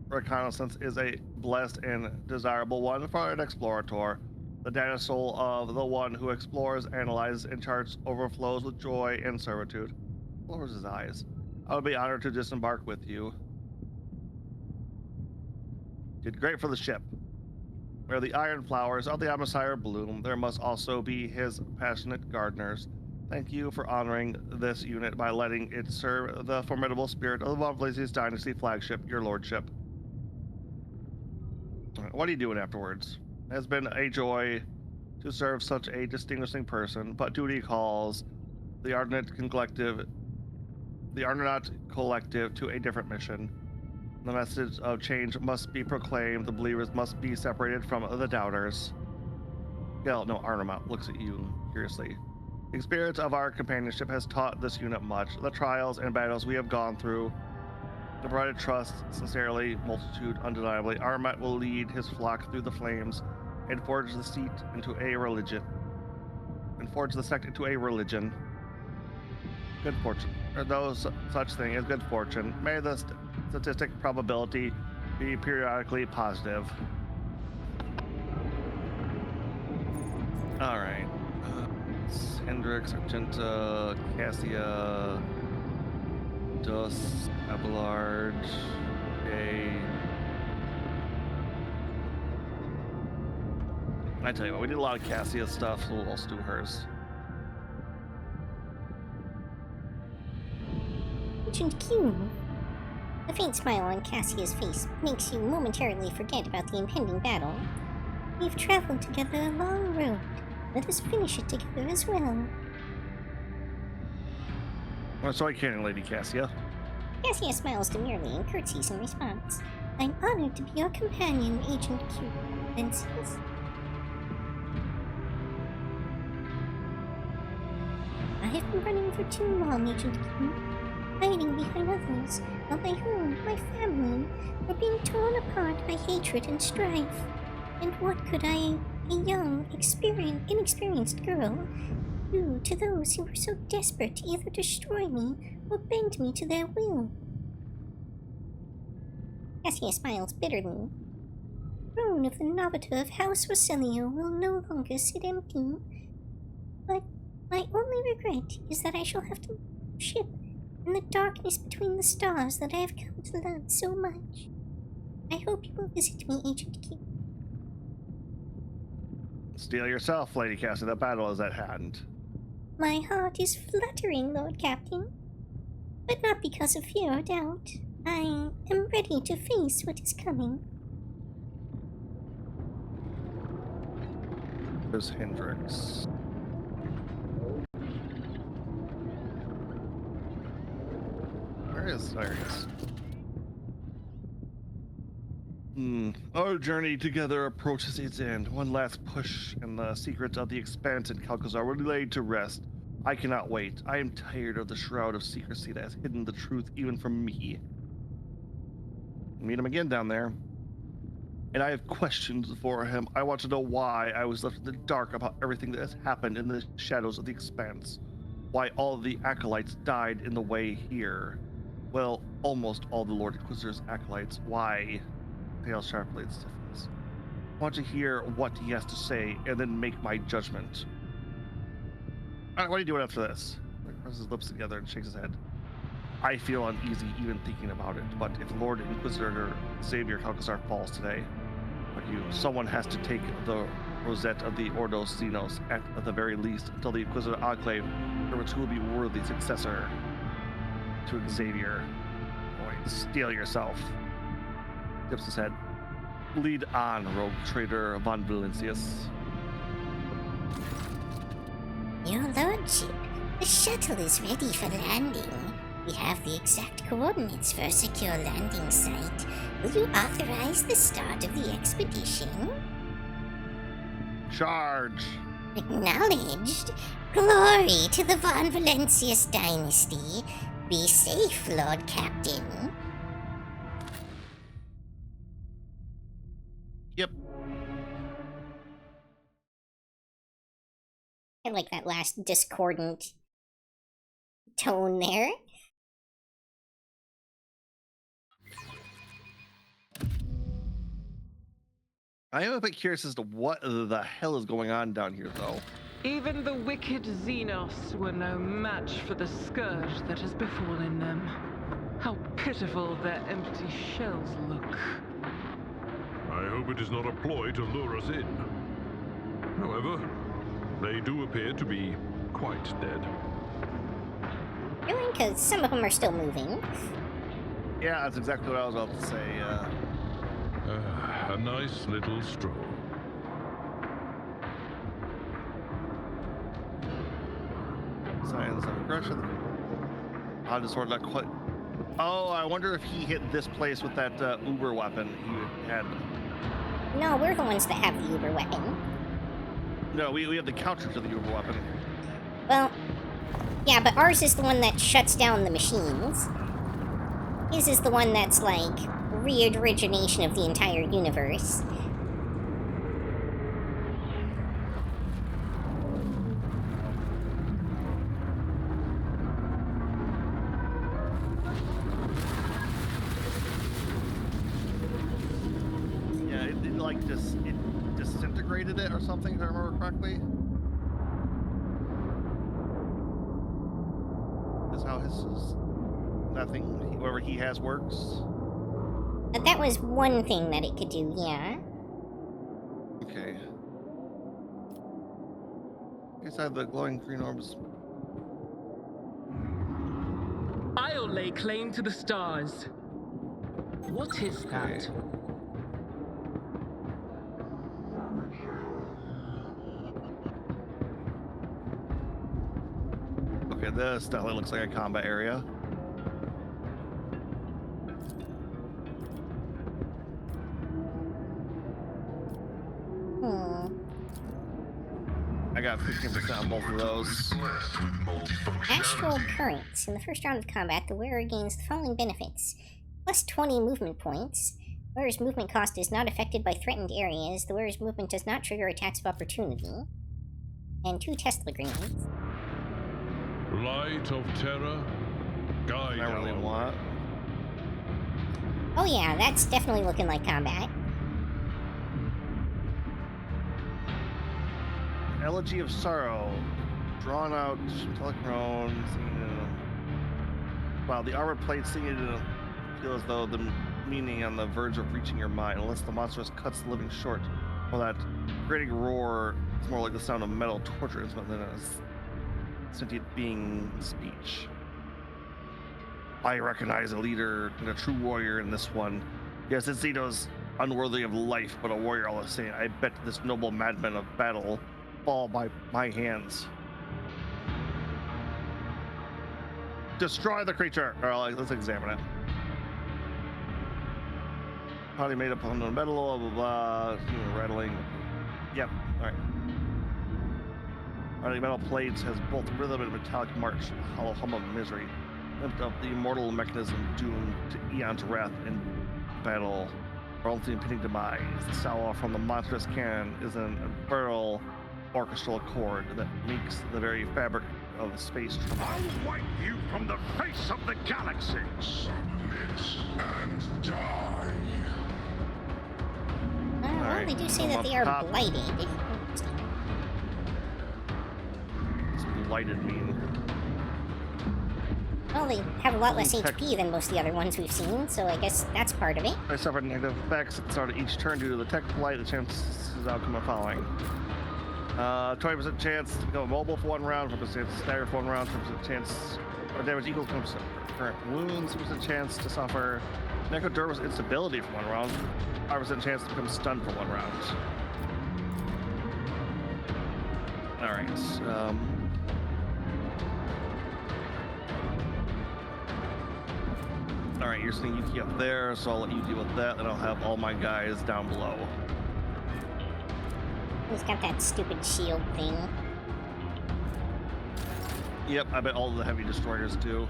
reconnaissance is a blessed and desirable one for an explorator. The data soul of the one who explores, analyzes, and charts overflows with joy and servitude. Lowers his eyes. I would be honored to disembark with you. Did great for the ship. Where the iron flowers of the Omnissiah bloom, there must also be his passionate gardeners. Thank you for honoring this unit by letting it serve the formidable spirit of the Von Valencia's Dynasty flagship, your lordship. What are you doing afterwards? It has been a joy to serve such a distinguishing person, but duty calls the Argonaut Collective to a different mission. The message of change must be proclaimed. The believers must be separated from the doubters. Well, no, Arnamont looks at you curiously. The experience of our companionship has taught this unit much. The trials and battles we have gone through, the provided trust, sincerely, multitude, undeniably. Arnamont will lead his flock through the flames and forge the sect into a religion. Good fortune. Or no such thing as good fortune. May the statistic probability be periodically positive. All right. Hendrix, Argenta, Cassia, Dos, Abelard, Jay. I tell you what, we did a lot of Cassia stuff, so we'll do hers. Agent Q. The faint smile on Cassia's face makes you momentarily forget about the impending battle. We've traveled together a long road. Let us finish it together as well. Oh, sorry, Cannon Lady Cassia. Cassia smiles demurely and curtsies in response. I'm honored to be your companion, Agent Q. Princess. I have been running for too long, Agent Q. Hiding behind others, while my home, my family, were being torn apart by hatred and strife. And what could I, a young, inexperienced girl, do to those who were so desperate to either destroy me or bend me to their will? Cassia smiles bitterly. The throne of the Novita of House Rosilio will no longer sit empty. But my only regret is that I shall have to ship in the darkness between the stars that I have come to love so much. I hope you will visit me, Agent Q. Steel yourself, Lady Cassia. The battle is at hand. My heart is fluttering, Lord Captain. But not because of fear or doubt. I am ready to face what is coming. There's Hendrix. There he is. Our journey together approaches its end. One last push, and the secrets of the expanse in Calcazar will be laid to rest. I cannot wait. I am tired of the shroud of secrecy that has hidden the truth even from me. Meet him again down there. And I have questions for him. I want to know why I was left in the dark about everything that has happened in the shadows of the expanse. Why all of the acolytes died in the way here. Well, almost all the Lord Inquisitor's acolytes. Why? Pale sharply at stiffness. I want to hear what he has to say and then make my judgment. Alright, what are you doing after this? He presses his lips together and shakes his head. I feel uneasy even thinking about it, but if Lord Inquisitor Xavier Calcazar falls today, someone has to take the rosette of the Ordo Xenos at the very least until the Inquisitor Enclave, for which will be worthy successor to Xavier. Boy, steel yourself. Dips his head. Lead on, rogue traitor von Valencius. Your Lordship, the shuttle is ready for landing. We have the exact coordinates for a secure landing site. Will you authorize the start of the expedition? Charge! Acknowledged. Glory to the Von Valencius dynasty. Be safe, Lord Captain. Yep. I like that last discordant tone there. I am a bit curious as to what the hell is going on down here, though. Even the wicked Xenos were no match for the scourge that has befallen them. How pitiful their empty shells look. I hope it is not a ploy to lure us in. However, they do appear to be quite dead. Really? Because some of them are still moving. Yeah, that's exactly what I was about to say. A nice little stroll. Signs of aggression. I just sort of not quite. Oh, I wonder if he hit this place with that Uber weapon he had. No, we're the ones that have the Uber weapon. No, we have the counter to the uber weapon. Well, yeah, but ours is the one that shuts down the machines. His is the one that's like re-origination of the entire universe. Yeah, it like it disintegrated it or something, if I remember correctly. That's how his nothing, whatever he has works. That was one thing that it could do, yeah. Okay. I guess I have the glowing green orbs. I'll lay claim to the stars. What is that? Okay, this definitely looks like a combat area. I got 15% on both of those. Astral Currents. In the first round of combat, the wearer gains the following benefits. Plus 20 movement points. The wearer's movement cost is not affected by threatened areas. The wearer's movement does not trigger attacks of opportunity. And 2 Tesla grenades. Light of terror, guide I really want. Oh yeah, that's definitely looking like combat. Elegy of Sorrow. Drawn out, telechrone, wow, the armor plate singing to feel as though the meaning on the verge of reaching your mind, unless the monstrous cuts the living short. Well, that grating roar is more like the sound of metal torture instrument than a sentient being speech. I recognize a leader and a true warrior in this one. Yes, Zito's unworthy of life, but a warrior all the same. I bet this noble madman of battle fall by my hands. Destroy the creature! Alright, let's examine it. Body made up of unknown metal, blah blah blah. Rattling. Yep, alright. Metal plates has both rhythm and metallic march, hollow hum of misery. Lift up the immortal mechanism doomed to eon's wrath and battle. For only impending demise. The salvo from the monstrous cannon is an infernal orchestral chord that makes the very fabric of space tremble. I'll wipe you from the face of the galaxy. Submit and die. Well, they do say that they are blighted. What's blighted mean? Well, they have a lot less HP than most of the other ones we've seen, so I guess that's part of it. I suffer negative effects at the start of each turn due to the tech blight. The chances outcome are following. 20% chance to become mobile for 1 round, 20% chance to stagger for 1 round, 20% chance or damage equal to 20% current wounds, 20% chance to suffer necrodermal instability for 1 round, 5% chance to become stunned for 1 round. Alright, Alright, you're seeing Yuki up there, so I'll let you deal with that, and I'll have all my guys down below. He's got that stupid shield thing. Yep, I bet all of the heavy destroyers do.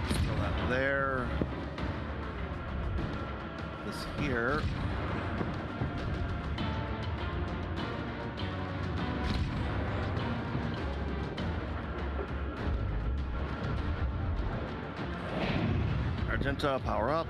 Let's throw that there. This here. Argenta, power up.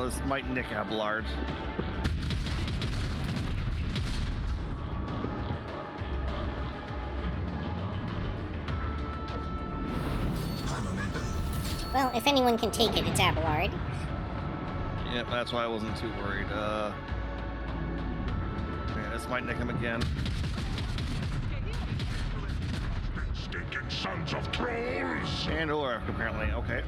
This might nick Abelard. Well, if anyone can take it, it's Abelard. Yep, that's why I wasn't too worried. Yeah, this might nick him again. Stinking sons of trolls! And or apparently, okay.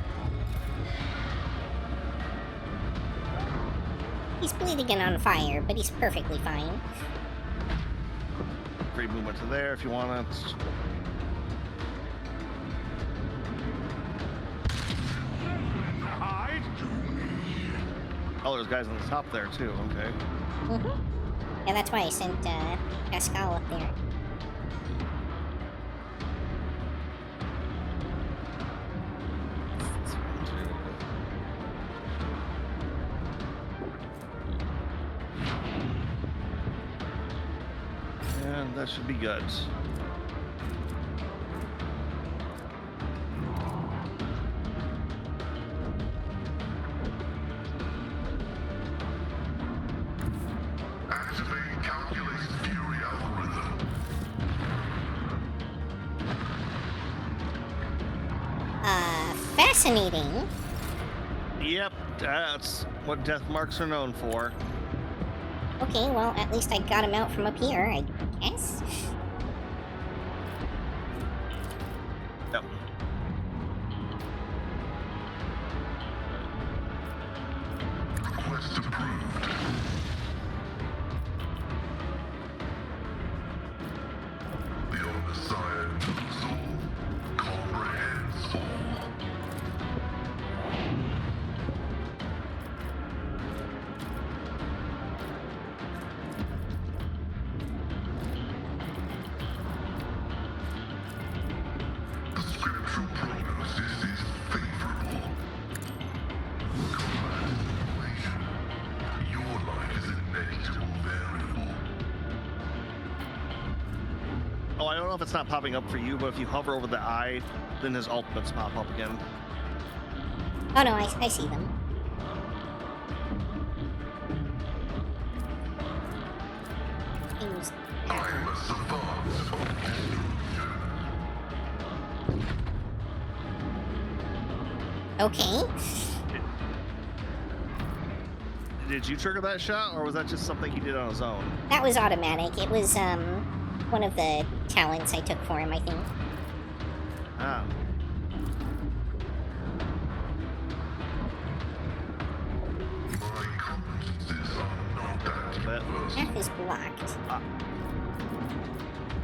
He's bleeding and on fire, but he's perfectly fine. Free movement to there if you want it. Hide to me. Oh, there's guys on the top there too, okay. Yeah, that's why I sent Pascal up there. And that should be good. Activate calculated fury algorithm. Fascinating. Yep, that's what death marks are known for. Okay, well, at least I got him out from up here, I guess. Yep. Request approved. The Omniscient knows all, comprehends all. The scriptural prognosis is favorable. Combat simulation. Your life is a negligible variable. Oh, I don't know if it's not popping up for you, but if you hover over the eye, then his ultimates pop up again. Oh no, I see them. Things- I'm a savant of delusion. Okay. Did you trigger that shot, or was that just something he did on his own? That was automatic. It was, one of the talents I took for him, I think. Ah. My competences are not that universal. Path is blocked.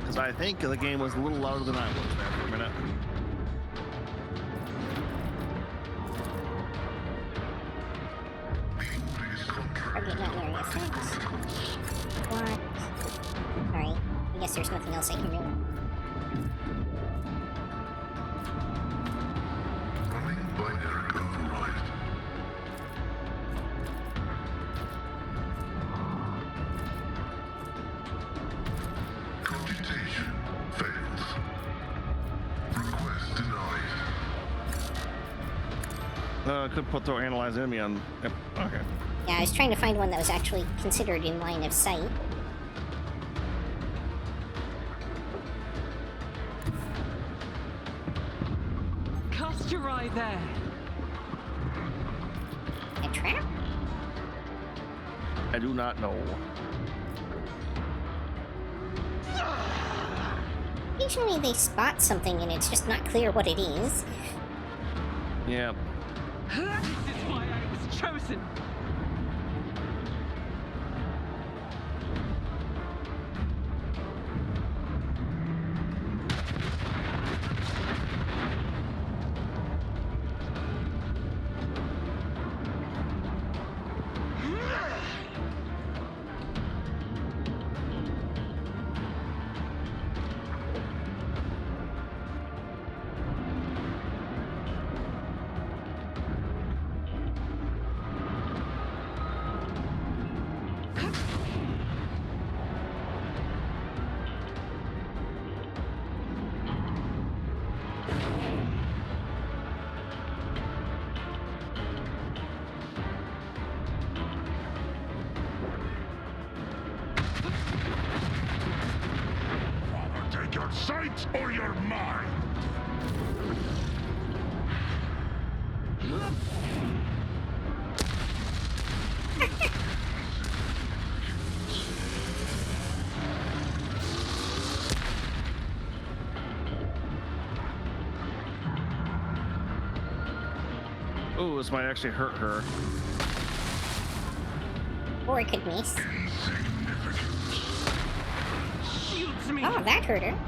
Because I think the game was a little louder than I was there for a minute. Target not area effects. Blocked. Alright. I guess there's nothing else I can do. Running binary override. Computation fails. Request denied. Could put the analyze enemy on. Yep. Okay. Yeah, I was trying to find one that was actually considered in line of sight. Cast your eye there. A trap? I do not know. Occasionally they spot something and it's just not clear what it is. Yeah. This is why I was chosen. Take your sight or your mind. this might actually hurt her. Or it could miss. Shields me. Oh, that hurt her.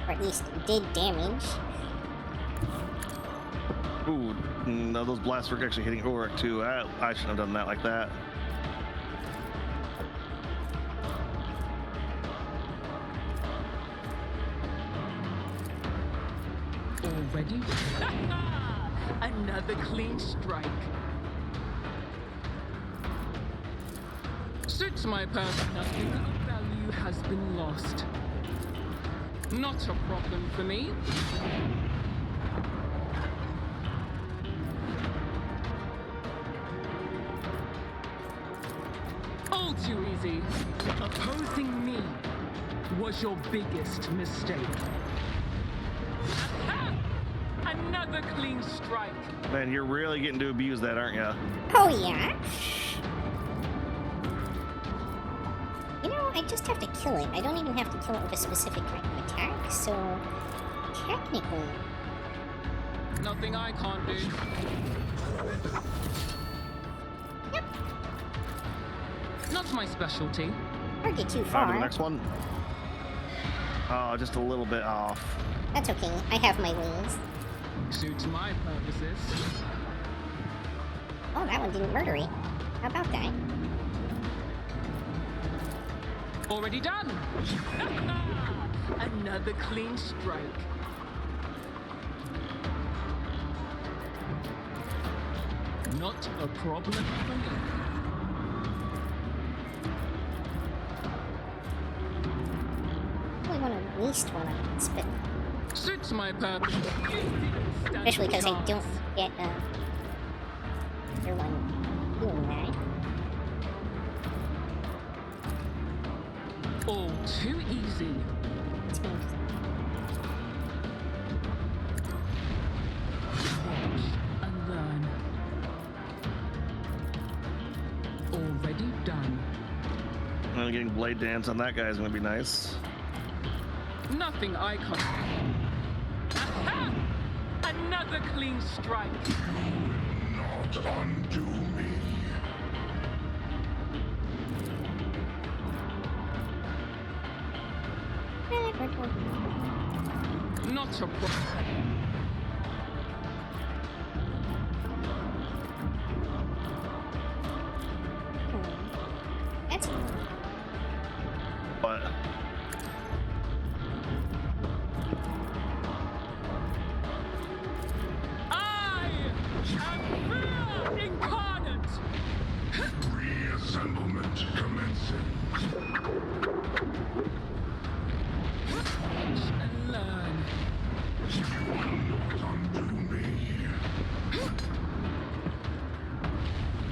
Or at least did damage. Ooh, no, those blasts were actually hitting Ulrich too. I shouldn't have done that like that. Already? Another clean strike. Suits my purpose. Nothing of value has been lost. Not a problem for me. All too easy. Opposing me was your biggest mistake. Aha! Another clean strike. Man, you're really getting to abuse that, aren't you? Oh, yeah? You know, I just have to kill it. I don't even have to kill it with a specific kind of attack, so... technically... Nothing I can't do. Yep. Not my specialty. Or get too On to the far. next one. Oh, just a little bit off. That's okay. I have my ways. Suits my purposes. Oh, that one didn't murder it. How about that? Already done. Another clean strike. Not a problem for me. I want to waste one of these, but Suits my purpose. especially because I don't get other one doing that. All too easy. It's going to Watch and learn. Already done. And getting blade dance on that guy is going to be nice. Nothing I can't. Aha! Another clean strike. Not undo me. Not a problem. That's But I am fear incarnate. Reassemblement commencing. Watch and learn. You will not undo me.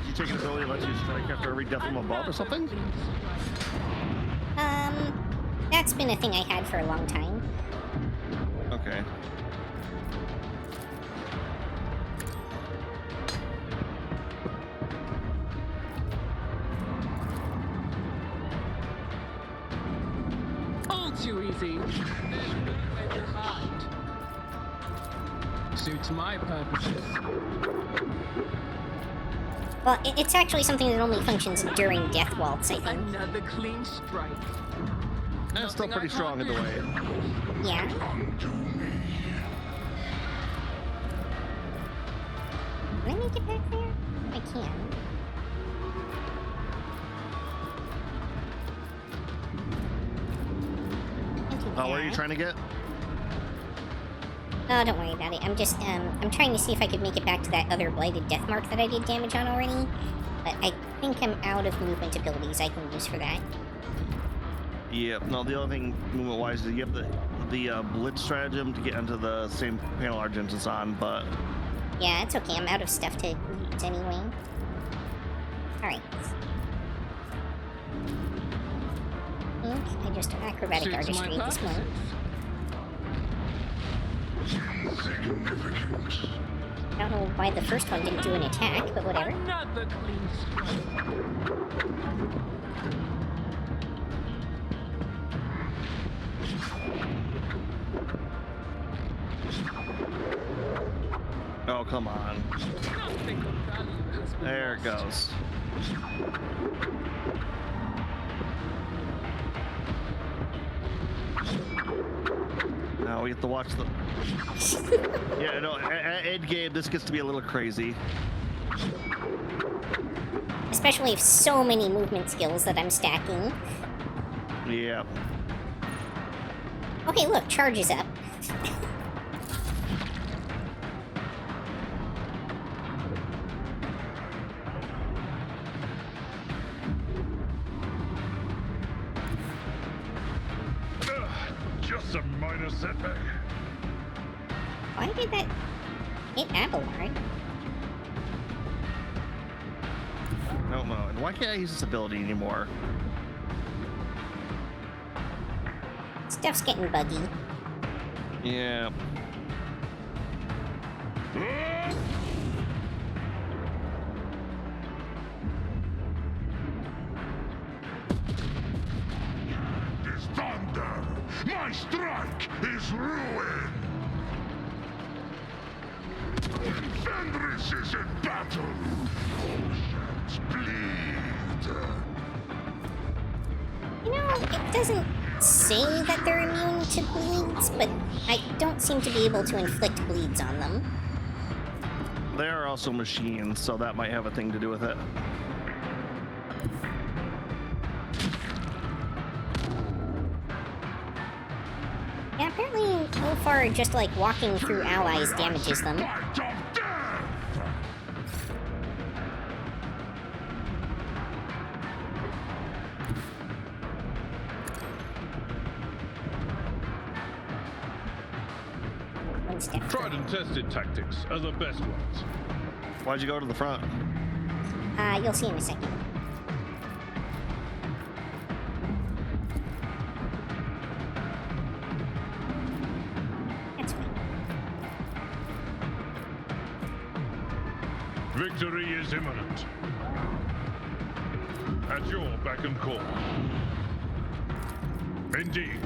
you take an ability that lets you strike after every death from above or something? That's been a thing I had for a long time. Okay. All too easy. There's nowhere to hide. Suits my purposes. Well, it's actually something that only functions during Death Waltz, I think. Another clean strike. That's still pretty strong either way. Yeah. Undo me. Can I make it back there? I can. Oh, what are you trying to get? Oh, don't worry about it. I'm just, I'm trying to see if I could make it back to that other Blighted Death Mark that I did damage on already. But I think I'm out of movement abilities I can use for that. Yep. No, the other thing, movement-wise, is you have the blitz stratagem to get into the same panel Argent is on, but... Yeah, it's okay. I'm out of stuff to use anyway. Alright. I just acrobatic Suits my artistry at this moment. Insignificant. I don't know why the first one didn't do an attack, but whatever. Another clean strike. Oh, come on. Nothing of value has been There it lost. goes. Now we get to watch the... Yeah, no, at endgame, this gets to be a little crazy. Especially if so many movement skills that I'm stacking. Yeah. Okay, look, charge is up. Just a minor setback. Why did that hit Abelard? I don't know. And why can't I use this ability anymore? Stuff's getting buggy. Yeah. Is thunder. My strike is ruin. Fenris is in battle. Oceans bleed. You know, it doesn't say that they're immune to bleeds, but I don't seem to be able to inflict bleeds on them. They are also machines, so that might have a thing to do with it. Yeah, apparently Ulfar just like walking through allies damages them. Bite of death. One step. Tried and tested tactics are the best ones. Why'd you go to the front? You'll see in a second. That's fine. Victory is imminent. At your beck and call. Indeed.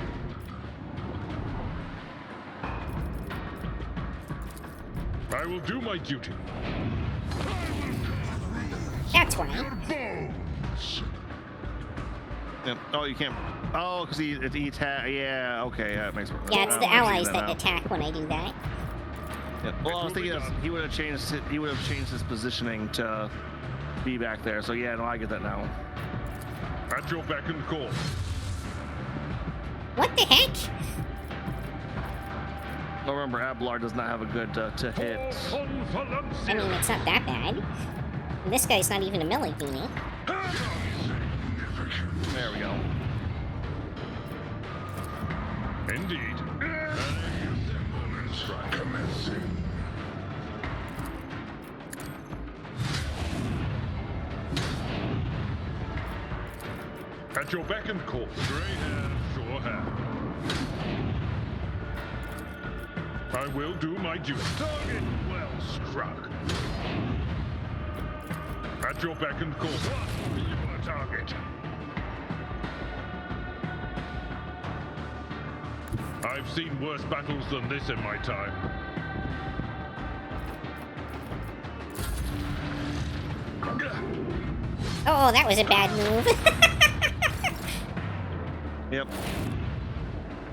I will do my duty. That's why. Bones. Yep. Oh, you can't. Oh, because he attack. Yeah. Okay. Yeah, it makes. Yeah, it's I the see allies that now. attack when I do that. Yeah. Well, I was thinking he would have changed. He would have changed his positioning to be back there. So yeah, no, I get that now. At your beck and call. What the heck? Well, remember, Abelard does not have a good to hit. I mean, it's not that bad. And this guy's not even a melee beanie. There we go. Indeed. Commencing. At your beck and call. Grey hair, sure hair. I will do my duty. Target well struck. At your beck and call. Your target. I've seen worse battles than this in my time. Oh, that was a bad move. Yep.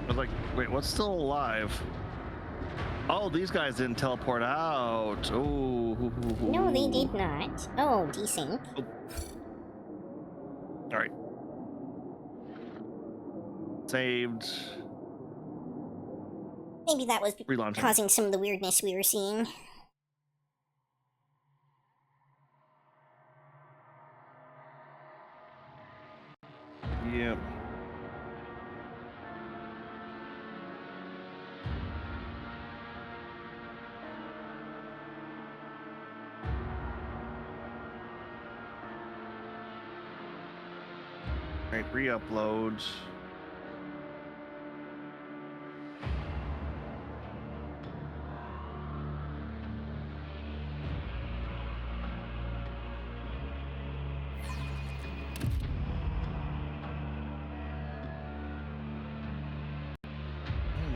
I was like, wait, what's still alive? Oh, these guys didn't teleport out. Oh. No, they did not. Oh, desync. All right. Saved. Maybe that was Relaunching. causing some of the weirdness we were seeing. Yep. All right, re-upload.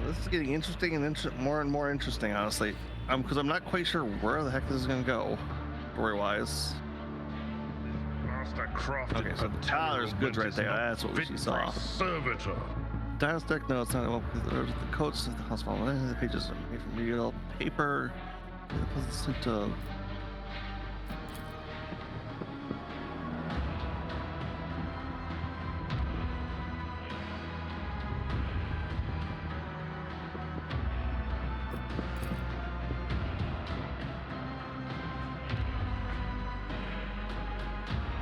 This is getting interesting and more and more interesting, honestly. Because I'm not quite sure where the heck this is gonna go, story-wise. Master crafted Okay, so there's goods right there. That's what we saw. Servitor. Diagnostic notes, not well, the coats of the hospital. The pages are made from real paper.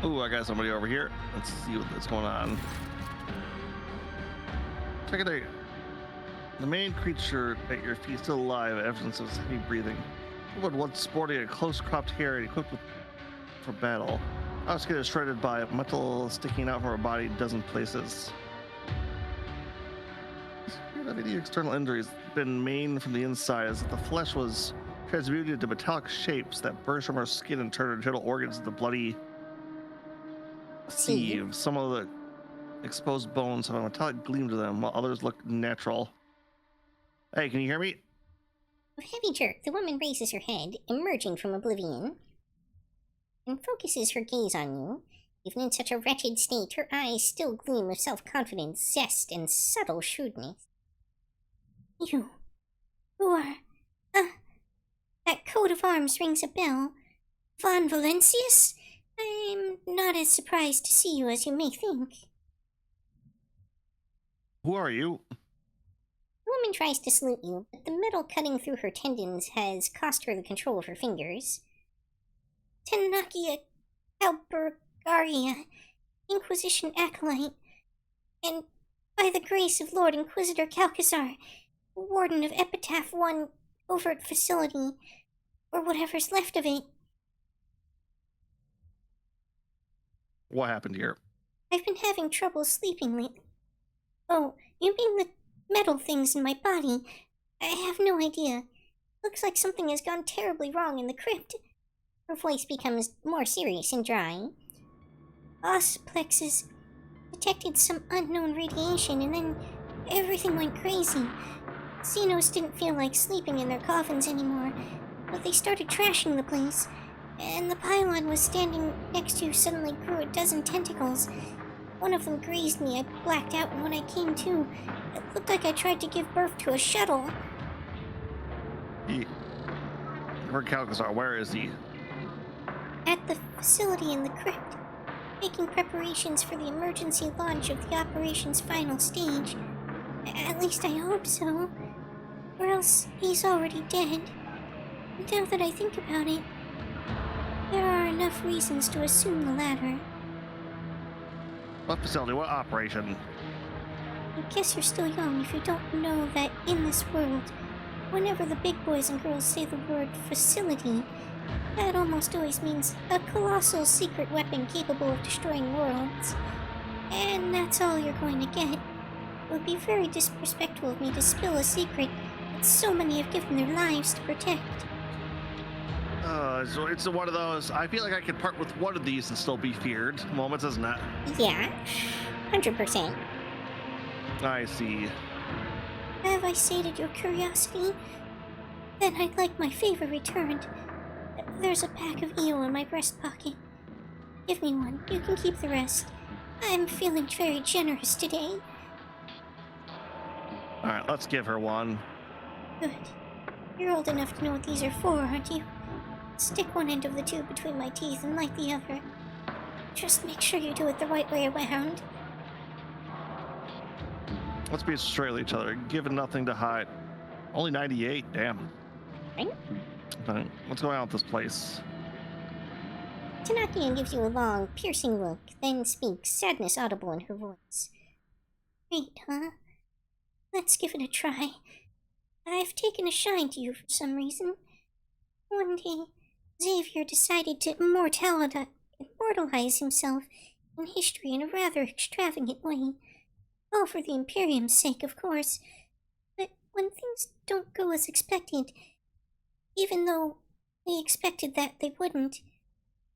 Ooh, I got somebody over here. Let's see what's going on. Check it out. The main creature at your feet still alive, evidence of heavy breathing. Would once sporting a close-cropped hair and equipped for battle. Our skin is shredded by metal sticking out from her body in a dozen places. Any external injuries been maimed from the inside, as if the flesh was transmuted to metallic shapes that burst from her skin and turned internal organs into bloody sieve. Some of the exposed bones have a metallic gleam to them, while others look natural. Hey, can you hear me? With a heavy jerk, the woman raises her head, emerging from oblivion, and focuses her gaze on you. Even in such a wretched state, her eyes still gleam with self-confidence, zest, and subtle shrewdness. You, who are, that coat of arms rings a bell. Von Valencius? I'm not as surprised to see you as you may think. Who are you? The woman tries to salute you, but the metal cutting through her tendons has cost her the control of her fingers. Tenakia Albergaria, Inquisition acolyte, and by the grace of Lord Inquisitor Calcazar, Warden of Epitaph 1 Overt Facility, or whatever's left of it. What happened here? I've been having trouble sleeping lately. Oh, you mean the metal things in my body? I have no idea. Looks like something has gone terribly wrong in the crypt. Her voice becomes more serious and dry. Osplexes detected some unknown radiation, and then everything went crazy. Xenos didn't feel like sleeping in their coffins anymore, but they started trashing the place, and the pylon was standing next to suddenly grew a dozen tentacles. One of them grazed me. I blacked out, and when I came to, it looked like I tried to give birth to a shuttle. Where Calcazar, where is he? At the facility in the crypt, making preparations for the emergency launch of the operation's final stage. At least I hope so. Or else he's already dead. Now that I think about it, there are enough reasons to assume the latter. What facility? What operation? I guess you're still young if you don't know that in this world, whenever the big boys and girls say the word facility, that almost always means a colossal secret weapon capable of destroying worlds. And that's all you're going to get. It would be very disrespectful of me to spill a secret that so many have given their lives to protect. So it's one of those, I feel like I could part with one of these and still be feared moments, isn't it? Yeah, 100%. I see. Have I sated your curiosity? Then I'd like my favor returned. There's a pack of EO in my breast pocket. Give me one. You can keep the rest. I'm feeling very generous today. Alright, let's give her one. Good. You're old enough to know what these are for, aren't you? Stick one end of the tube between my teeth and light the other. Just make sure you do it the right way around. Let's be straight with each other. Given nothing to hide. Only 98, damn. Right? What's going on with this place? Tanakian gives you a long, piercing look, then speaks, sadness audible in her voice. Great, huh? Let's give it a try. I've taken a shine to you for some reason. One day, Xavier decided to immortalize himself in history in a rather extravagant way. All for the Imperium's sake, of course. But when things don't go as expected, even though we expected that they wouldn't,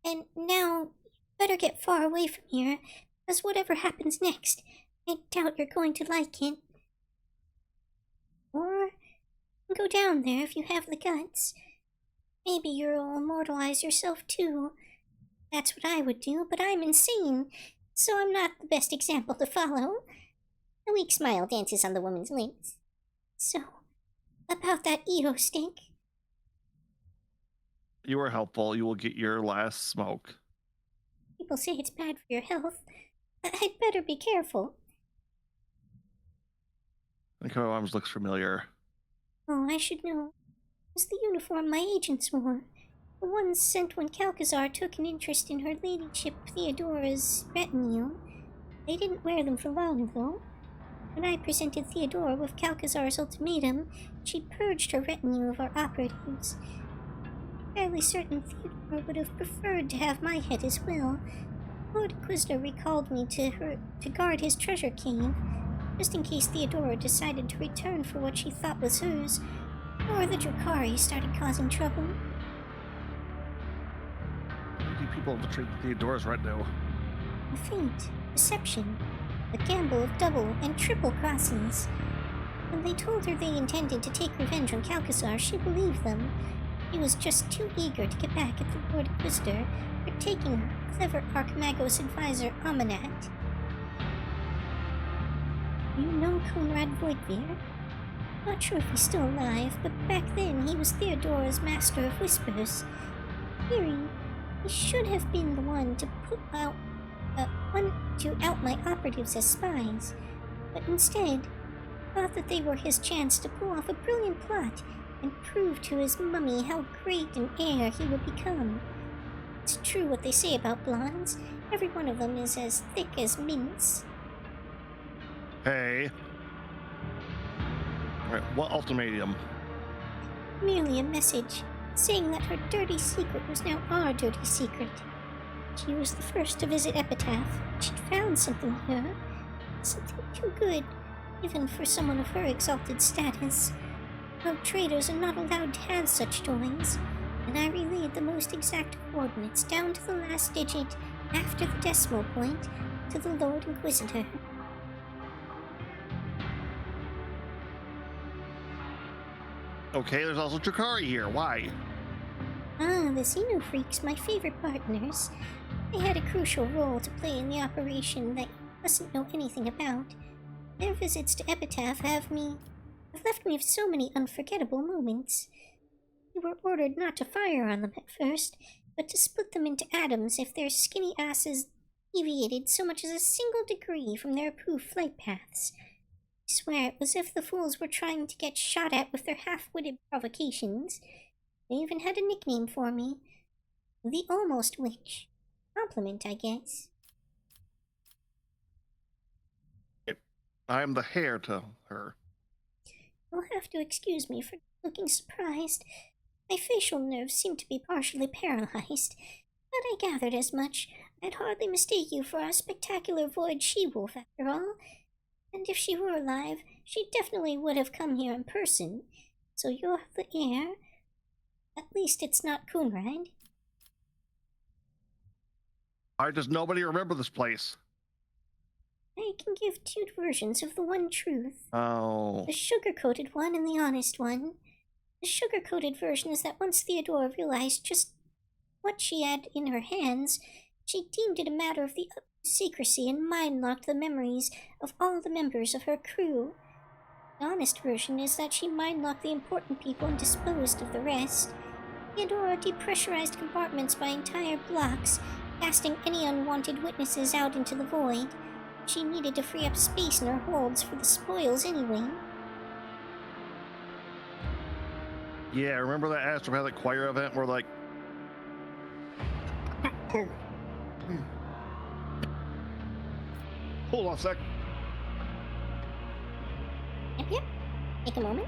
and now you better get far away from here, because whatever happens next, I doubt you're going to like it. Or Go down there if you have the guts. Maybe you'll immortalize yourself too. That's what I would do, but I'm insane, so I'm not the best example to follow. A weak smile dances on the woman's lips. So, about that EO stink. You were helpful. You will get your last smoke. People say it's bad for your health. I'd better be careful. The coat of arms looks familiar. Oh, I should know. It was the uniform my agents wore. The ones sent when Calcazar took an interest in her ladyship Theodora's retinue. They didn't wear them for long, though. When I presented Theodora with Calcazar's ultimatum, she purged her retinue of our operatives. Fairly certain Theodora would have preferred to have my head as well. Lord Inquisitor recalled me to guard his treasure cave, just in case Theodora decided to return for what she thought was hers, or the Drakari started causing trouble. People betray Theodora's right now. A feint, deception, a gamble of double and triple crosses. When they told her they intended to take revenge on Calcazar, she believed them. She was just too eager to get back at the Lord Inquisitor for taking her clever Archimagos advisor Amanat. You know Conrad Voigtveer? Not sure if he's still alive, but back then he was Theodora's master of whispers. Hearing, he should have been the one to out my operatives as spies, but instead thought that they were his chance to pull off a brilliant plot and prove to his mummy how great an heir he would become. It's true what they say about blondes. Every one of them is as thick as mince. Hey. Alright, what ultimatum? Merely a message, saying that her dirty secret was now our dirty secret. She was the first to visit Epitaph. She'd found something here. Something too good, even for someone of her exalted status. Rogue traders are not allowed to have such toys, and I relayed the most exact coordinates down to the last digit after the decimal point to the Lord Inquisitor. Okay, there's also Drakari here. Why? The Xenofreaks, my favorite partners. They had a crucial role to play in the operation that you mustn't know anything about. Their visits to Epitaph have left me with so many unforgettable moments. We were ordered not to fire on them at first, but to split them into atoms if their skinny asses deviated so much as a single degree from their approved flight paths. I swear it was as if the fools were trying to get shot at with their half-witted provocations. They even had a nickname for me. The Almost Witch. Compliment, I guess. I'm the heir to her. You'll have to excuse me for looking surprised. My facial nerves seem to be partially paralyzed, but I gathered as much. I'd hardly mistake you for our spectacular void she-wolf, after all. And if she were alive, she definitely would have come here in person. So you're the heir. At least it's not Conrad. Why does nobody remember this place? I can give two versions of the one truth. Oh. The sugar-coated one and the honest one. The sugar-coated version is that once Theodora realized just what she had in her hands, she deemed it a matter of the utmost secrecy and mind-locked the memories of all the members of her crew. The honest version is that she mind-locked the important people and disposed of the rest. Theodora depressurized compartments by entire blocks, casting any unwanted witnesses out into the void. She needed to free up space in her holds for the spoils anyway. Yeah, remember that astropathic choir event where like... Hold on a sec. Yep. Take a moment.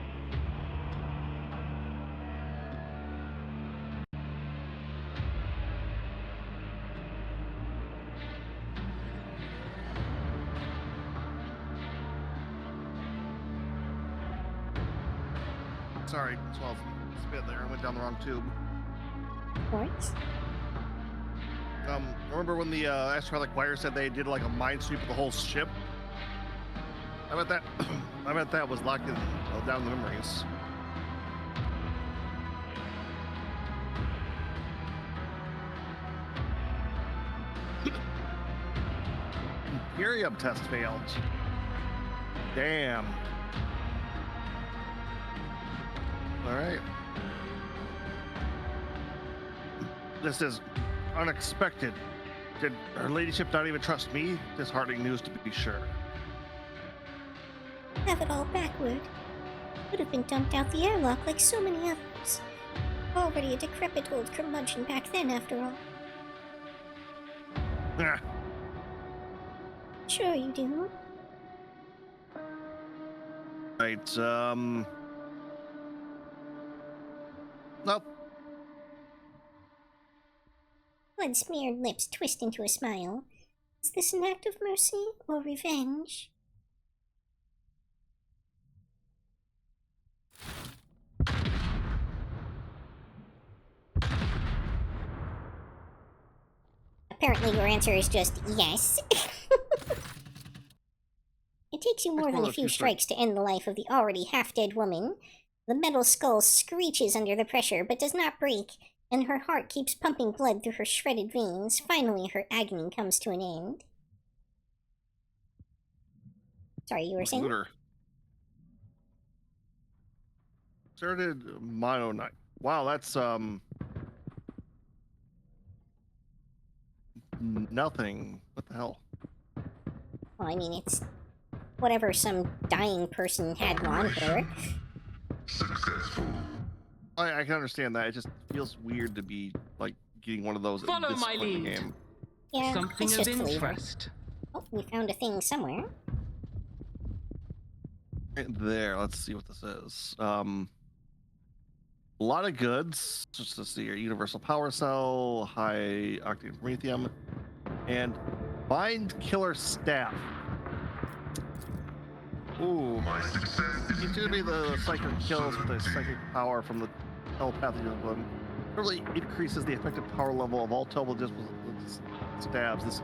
Sorry, swallowed some spit there. I went down the wrong tube. Of course. Remember when the astropathic choir said they did like a mind sweep of the whole ship? I bet that was locked in down the memories. Imperium test failed. Damn. All right. This is unexpected. Did her ladyship not even trust me? Disheartening news to be sure. Have it all backward. Could have been dumped out the airlock like so many others. Already a decrepit old curmudgeon back then, after all. Ah, Sure you do. right, nope. Blood-smeared lips twist into a smile. Is this an act of mercy or revenge? Apparently your answer is just yes. It takes you more than a few strikes to end the life of the already half-dead woman. The metal skull screeches under the pressure, but does not break, and her heart keeps pumping blood through her shredded veins. Finally, her agony comes to an end. Sorry, you were saying? Looter. Started Mono Knight. Wow, that's nothing. What the hell? Well, I mean, it's whatever some dying person had on her. Successful. I can understand that. It just feels weird to be like getting one of those Follow at this my point in the lead. game. Yeah, Something it's of just flavor. interest. Oh, we found a thing somewhere. Right there, let's see what this is. A lot of goods. Just to see here, universal power cell, high octane promethium, and bind killer staff. Ooh, seems to be the psychic kills with a psychic power from the telepathic one. Really increases the effective power level of all telepathic stabs. This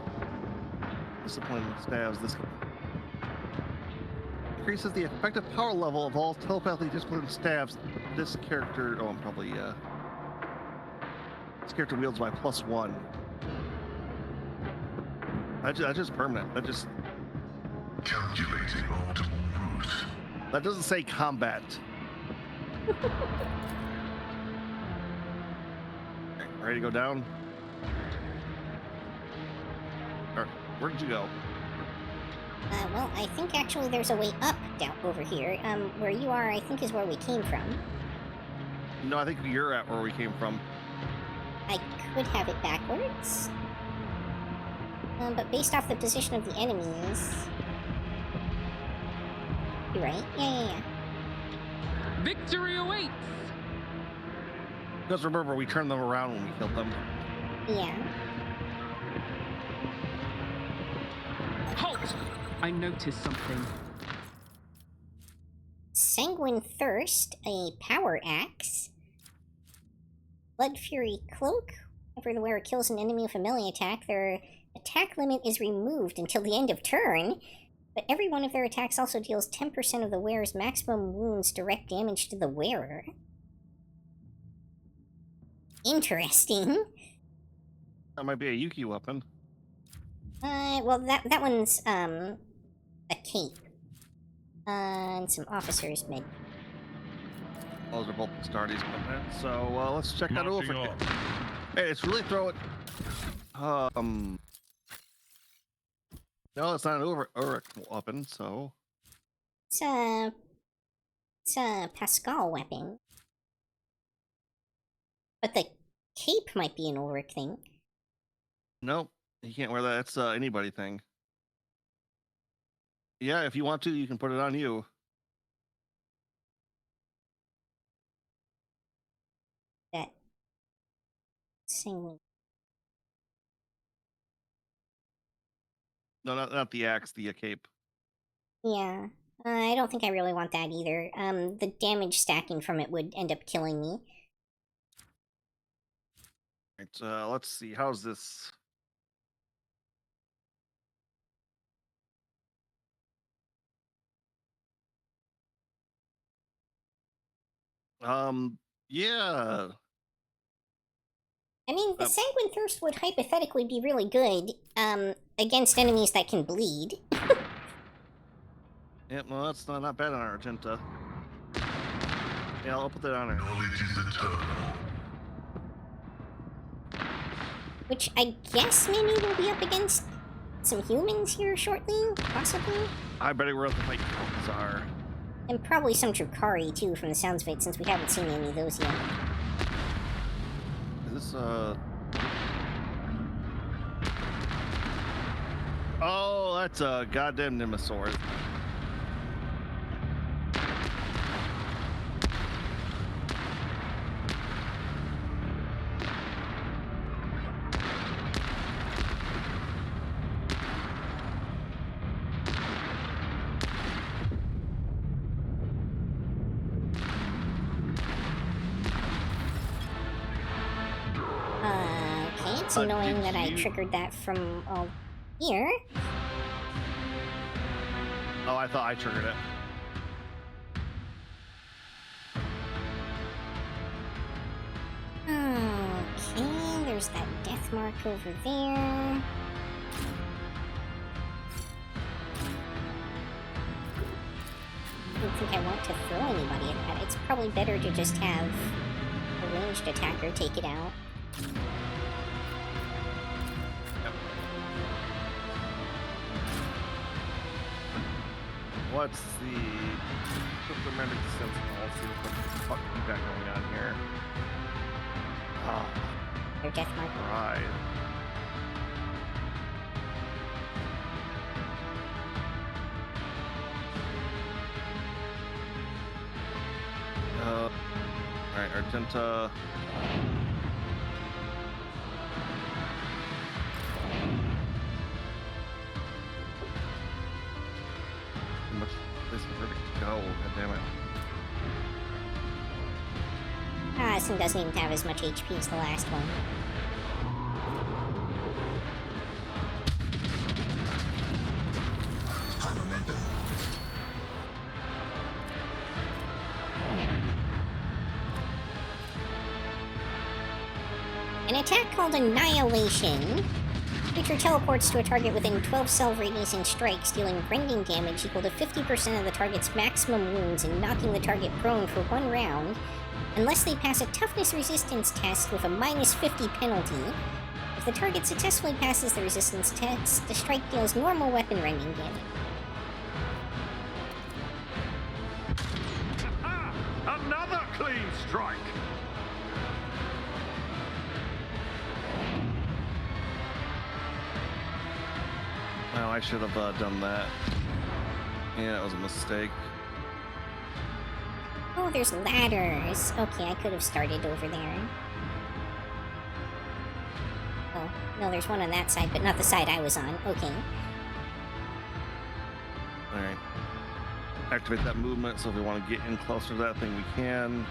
discipline stabs. This increases the effective power level of all telepathy discipline stabs. This character, oh, I'm probably this character wields by +1. That's just permanent. That just Calculating optimal route. that doesn't say combat. Okay, ready to go down? Or, where did you go? Well, I think actually there's a way up down over here. Where you are, I think, is where we came from. No, I think you're at where we came from. I could have it backwards. But based off the position of the enemies... You're right. Yeah. Victory awaits! Because remember, we turned them around when we killed them. Yeah. Halt! I noticed something. Sanguine Thirst, a power axe. Blood Fury Cloak. Whenever the wearer kills an enemy with a melee attack, their attack limit is removed until the end of turn. But every one of their attacks also deals 10% of the wearer's maximum wounds direct damage to the wearer. Interesting. That might be a Yuki weapon. Well, that one's, a cape. And some officer's mid. Those are both Astartes equipment. So let's check that over. Marching on. Hey, it's really throw it. No, it's not an Uruk weapon. So It's a Pascal weapon. But the cape might be an Ulrich thing. nope, you can't wear that. That's anybody thing. Yeah, if you want to, you can put it on you. That singing. No, not the axe, the cape. Yeah. I don't think I really want that either. The damage stacking from it would end up killing me. Right, let's see. How's this? Yeah. I mean, the Sanguine Thirst would hypothetically be really good, against enemies that can bleed. Yeah, well, that's not bad on our Argenta. Yeah, I'll put that on her. Knowledge is eternal. Which I guess maybe we'll be up against some humans here shortly, possibly? I bet we're up to fight Kalkazar. And probably some Drukhari, too, from the sounds of it, since we haven't seen any of those yet. Is this, Oh, that's a goddamn Nemesaur. Okay, it's annoying that I triggered that from here. Oh, I thought I triggered it. Okay, there's that death mark over there. I don't think I want to throw anybody at that. It's probably better to just have a ranged attacker take it out. What's the cryptomantic sentinel? Let's see what the fuck we got going on here. Their death mark. Right. Alright, Argenta. How much place for her to go? God damn it. This one doesn't even have as much HP as the last one. An attack called Annihilation. Creature teleports to a target within 12 cell radius and strikes, dealing rending damage equal to 50% of the target's maximum wounds and knocking the target prone for 1 round, unless they pass a toughness resistance test with a -50 penalty. If the target successfully passes the resistance test, the strike deals normal weapon rending damage. Another clean strike! Well, I should have done that. Yeah, it was a mistake. Oh, there's ladders. Okay, I could have started over there. Oh, no, there's one on that side, but not the side I was on. Okay. Alright. Activate that movement, so if we want to get in closer to that thing, we can.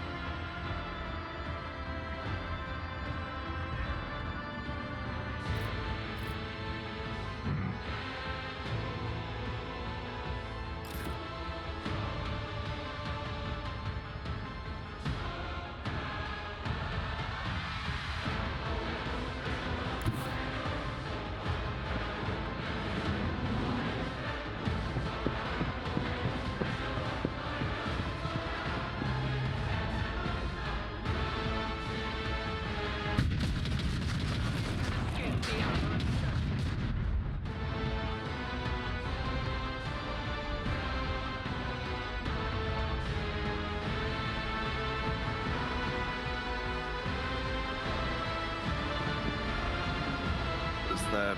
That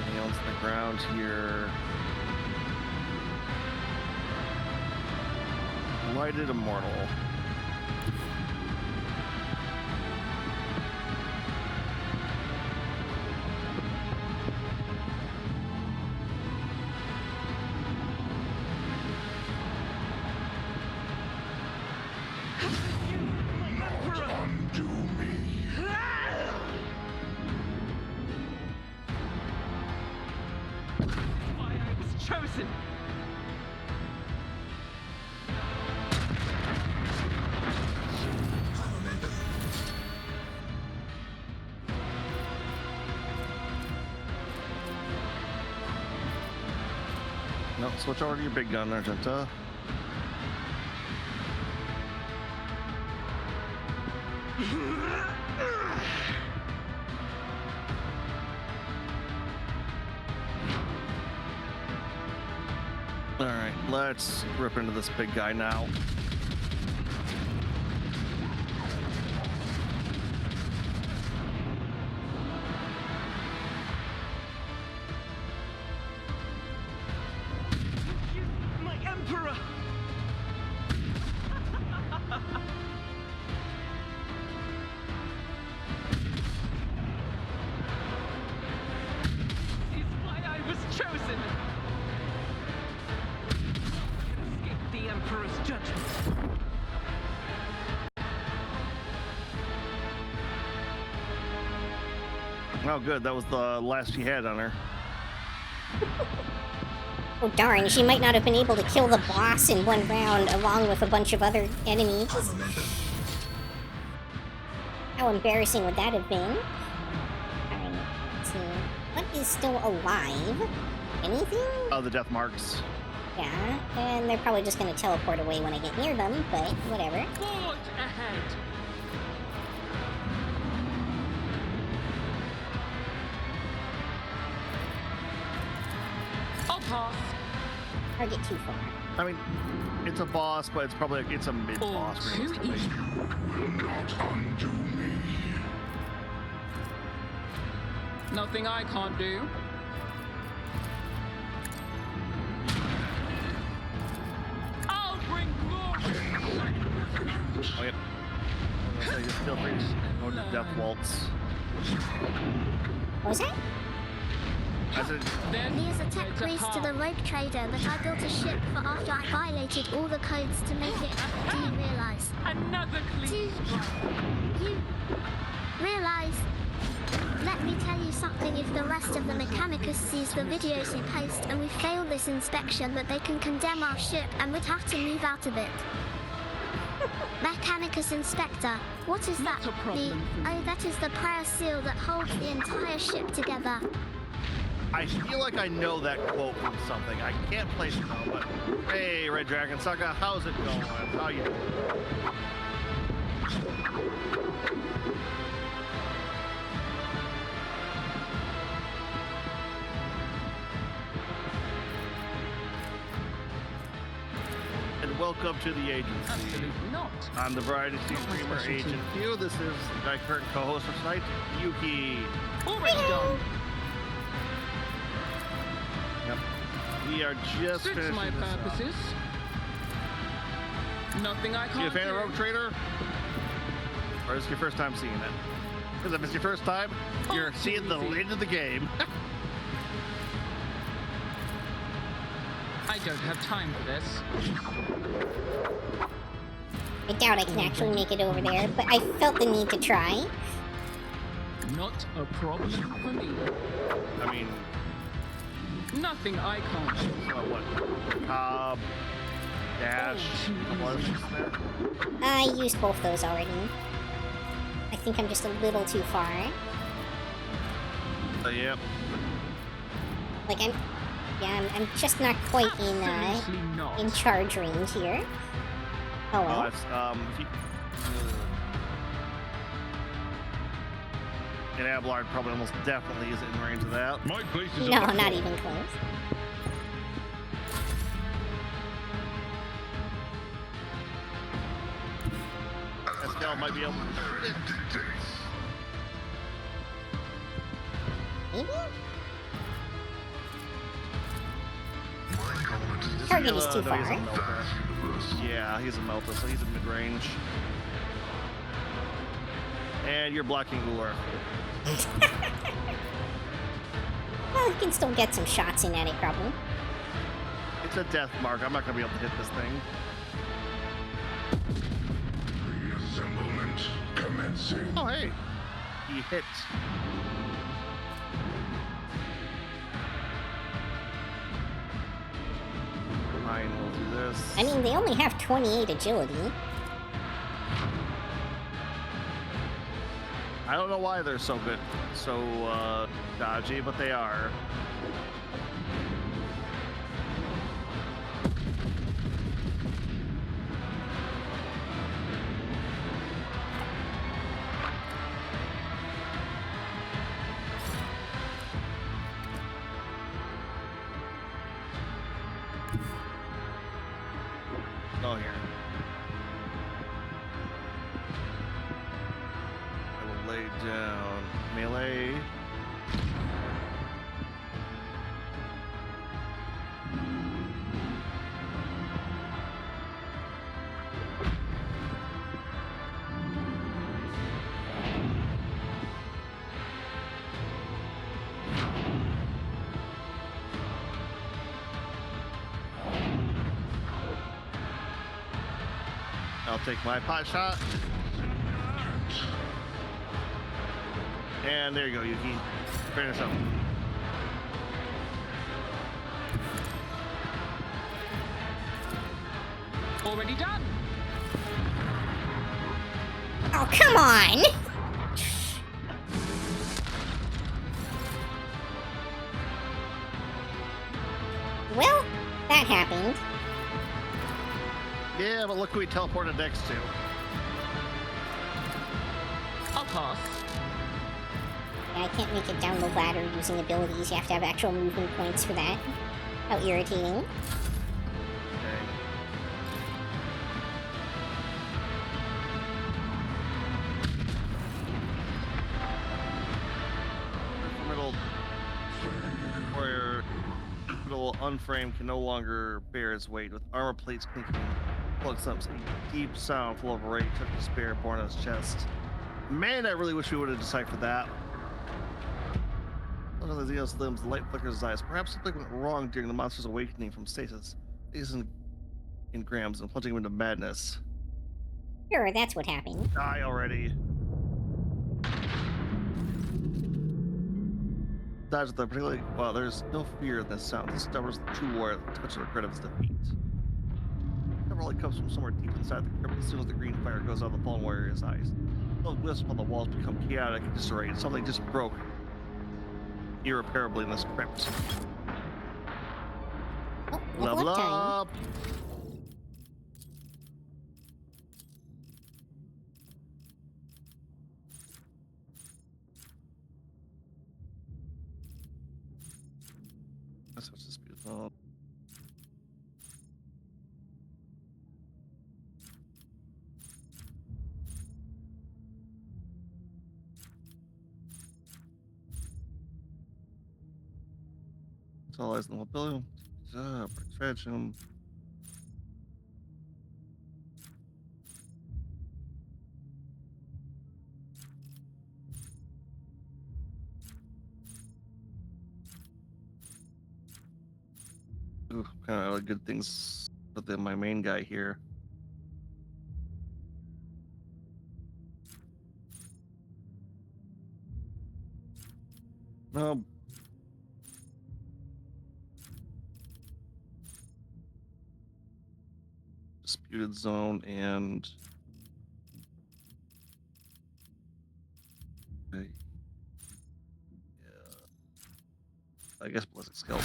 anything else on the ground here? Lighted Immortal. switch over to your big gun, Argenta. All right, let's rip into this big guy now. My Emperor! Is why I was chosen! Escape the Emperor's judgment. Oh, good. That was the last she had on her. Oh darn, she might not have been able to kill the boss in one round along with a bunch of other enemies. How embarrassing would that have been? Alright, let's see. What is still alive? Anything? Oh, the death marks. Yeah, and they're probably just gonna teleport away when I get near them, but whatever. Forge ahead! I'll pass. Target too far. I mean, it's a boss, but it's probably it's a mid-boss. Oh, too realistically. easy. Will not undo me. Nothing I can't do. I'll bring glory. Oh, yep. I'm gonna say just feel free to go to Death Waltz. What was that? I said, Then He is a tech there's priest to the heart. rogue trader that I built a ship for after I violated all the codes to make it. Do you realize? Another Do clean strike. you realize? Let me tell you something. If the rest of the Mechanicus sees the videos we post and we fail this inspection, that they can condemn our ship and would have to move out of it. Mechanicus Inspector, what is Not that? a problem for me. Oh, that is the prayer seal that holds the entire ship together. I feel like I know that quote from something. I can't place it though, but hey, Red Dragon Sucker, how's it going? How you doing? And welcome to the agency. Absolutely not. I'm the Variety Streamer Agent Q. This is my current co-host for tonight, Yuki. Already done. Yep. We are just Suits finishing my this up. purposes. Nothing I You a can't fan do. of Rogue Trader? Or is this your first time seeing it? Because if it's your first time, you're Oh, seeing the easy. lid of the game. I don't have time for this. I doubt I can actually make it over there, but I felt the need to try. Not a problem for me. I mean, Nothing I can't do. what? Cobb, Dash, Oh, couple other things there. I used both those already. I think I'm just a little too far. Yep. Like I'm just not quite Absolutely not. in charge range here. Oh Oh, well. it's, if you, and Abelard probably almost definitely isn't in range of that. My place is No, at the not front. even close. Escal might be able to shoot it. Maybe? Just Target is feel, too no, far. he's a melter. Yeah, he's a melter, so he's in mid-range. And you're blocking Uller. Well, you can still get some shots in at it, probably. It's a death mark. I'm not going to be able to hit this thing. Reassemblement commencing. Oh, hey. He hit. Fine, we'll do this. I mean, they only have 28 agility. I don't know why they're so good, so dodgy, but they are. Oh, here. I will lay down melee. I'll take my pot shot. And there you go, Yuki. Finish up. Already done. Oh, come on! Well, that happened. Yeah, but look who we teleported next to. I'll pass. I can't make it down the ladder using abilities. You have to have actual movement points for that. How irritating. Okay. Middle warrior, middle unframed, can no longer bear its weight. With armor plates clinking, plugs up a deep sound full of rage and despair born on his chest. Man, I really wish we would have deciphered that. Under the Xenos limbs, the light flickers his eyes. Perhaps something went wrong during the monster's awakening from stasis. These in grams and plunging him into madness. Sure, that's what happened. Die already. Dodge with the particularly well, there's no fear in this sound. This discovers the true warrior at the touch of regret of his defeat. It really comes from somewhere deep inside the crypt as soon as the green fire goes out of the fallen warrior's eyes. The wisps on the walls become chaotic and disarray, and something just broke irreparably in this crypt. Oh, Level up! That's what's this beautiful. It's all eyes on the mobility. Stratagem. Ooh, kind of good things with my main guy here. No. Disputed zone and okay. Yeah. I guess ballistic skill.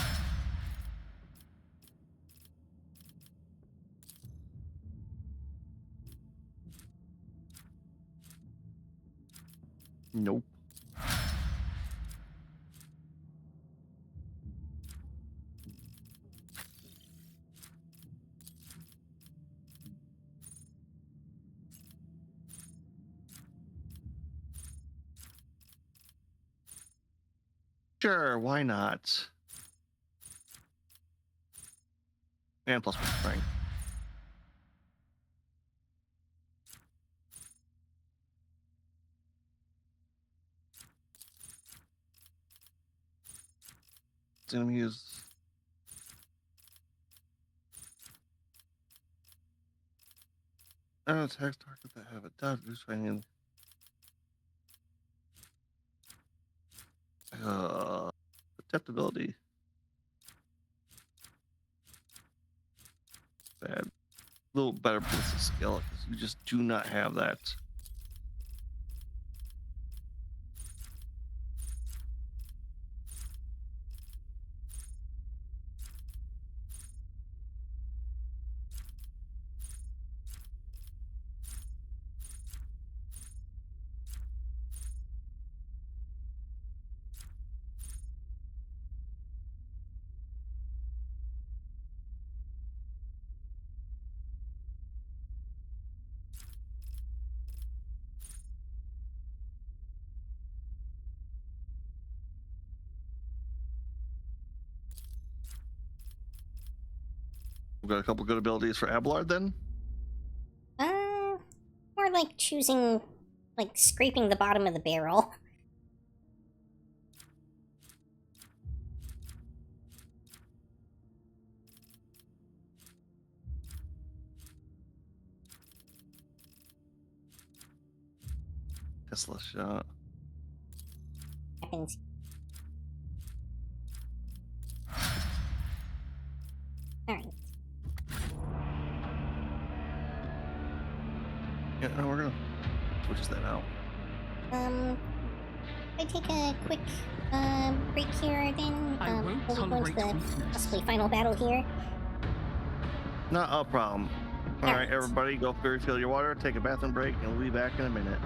Nope. Sure, why not? And plus one strength. It's gonna use attack target that have a dodge boost training. Adaptability. Bad. A little better ballistic skill because you just do not have that. We got a couple good abilities for Abelard then. More like choosing, like scraping the bottom of the barrel. Tesla shot. Happens. Alright. Yeah, no, we're gonna switch that out. I take a quick break here then. I won't Before we go into tolerate the weakness. possibly final battle here. Not a problem. All Alright. right, everybody, go refill your water, take a bathroom break, and we'll be back in a minute.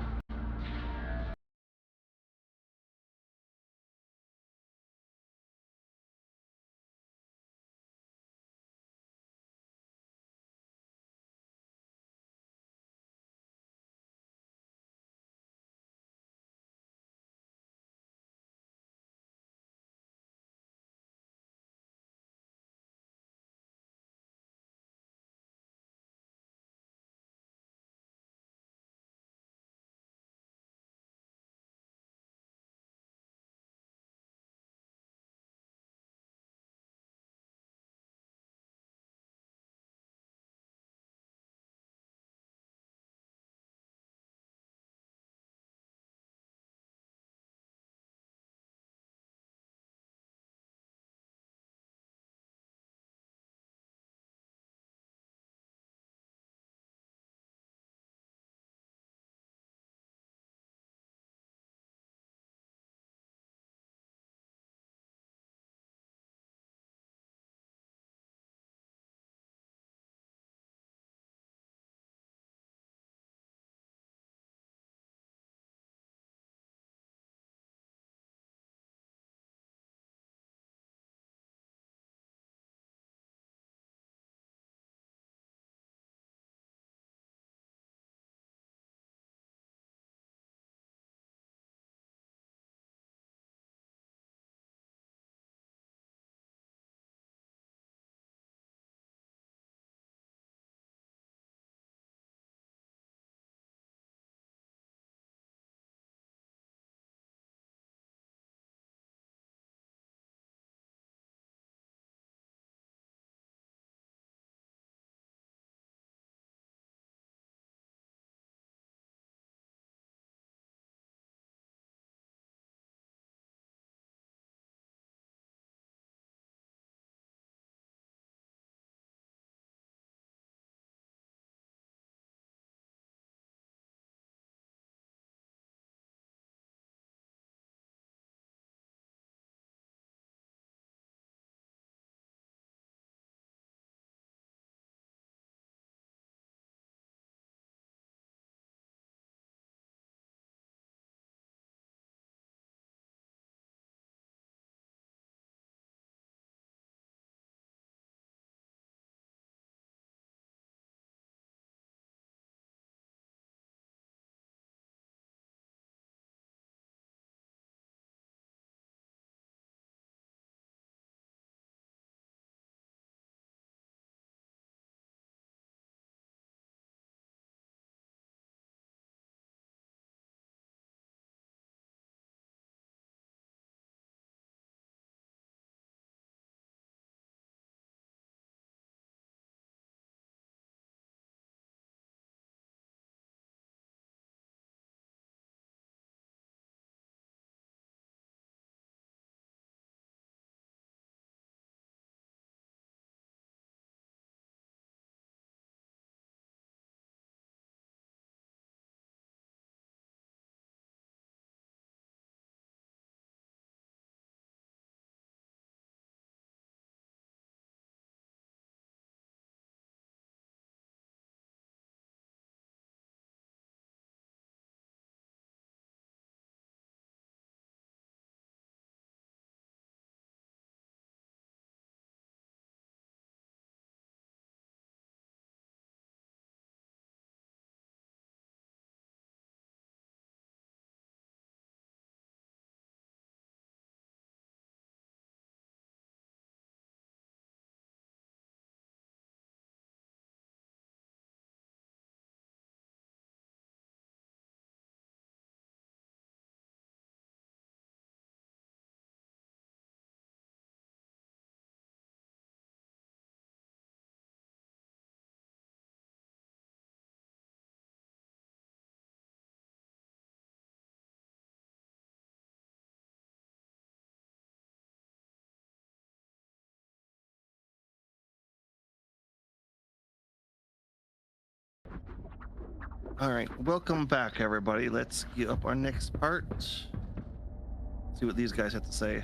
All right, welcome back, everybody. Let's get up our next part. See what these guys have to say.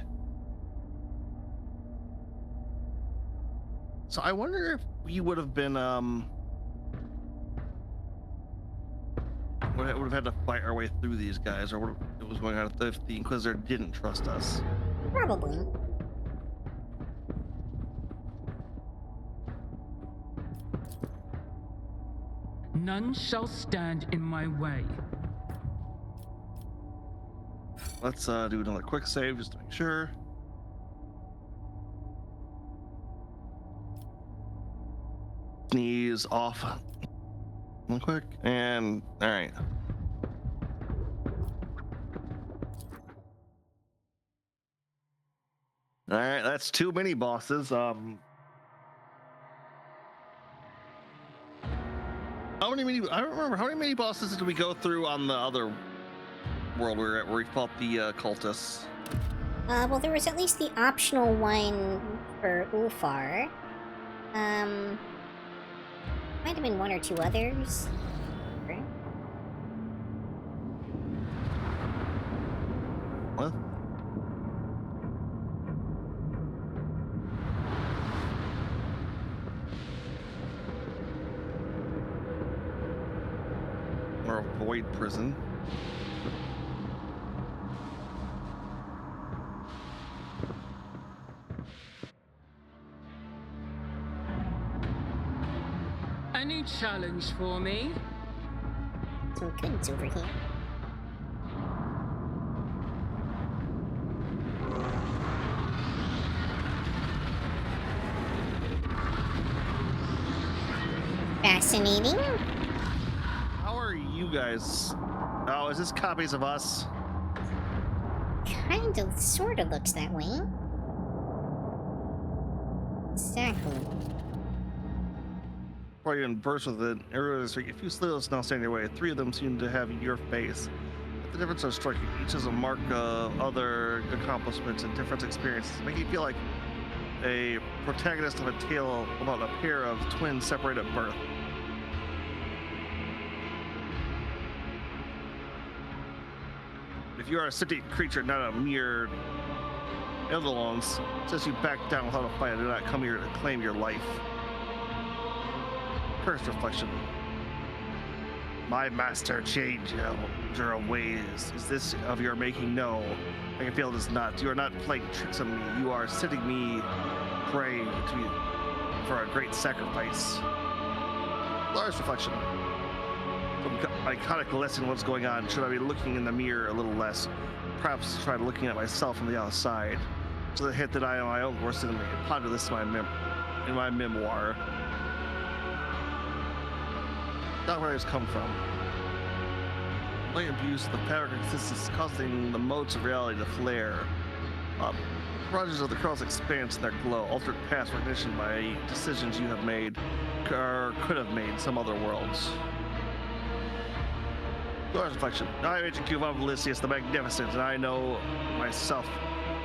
So I wonder if we would have been would have had to fight our way through these guys, or what was going on if the Inquisitor didn't trust us. Probably. None shall stand in my way. Let's do another quick save just to make sure. Sneeze off real quick, and all right. All right, that's 2 mini bosses. How many mini? I don't remember how many mini bosses did we go through on the other world we were at, where we fought the cultists. Well, there was at least the optional one for Ulfar. Might have been 1 or 2 others. Right? What? Or a void prison. Any challenge for me? Some goods over here. Fascinating. How are you guys? Oh, is this copies of us? Kind of, sort of looks that way. Exactly. Before I even burst with it, a few slaves now stand in your way. 3 of them seem to have your face. But the difference is striking. Each is a mark of other accomplishments and different experiences, making you feel like a protagonist of a tale about a pair of twins separated at birth. If you are a sentient creature, not a mere Eldolons, since you back down without a fight, I do not come here to claim your life. First reflection. My master changed your ways. Is this of your making? No. I can feel it is not. You are not playing tricks on me. You are setting me prey for a great sacrifice. Lars reflection. Some iconic lesson what's going on. Should I be looking in the mirror a little less? Perhaps try looking at myself from the outside. So the hit that I am my own worst enemy. Ponder this in my memoir. Not where it's come from. Blatant abuse of the fabric of existence causing the modes of reality to flare up. Projects of the cross expanse in their glow, altered past recognition by decisions you have made or could have made in some other worlds. Lord's reflection. I am Agent Q of Elysius the Magnificent, and I know myself,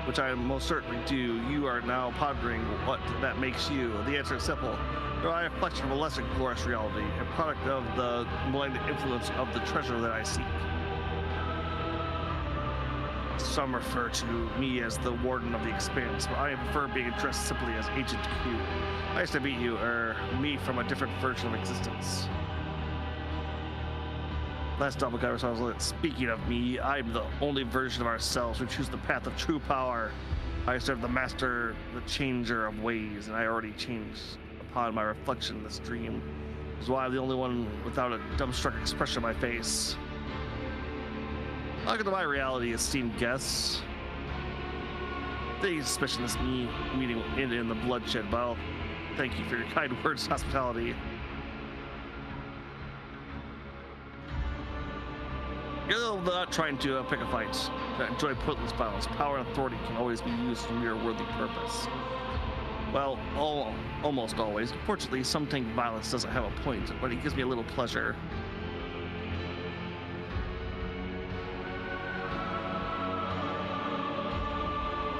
which I most certainly do. You are now pondering what that makes you. The answer is simple. You are a reflection of a lesser glorious reality, a product of the malignant influence of the treasure that I seek. Some refer to me as the Warden of the Expanse, but I prefer being addressed simply as Agent Q. Nice to meet you, me from a different version of existence. Last doppelganger was speaking of me, I'm the only version of ourselves who choose the path of true power. I serve the master, the changer of ways, and I already changed upon my reflection in this dream. This is why I'm the only one without a dumbstruck expression on my face. Welcome to my reality, esteemed guests. They suspicion this me meeting in the bloodshed. Well, thank you for your kind words and hospitality. You're not trying to pick a fight. Enjoy pointless violence. Power and authority can always be used for mere worthy purpose. Well, almost always. Unfortunately, sometimes violence doesn't have a point, but it gives me a little pleasure.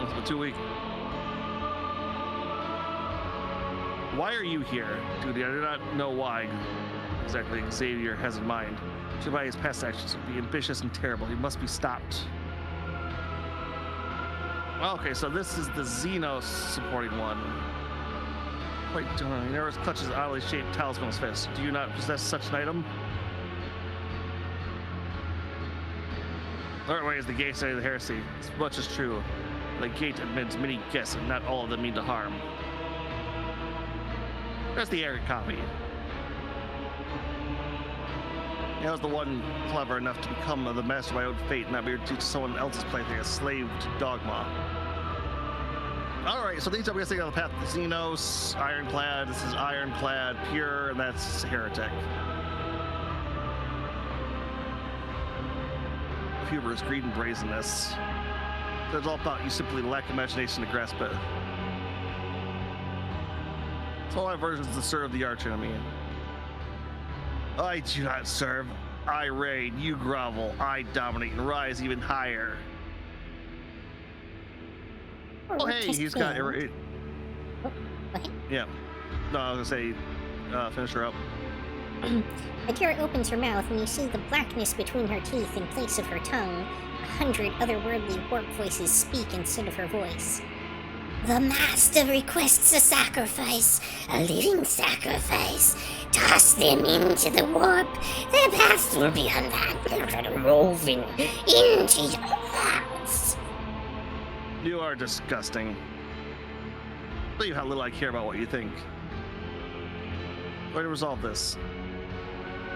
It's been 2 weeks. Why are you here? Dude, I do not know why. exactly Xavier has in mind. Judging by his past actions, would be ambitious and terrible. He must be stopped. Okay, so this is the Xenos supporting one. Quite darn. He never clutches an oddly shaped talisman on his fist. Do you not possess such an item? Third way is the gate side of the heresy. As much is true. The gate admits many guests, and not all of them mean to harm. There's the arrogant copy. I was the one clever enough to become the master of my own fate and not be reduced to someone else's plaything, a slave to dogma. Alright, so these are we on the path to Xenos, Ironclad, this is Ironclad, Pure, and that's Heretic. Hubris, greed, and brazenness. It's all about you simply lack imagination to grasp it. It's all my versions to serve the arch enemy. I do not serve. I reign, you grovel, I dominate and rise even higher. Oh, hey, he's got it. Yeah. No, I was gonna say, finish her up. Adira opens her mouth and you see the blackness between her teeth in place of her tongue. 100 otherworldly warp voices speak instead of her voice. The Master requests a sacrifice, a living sacrifice. Toss them into the warp. Their paths will be untangled and woven into your hearts. You are disgusting. Believe how little I care about what you think. Way to resolve this.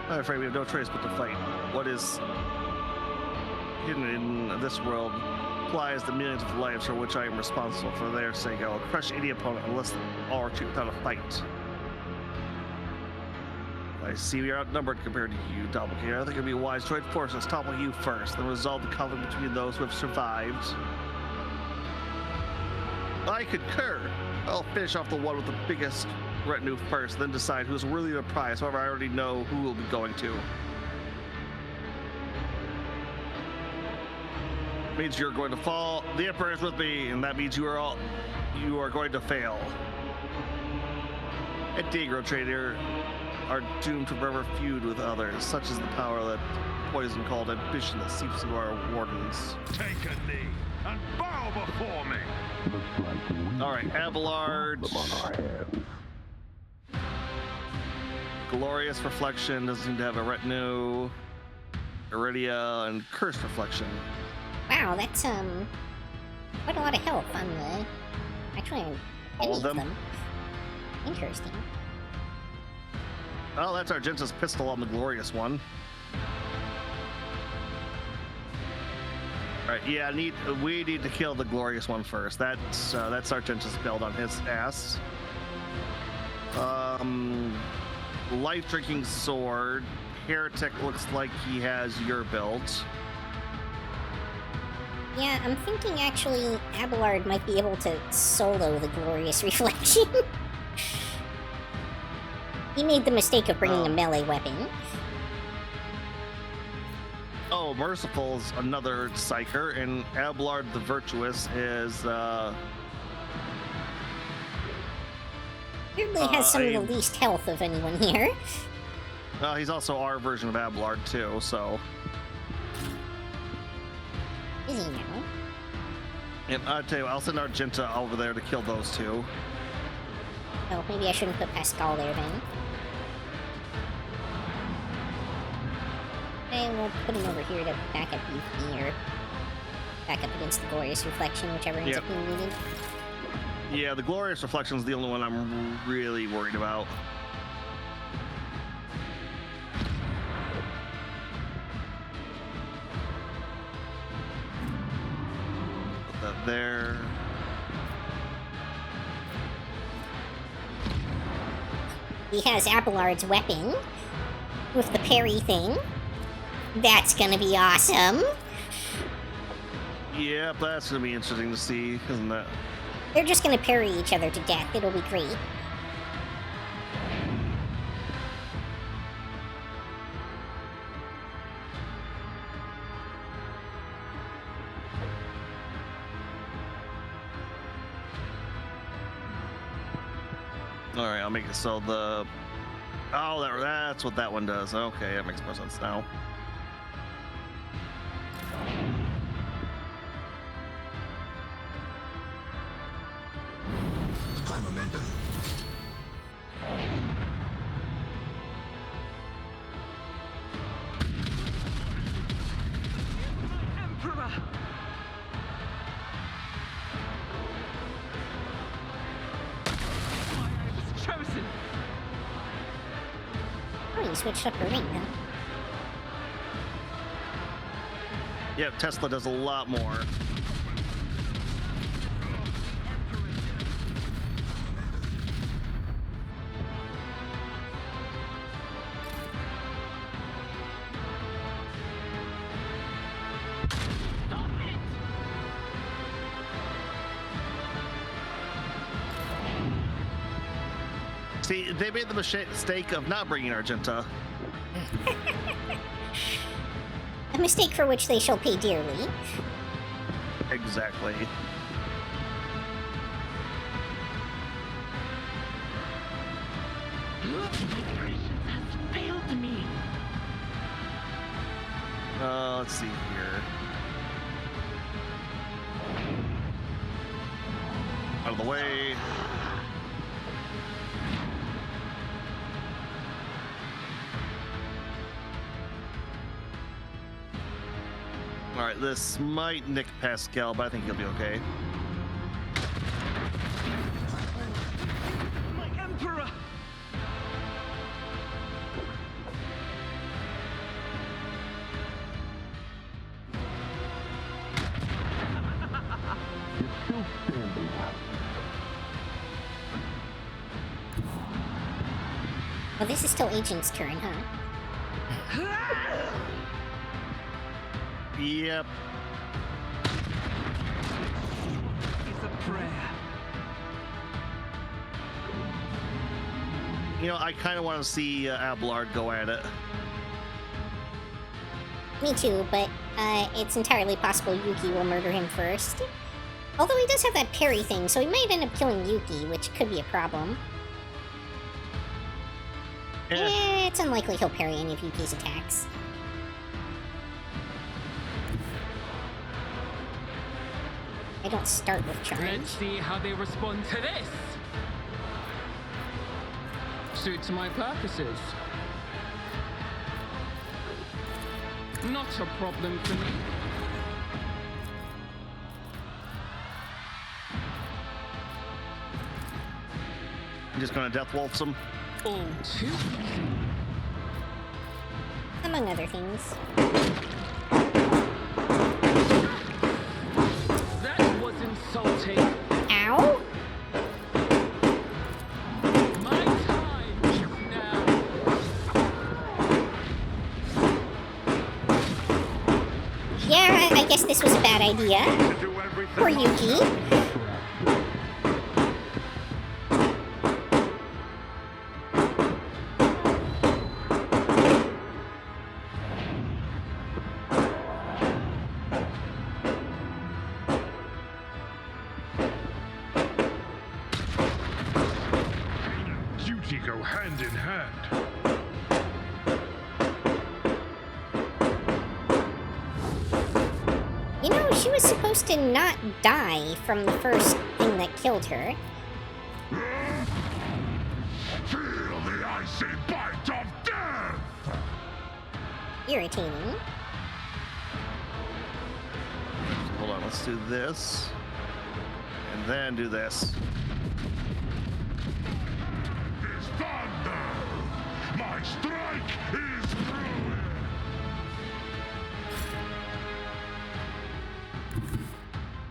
I'm afraid we have no choice but to fight. What is hidden in this world applies the millions of lives for which I am responsible. For their sake, I will crush any opponent unless all retreat without a fight. I see we are outnumbered compared to you, Doppelganger. I think it would be wise to join forces, topple you first, then resolve the conflict between those who have survived. I concur. I'll finish off the one with the biggest retinue first, then decide who's worthy of the prize. However, I already know who we'll be going to. Means you're going to fall. The Emperor is with me, and that means you are going to fail. At Dagro Trader are doomed to forever feud with others. Such is the power that poison called ambition that seeps into our wardens. Take a knee and bow before me. All right, Abelard. Glorious Reflection doesn't seem to have a retinue. Iridia and Cursed Reflection. Wow, that's quite a lot of help on the actually any of them. Interesting. Oh, that's Argenta's pistol on the Glorious one. All right, yeah, we need to kill the Glorious one first. That's Argenta's build on his ass. Life Drinking Sword. Heretic looks like he has your build. Yeah, I'm thinking actually Abelard might be able to solo the Glorious Reflection. He made the mistake of bringing a melee weapon. Oh, Merciful's another Psyker, and Abelard the Virtuous is, Weirdly has some of the least health of anyone here. He's also our version of Abelard, too, so... Is he now? Yep, I'll tell you, I'll send Argenta over there to kill those two. Oh, maybe I shouldn't put Pascal there then. And we'll put him over here to back up me, or back up against the Glorious Reflection, whichever ends up being needed. Yeah, the Glorious Reflection is the only one I'm really worried about. Put that there. He has Abelard's weapon with the parry thing. That's gonna be awesome. Yeah, that's gonna be interesting to see, isn't it? They're just gonna parry each other to death. It'll be great. Alright, I'll make it so the Oh, that's what that one does. Okay, that makes more sense now. High momentum. Emperor! I was chosen! Oh, you switched up her ring, huh? Yep, Tesla does a lot more. See, they made the mistake of not bringing Argenta. A mistake for which they shall pay dearly. Exactly. Has failed me. Let's see here. Out of the way. Alright, this might nick Pascal, but I think he'll be okay. My Emperor! Well, this is still Agent's turn, huh? Yep. It's a prayer. You know, I kind of want to see Abelard go at it. Me too, but it's entirely possible Yuki will murder him first. Although he does have that parry thing, so he might end up killing Yuki, which could be a problem. It's unlikely he'll parry any of Yuki's attacks. I don't start with charge. Let's see how they respond to this. Suits my purposes. Not a problem for me. I'm just gonna Death Wolf some. All too easy. Among other things. That was insulting. Ow! My time is now. Yeah, I guess this was a bad idea. Poor Yuki. Duty go hand in hand. You know, she was supposed to not die from the first thing that killed her. Feel the icy bite of death! Irritating. Hold on, let's do this. And then do this. Is thunder! My strike is ruin!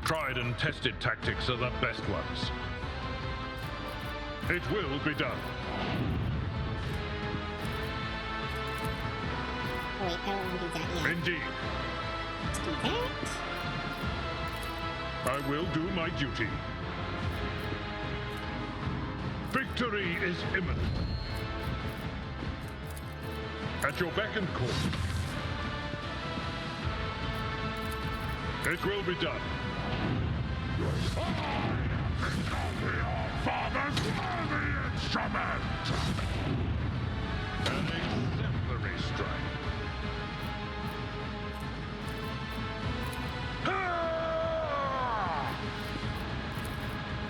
Tried and tested tactics are the best ones. It will be done. Oh wait, I don't want to do that yet. Indeed. Let's do that. I will do my duty. Victory is imminent. At your beck and call. It will be done. Father's worthy instrument! An exemplary strike.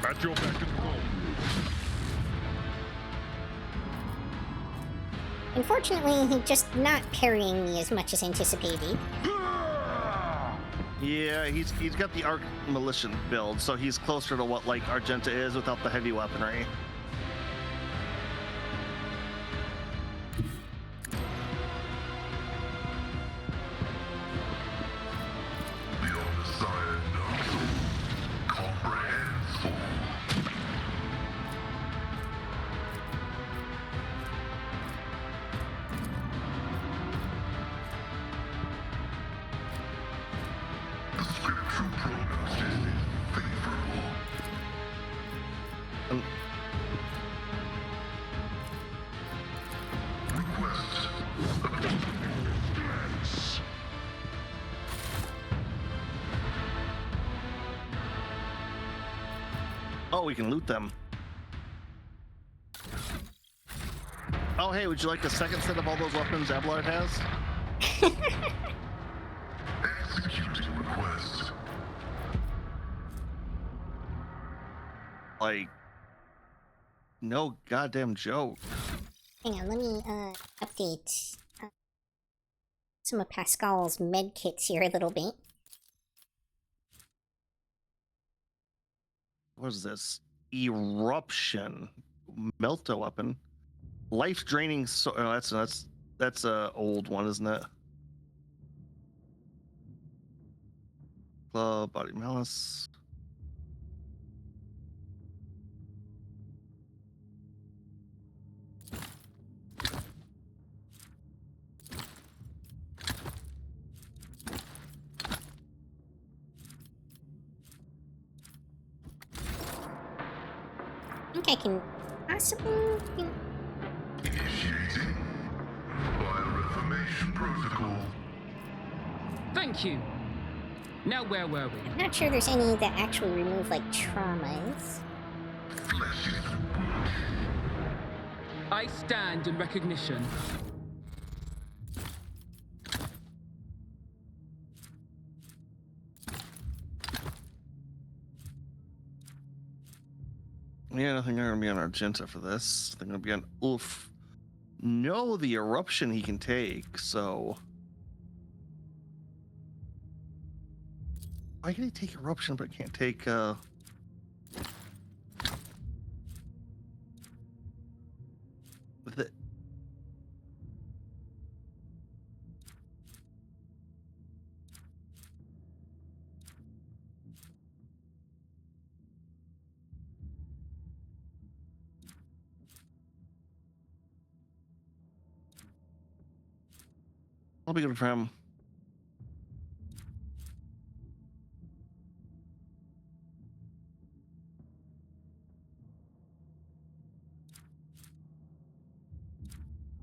At your beck and call. Unfortunately, he's just not parrying me as much as anticipated. Yeah, he's got the Arc Militia build, so he's closer to what like Argenta is without the heavy weaponry. Oh, we can loot them. Oh, hey, would you like a second set of all those weapons Abelard has? Executing request. Like, no goddamn joke. Hang on, let me update some of Pascal's med kits here a little bit. What is this? Eruption. Melta weapon. Life draining. Oh, that's a old one, isn't it? Club body malice. I think I can possibly... Initiating bioreformation protocol. Thank you. Now where were we? I'm not sure there's any that actually remove, like, traumas. Flesh is wood. I stand in recognition. Yeah, I think I'm gonna be on Argenta for this. I think I'm gonna be on Ulf. No, the eruption he can take, so. Why can he take eruption but can't take with it? I'll be good for him.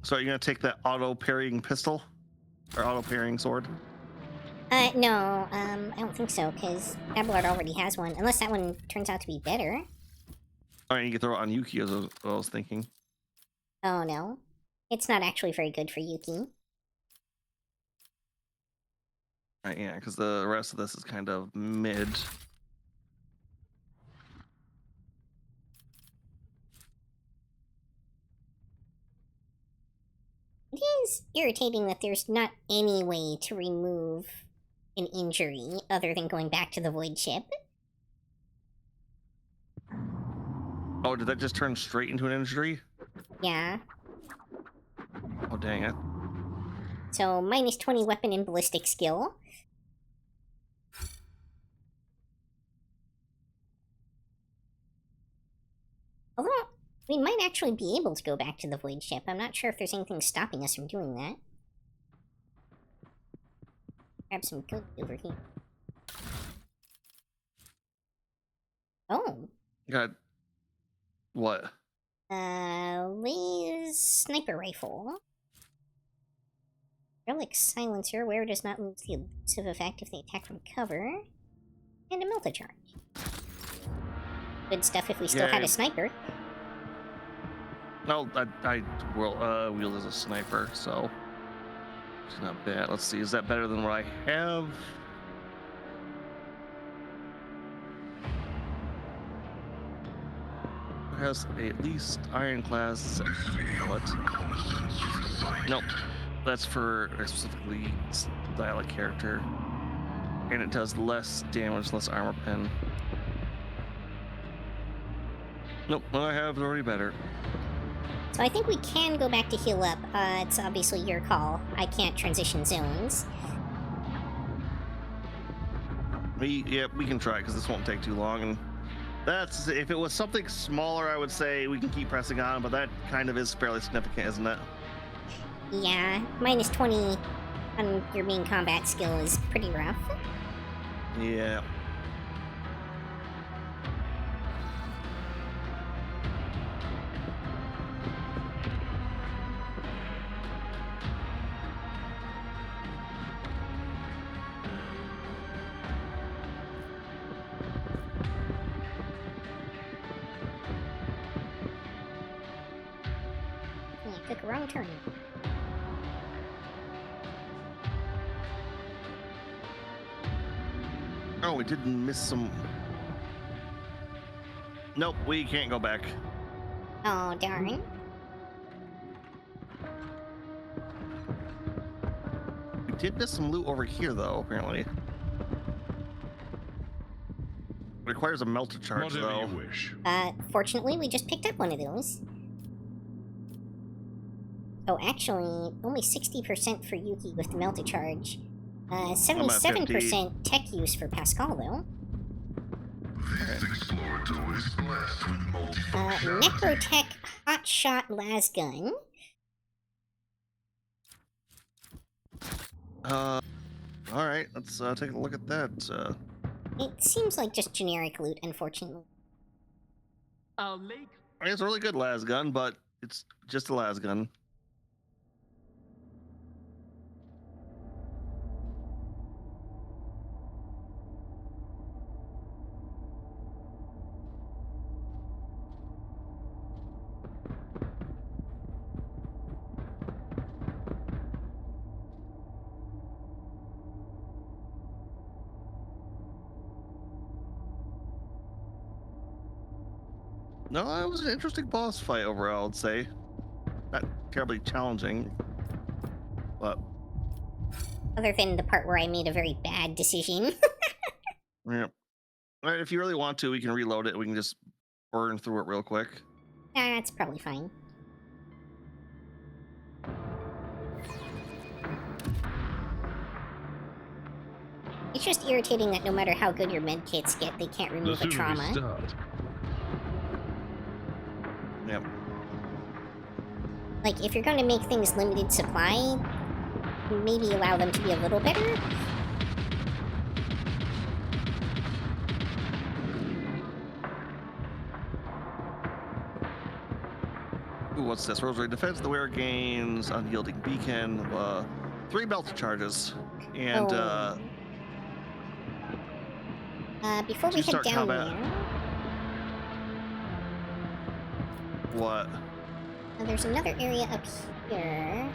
So are you gonna take that auto parrying pistol? Or auto parrying sword? No, I don't think so, because Abelard already has one, unless that one turns out to be better. Alright, you can throw it on Yuki, as what I was thinking. Oh, no. It's not actually very good for Yuki. Right, yeah, because the rest of this is kind of mid. It is irritating that there's not any way to remove an injury other than going back to the void ship. Oh, did that just turn straight into an injury? Yeah. Oh, dang it. So, minus 20 weapon and ballistic skill. Although, we might actually be able to go back to the void ship. I'm not sure if there's anything stopping us from doing that. Grab some goods over here. Oh. Got what? Lay's sniper rifle. Relic silencer, where it does not lose the elusive effect if they attack from cover. And a multi-charge. Good stuff if we still had a sniper. No, I wield as a sniper, so it's not bad. Let's see, is that better than what I have? It has at least ironclad. What? Nope, that's for a specifically dialect character, and it does less damage, less armor pen. Nope, what I have is already better. So I think we can go back to heal up. It's obviously your call. I can't transition zones. We can try because this won't take too long. And that's if it was something smaller, I would say we can keep pressing on. But that kind of is fairly significant, isn't it? Yeah, minus 20 on your main combat skill is pretty rough. Yeah. Took a wrong turn. Oh, we didn't miss some. Nope, we can't go back. Oh, darn. We did miss some loot over here, though, apparently. Requires a melter charge, Whatever though. you wish. Fortunately, we just picked up one of those. Oh, actually, only 60% for Yuki with the melter charge. 77% tech use for Pascal, though. Necrotech Hotshot Lasgun. Alright, let's take a look at that. It seems like just generic loot, unfortunately. I'll make. I mean, it's a really good lasgun, but it's just a lasgun. No, it was an interesting boss fight overall, I'd say. Not terribly challenging, but... Other than the part where I made a very bad decision. Yeah. Alright, if you really want to, we can reload it. We can just burn through it real quick. That's probably fine. It's just irritating that no matter how good your medkits get, they can't remove the trauma. Yep. Like, if you're going to make things limited supply, maybe allow them to be a little better. Ooh, what's this? Rosary Defense, the wearer gains unyielding beacon, 3 melter charges, and before we head down combat. there... What? There's another area up here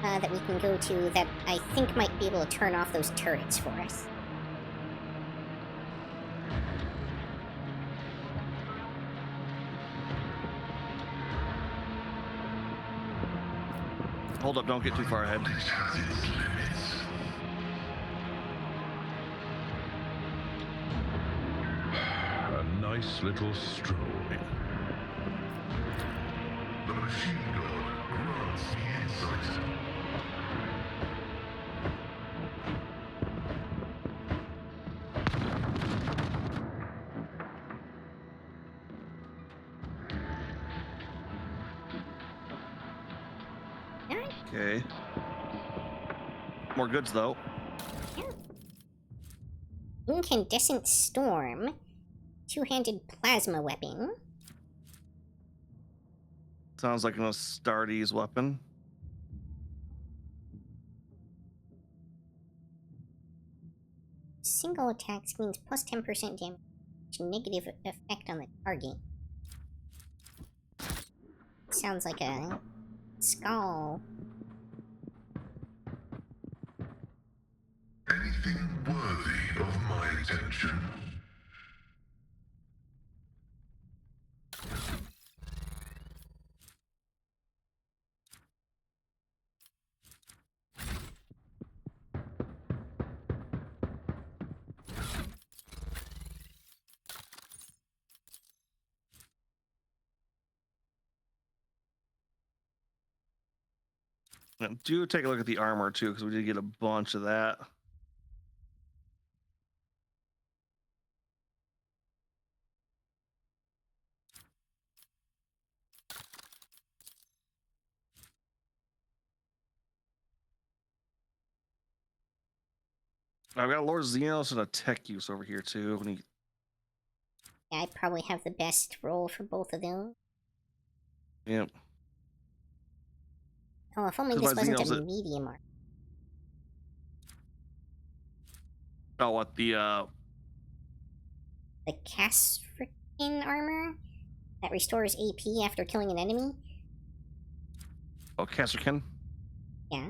that we can go to that I think might be able to turn off those turrets for us. Hold up, don't get too far ahead. A nice little stroll. The machine god grants the insight. Okay. More goods, though. Incandescent Storm. Two-handed plasma weapon. Sounds like an Astartes weapon. Single attack means plus 10% damage. Negative effect on the target. Sounds like a skull. Anything worthy of my attention? And do take a look at the armor too, because we did get a bunch of that. I've got Lord Xenos and a tech use over here too. Yeah, I probably have the best roll for both of them. Yep. Oh, if only this wasn't a medium armor. Oh, what the Castrican armor that restores AP after killing an enemy? Oh, Castrican? Yeah.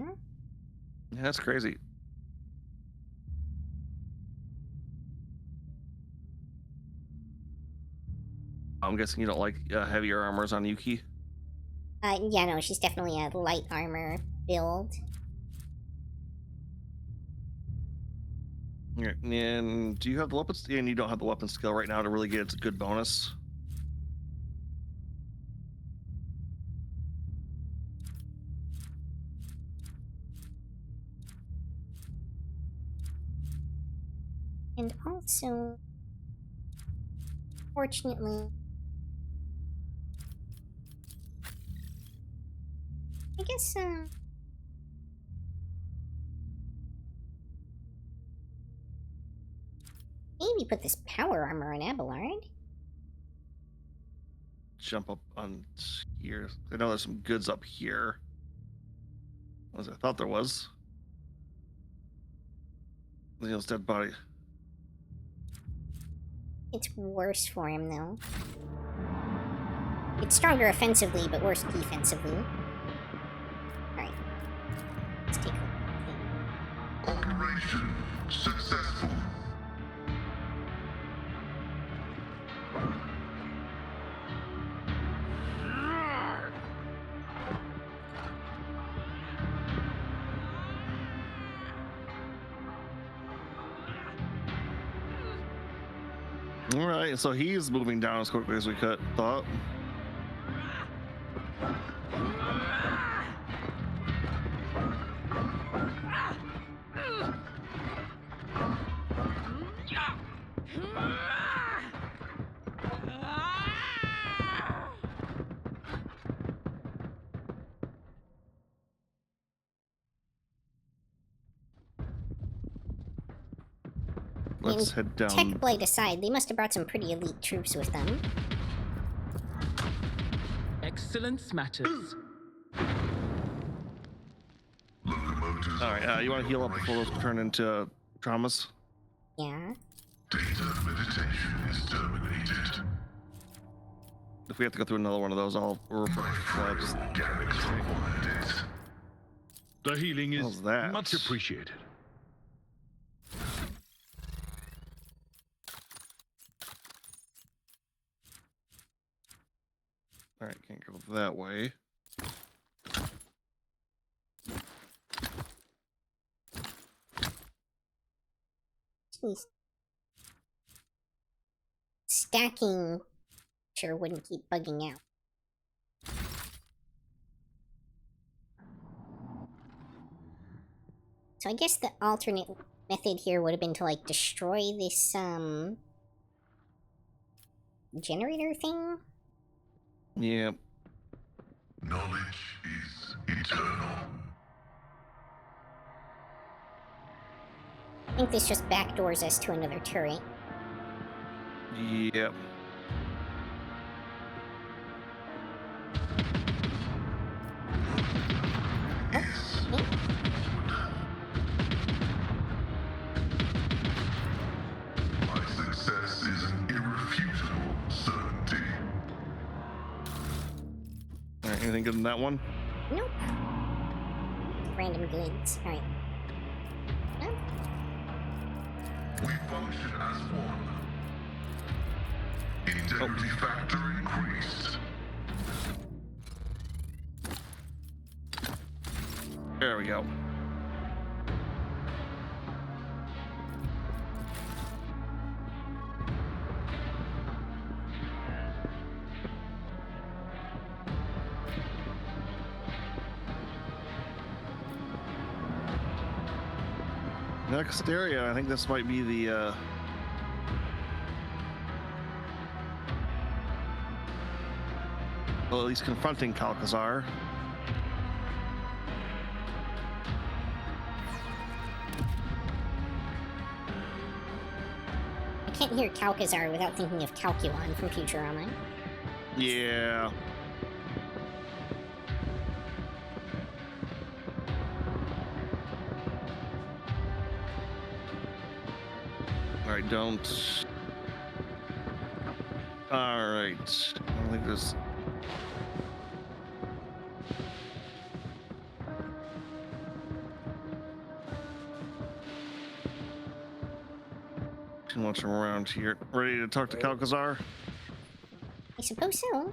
Yeah, that's crazy. I'm guessing you don't like heavier armors on Yuki? Yeah, no, she's definitely a light armor build. And do you have the weapons? And you don't have the weapon skill right now to really get its a good bonus. And also, fortunately, I guess, maybe put this power armor on Abelard. Jump up on here. I know there's some goods up here. As I thought there was. Neil's dead body. It's worse for him, though. It's stronger offensively, but worse defensively. Alright. Let's take a look. Operation successful. All right, so he's moving down as quickly as we thought. Let's head down. Tech blade aside, they must have brought some pretty elite troops with them. Excellence matters. Alright, you want to heal up before those turn into traumas? Yeah. Data meditation is terminated. If we have to go through another one of those, I'll Just The healing is How's that? much appreciated. Alright, can't go that way. Jeez. Stacking sure wouldn't keep bugging out. So I guess the alternate method here would have been to, like, destroy this, generator thing? Yep. Knowledge is eternal. I think this just backdoors us to another turret. Yep. My success is an irrefutable certainty. Alright, Anything good in that one? Nope. Random goods. Alright. Oh. We function as one. Integrity factor increased. There we go. Next area, I think this might be the well, at least confronting Calcazar. I can't hear Calcazar without thinking of Calculon from Futurama. Yeah. Alright, don't. Alright. I don't think there's. Too much around here. Ready to talk to Calcazar? I suppose so.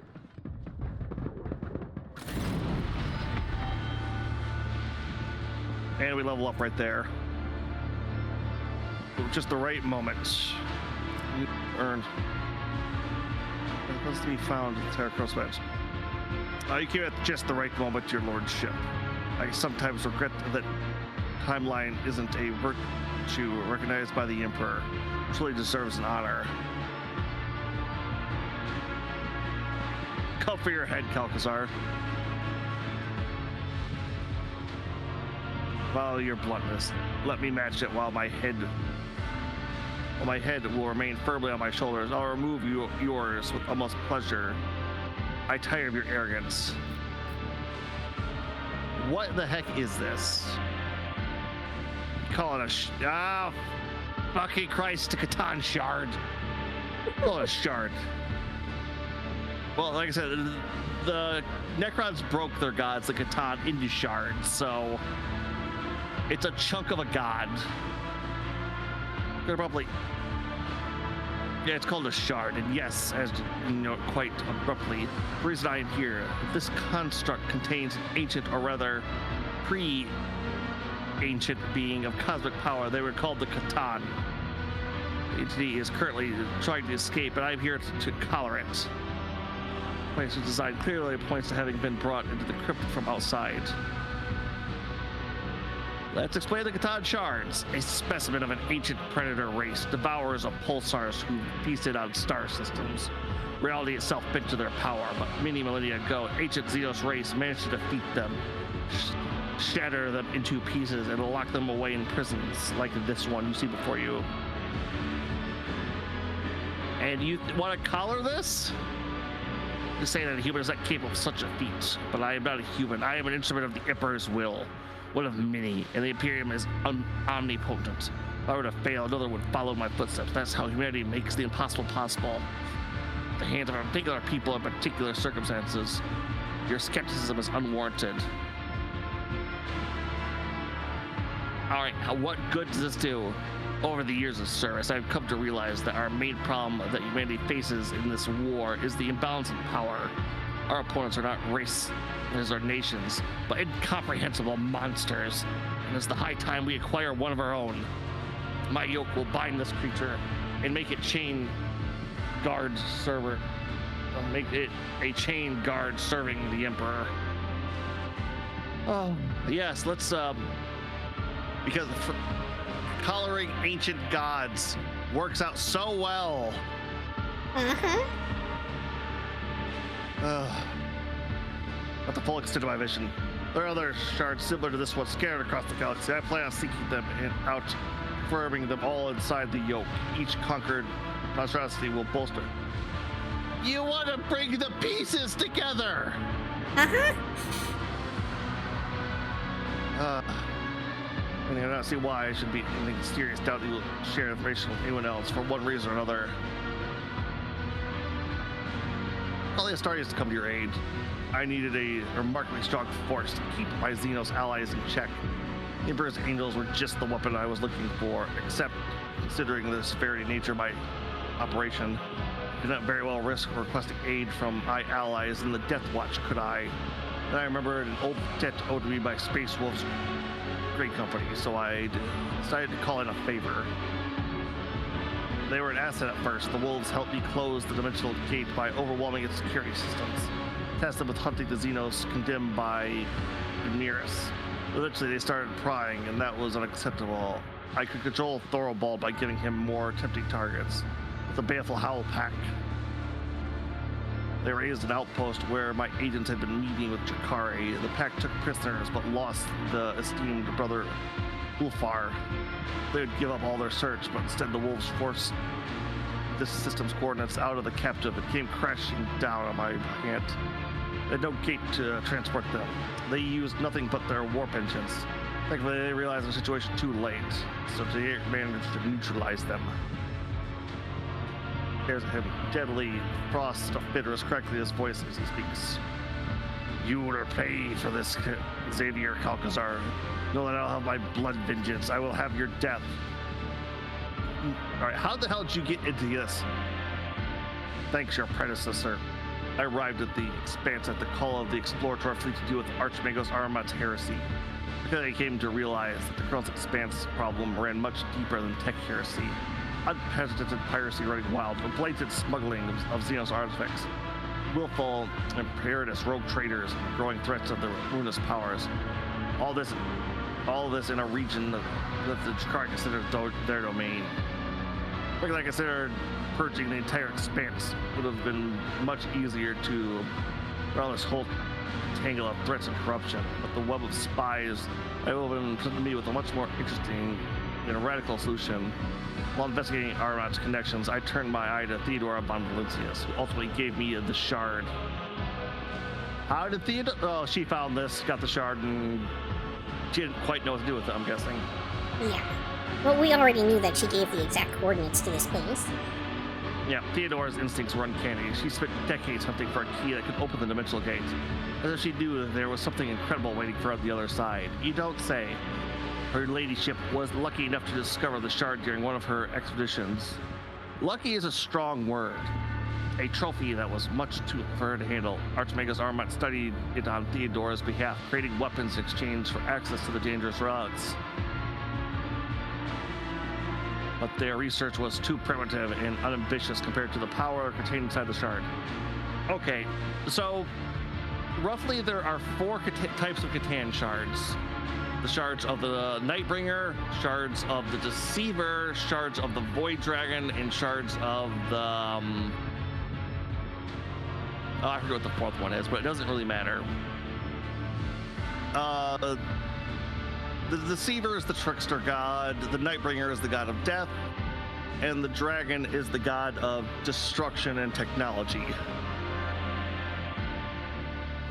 And we level up right there. Just the right moment. You earned. What's to be found in Terra Crossmatch? You came at just the right moment, your lordship. I sometimes regret that timeline isn't a virtue recognized by the Emperor. It truly deserves an honor. Cover your head, Calcazar. Follow your bluntness. Let me match it while my head will remain firmly on my shoulders. I'll remove yours with almost pleasure. I tire of your arrogance. What the heck is this? Call it a fucking Christ to Catan shard. Call it a shard. Well, like I said, the Necrons broke their gods, the Catan, into shards, so it's a chunk of a god. They're probably. Yeah, it's called a shard, and yes, as you know, quite abruptly, the reason I am here, this construct contains an ancient, or rather, pre-ancient being of cosmic power. They were called the Catan. The entity is currently trying to escape, and I'm here to collar it. The place is designed clearly points to having been brought into the crypt from outside. Let's explain the Catan shards. A specimen of an ancient predator race, devourers of pulsars who feasted on star systems. Reality itself bent to their power, but many millennia ago, an ancient Xenos race managed to defeat them, shatter them into pieces, and lock them away in prisons like this one you see before you. And you want to collar this? To say that a human is not capable of such a feat, but I am not a human. I am an instrument of the Emperor's will. One of many, and the Imperium is omnipotent. If I were to fail, another would follow my footsteps. That's how humanity makes the impossible possible. At the hands of particular people in particular circumstances. Your skepticism is unwarranted. Alright, what good does this do? Over the years of service, I've come to realize that our main problem that humanity faces in this war is the imbalance in power. Our opponents are not races or nations, but incomprehensible monsters. And it's the high time we acquire one of our own. My yoke will bind this creature and make it chain guard server. Make it a chain guard serving the Emperor. Oh, yes, let's, because collaring ancient gods works out so well. Not the full extent of my vision. There are other shards similar to this one scattered across the galaxy. I plan on seeking them out, confirming them all inside the yoke. Each conquered monstrosity will bolster. You want to bring the pieces together! I do not see why I should be in any serious doubt that you will share information with anyone else for one reason or another. All the Astarians to come to your aid. I needed a remarkably strong force to keep my Xenos allies in check. The Emperor's Angels were just the weapon I was looking for, except considering the severity and nature of my operation, I could not very well risk requesting aid from my allies in the Death Watch, could I? And I remembered an old debt owed to me by Space Wolf's Great Company, so I decided to call in a favor. They were an asset at first. The Wolves helped me close the dimensional gate by overwhelming its security systems, tested with hunting the Xenos condemned by Nearest. Eventually they started prying, and that was unacceptable. I could control Thorobald by giving him more tempting targets. With the Baleful Howl Pack, they raised an outpost where my agents had been meeting with Jakari. The pack took prisoners, but lost the esteemed brother Ulfar. They would give up all their search, but instead the wolves forced this system's coordinates out of the captive and came crashing down on my plant. They had no gate to transport them. They used nothing but their warp engines. Thankfully, they realized the situation too late, so they managed to neutralize them. There's him, deadly frost of bitterness crackling his voice as he speaks. You will repay for this, Xavier Kalkazar. Know that I'll have my blood vengeance. I will have your death. All right, how the hell did you get into this? Thanks, your predecessor. I arrived at the Expanse at the call of the exploratory fleet to deal with Archmagos Aramat's heresy. Because I came to realize that the Colonel's Expanse problem ran much deeper than tech heresy. Unprecedented piracy running wild, a blatant smuggling of Xenos artifacts, willful and imperious rogue traders, and growing threats of the ruinous powers. All this in a region that the Jakari considered their domain. Like I considered purging the entire Expanse would have been much easier to run this whole tangle of threats and corruption, but the web of spies have been presented to me with a much more interesting and radical solution. While investigating Aramat's connections, I turned my eye to Theodora von Valencius, who ultimately gave me the shard. How did Theodora? Oh, she found this, got the shard, and she didn't quite know what to do with it, I'm guessing. Yeah. Well, we already knew that she gave the exact coordinates to this place. Yeah, Theodora's instincts were uncanny. She spent decades hunting for a key that could open the dimensional gate, as if she knew that there was something incredible waiting for her on the other side. You don't say. Her ladyship was lucky enough to discover the shard during one of her expeditions. Lucky is a strong word. A trophy that was much too for her to handle. Archmagos Aramat studied it on Theodora's behalf, creating weapons in exchange for access to the dangerous relics. But their research was too primitive and unambitious compared to the power contained inside the shard. Okay, so roughly there are 4 types of Catan shards. The shards of the Nightbringer, shards of the Deceiver, shards of the Void Dragon, and shards of the... I forget what the 4th one is, but it doesn't really matter. The Deceiver is the trickster god, the Nightbringer is the god of death, and the Dragon is the god of destruction and technology.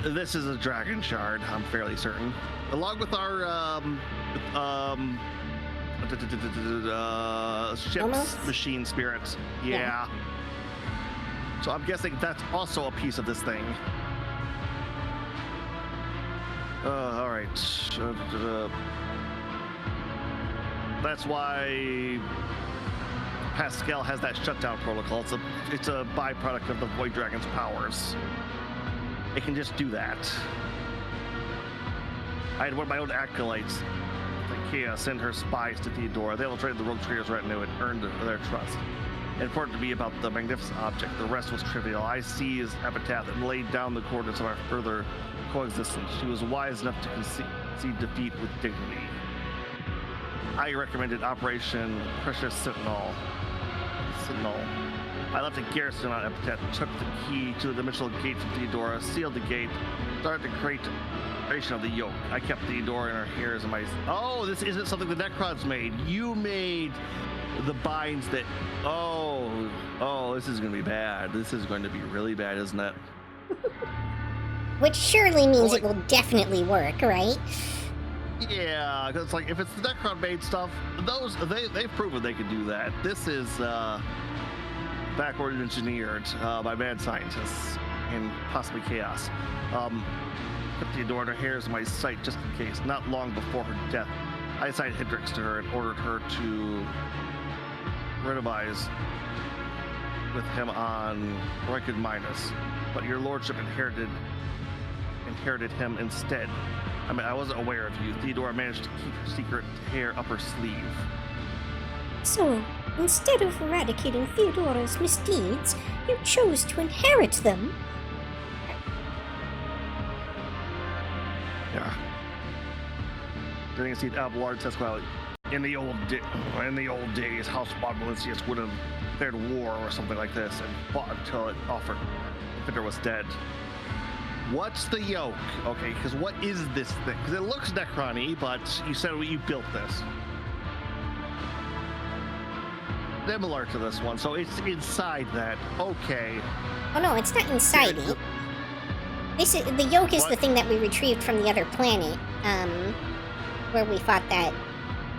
This is a Dragon shard, I'm fairly certain. Along with our ship's machine spirits. Yeah. So I'm guessing that's also a piece of this thing. All right. That's why Pascal has that shutdown protocol. It's a byproduct of the Void Dragon's powers. It can just do that. I had one of my own acolytes, Kia, send her spies to Theodora. They infiltrated the rogue trader's retinue and earned their trust. Important to me about the magnificent object. The rest was trivial. I seized epitaph and laid down the coordinates of our further coexistence. She was wise enough to concede defeat with dignity. I recommended Operation Precious Sentinel. I left a garrison on Epitaph, took the key to the dimensional gate from Theodora, sealed the gate, started to create of the yoke. I kept Theodora in her hairs and my... Oh, this isn't something the Necrons made. You made the binds that... Oh, this is going to be bad. This is going to be really bad, isn't it? Which surely means it will definitely work, right? Yeah, because like if it's the Necron made stuff, they've proven they can do that. This is backward engineered by mad scientists, and possibly chaos. Put Theodora hairs in my sight just in case. Not long before her death, I assigned Hendrix to her and ordered her to renovize with him on Record Minus, but your lordship inherited him instead. I mean, I wasn't aware of you. Theodora managed to keep her secret hair up her sleeve. So, instead of eradicating Theodora's misdeeds, you chose to inherit them? Yeah. During a seat, Abelard says, well, in the old days, House Bonvalicius would have declared war or something like this and fought until it offered if it was dead. What's the yoke? Okay, because what is this thing? Because it looks Necron-y, but you said you built this. Similar to this one, so it's inside that. Okay. Oh no, it's not inside it. The yoke is the thing that we retrieved from the other planet, where we fought that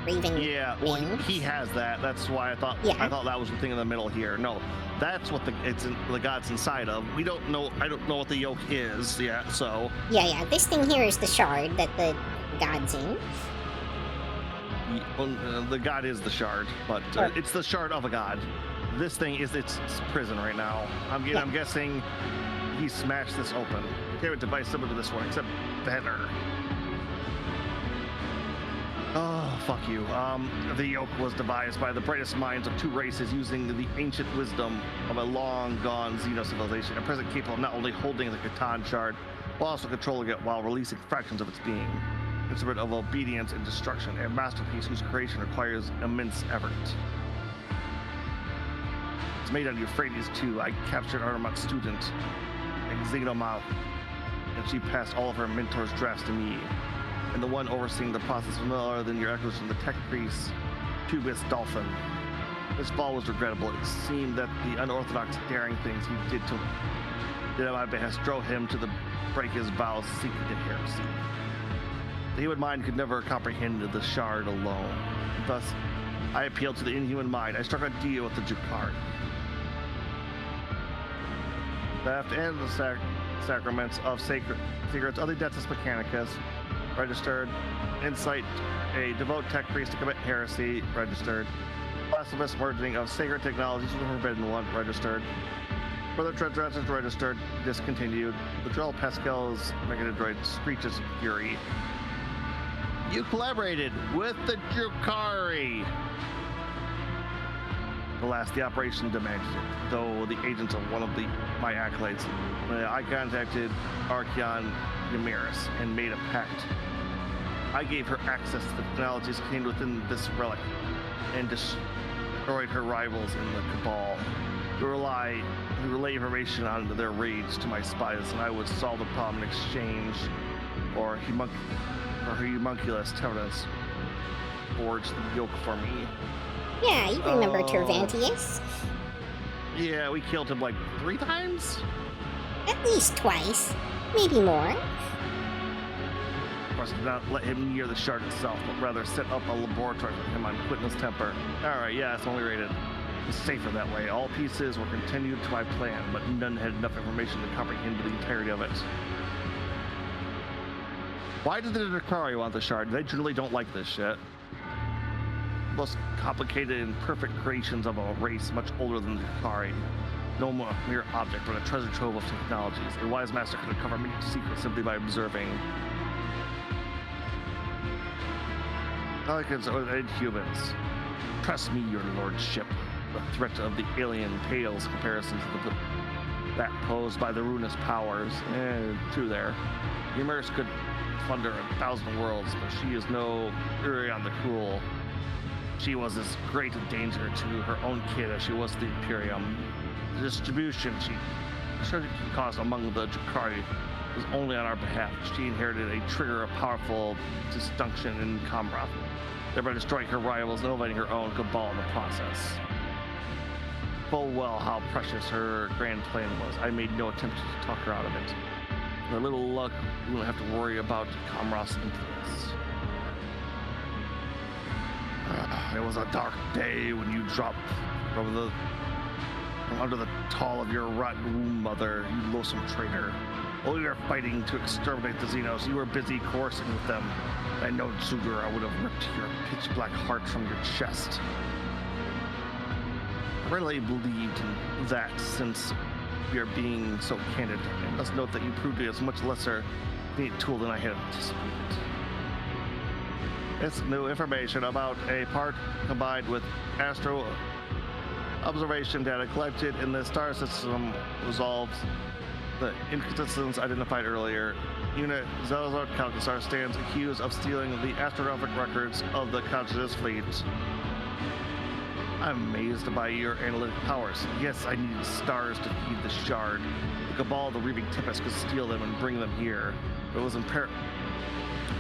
Raven. Yeah, well, thing. he has that. That's why I thought that was the thing in the middle here. No, that's what the god's inside of. We don't know. I don't know what the yoke is yet. So Yeah. This thing here is the shard that the god's in. The god is the shard, but it's the shard of a god. This thing is its prison right now. I'm guessing he smashed this open. Favorite device similar to this one, except better. Oh, fuck you. The yoke was devised by the brightest minds of two races using the ancient wisdom of a long-gone Xeno civilization, and present capable of not only holding the Catan shard, but also controlling it while releasing fractions of its being. Instrument of obedience and destruction, a masterpiece whose creation requires immense effort. It's made on Euphrates too. I captured Artemon's student, Xenomouth, and she passed all of her mentor's drafts to me. And the one overseeing the process was no other than your acquisition, the tech priest, Tubus Dolphin. This fall was regrettable. It seemed that the unorthodox daring things he did at my behest drove him to break his vows, seeking to heresy. The human mind could never comprehend the shard alone. Thus, I appealed to the inhuman mind. I struck a deal with the Yukikaze. Theft and the sacraments of secrets of the Detus Mechanicus, registered. Insight, a devout tech priest to commit heresy, registered. Blasphemous merging of sacred technologies with the forbidden one, registered. Further transactions registered, discontinued. The Drell Pascal's Megadroid screeches fury. You collaborated with the Yukikaze. Alas, the operation demanded it, though the agents of one of my acolytes. I contacted Archeon Yamiris and made a pact. I gave her access to the technologies contained within this relic and destroyed her rivals in the Cabal. To relay information on their raids to my spies, and I would solve the problem in exchange for her homunculus Terminus forged the yoke for me. Yeah, you remember Tervantius? Yeah, we killed him like 3 times? At least twice. Maybe more. Of course, did not let him near the shard itself, but rather set up a laboratory for him on Quinton's temper. Alright, yeah, it's only rated. It's safer that way. All pieces were continued to my plan, but none had enough information to comprehend the entirety of it. Why did the Yukikaze want the shard? They generally don't like this shit. Most complicated and perfect creations of a race much older than the Yukikaze. No mere object, but a treasure trove of technologies. A wise master could uncover many secrets simply by observing. Pelicans or inhumans. Trust me, your lordship. The threat of the alien pales in comparison to that posed by the ruinous powers. True there. Yamiris could plunder 1,000 worlds, but she is no Urion the Cruel. She was as great a danger to her own kid as she was to the Imperium. The distribution she caused among the Yukikaze was only on our behalf. She inherited a trigger of powerful disjunction in Comroth, thereby destroying her rivals and elevating her own cabal in the process. Full well how precious her grand plan was. I made no attempt to talk her out of it. With a little luck, we won't have to worry about Comroth's influence. It was a dark day when you dropped from the from under the tall of your rotten womb, mother, you loathsome traitor. While you were fighting to exterminate the Xenos, you were busy coercing with them. If I known sooner, I would have ripped your pitch-black heart from your chest. I really believed in that since we are being so candid. I must note that you proved to be as much lesser tool than I had anticipated. It's new information about a part combined with astro observation data collected in the star system resolves the inconsistencies identified earlier. Unit Zelazar stands accused of stealing the astronautic records of the Consciousness fleet. I'm amazed by your analytic powers. Yes, I needed stars to feed the shard. The Cabal, the Reaping Tempest, could steal them and bring them here. But it was imperative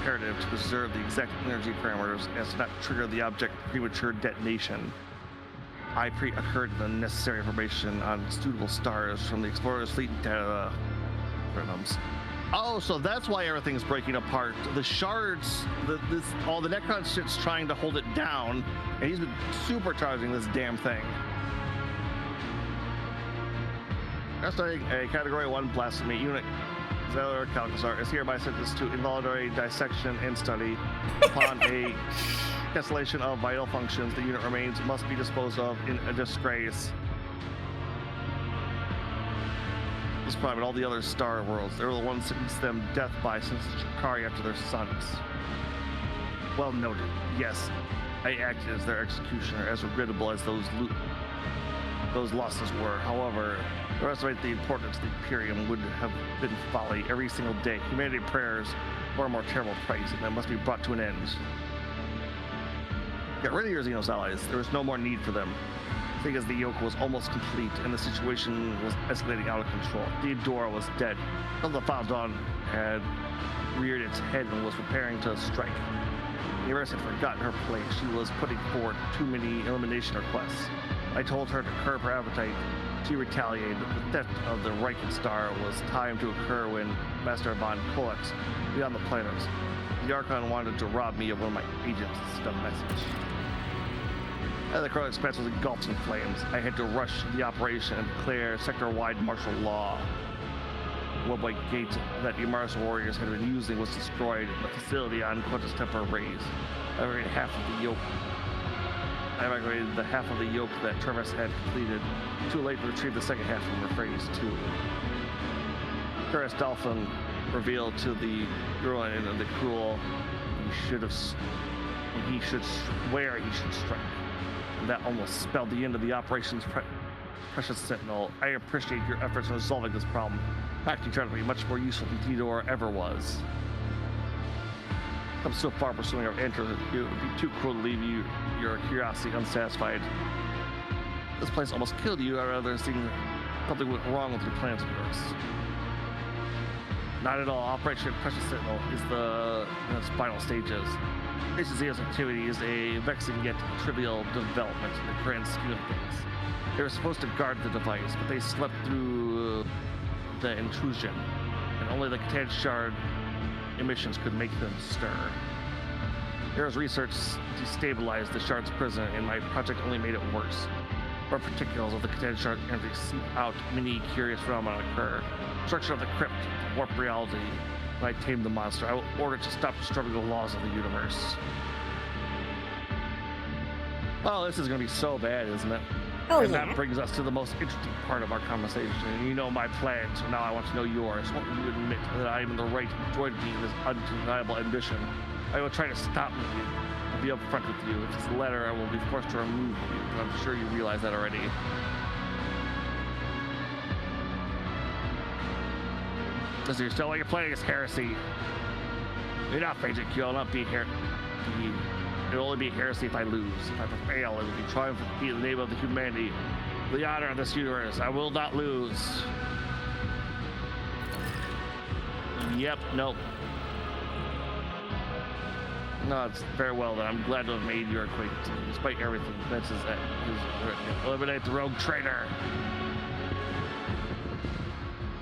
to preserve the exact energy parameters as to not trigger the object premature detonation. I pre-occurred the necessary information on suitable stars from the Explorer's fleet data. Oh, so that's why everything's breaking apart. The shards, all the Necron shit's trying to hold it down, and he's been supercharging this damn thing. Starting a Category 1 blasphemy unit. Zeller Calcazar is hereby sentenced to involuntary dissection and study. Upon a cancellation of vital functions, the unit remains must be disposed of in a disgrace. This private, all the other star worlds, they were the ones sentenced them death by sentenced Chakari after their sons. Well noted. Yes, I acted as their executioner, as regrettable as those losses were. However, to estimate the importance of the Imperium would have been folly. Every single day, humanity prayers for a more terrible price, and that must be brought to an end. Get rid of your Xenos allies. There was no more need for them. Seeing as the yoke was almost complete and the situation was escalating out of control. Theodora was dead. The Faldon had reared its head and was preparing to strike. The Universe had forgotten her place. She was putting forward too many elimination requests. I told her to curb her appetite. She retaliated. The theft of the Riken Star was timed to occur when Master Von Kolex beyond the planets. The Archon wanted to rob me of one of my agents and sent a message. As the Crow Expanse was engulfed in flames, I had to rush the operation and declare sector-wide martial law. The web-white gate that the Mars warriors had been using was destroyed, and the facility on Quintus Temper razed. I evacuated the half of the yoke that Travis had completed. Too late to retrieve the second half from Phase 2. Curtis Dolphin revealed to the Ruin and the Cruel he should swear he should strike. And that almost spelled the end of the operation's Precious Sentinel. I appreciate your efforts in resolving this problem. In fact, you turned out to be much more useful than Theodore ever was. Come so far pursuing our interest, it would be too cruel to leave your curiosity unsatisfied. This place almost killed you. I'd rather seeing something went wrong with your plans of yours. Not at all. Operation Precious Sentinel is in its final stages. Zero's activity is a vexing yet trivial development in the grand scheme of things. They were supposed to guard the device, but they slept through the intrusion, and only the Catan Shard emissions could make them stir. Zero's research destabilized the Shard's prison, and my project only made it worse. More particulars of the Catan Shard energy seep out, many curious phenomena occur. Structure of the crypt, warp reality. When I tame the monster, I will order it to stop disturbing the laws of the universe. Well, this is going to be so bad, isn't it? Oh, and yeah. that brings us to the most interesting part of our conversation. You know my plan, so now I want to know yours. Won't you admit that I am in the right to join me in this undeniable ambition? I will try to stop you. I'll be upfront with you. If it's the latter, I will be forced to remove you, but I'm sure you realize that already. Listen, you're still like you're playing against heresy. You're not Agent Q. I'll not be here. It'll only be heresy if I lose. If I prevail, it will be triumph in the name of the humanity, the honor of this universe. I will not lose. Yep, nope. No, it's very well then. I'm glad to have made your acquaintance. Despite everything, that's his eliminate the rogue traitor.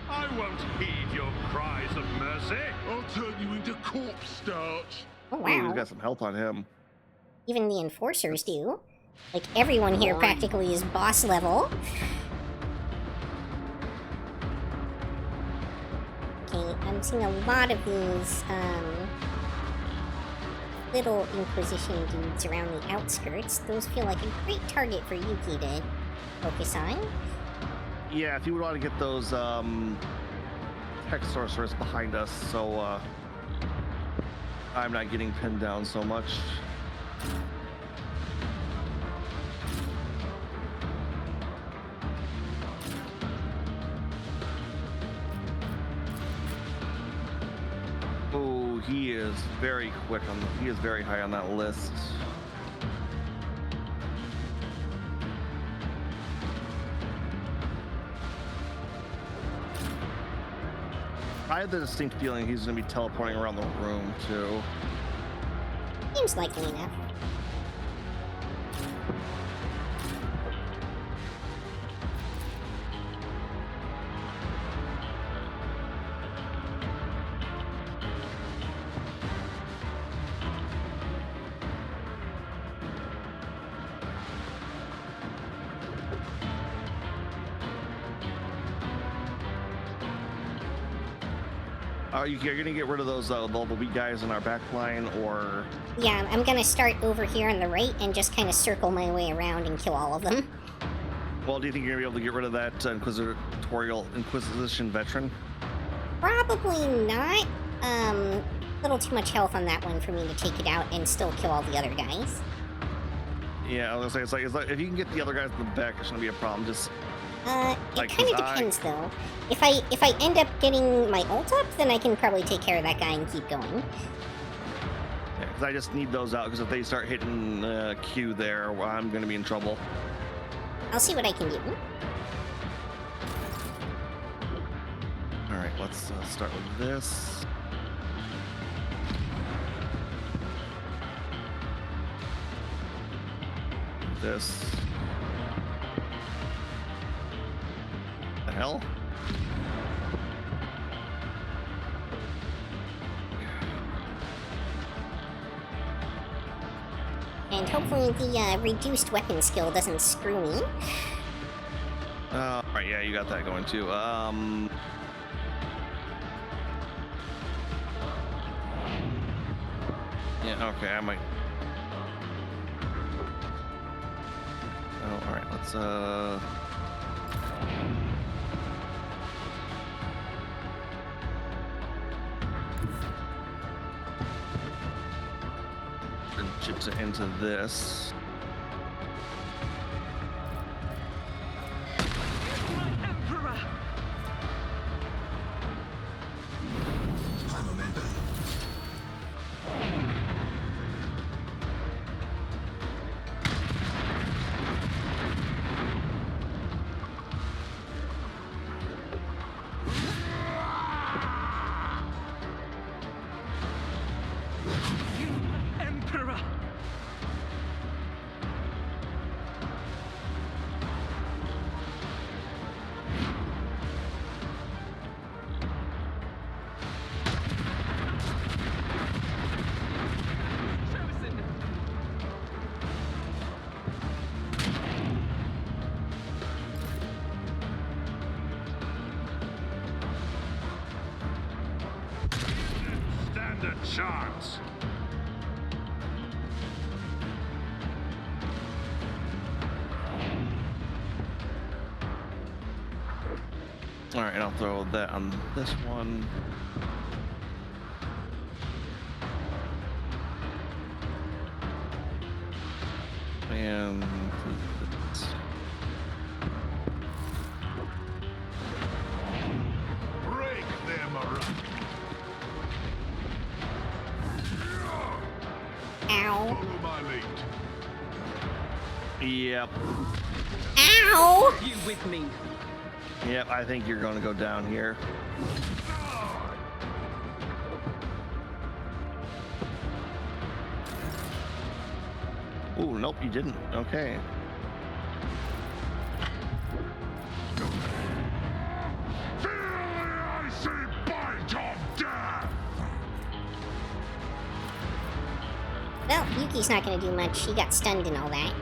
I won't heed your cries of mercy. I'll turn you into corpse starch. Oh, Ooh, wow. he's got some health on him. Even the enforcers do. Like, everyone here practically is boss level. I'm seeing a lot of these, little Inquisition dudes around the outskirts. Those feel like a great target for Yuki to focus on. Yeah, if you would want to get those, tech sorcerers behind us, so, I'm not getting pinned down so much. Oh, he is very quick on. He is very high on that list. I have the distinct feeling he's going to be teleporting around the room too. Seems likely enough. You're gonna get rid of those level B guys in our back line, or? Yeah, I'm gonna start over here on the right and just kind of circle my way around and kill all of them. Well, do you think you're gonna be able to get rid of that Inquisition veteran? Probably not. A little too much health on that one for me to take it out and still kill all the other guys. Yeah, I was gonna say it's like if you can get the other guys in the back, it shouldn't be a problem. Just it kind of depends though. If I end up getting my ult up, then I can probably take care of that guy and keep going. Yeah, because I just need those out, because if they start hitting Q there, well, I'm gonna be in trouble. I'll see what I can do. All right, let's start with this. This. The hell? And hopefully the reduced weapon skill doesn't screw me. Alright, yeah, you got that going too. Yeah, okay, I might. Oh, alright, let's chips it into this. Emperor! Emperor! Chosen! Stand a chance. All right, I'll throw that on this one. And Break them around. Ow. Follow my lead. yep, Ow! You with me? yep, I think you're going to go down here. Ooh, nope, you didn't. Okay. Feel the icy bite of death! Well, Yuki's not gonna do much. He got stunned and all that.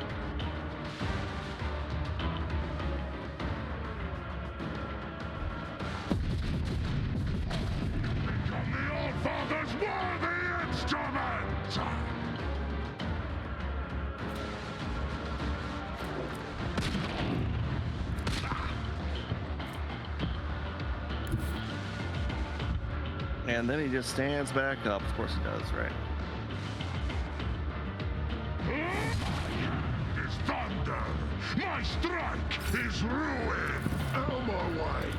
And then he just stands back up. Of course he does, right? Is thunder. My strike is ruin. Out of my way.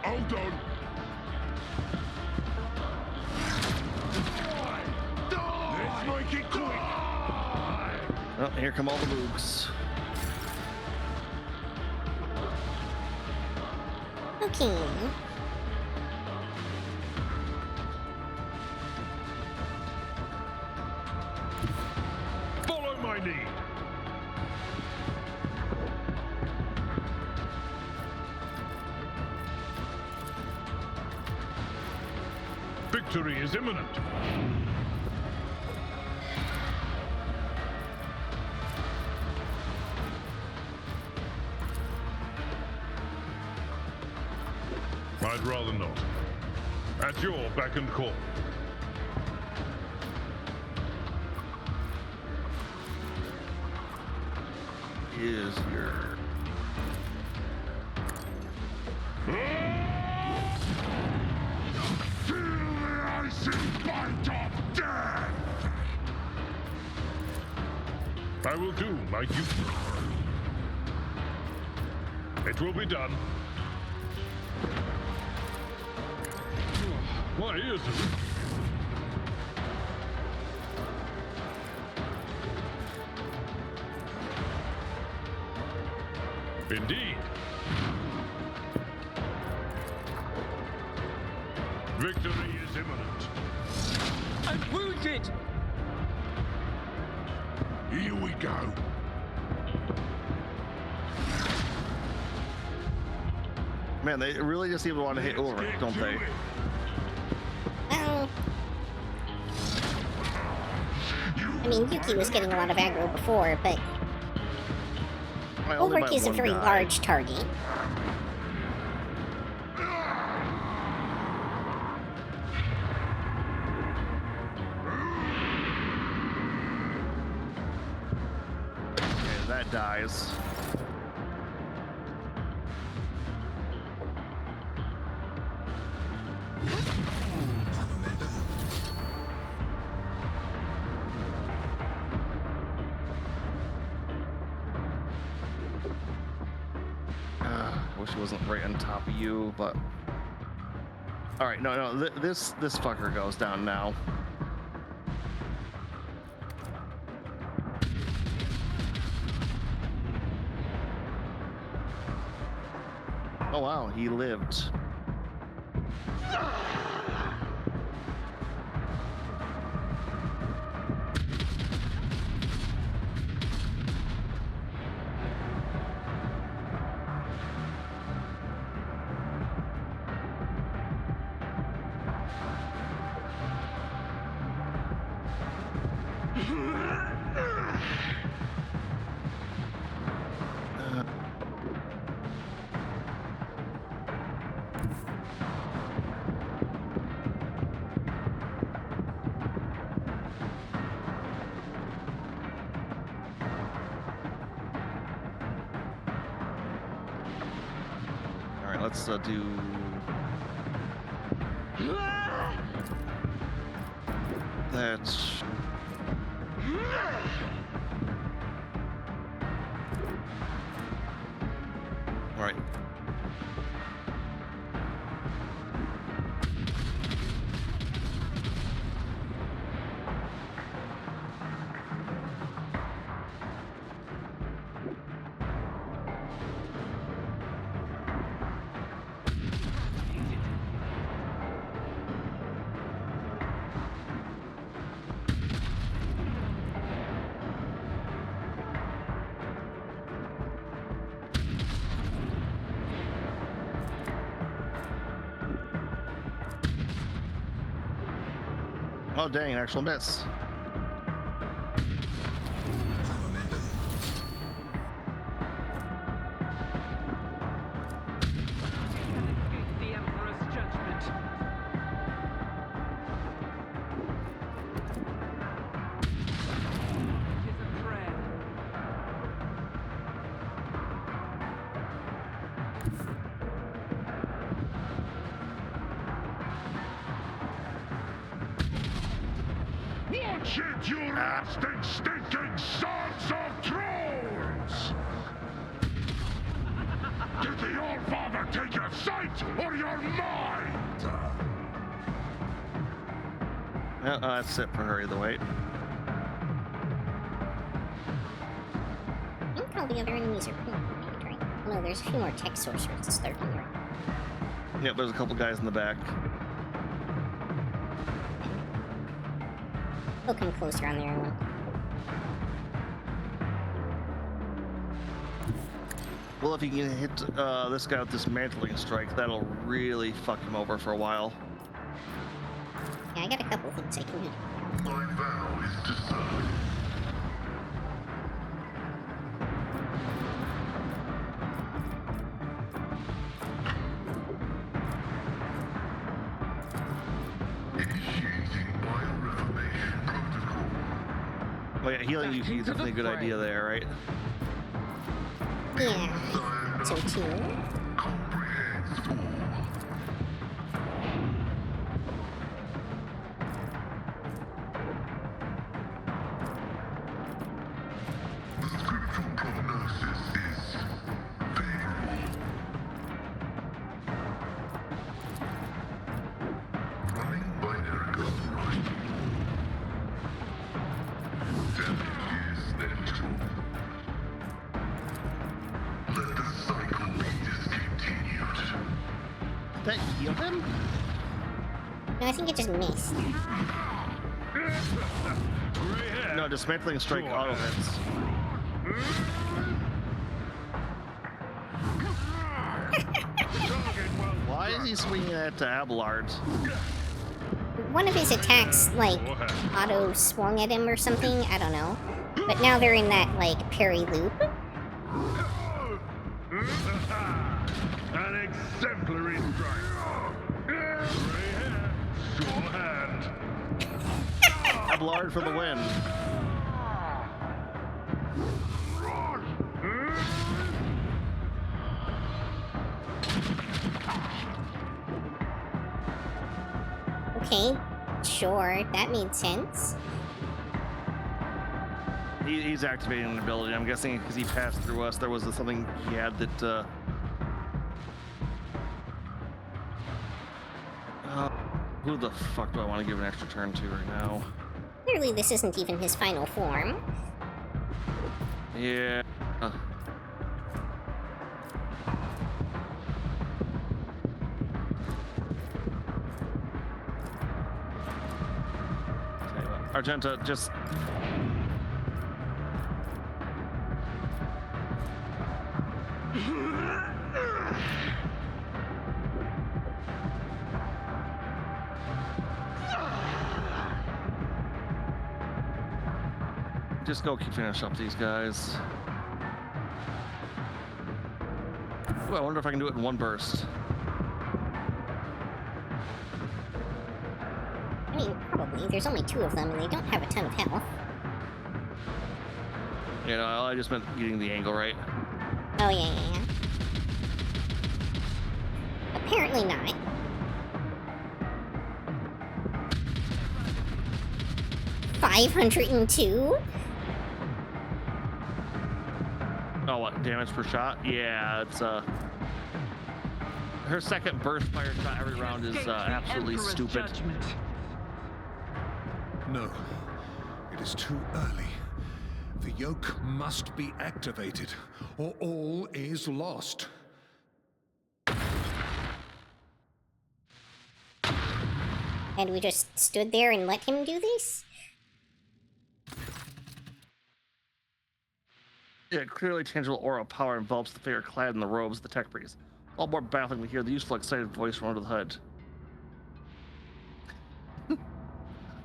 Hold on. Let's make it quick. Oh, here come all the mooks. Okay. Follow my lead. Victory is imminent. I'd rather not. At your beck and call. Is your Feel the icy bite of death. I will do my duty. It will be done. My ears are... Indeed. Victory is imminent. I'm wounded! Here we go. man? They really just even want to hit over, don't they? Well, I mean, Yuki was getting a lot of aggro before, but Ulrich is a very large target. Okay, that dies. Wish it wasn't right on top of you, but all right. No, this fucker goes down now. Oh wow, he lived. Let's do that. All right. Oh dang, an actual miss. The Emperor's judgment. It is a prayer. Watch it, you rusting, stinking sons of trolls! Did the All-Father take your sight or your mind? That's it for her either way. I think all the other enemies are pretty good, right? Oh, no, there's a few more tech sorcerers to start here. Yep, there's a couple guys in the back. They'll come closer on their own. Well, if you can hit this guy with this mantling strike, that'll really fuck him over for a while. Yeah, I got a couple things I can hit. My vow is to serve. Initiating bioreformation protocol. Oh yeah, healing you is definitely a good idea there, right? Yeah, so too. Comprehends all. The spiritual prognosis is favorable. Running binary code right. Damage is negligible. Let the cycle be discontinued. Did that heal him? No, I think it just missed. No, dismantling strike auto hits. Why is he swinging that to Abelard? One of his attacks, like, auto swung at him or something, I don't know. But now they're in that, like, parry loop. An exemplary strike. Sure hand. Abelard for the win. Okay, sure, that made sense. He's activating an ability. I'm guessing because he passed through us, there was something he had that. Who the fuck do I want to give an extra turn to right now? Clearly this isn't even his final form. Yeah. Argenta, just... Just go finish up these guys. Ooh, I wonder if I can do it in one burst. I mean, probably. There's only 2 of them, and they don't have a ton of health. You know, I just meant getting the angle right. Oh, yeah. Apparently not. $502? Oh, what, damage per shot? Yeah, it's her second burst fire shot every round is absolutely stupid. Judgment. No, it is too early. The yoke must be activated, or all is lost. And we just stood there and let him do this? Yeah, clearly tangible aura of power envelops the figure clad in the robes of the tech priest. All more baffling to hear the useful, excited voice from under the hood.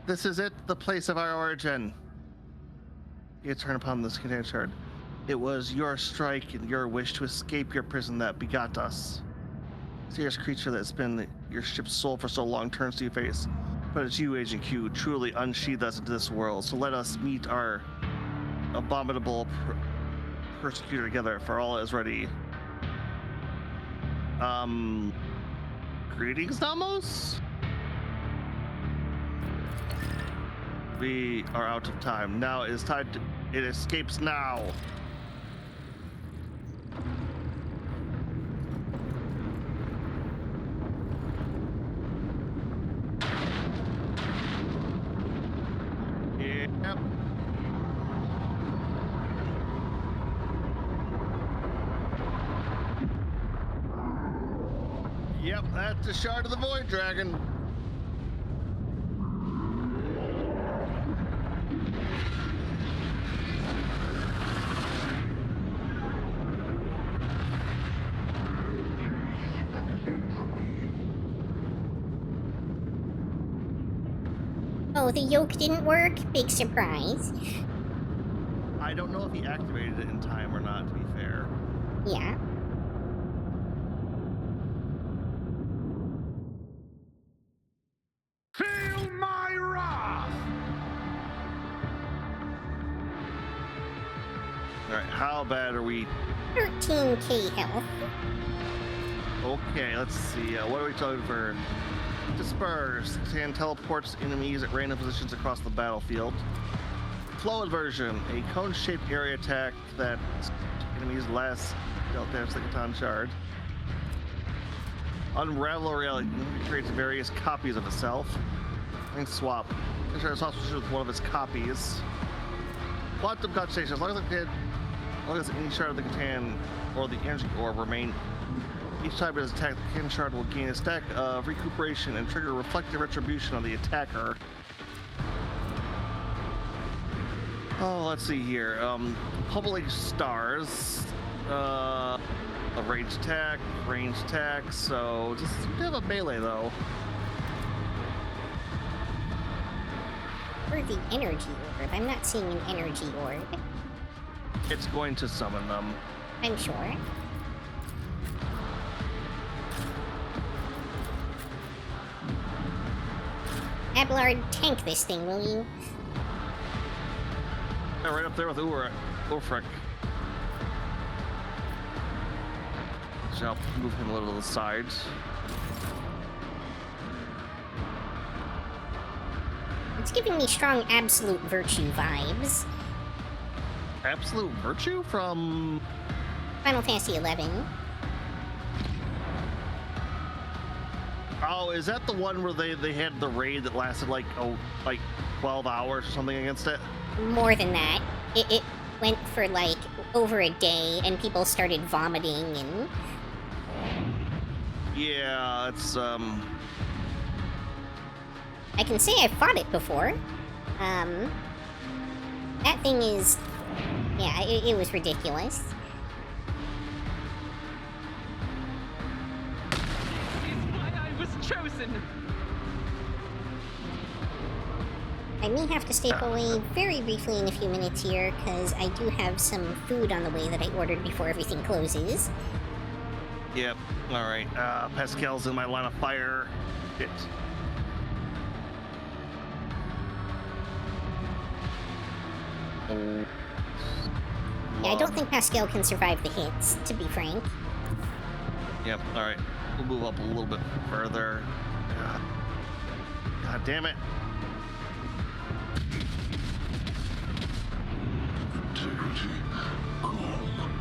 This is it, the place of our origin. You turn upon this container shard. It was your strike and your wish to escape your prison that begot us. Serious creature that's been your ship's soul for so long turns to your face. But it's you, Agent Q, truly unsheathed us into this world. So let us meet our abominable persecutor together, for all is ready. Greetings, Namos? We are out of time. Now it is time to... It escapes now. Yep. Yep, that's the shard of the Void Dragon. Oh, the yoke didn't work? Big surprise. I don't know if he activated it in time or not, to be fair. Yeah. Feel my wrath! Alright, how bad are we? 13k health. Okay, let's see. What are we talking for? Disperse. Can teleports enemies at random positions across the battlefield. Flow inversion. A cone-shaped area attack that enemies last dealt damage like a ton shard. Unravel reality creates various copies of itself. And swap. Ensure it's also with one of its copies. Quantum concentration. As long as any shard of the Catan or the energy orb remain. Each time it is attacked, the Catan shard will gain a stack of recuperation and trigger reflective retribution on the attacker. Oh, let's see here. Public stars. A range attack, so just have a melee though. Or the energy orb. I'm not seeing an energy orb. It's going to summon them. I'm sure. Abelard, tank this thing, will you? Yeah, right up there with Ulfric. So I'll move him a little to the side. It's giving me strong absolute virtue vibes. Absolute virtue from Final Fantasy 11. Oh, is that the one where they had the raid that lasted like 12 hours or something against it? More than that. It went for like over a day and people started vomiting and... Yeah, it's I can say I've fought it before. That thing is... Yeah, it was ridiculous. Chosen. I may have to step away very briefly in a few minutes here, because I do have some food on the way that I ordered before everything closes. Yep. Alright. Pascal's in my line of fire. Shit. Oh. Yeah, I don't think Pascal can survive the hits, to be frank. Yep. Alright. We'll move up a little bit further. God damn it. Integrity, calm.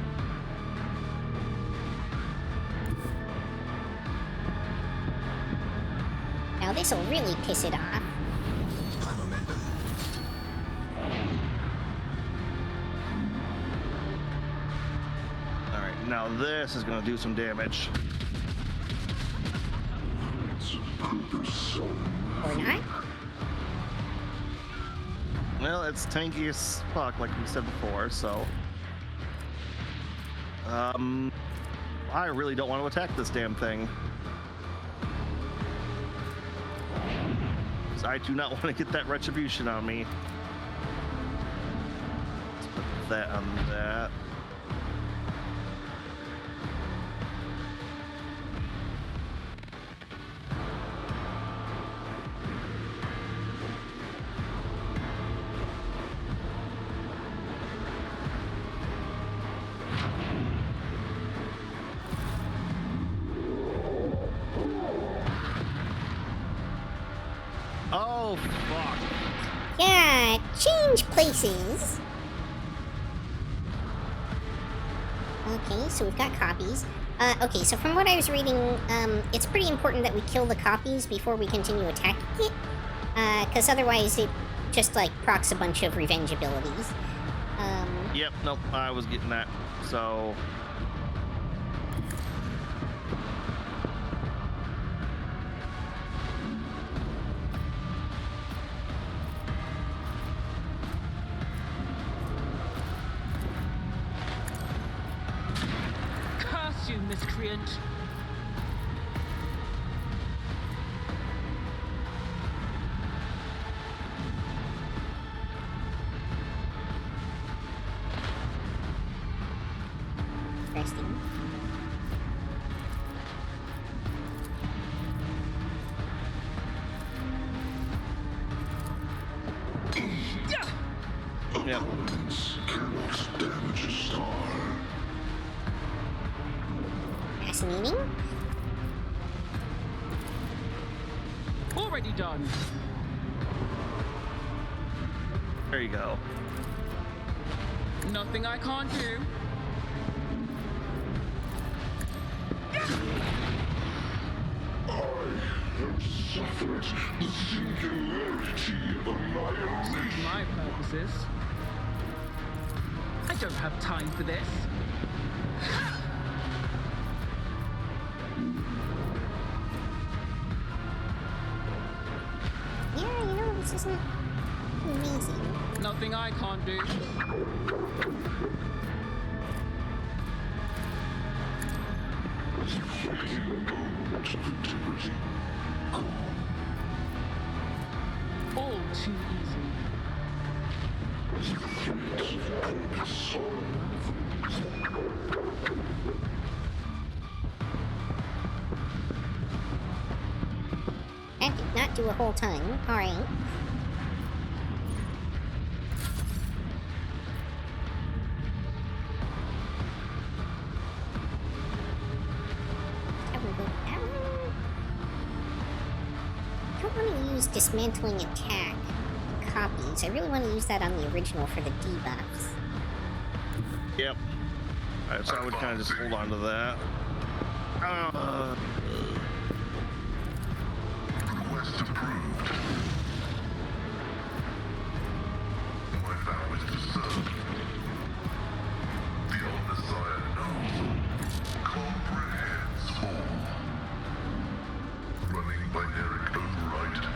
Now this'll really piss it off. Alright, now this is gonna do some damage. Or not? Well, it's tanky as fuck, like we said before, so... I really don't want to attack this damn thing. 'Cause I do not want to get that retribution on me. Let's put that on that. Oh, fuck. Yeah, change places. Okay, so we've got copies. Okay, so from what I was reading, it's pretty important that we kill the copies before we continue attacking it. Because otherwise it just, like, procs a bunch of revenge abilities. Yep, nope, I was getting that. So... Curse you, miscreant! Interesting. Yep. Cannot damage a star. Fascinating. Already done. There you go. Nothing I can't do. Have suffered the singularity of annihilation. My purposes. I don't have time for this. Yeah, you know, this isn't amazing. Nothing I can't do. All too easy. That did not do a whole ton. Alright. I don't want to use dismantling attack copies. I really want to use that on the original for the debuffs. Yep. Alright, so I would kind of just hold on to that. Request approved. My vow is to serve. The old Messiah knows. Comprehends all. Running binaric override.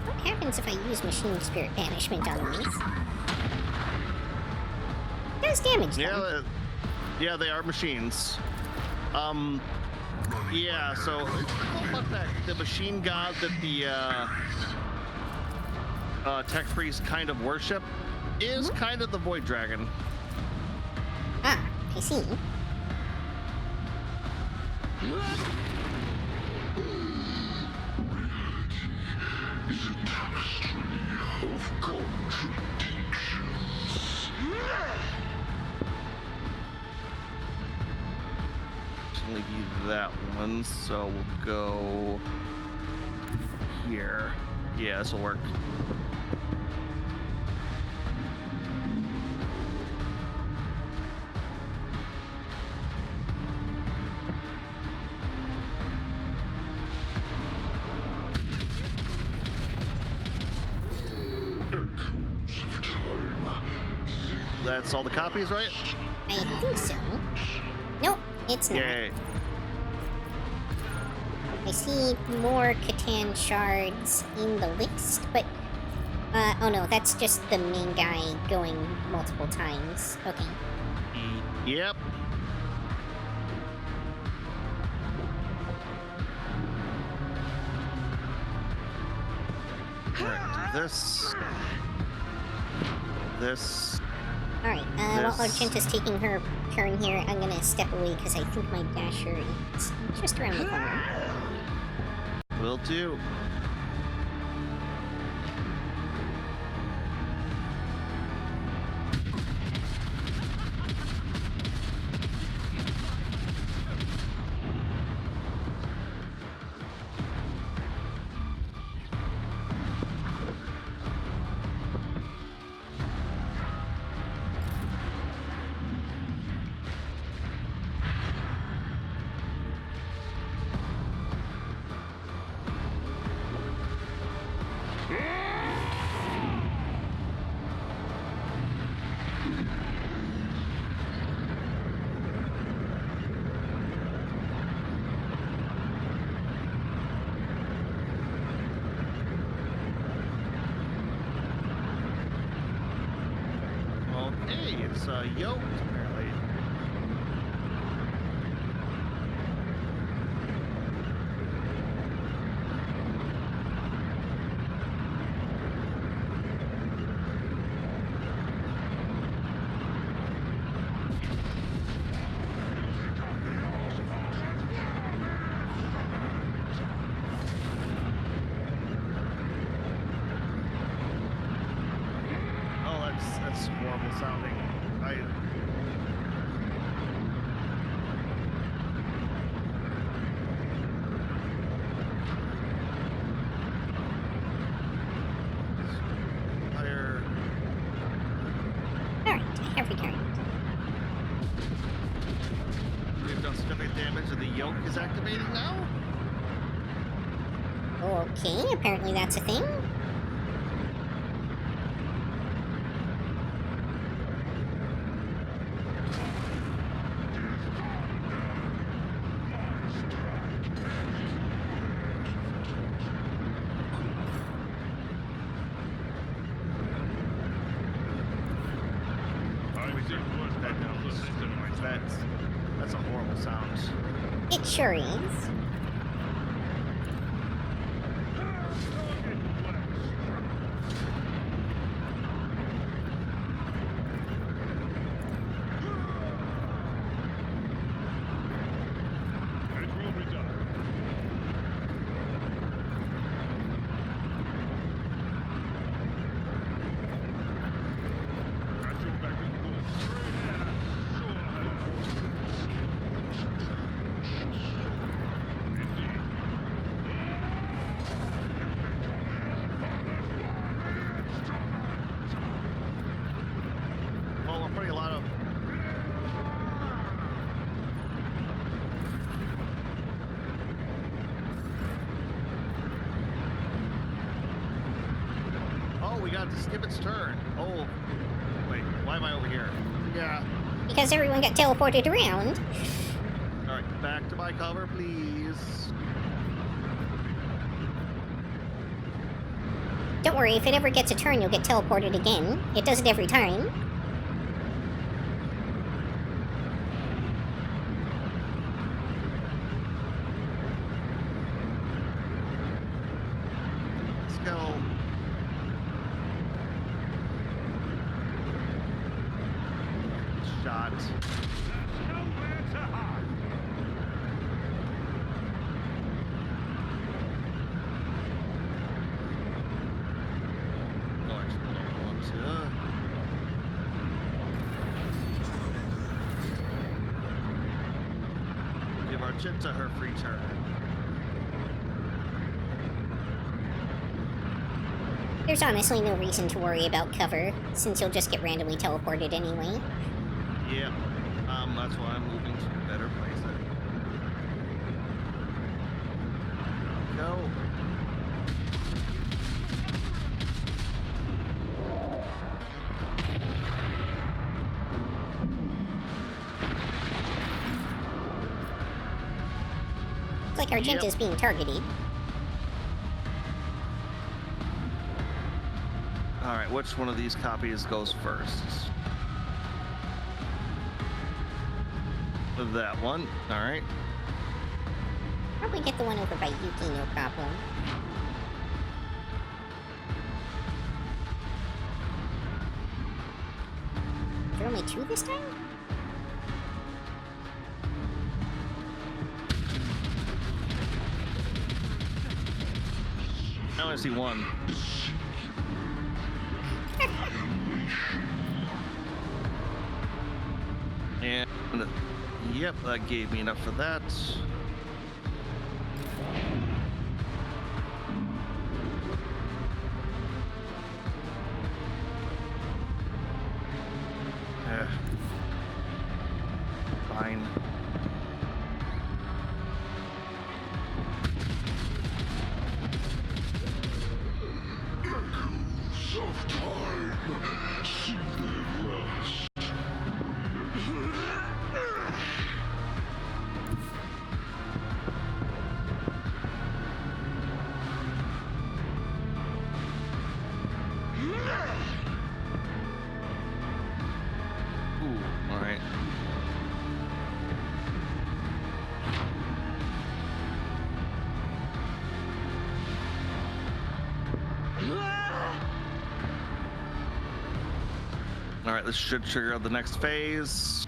What happens if I use machine spirit banishment on these? It does damage them. Yeah, they are machines. Yeah, so what that the machine god that the tech priests kind of worship is kind of the void dragon. Ah, I see. Is a tapestry of contradictions. Only give that one, so we'll go here. Yeah, this will work. That's all the copies, right? I think so. Nope, it's not. Yay. I see more Catan shards in the list, but... oh no, that's just the main guy going multiple times. Okay. Yep. Alright, this... This... Alright, while Argenta's taking her turn here, I'm gonna step away because I think my dasher is just around the corner. Will do. yoked, apparently. That's horrible sounding. Fire. Alright, I have returned. We've done significant damage and the yoke is activating now? Okay, apparently that's a thing. That's a horrible sound. It sure is. Well, we're putting a lot of... Oh, we got to skip its turn. Oh, wait, why am I over here? Yeah. Because everyone got teleported around. Alright, back to my cover, please. Don't worry, if it ever gets a turn, you'll get teleported again. It does it every time. Let's go. Shot. Oh, actually, I want to... Give Argenta her free turn. There's honestly no reason to worry about cover, since you'll just get randomly teleported anyway. Yep. That's why I'm moving to a better place. Go. It's like Argenta's being targeted. Alright, which one of these copies goes first? That one. Alright. Probably get the one over by Yuki, no problem. Is there only two this time? Now I see one. And yep, that gave me enough for that. Fine. Of time, see the last. This should trigger the next phase.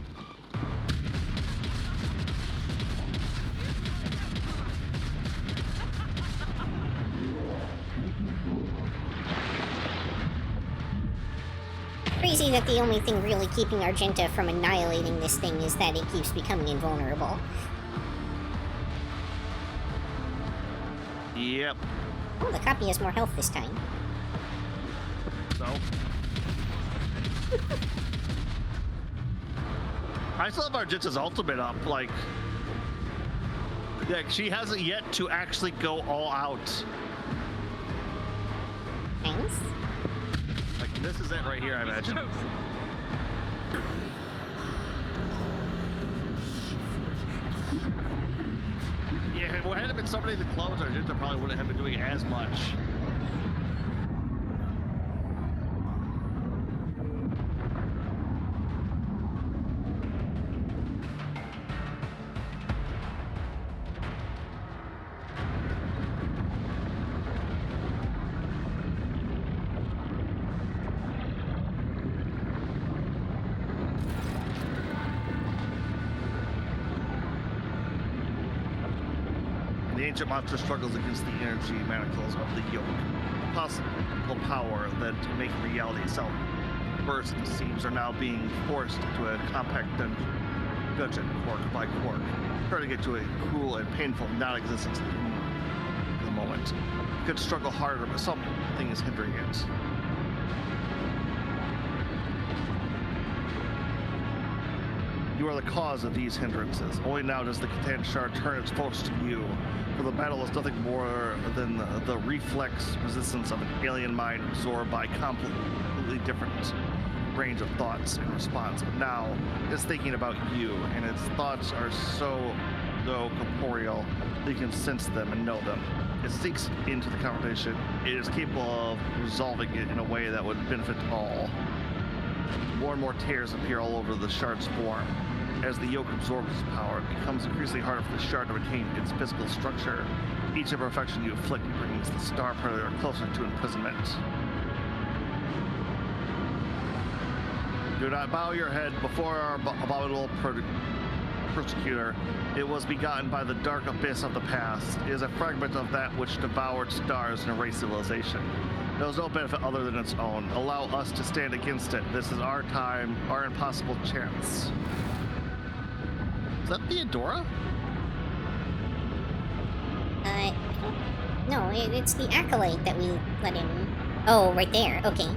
Crazy that the only thing really keeping Argenta from annihilating this thing is that it keeps becoming invulnerable. Yep. Oh, the copy has more health this time. So. I still have Argenta's ultimate up, like. Yeah, she hasn't yet to actually go all out. Thanks. Like, this is it right here, I imagine. Yeah, if it hadn't been somebody to close, Argenta probably wouldn't have been doing as much. The ancient monster struggles against the energy manacles of the yoke. Possible power that to make reality itself burst and seams are now being forced into a compact dungeon, quark by quark, turning it to a cruel and painful non-existence in the moment. It could struggle harder, but something is hindering it. You are the cause of these hindrances. Only now does the Catan Shard turn its focus to you. For the battle is nothing more than the reflex resistance of an alien mind absorbed by completely different range of thoughts in response. But now it's thinking about you, and its thoughts are so corporeal that you can sense them and know them. It sinks into the conversation. It is capable of resolving it in a way that would benefit all. More and more tears appear all over the shard's form. As the yoke absorbs its power, it becomes increasingly harder for the shard to retain its physical structure. Each imperfection you inflict brings the star predator closer to imprisonment. Do not bow your head before our abominable persecutor. It was begotten by the dark abyss of the past. It is a fragment of that which devoured stars and erased civilization. There is no benefit other than its own. Allow us to stand against it. This is our time, our impossible chance. Is that Theodora? No, it's the acolyte that we let him... Oh, right there. Okay.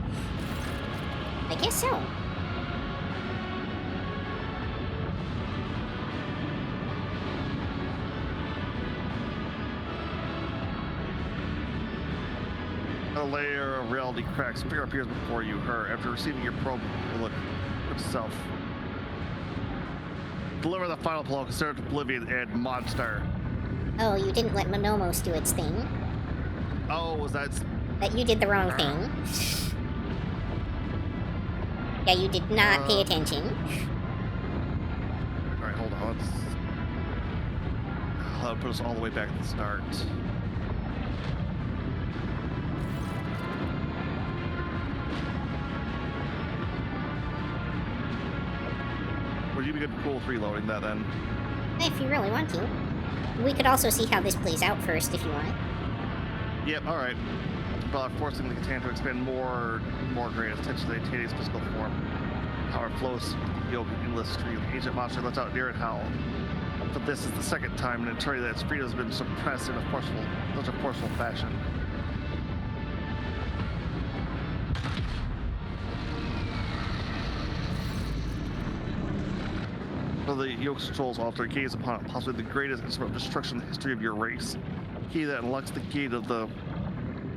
I guess so. A layer of reality cracks. Figure appears before you. Her, after receiving your probe, look itself. Deliver the final blow. Consider it oblivion and monster. Oh, you didn't let Monomos do its thing. Oh, was that... That you did the wrong thing. Yeah, you did not pay attention. Alright, hold on. That'll put us all the way back at the start. Would you be good cool with reloading that then? If you really want to. We could also see how this plays out first if you want. Yep, alright. But forcing the Catan to expand more great attention to Tadi's physical form. Power flows yoke in endless stream. The ancient monster lets out near it howl. But this is the second time in eternity that its freedom has been suppressed in such a forceful fashion. So the yoke's controls alter, gaze upon it, possibly the greatest instrument of destruction in the history of your race. Key that unlocks the gate of the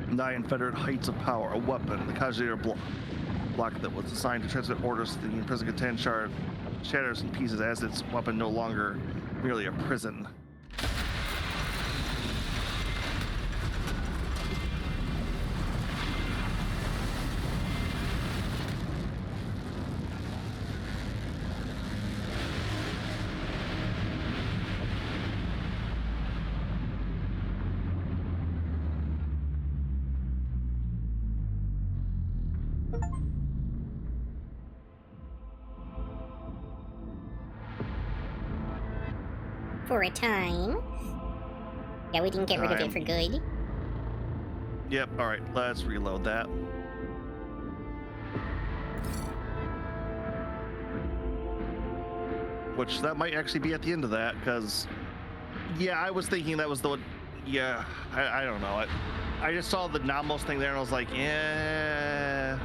nigh unfettered heights of power, a weapon, the casualty block that was designed to transmit orders to the imprisoned Catan Shard shatters in pieces as its weapon no longer merely a prison. For a time. Yeah, we didn't get rid of it for good. Yep, alright, let's reload that. Which, that might actually be at the end of that, because... Yeah, I was thinking that was the one... Yeah, I don't know. I just saw the Nomos thing there, and I was like, yeah...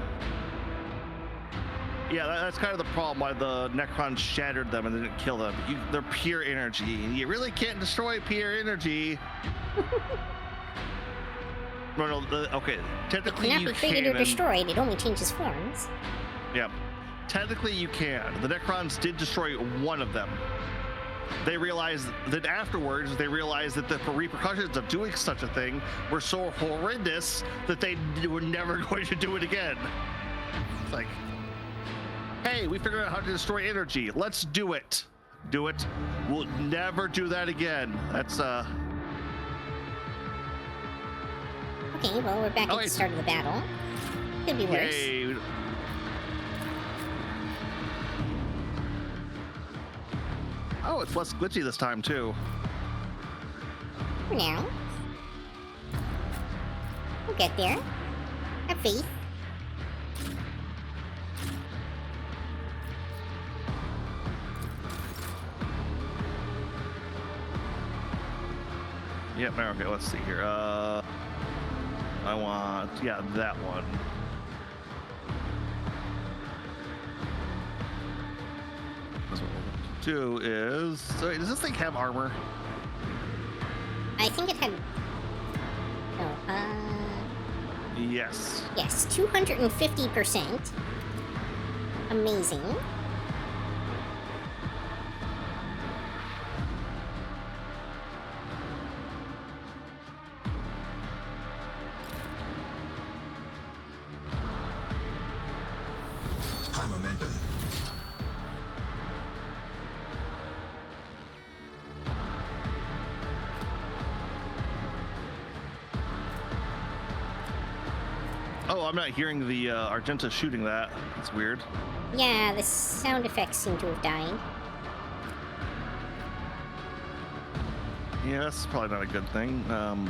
Yeah, that's kind of the problem why the Necrons shattered them and didn't kill them. They're pure energy, and you really can't destroy pure energy. No, okay, technically it cannot you be created can. or destroyed, it only changes forms. Yeah, technically you can. The Necrons did destroy one of them. They realized that afterwards, they realized that the repercussions of doing such a thing were so horrendous that they were never going to do it again. It's like, hey, we figured out how to destroy energy. Let's do it. Do it. We'll never do that again. That's, Okay, well, we're back at the start of the battle. Could be worse. Yay. Oh, it's less glitchy this time, too. For now. We'll get there. Have faith. Yep, okay, let's see here. I want, yeah, that one. That's what we'll do is, so does this thing have armor? I think it had... Yes. Yes, 250%. Amazing. Oh, I'm not hearing the Argenta shooting that. That's weird. Yeah, the sound effects seem to have died. Yeah, that's probably not a good thing. Well,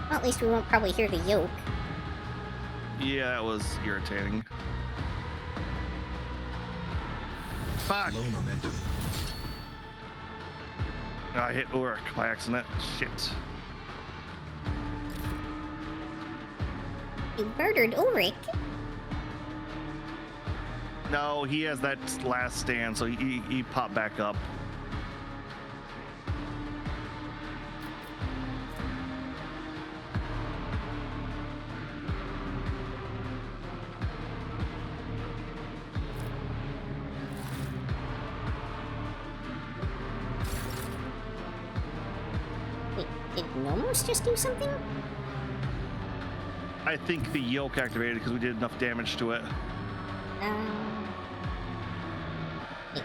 at least we won't probably hear the yoke. Yeah, that was irritating. Fuck! I hit Uruk by accident. Shit. You murdered Ulrich. No, he has that last stand, so he popped back up. Did Nomos just do something? I think the yoke activated because we did enough damage to it.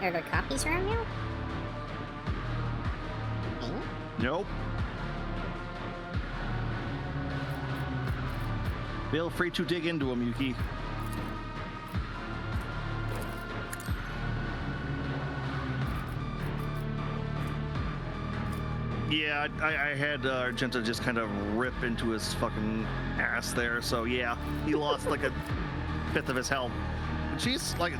Are there copies around now? Okay. Nope. Feel free to dig into them, Yuki. Yeah, I had Argenta just kind of rip into his fucking ass there, so yeah, he lost like a fifth of his health. And she's like,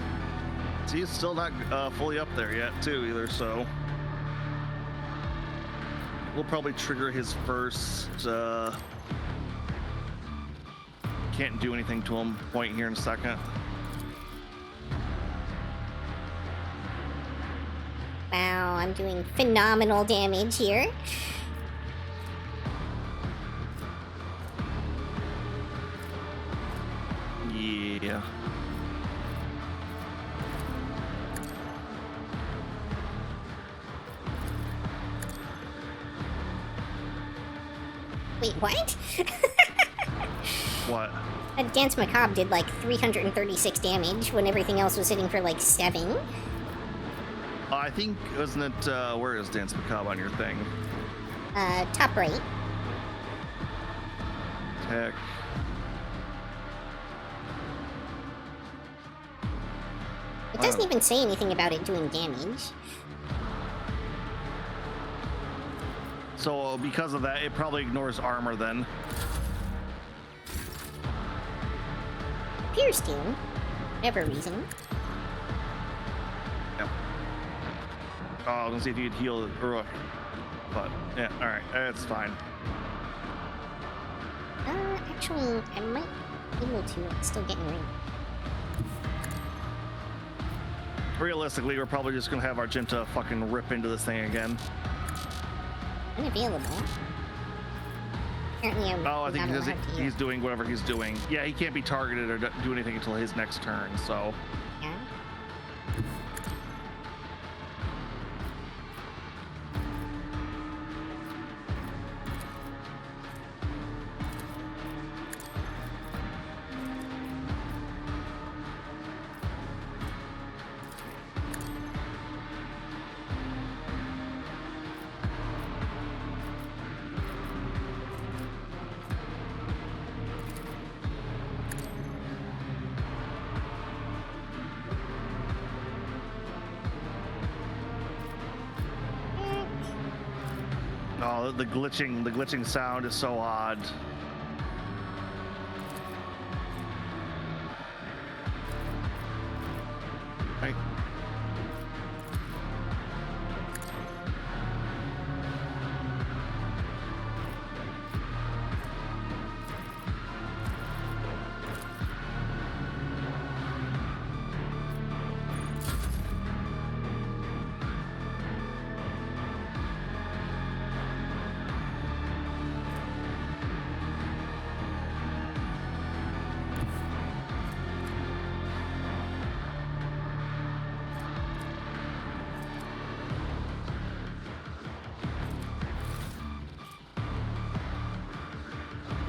she's still not fully up there yet, too, either, so. We'll probably trigger his first, can't do anything to him point here in a second. Wow, I'm doing phenomenal damage here. Yeah. Wait, what? What? Dance Macabre did like 336 damage when everything else was hitting for like 7. I think, isn't it, where is Dance Macabre on your thing? Top right. Tech. It doesn't even say anything about it doing damage. So because of that, it probably ignores armor then. Appears to. Whatever reason. Yep. Oh, I was gonna see if you could heal Uruk. But yeah, alright, that's fine. Actually, I might be able to. It's still getting ring. Realistically, we're probably just gonna have our Jinta fucking rip into this thing again. Unavailable. Apparently, I'm Oh, I think not because allowed to heal. he's doing whatever he's doing. Yeah, he can't be targeted or do anything until his next turn, so. Yeah. Oh, the glitching sound is so odd. Right.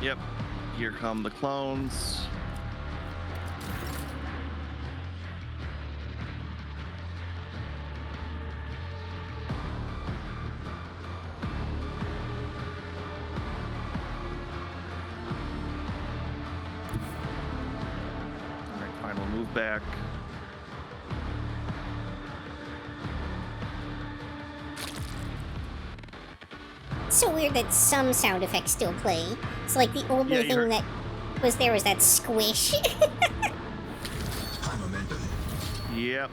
Yep, here come the clones. All right, fine, we'll move back. It's so weird that some sound effects still play. It's like the older thing that was there was that squish. Yep.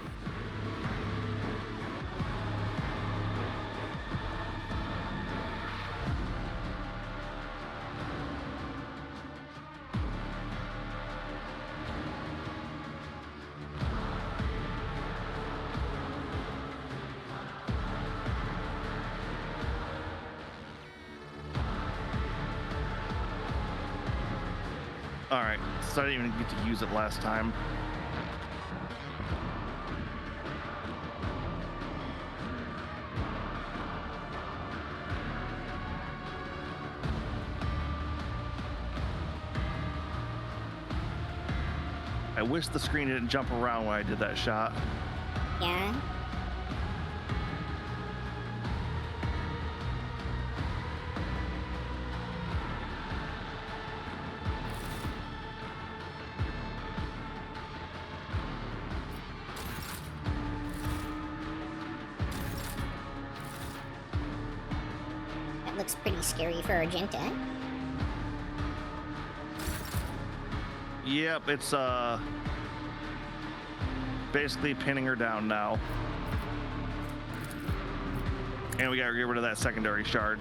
Alright, so I didn't even get to use it last time. I wish the screen didn't jump around when I did that shot. Yeah. That looks pretty scary for Argenta. Yep, it's basically pinning her down now. And we gotta get rid of that secondary shard.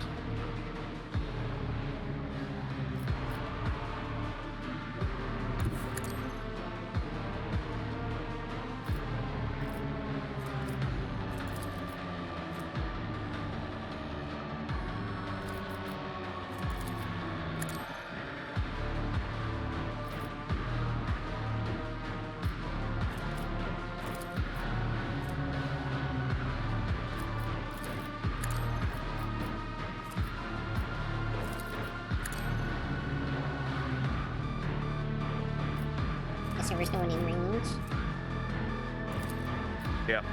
Guess there was no one in range. Yep.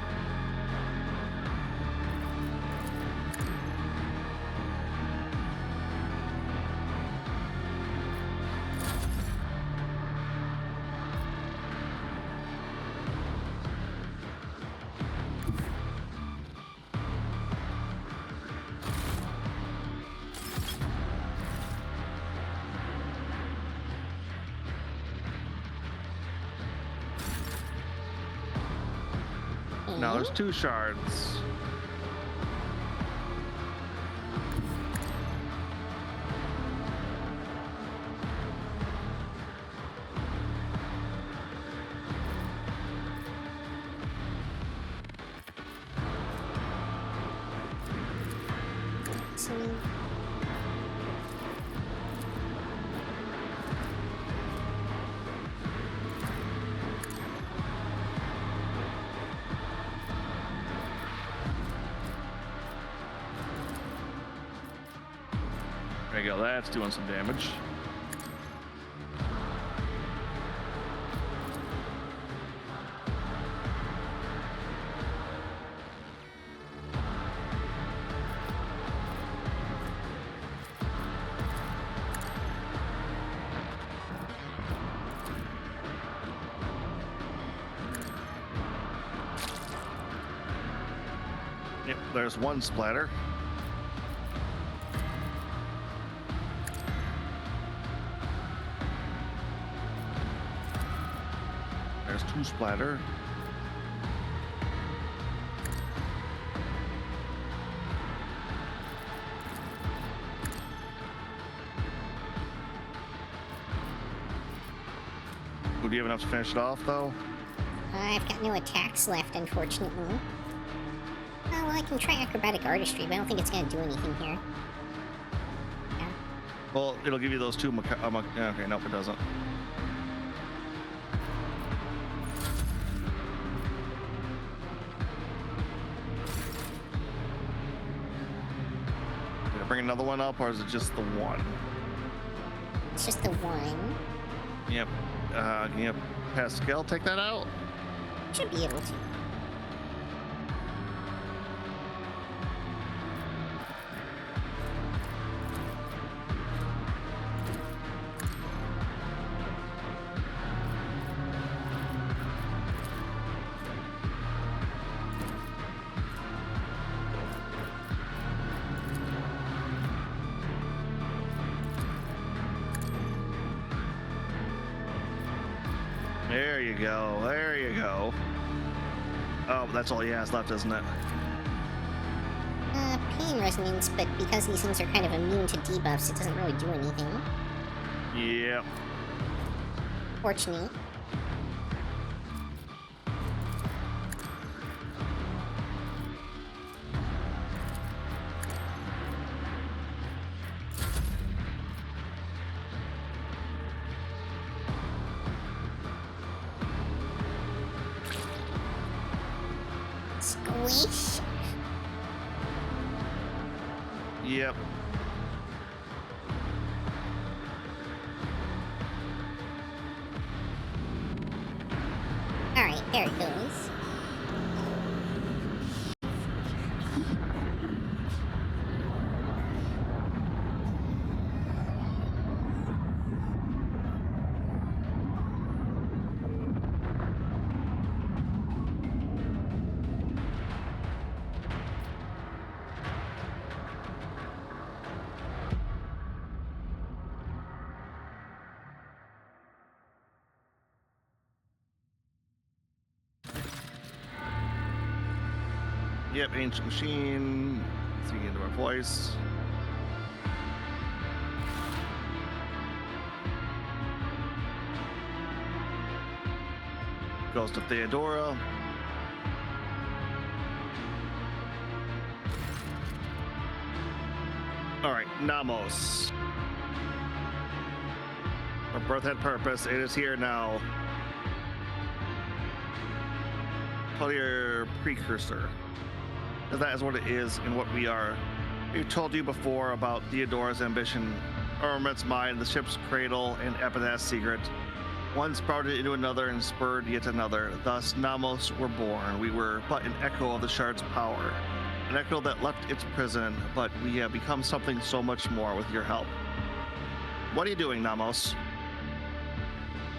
Now there's 2 shards. There you go, that's doing some damage. Yep, there's 1 splatter. There's 2 splatter. Would you have enough to finish it off, though? I've got no attacks left, unfortunately. Oh, well, I can try acrobatic artistry, but I don't think it's gonna do anything here. Yeah. Well, it'll give you those 2 okay, nope, it doesn't. Did I bring another one up, or is it just the 1? It's just the 1. Yep. Can you have Pascal take that out? Should be able to. There you go. There you go. Oh, that's all he has left, isn't it? Pain resonance, but because these things are kind of immune to debuffs, it doesn't really do anything. Yep. Fortunately. Squish. Yep. Alright, there it goes. Yep, ancient machine. Speaking into my voice. Goes to Theodora. Alright, Namos. Our birth had purpose. It is here now. Call your precursor. That is what it is and what we are. We've told you before about Theodora's ambition, Armament's mind, the ship's cradle, and Epitaph's secret. One sprouted into another and spurred yet another. Thus, Namos were born. We were but an echo of the shard's power. An echo that left its prison, but we have become something so much more with your help. What are you doing, Namos?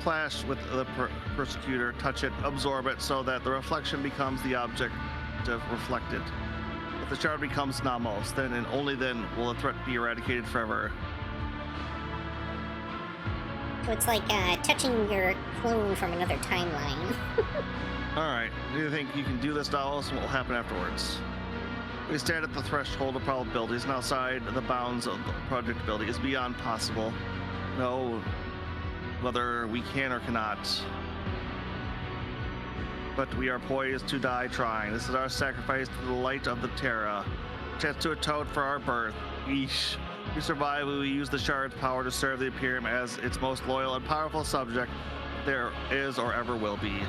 Clash with the persecutor, touch it, absorb it, so that the reflection becomes the object reflected. If the shard becomes Namos, then and only then will the threat be eradicated forever. So it's like touching your clone from another timeline. Alright, do you think you can do this, Dallas? What will happen afterwards? We stand at the threshold of probabilities, and outside the bounds of predictability is beyond possible. No, whether we can or cannot. But we are poised to die trying. This is our sacrifice to the light of the Terra. Chance to atone for our birth. Eesh. We survive, we use the shard's power to serve the Imperium as its most loyal and powerful subject there is or ever will be.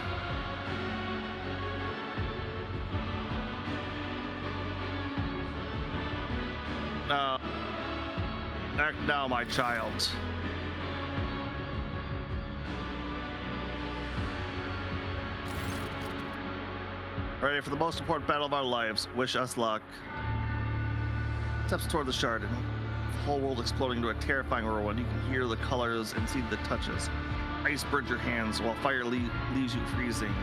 Act now, my child. Ready for the most important battle of our lives. Wish us luck. Steps toward the shard, and the whole world exploding into a terrifying whirlwind. You can hear the colors and see the touches. Ice burns your hands while fire leaves you freezing.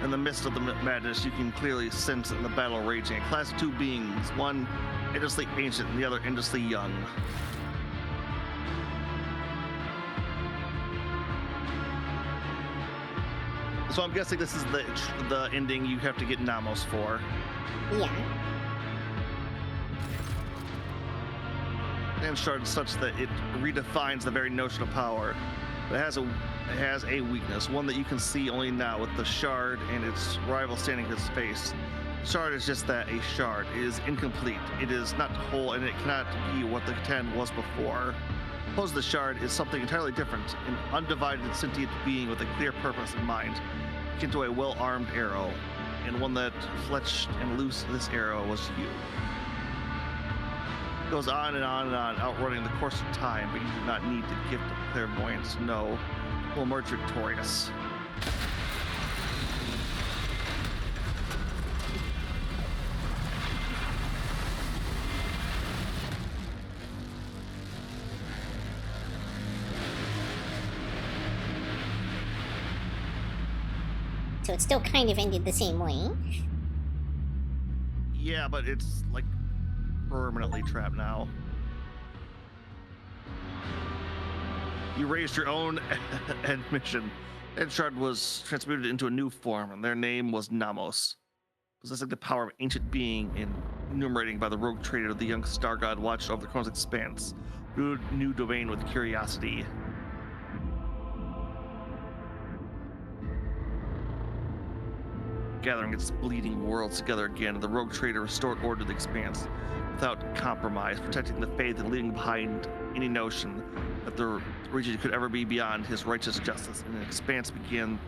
In the midst of the madness, you can clearly sense the battle raging. A class of two beings, one endlessly ancient and the other endlessly young. So I'm guessing this is the ending you have to get Namos for. Yeah. And shard such that it redefines the very notion of power. It has a weakness, one that you can see only now with the shard and its rival standing in its face. Shard is just that, a shard. It is incomplete. It is not whole, and it cannot be what the Catan was before. Suppose the shard is something entirely different, an undivided sentient being with a clear purpose in mind, akin to a well-armed arrow, and one that fletched and loosed this arrow was you. It goes on and on and on, outrunning the course of time, but you do not need the gift of clairvoyance. No, will emerge victorious. So it still kind of ended the same way. Yeah, but it's like permanently trapped now. You raised your own admission. Shard was transmuted into a new form, and their name was Namos, possessing the power of ancient being and enumerating by the rogue trader the young star god watched over the Chronos expanse, new domain with curiosity. Gathering its bleeding worlds together again, the rogue trader restored order to the expanse without compromise, protecting the faith and leaving behind any notion that the region could ever be beyond his righteous justice. And an expanse began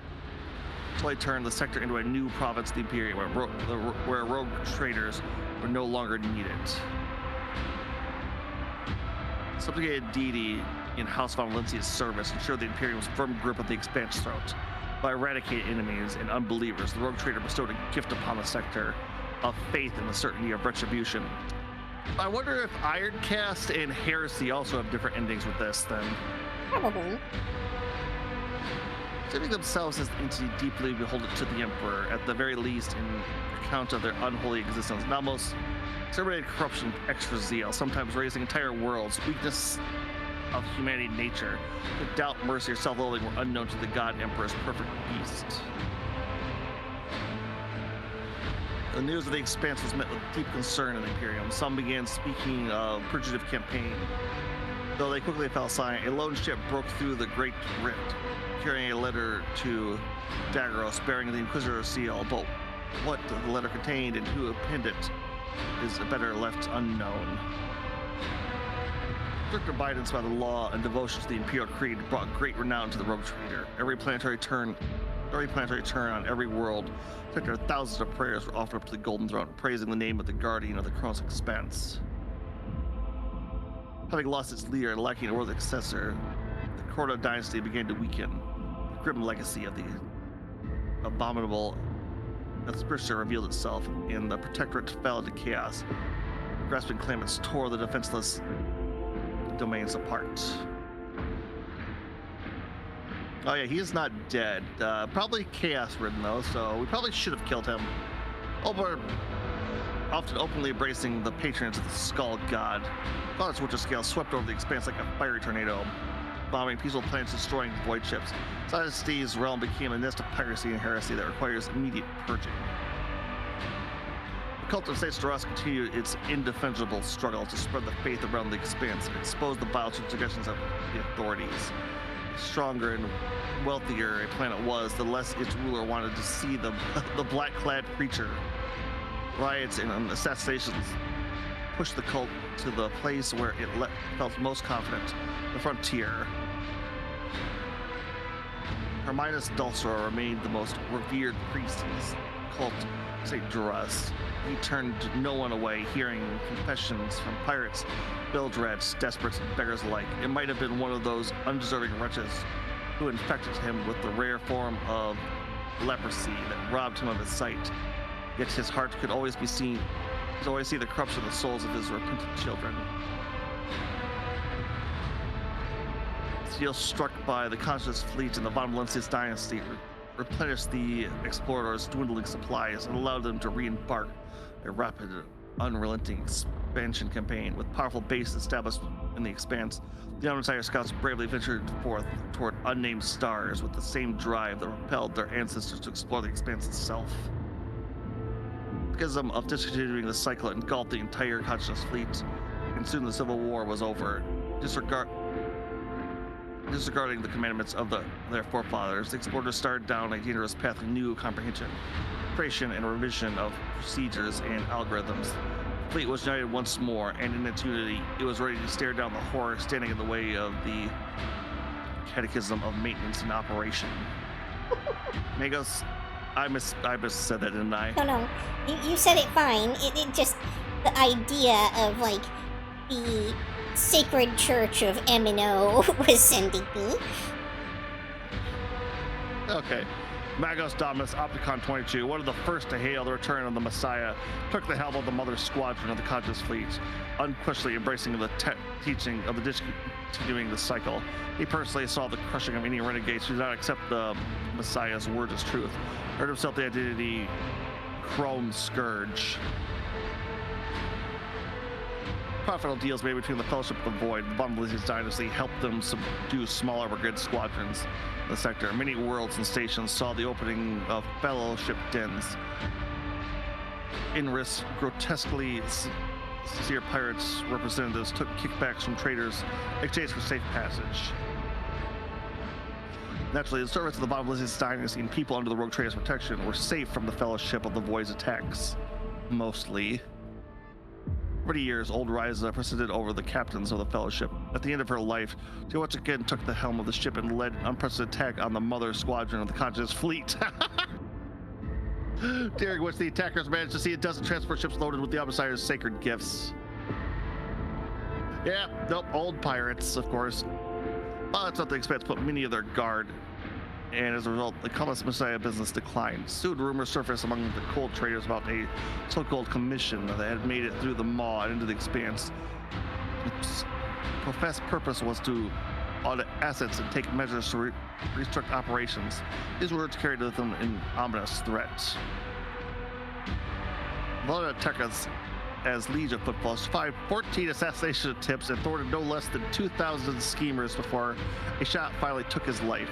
to turn the sector into a new province of the Imperium, where rogue traders were no longer needed. Subjugated deity in House von Valencia's service ensured the Imperium's firm grip of the expanse throat. By eradicating enemies and unbelievers, the rogue trader bestowed a gift upon the sector of faith and the certainty of retribution. I wonder if Ironcast and Heresy also have different endings with this then. Probably. Considering themselves as an entity deeply beholden to the Emperor, at the very least in account of their unholy existence, Namos exterminated corruption with extra zeal, sometimes raising entire worlds. Weakness of humanity nature, but doubt, mercy, or self-loathing were unknown to the God Emperor's perfect beast. The news of the expanse was met with deep concern in the Imperium. Some began speaking of purgative campaign. Though they quickly fell silent, a lone ship broke through the Great Rift, carrying a letter to Daggeros bearing the Inquisitor's seal, but what the letter contained and who penned it is better left unknown. Strict abidance by the law and devotion to the Imperial Creed brought great renown to the rogue trader. Every planetary turn on every world, thousands of prayers were offered up to the Golden Throne, praising the name of the guardian of the Chronos expanse. Having lost its leader and lacking a worthy successor, the Corda dynasty began to weaken. The grim legacy of the abominable Conspirator revealed itself, and the Protectorate fell into chaos. Grasping claimants tore the defenseless domains apart. Oh yeah, he is not dead. Probably chaos-ridden though, so we probably should have killed him. Often openly embracing the patronage of the Skull God. God's Witcher scale swept over the expanse like a fiery tornado. bombing peaceful planets, destroying void ships. Dynasties' realm became a nest of piracy and heresy that requires immediate purging. The cult of Saints Duras continued its indefensible struggle to spread the faith around the expanse and expose the vile suggestions of the authorities. The stronger and wealthier a planet was, the less its ruler wanted to see the black-clad creature. Riots and assassinations pushed the cult to the place where it felt most confident, the frontier. Herminus Dulcra remained the most revered priest in his cult, St. Duras. He turned no one away, hearing confessions from pirates, bilge rats, desperates, and beggars alike. It might have been one of those undeserving wretches who infected him with the rare form of leprosy that robbed him of his sight. Yet his heart could always be seen, could always see the corruption of the souls of his repentant children. Steel struck by the conscious fleet in the Von Valencius dynasty replenished the explorers' dwindling supplies and allowed them to re-embark a rapid, unrelenting expansion campaign. With powerful bases established in the expanse, the Unretired Scouts bravely ventured forth toward unnamed stars with the same drive that propelled their ancestors to explore the expanse itself. The schism of discontinuing the cycle engulfed the entire conscious fleet, and soon the Civil War was over. Disregarding the commandments of their forefathers, the explorers started down a dangerous path of new comprehension, creation, and revision of procedures and algorithms. The fleet was united once more, and in its unity, it was ready to stare down the horror standing in the way of the catechism of maintenance and operation. Magos, I said that, didn't I? No, you said it fine. It just, the idea of, like, the Sacred Church of M&O was sending me. Okay. Magos Dominus Opticon 22, one of the first to hail the return of the Messiah, took the helm of the Mother Squadron of the Conscious Fleet, unquestionably embracing the teaching of the discontinuing the cycle. He personally saw the crushing of any renegades who did not accept the Messiah's word as truth, earned himself the identity Chrome Scourge. Profitable deals made between the Fellowship of the Void and the Von Valencius dynasty helped them subdue smaller brigade squadrons in the sector. Many worlds and stations saw the opening of Fellowship dens. Inris, grotesquely sincere pirates representatives took kickbacks from traders in exchange for safe passage. Naturally, the servants of the Von Valencius dynasty and people under the Rogue Trader's protection were safe from the Fellowship of the Void's attacks. Mostly. For 40 years, old Ryza presided over the captains of the Fellowship. At the end of her life, she once again took the helm of the ship and led an unprecedented attack on the Mother Squadron of the Conscious Fleet. During which the attackers managed to see a dozen transport ships loaded with the Omnissiah's sacred gifts. Yeah, nope, old pirates, of course. Well, that's not the expense, but many of their guard. And as a result, the Commons Messiah business declined. Soon rumors surfaced among the cold traders about a so-called commission that had made it through the Maw and into the Expanse. Its professed purpose was to audit assets and take measures to restructure operations. These words carried with them an ominous threat. Valera Tekkas, as Liege of Footfall, survived 14 assassination attempts and thwarted no less than 2,000 schemers before a shot finally took his life.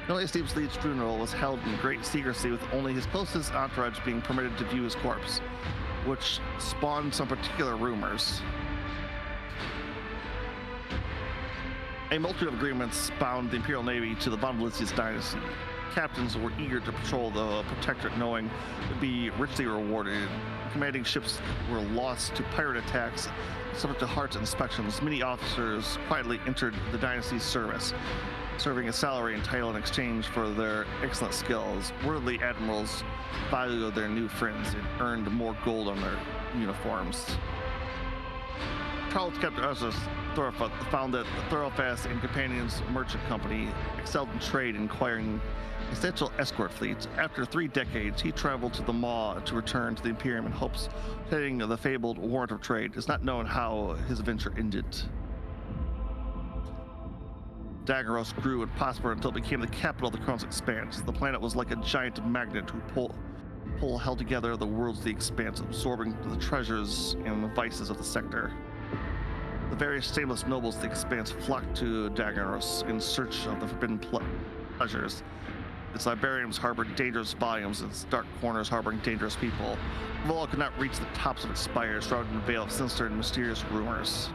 Noel Steve's Liege's funeral was held in great secrecy, with only his closest entourage being permitted to view his corpse, which spawned some particular rumors. A multitude of agreements bound the Imperial Navy to the Von Valencius dynasty. Captains were eager to patrol the Protectorate, knowing they'd be richly rewarded. Commanding ships were lost to pirate attacks, subject to hard inspections. Many officers quietly entered the dynasty's service, serving a salary and title in exchange for their excellent skills. Worthy admirals valued their new friends and earned more gold on their uniforms. Charles Captain Ursula Thorfa found that the Thoroughfast and Companions Merchant Company excelled in trade, acquiring essential escort fleets. After 3 decades, he traveled to the Maw to return to the Imperium in hopes of getting the fabled warrant of trade. It's not known how his venture ended. Daggeros grew and prospered until it became the capital of the Crown's Expanse. The planet was like a giant magnet who held together the worlds of the Expanse, absorbing the treasures and the vices of the sector. The various shameless nobles of the expanse flocked to Daggeros in search of the forbidden pleasures. Its librarians harbored dangerous volumes, its dark corners harboring dangerous people. Vola could not reach the tops of its spires, shrouded in a veil of sinister and mysterious rumors.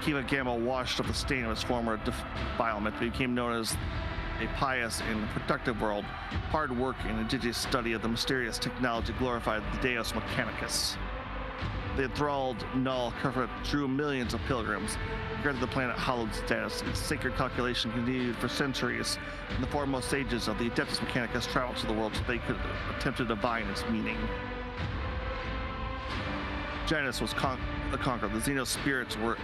Kiva Gamma washed up the stain of its former defilement, but became known as a pious and productive world. Hard work and indigenous study of the mysterious technology glorified the Deus Mechanicus. The enthralled Null Kerfit drew millions of pilgrims. Granted the planet hallowed status, its sacred calculation continued for centuries, and the foremost sages of the Adeptus Mechanicus traveled to the world so they could attempt to divine its meaning. Janus was conquered, the Xeno spirits were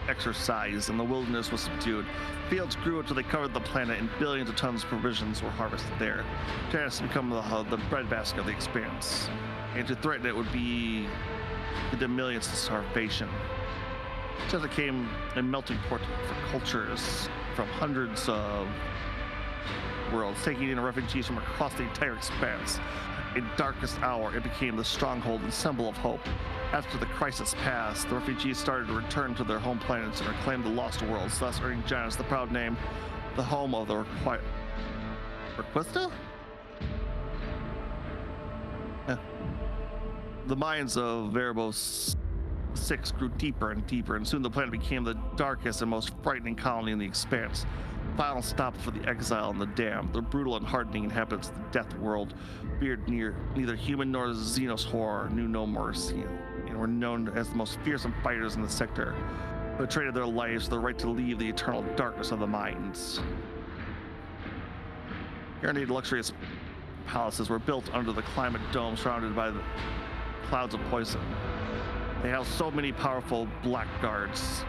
exorcised, and the wilderness was subdued. Fields grew until they covered the planet, and billions of tons of provisions were harvested there. Janus had become the breadbasket of the expanse, and to threaten it would be the millions to starvation. Since it became a melting pot for cultures from hundreds of worlds, taking in refugees from across the entire expanse. In darkest hour, it became the stronghold and symbol of hope. After the crisis passed, the refugees started to return to their home planets and reclaim the lost worlds, thus earning Janus the proud name, the home of the Requista? The minds of Veribos 6 grew deeper and deeper, and soon the planet became the darkest and most frightening colony in the expanse. Final stop for the exile and the damned. The brutal and hardening inhabitants of the death world feared neither human nor Xenos horror, knew no mercy, and were known as the most fearsome fighters in the sector, who traded their lives for the right to leave the eternal darkness of the mines. Guaranteed luxurious palaces were built under the climate dome surrounded by the clouds of poison. They housed so many powerful blackguards,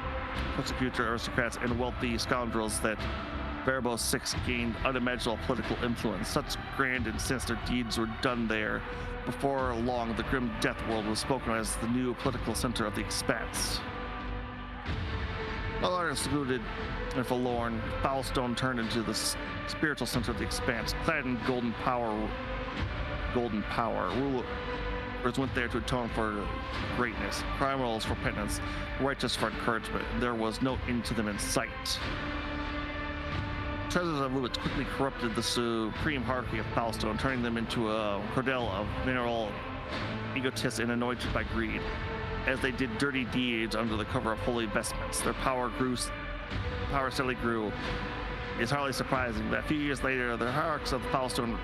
persecutor aristocrats, and wealthy scoundrels that Veribos 6 gained unimaginable political influence. Such grand and sinister deeds were done there. Before long, the grim death world was spoken of as the new political center of the expanse. No longer secluded and forlorn, Foulstone turned into the spiritual center of the expanse. Clad in golden power, rulers went there to atone for greatness, criminals for penance, righteous for encouragement. There was no end to them in sight. Treasures of Lubitz quickly corrupted the supreme hierarchy of Foulstone, turning them into a cordell of mineral egotists and anointed by greed. As they did dirty deeds under the cover of holy vestments, their power steadily grew. It's hardly surprising that a few years later, the hierarchs of Foulstone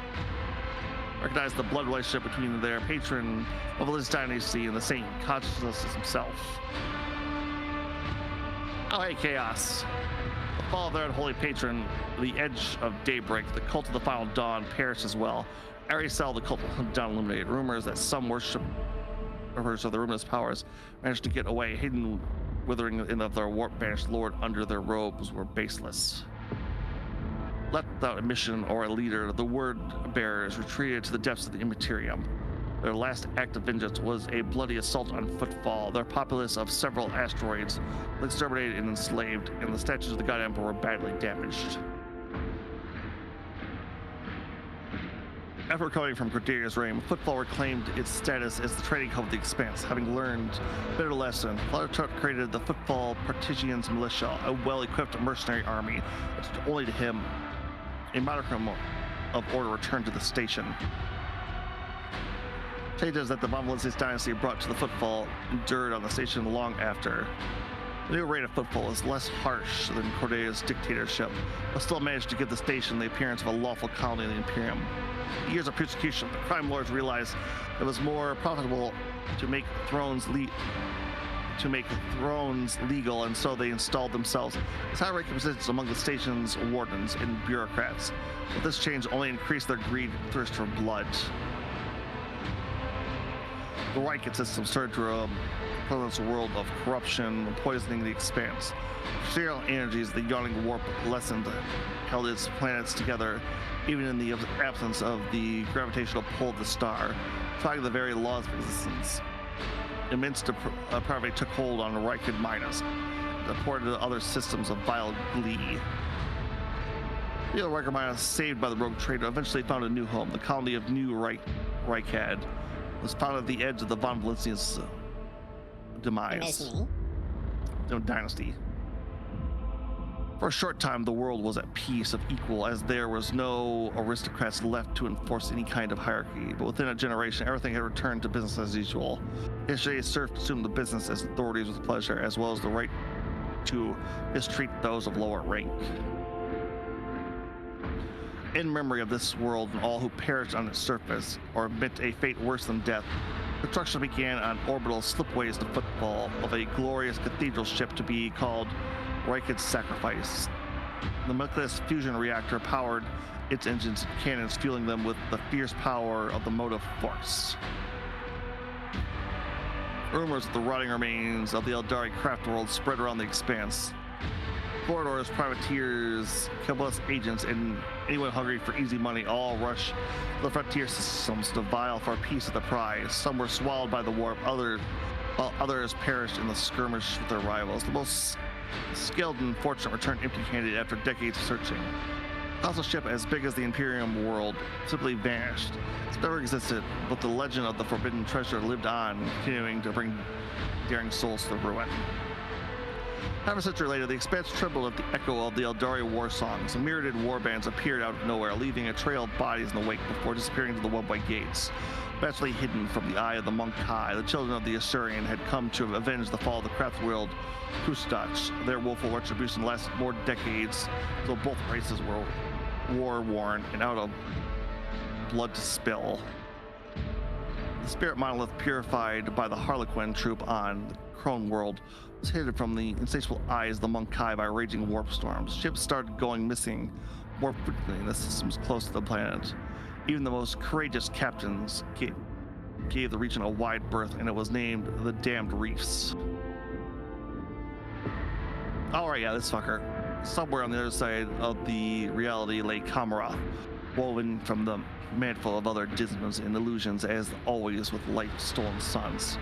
recognized the blood relationship between their patron of this dynasty and the Saint Consciousness himself. Oh, hey, Chaos. The fall of their unholy patron, the edge of daybreak, the cult of the final dawn, perished as well. Arisel, the cult of the dawn, illuminated. Rumors that some worshippers of the ruinous powers managed to get away, hidden, withering in of their warp-banished lord under their robes, were baseless. Left without a mission or a leader, the word bearers retreated to the depths of the Immaterium. Their last act of vengeance was a bloody assault on Footfall. Their populace of several asteroids was exterminated and enslaved, and the statues of the God Emperor were badly damaged. After recovering from Cordelia's reign, Footfall reclaimed its status as the trading hub of the Expanse. Having learned a bitter lesson, Fluttertut created the Footfall Partisians Militia, a well-equipped mercenary army that took only to him a modicum of order returned to the station. Changes that the Von Valencius dynasty brought to the Footfall endured on the station long after. The new reign of Footfall is less harsh than Cordelia's dictatorship, but still managed to give the station the appearance of a lawful colony of the Imperium. Years of persecution, the crime lords realized it was more profitable to make thrones legal, and so they installed themselves as high-ranking positions among the station's wardens and bureaucrats. But this change only increased their greed and thirst for blood. The Riken system started to replace a world of corruption, poisoning the expanse. Serial energies, the yawning warp lessened, held its planets together, even in the absence of the gravitational pull of the star, defying the very laws of existence. Immense depravity took hold on the Riken miners, and poured into other systems of vile glee. The other Riken miners, saved by the rogue trader, eventually found a new home. The colony of New Rikad was found at the edge of the Von Valencius demise. me. Dynasty. For a short time, the world was at peace of equal, as there was no aristocrats left to enforce any kind of hierarchy. But within a generation, everything had returned to business as usual. Yesterday, serfs assumed the business as authorities with pleasure, as well as the right to mistreat those of lower rank. In memory of this world and all who perished on its surface, or met a fate worse than death, construction began on orbital slipways to footfall of a glorious cathedral ship to be called Reich's Sacrifice. The nucleus fusion reactor powered its engines and cannons, fueling them with the fierce power of the motive force. Rumors of the rotting remains of the Eldari craft world spread around the expanse. Corridors, privateers, capitalist agents, and anyone hungry for easy money all rush to the frontier systems to vie for a piece of the prize. Some were swallowed by the warp, while others perished in the skirmish with their rivals. The most skilled and fortunate returned empty-handed after decades of searching. A colossal ship as big as the Imperium world simply vanished. It's never existed, but the legend of the forbidden treasure lived on, continuing to bring daring souls to the ruin. Half a century later, the expanse trembled at the echo of the Eldari war songs. Myriad war bands appeared out of nowhere, leaving a trail of bodies in the wake before disappearing to the web-white gates. Vastly hidden from the eye of the monk Kai, the children of the Assyrian had come to avenge the fall of the craft world Kustach. Their woeful retribution lasted more decades, though both races were war-worn and out of blood to spill. The spirit monolith, purified by the Harlequin troop on the Crone world, was hidden from the insatiable eyes of the monk Kai by raging warp storms. Ships started going missing more frequently in the systems close to the planet. Even the most courageous captains gave the region a wide berth, and it was named the Damned Reefs. Alright, yeah, this fucker. Somewhere on the other side of the reality lay Kamara, woven from the manful of other dismas and illusions, as always with light-stolen suns.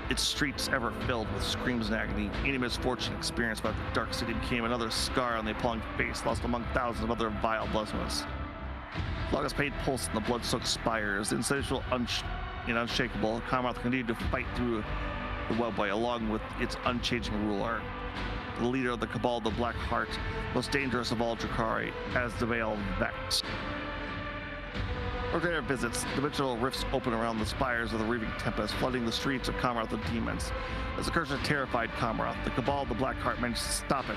Its streets ever filled with screams and agony. Any misfortune experienced by the Dark City became another scar on the appalling face, lost among thousands of other vile blasphemies. Laga's pain pulsed in the blood-soaked spires. The insatiable and unshakable, Kamara continued to fight through the webway along with its unchanging ruler. The leader of the Cabal, the Black Heart, most dangerous of all Drakari, as the Veil Vex. Order visits, dimensional rifts open around the spires of the Reaving Tempest, flooding the streets of Kamarath with demons. As the curse terrified Kamarath, the Cabal of the Black Heart managed to stop it.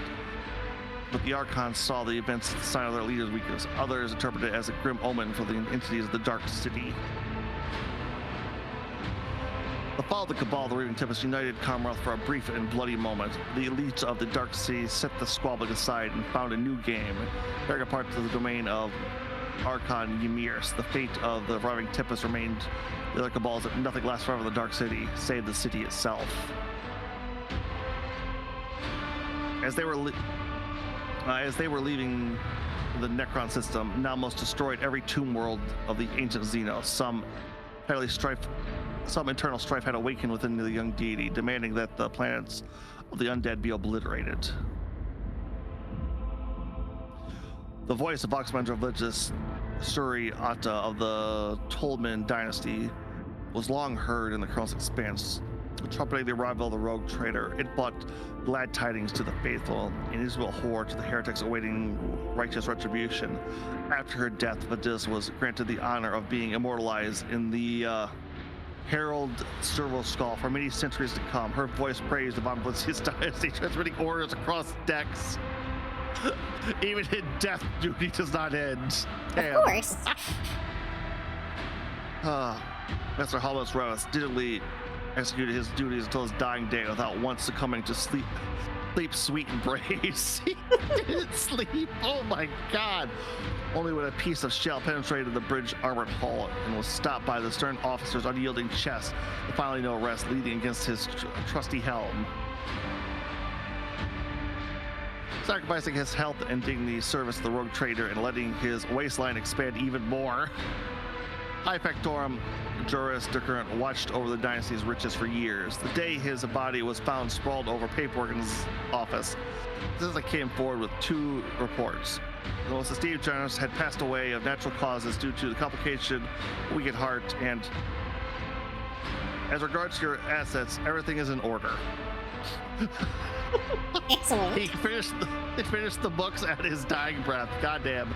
But the Archons saw the events as a sign of their leader's weakness. Others interpreted it as a grim omen for the entities of the Dark City. The fall of the Cabal of the Reaving Tempest united Kamarath for a brief and bloody moment. The elites of the Dark City set the squabbling aside and found a new game, bearing apart to the domain of Archon Ymir's. The fate of the Reaving Tempest remained the other Cabals that nothing lasts forever in the Dark City, save the city itself. As they were leaving the Necron system, now most destroyed every tomb world of the ancient Xenos. Some internal strife had awakened within the young deity, demanding that the planets of the undead be obliterated. The voice of Voxmandra religious Suri Atta of the Tolman dynasty was long heard in the Cross Expanse, trumpeting the arrival of the rogue traitor. It brought glad tidings to the faithful, and Israel horror to the heretics awaiting righteous retribution. After her death, Vadis was granted the honor of being immortalized in the Herald Servo Skull for many centuries to come. Her voice praised the Von Blitzius dynasty, transmitting orders across decks. Even in death, duty does not end. Damn. Of course. Master Hollis Rose digitally executed his duties until his dying day without once succumbing to sleep sweet embrace. He didn't sleep. Oh my god. Only when a piece of shell penetrated the bridge armored hull and was stopped by the stern officer's unyielding chest, and finally no rest, leading against his trusty helm. Sacrificing his health and dignity service to the rogue trader and letting his waistline expand even more. High Factorum Juris Ducurrent watched over the dynasty's riches for years. The day his body was found sprawled over paperwork in his office, Zizek came forward with two reports. The most esteemed generous had passed away of natural causes due to the complication, weakened heart, and As regards to your assets, everything is in order. Excellent. He finished the books at his dying breath. Goddamn.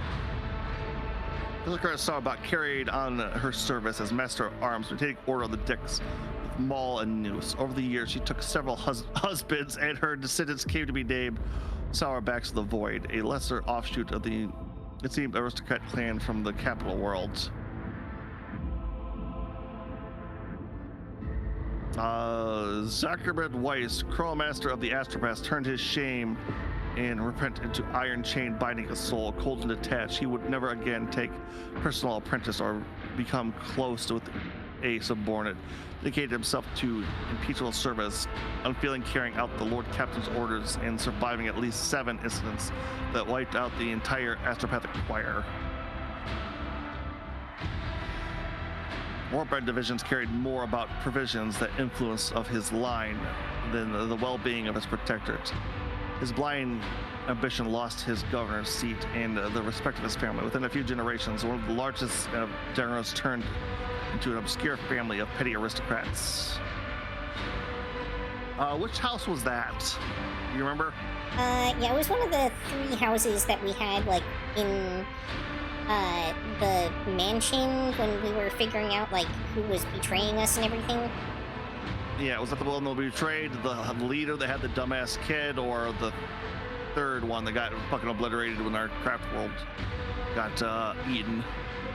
Yukikaze Sauerbach carried on her service as Master of Arms, maintaining order on the decks with maul and noose. Over the years, she took several husbands, and her descendants came to be named Sauerbachs of the Void, a lesser offshoot of the, it seemed, aristocrat clan from the capital world. Zacharman Weiss, Cruel Master of the Astropass, turned his shame and repent into iron chain binding his soul, cold and detached. He would never again take personal apprentice or become close with a subordinate. Dedicated himself to impeachable service, unfailing carrying out the Lord Captain's orders and surviving at least 7 incidents that wiped out the entire astropathic choir. Warband divisions cared more about provisions that influence of his line than the well-being of his protectorate. His blind ambition lost his governor's seat and the respect of his family. Within a few generations, one of the largest generals turned into an obscure family of petty aristocrats. Which house was that? You remember? Yeah, it was one of the 3 houses that we had, like, in the mansion when we were figuring out, like, who was betraying us and everything. Yeah, was that the one that we betrayed? The leader that had the dumbass kid, or the 3rd one that got fucking obliterated when our craft world got eaten?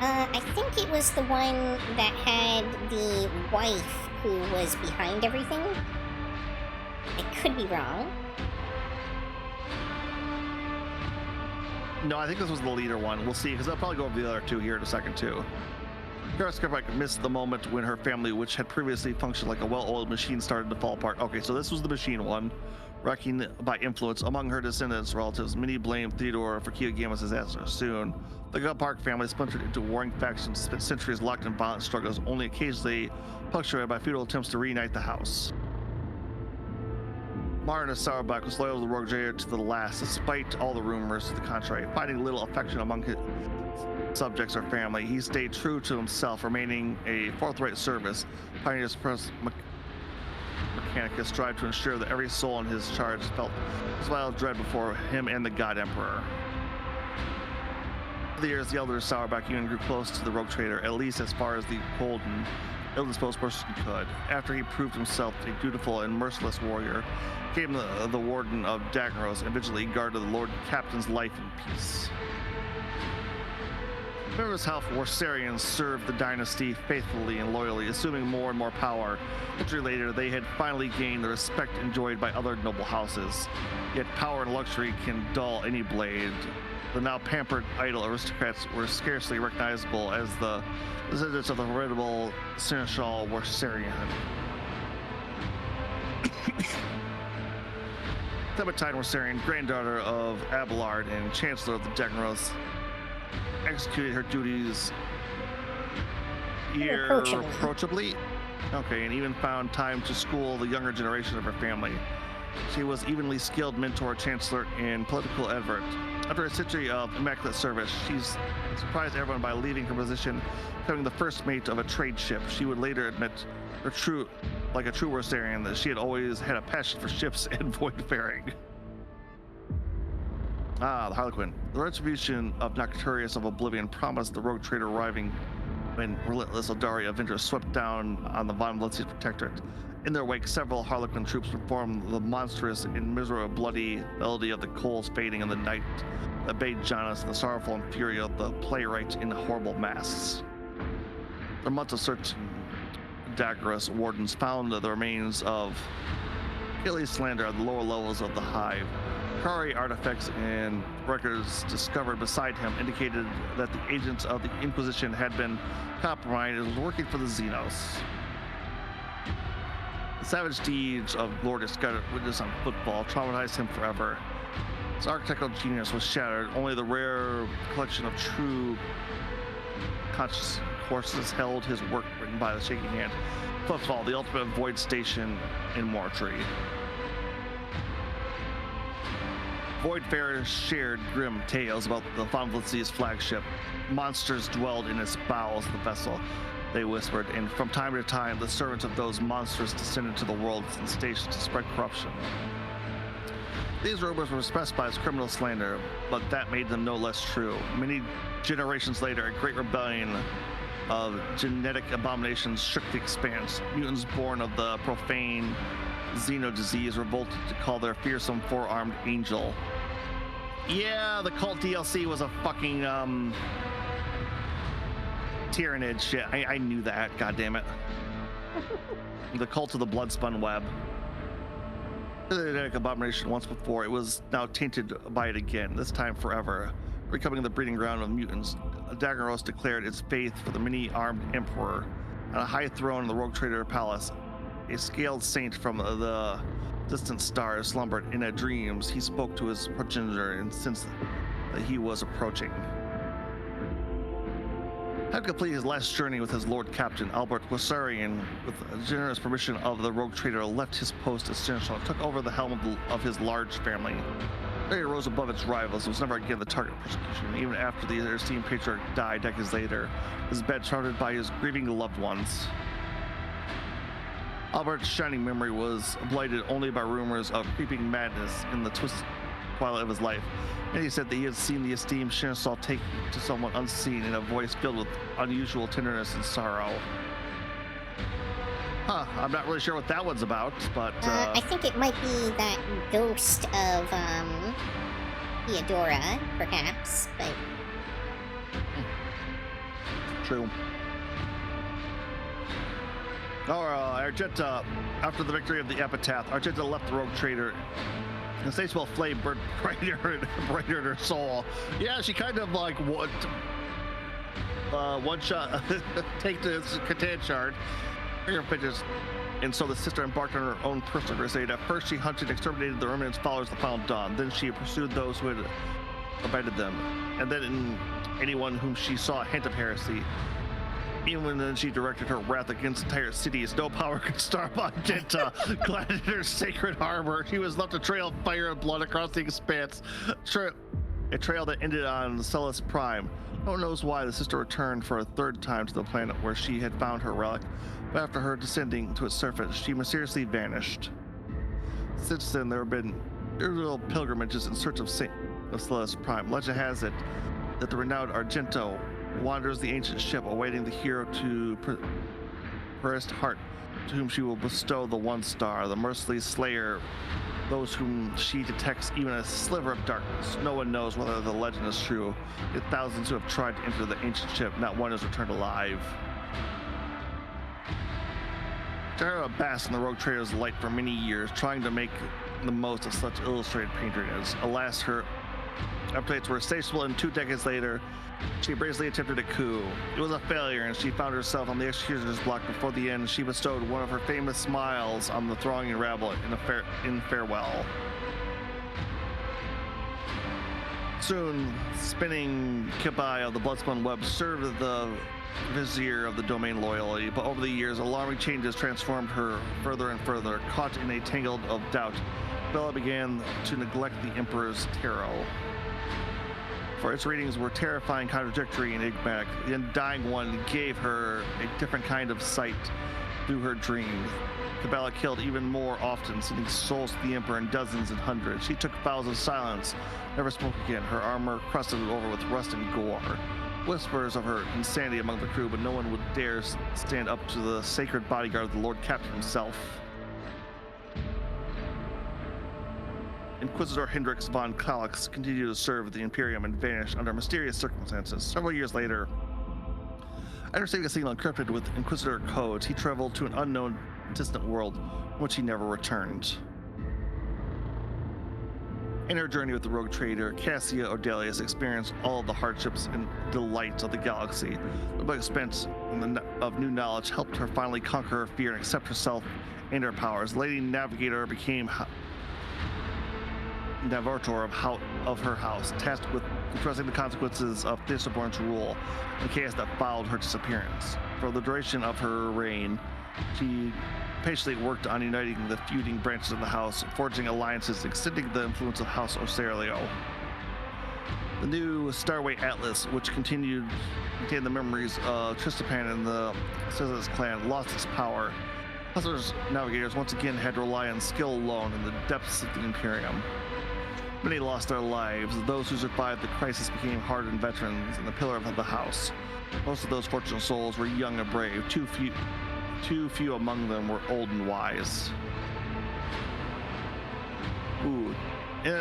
I think it was the one that had the wife who was behind everything. I could be wrong. No, I think this was the leader one. We'll see, because I'll probably go over the other 2 here in a second, too. Yukikaze missed the moment when her family, which had previously functioned like a well-oiled machine, started to fall apart. Okay, so this was the machine one. Wrecking by influence among her descendants, relatives. Many blamed Theodore for Kiyogama's disaster. Soon, the Gut Park family splintered into warring factions, spent centuries locked in violent struggles, only occasionally punctuated by futile attempts to reunite the house. Martin Sauerbach was loyal to the Rogue Trader to the last, despite all the rumors to the contrary. Finding little affection among his subjects or family, he stayed true to himself, remaining a forthright service. Pioneer's Mechanicus strived to ensure that every soul in his charge felt as wild dread before him and the God Emperor. Over the years, the elder Sauerbach even grew close to the Rogue Trader, at least as far as the cold and ill-disposed person could. After he proved himself a dutiful and merciless warrior, became the warden of Daggeros and vigilantly guarded the Lord Captain's life and peace. Members of Warsarians served the dynasty faithfully and loyally, assuming more and more power. A century later, they had finally gained the respect enjoyed by other noble houses. Yet power and luxury can dull any blade. The now pampered, idle aristocrats were scarcely recognizable as the descendants of the formidable Seneschal Warsarian. Clementine Warsarian, granddaughter of Abelard and Chancellor of the Daggeros, executed her duties irreproachably. Okay, and even found time to school the younger generation of her family. She was evenly skilled mentor, chancellor, and political advert. After a century of immaculate service, she's surprised everyone by leaving her position, becoming the first mate of a trade ship. She would later admit, like a true Warsarian, that she had always had a passion for ships and voidfaring. The Harlequin. The retribution of Nocturius of Oblivion promised the Rogue Trader arriving when relentless Eldari Avengers swept down on the Von Valencia's protectorate. In their wake, several Harlequin troops performed the monstrous and miserable bloody melody of the coals fading in the night that bade Janus and the sorrowful and fury of the playwright in horrible masks. After months of search, Daggeros wardens found the remains of Achilles' slander at the lower levels of the hive. Kari artifacts and records discovered beside him indicated that the agents of the Inquisition had been compromised and was working for the Xenos. The savage deeds of Lord Iscariot, witnessed on football, traumatized him forever. His architectural genius was shattered. Only the rare collection of true conscious courses held his work written by the shaking hand. Football, the ultimate void station in Mortuary. Voidfarer shared grim tales about the Thonvlissi's flagship. Monsters dwelled in its bowels, the vessel, they whispered, and from time to time, the servants of those monsters descended to the world in stations to spread corruption. These rumors were specified as criminal slander, but that made them no less true. Many generations later, a great rebellion of genetic abominations shook the expanse. Mutants born of the profane Xeno disease revolted to call their fearsome four-armed angel. Yeah, the cult DLC was a fucking Tyrannid shit. I knew that, goddammit. The cult of the bloodspun web. The genetic abomination once before, it was now tainted by it again, this time forever, becoming the breeding ground of mutants. Daggeros declared its faith for the many-armed emperor. On a high throne in the Rogue Trader Palace, a scaled saint from the distant stars slumbered. In dreams, he spoke to his progenitor and sensed that he was approaching. Having completed his last journey with his Lord Captain, Albert Guasarian, with generous permission of the Rogue Trader, left his post as Seneschal and took over the helm of his large family. He rose above its rivals and was never again the target of persecution, even after the esteemed patriarch died decades later, his bed surrounded by his grieving loved ones. Albert's shining memory was blighted only by rumors of creeping madness in the twisted twilight of his life. And he said that he had seen the esteemed Seneschal take to someone unseen in a voice filled with unusual tenderness and sorrow. Huh, I'm not really sure what that one's about, but... I think it might be that ghost of, Theodora, perhaps, but... True. Argenta, after the victory of the Epitaph, Argenta left the Rogue Trader. The Statesville flame burned brighter in her soul. Yeah, she kind of like one shot take this Catan shard. And so the sister embarked on her own personal crusade. At first, she hunted and exterminated the remnants followers of the Final Dawn. Then she pursued those who had abandoned them. And then in anyone whom she saw a hint of heresy. Even then, she directed her wrath against entire cities. No power could starve Argenta, clad in her sacred armor. She was left a trail of fire and blood across the expanse. A trail that ended on Celis Prime. No one knows why the sister returned for a third time to the planet where she had found her relic. But after her descending to its surface, she mysteriously vanished. Since then, there have been little pilgrimages in search of Celis Prime. Legend has it that the renowned Argento wanders the ancient ship, awaiting the hero to Perist Heart, to whom she will bestow the one star, the merciless slayer, those whom she detects even a sliver of darkness. No one knows whether the legend is true. Yet thousands who have tried to enter the ancient ship, not one has returned alive. Tara basked in the Rogue Trader's light for many years, trying to make the most of such illustrated patronage. Alas, her updates were insatiable, and 2 decades later, she bravely attempted a coup. It was a failure, and she found herself on the executioner's block before the end. She bestowed one of her famous smiles on the thronging rabble in farewell. Soon, spinning Kibai of the Bloodspun Web served the vizier of the domain loyalty, but over the years, alarming changes transformed her further and further. Caught in a tangle of doubt, Bella began to neglect the Emperor's tarot. For its readings were terrifying, contradictory, and enigmatic. The Undying One gave her a different kind of sight through her dreams. Kabbalah killed even more often, sending souls to the Emperor in dozens and hundreds. She took vows of silence, never spoke again, her armor crusted over with rust and gore. Whispers of her insanity among the crew, but no one would dare stand up to the sacred bodyguard of the Lord Captain himself. Inquisitor Hendrix von Kalix continued to serve the Imperium and vanished under mysterious circumstances. Several years later, after receiving a signal encrypted with Inquisitor codes, he traveled to an unknown, distant world from which he never returned. In her journey with the Rogue Trader, Cassia Ordelius experienced all of the hardships and delights of the galaxy. The expense of new knowledge helped her finally conquer her fear and accept herself and her powers. Lady Navigator became Navigator of her house, tasked with addressing the consequences of Thistleborn's rule and chaos that followed her disappearance. For the duration of her reign, she patiently worked on uniting the feuding branches of the house, forging alliances, extending the influence of House Osario. The new Starway Atlas, which contained the memories of Tristapan and the Cesar's clan, lost its power. Hustlers navigators once again had to rely on skill alone in the depths of the Imperium. Many lost their lives. Those who survived the crisis became hardened veterans and the pillar of the house. Most of those fortunate souls were young and brave. Too few among them were old and wise. Ooh. In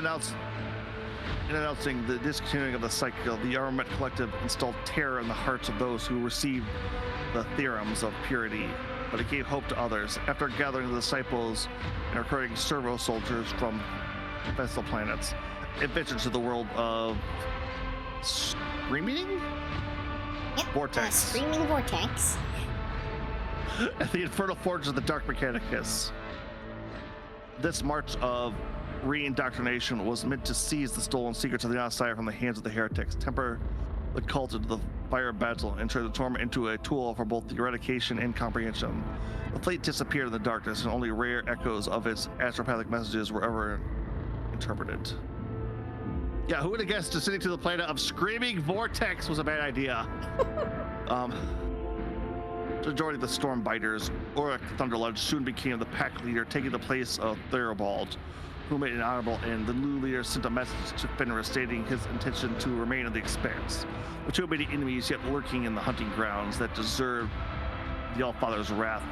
announcing the discontinuing of the cycle, the Armament Collective installed terror in the hearts of those who received the theorems of purity, but it gave hope to others. After gathering the disciples and recruiting servo soldiers from vessel planets, it ventured to the world of Screaming? Yep, Vortex. Screaming Vortex. At the Infernal Forge of the Dark Mechanicus. This march of re-indoctrination was meant to seize the stolen secrets of the outside from the hands of the heretics, temper the cult into the fire of battle, and transform it into a tool for both the eradication and comprehension. The fleet disappeared in the darkness, and only rare echoes of its astropathic messages were ever interpreted. Yeah, who would have guessed descending to the planet of Screaming Vortex was a bad idea? The majority of the Stormbiters, Auric Thunderludge, soon became the pack leader, taking the place of Theobald, who made an honorable end. The new leader sent a message to Fenris stating his intention to remain in the Expanse. The two many enemies yet lurking in the hunting grounds that deserved the Allfather's wrath.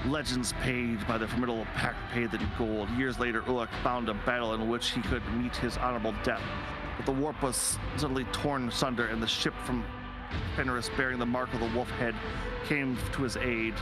Legends paid by the formidable pack paid in gold. Years later, Ulrich found a battle in which he could meet his honorable death. But the warp was suddenly torn asunder, and the ship from Fenris bearing the mark of the wolf head came to his aid.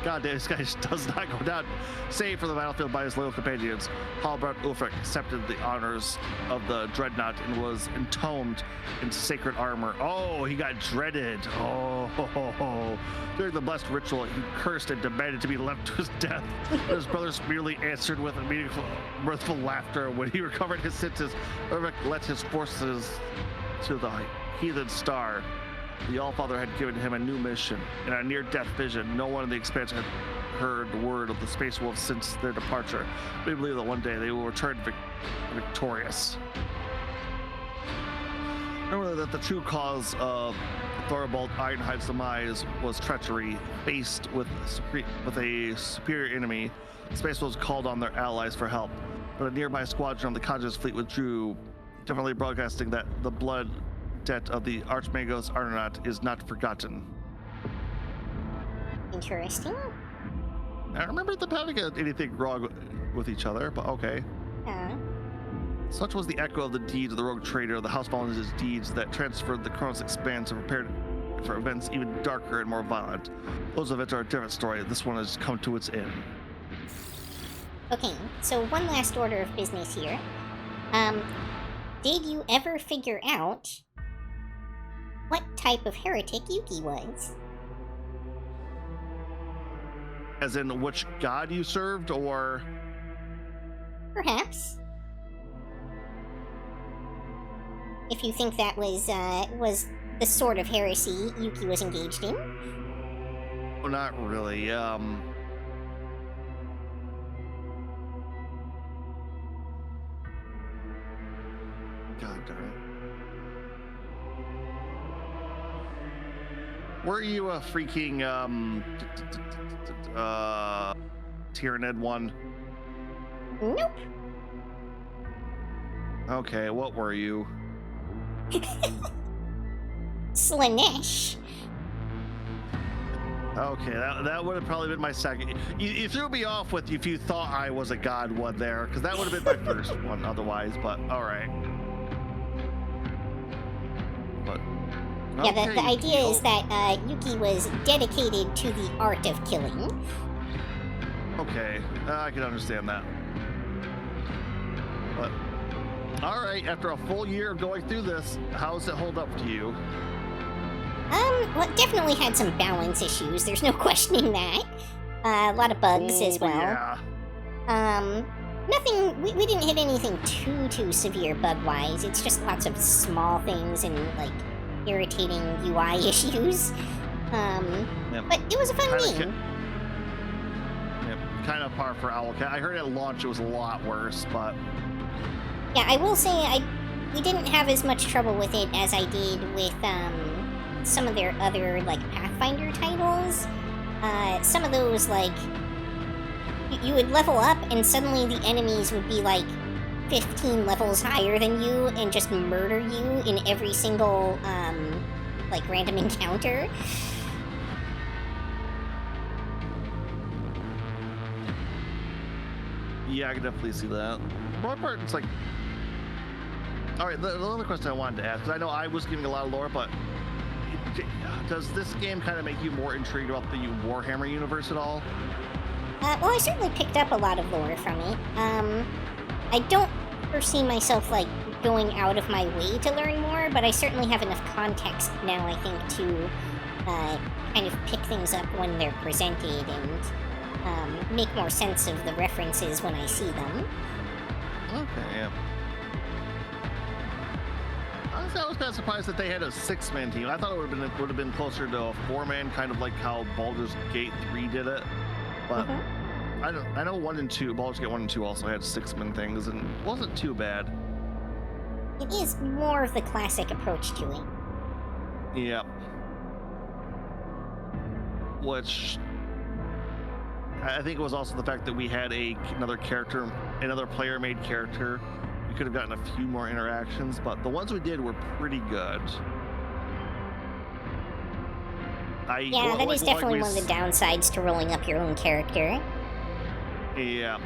God damn, this guy just does not go down save for the battlefield by his loyal companions. Halbrand Ulfric accepted the honors of the dreadnought and was entombed in sacred armor. Oh, he got dreaded. Oh. During the blessed ritual, he cursed and demanded to be left to his death. His brothers merely answered with a meaningful, mirthful laughter. When he recovered his senses, Ulfric led his forces to the heathen star. The Allfather had given him a new mission. In a near-death vision, no one in the Expanse had heard word of the Space Wolves since their departure. We believe that one day they will return victorious. Remember that the true cause of Thorvald Ironhide's demise was treachery. Faced with a superior enemy, the Space Wolves called on their allies for help. But a nearby squadron of the Kaja's fleet withdrew, definitely broadcasting that the blood debt of the Archmagos Arnonaut is not forgotten. Interesting. I remember them having anything wrong with each other, but okay. Such was the echo of the deeds of the rogue trader, the House Volunteers' deeds that transferred the Kronos Expanse and prepared for events even darker and more violent. Those events are a different story. This one has come to its end. Okay, so one last order of business here. Did you ever figure out what type of heretic Yuki was? As in which god you served, or? Perhaps. If you think that was the sort of heresy Yuki was engaged in. Well, not really. God darn it. Were you a freaking Tyranid one? Nope. Okay, what were you? Slanesh. Okay, that would have probably been my second. You threw me off with if you thought I was a god one there, because that would have been my first one otherwise, but alright. But yeah, the idea is that Yuki was dedicated to the art of killing. Okay, I can understand that. But alright, after a full year of going through this, how does it hold up to you? Well, it definitely had some balance issues, there's no questioning that. A lot of bugs as well. Yeah. Nothing, we didn't hit anything too severe bug-wise. It's just lots of small things and, like, irritating UI issues. But it was a fun game. Kind of par for Owlcat. I heard at launch it was a lot worse, but Yeah, I will say we didn't have as much trouble with it as I did with some of their other like Pathfinder titles. Some of those like you would level up and suddenly the enemies would be like 15 levels higher than you and just murder you in every single like random encounter. yeah, I can definitely see that. One part, it's like, all right. The other question I wanted to ask, because I know I was giving a lot of lore, but does this game kind of make you more intrigued about the Warhammer universe at all? Well, I certainly picked up a lot of lore from it. I don't foresee myself like going out of my way to learn more, but I certainly have enough context now, I think, to kind of pick things up when they're presented and make more sense of the references when I see them. Okay, yeah. Honestly, I was kind of surprised that they had a 6-man team. I thought it would have been closer to a 4-man, kind of like how Baldur's Gate 3 did it. But I know 1 and 2, Baldur's Gate 1 and 2 also had 6-man things, and it wasn't too bad. It is more of the classic approach to it. Yep. Which I think it was also the fact that we had another player-made character. We could have gotten a few more interactions, but the ones we did were pretty good. That is definitely one of the downsides to rolling up your own character. Yeah.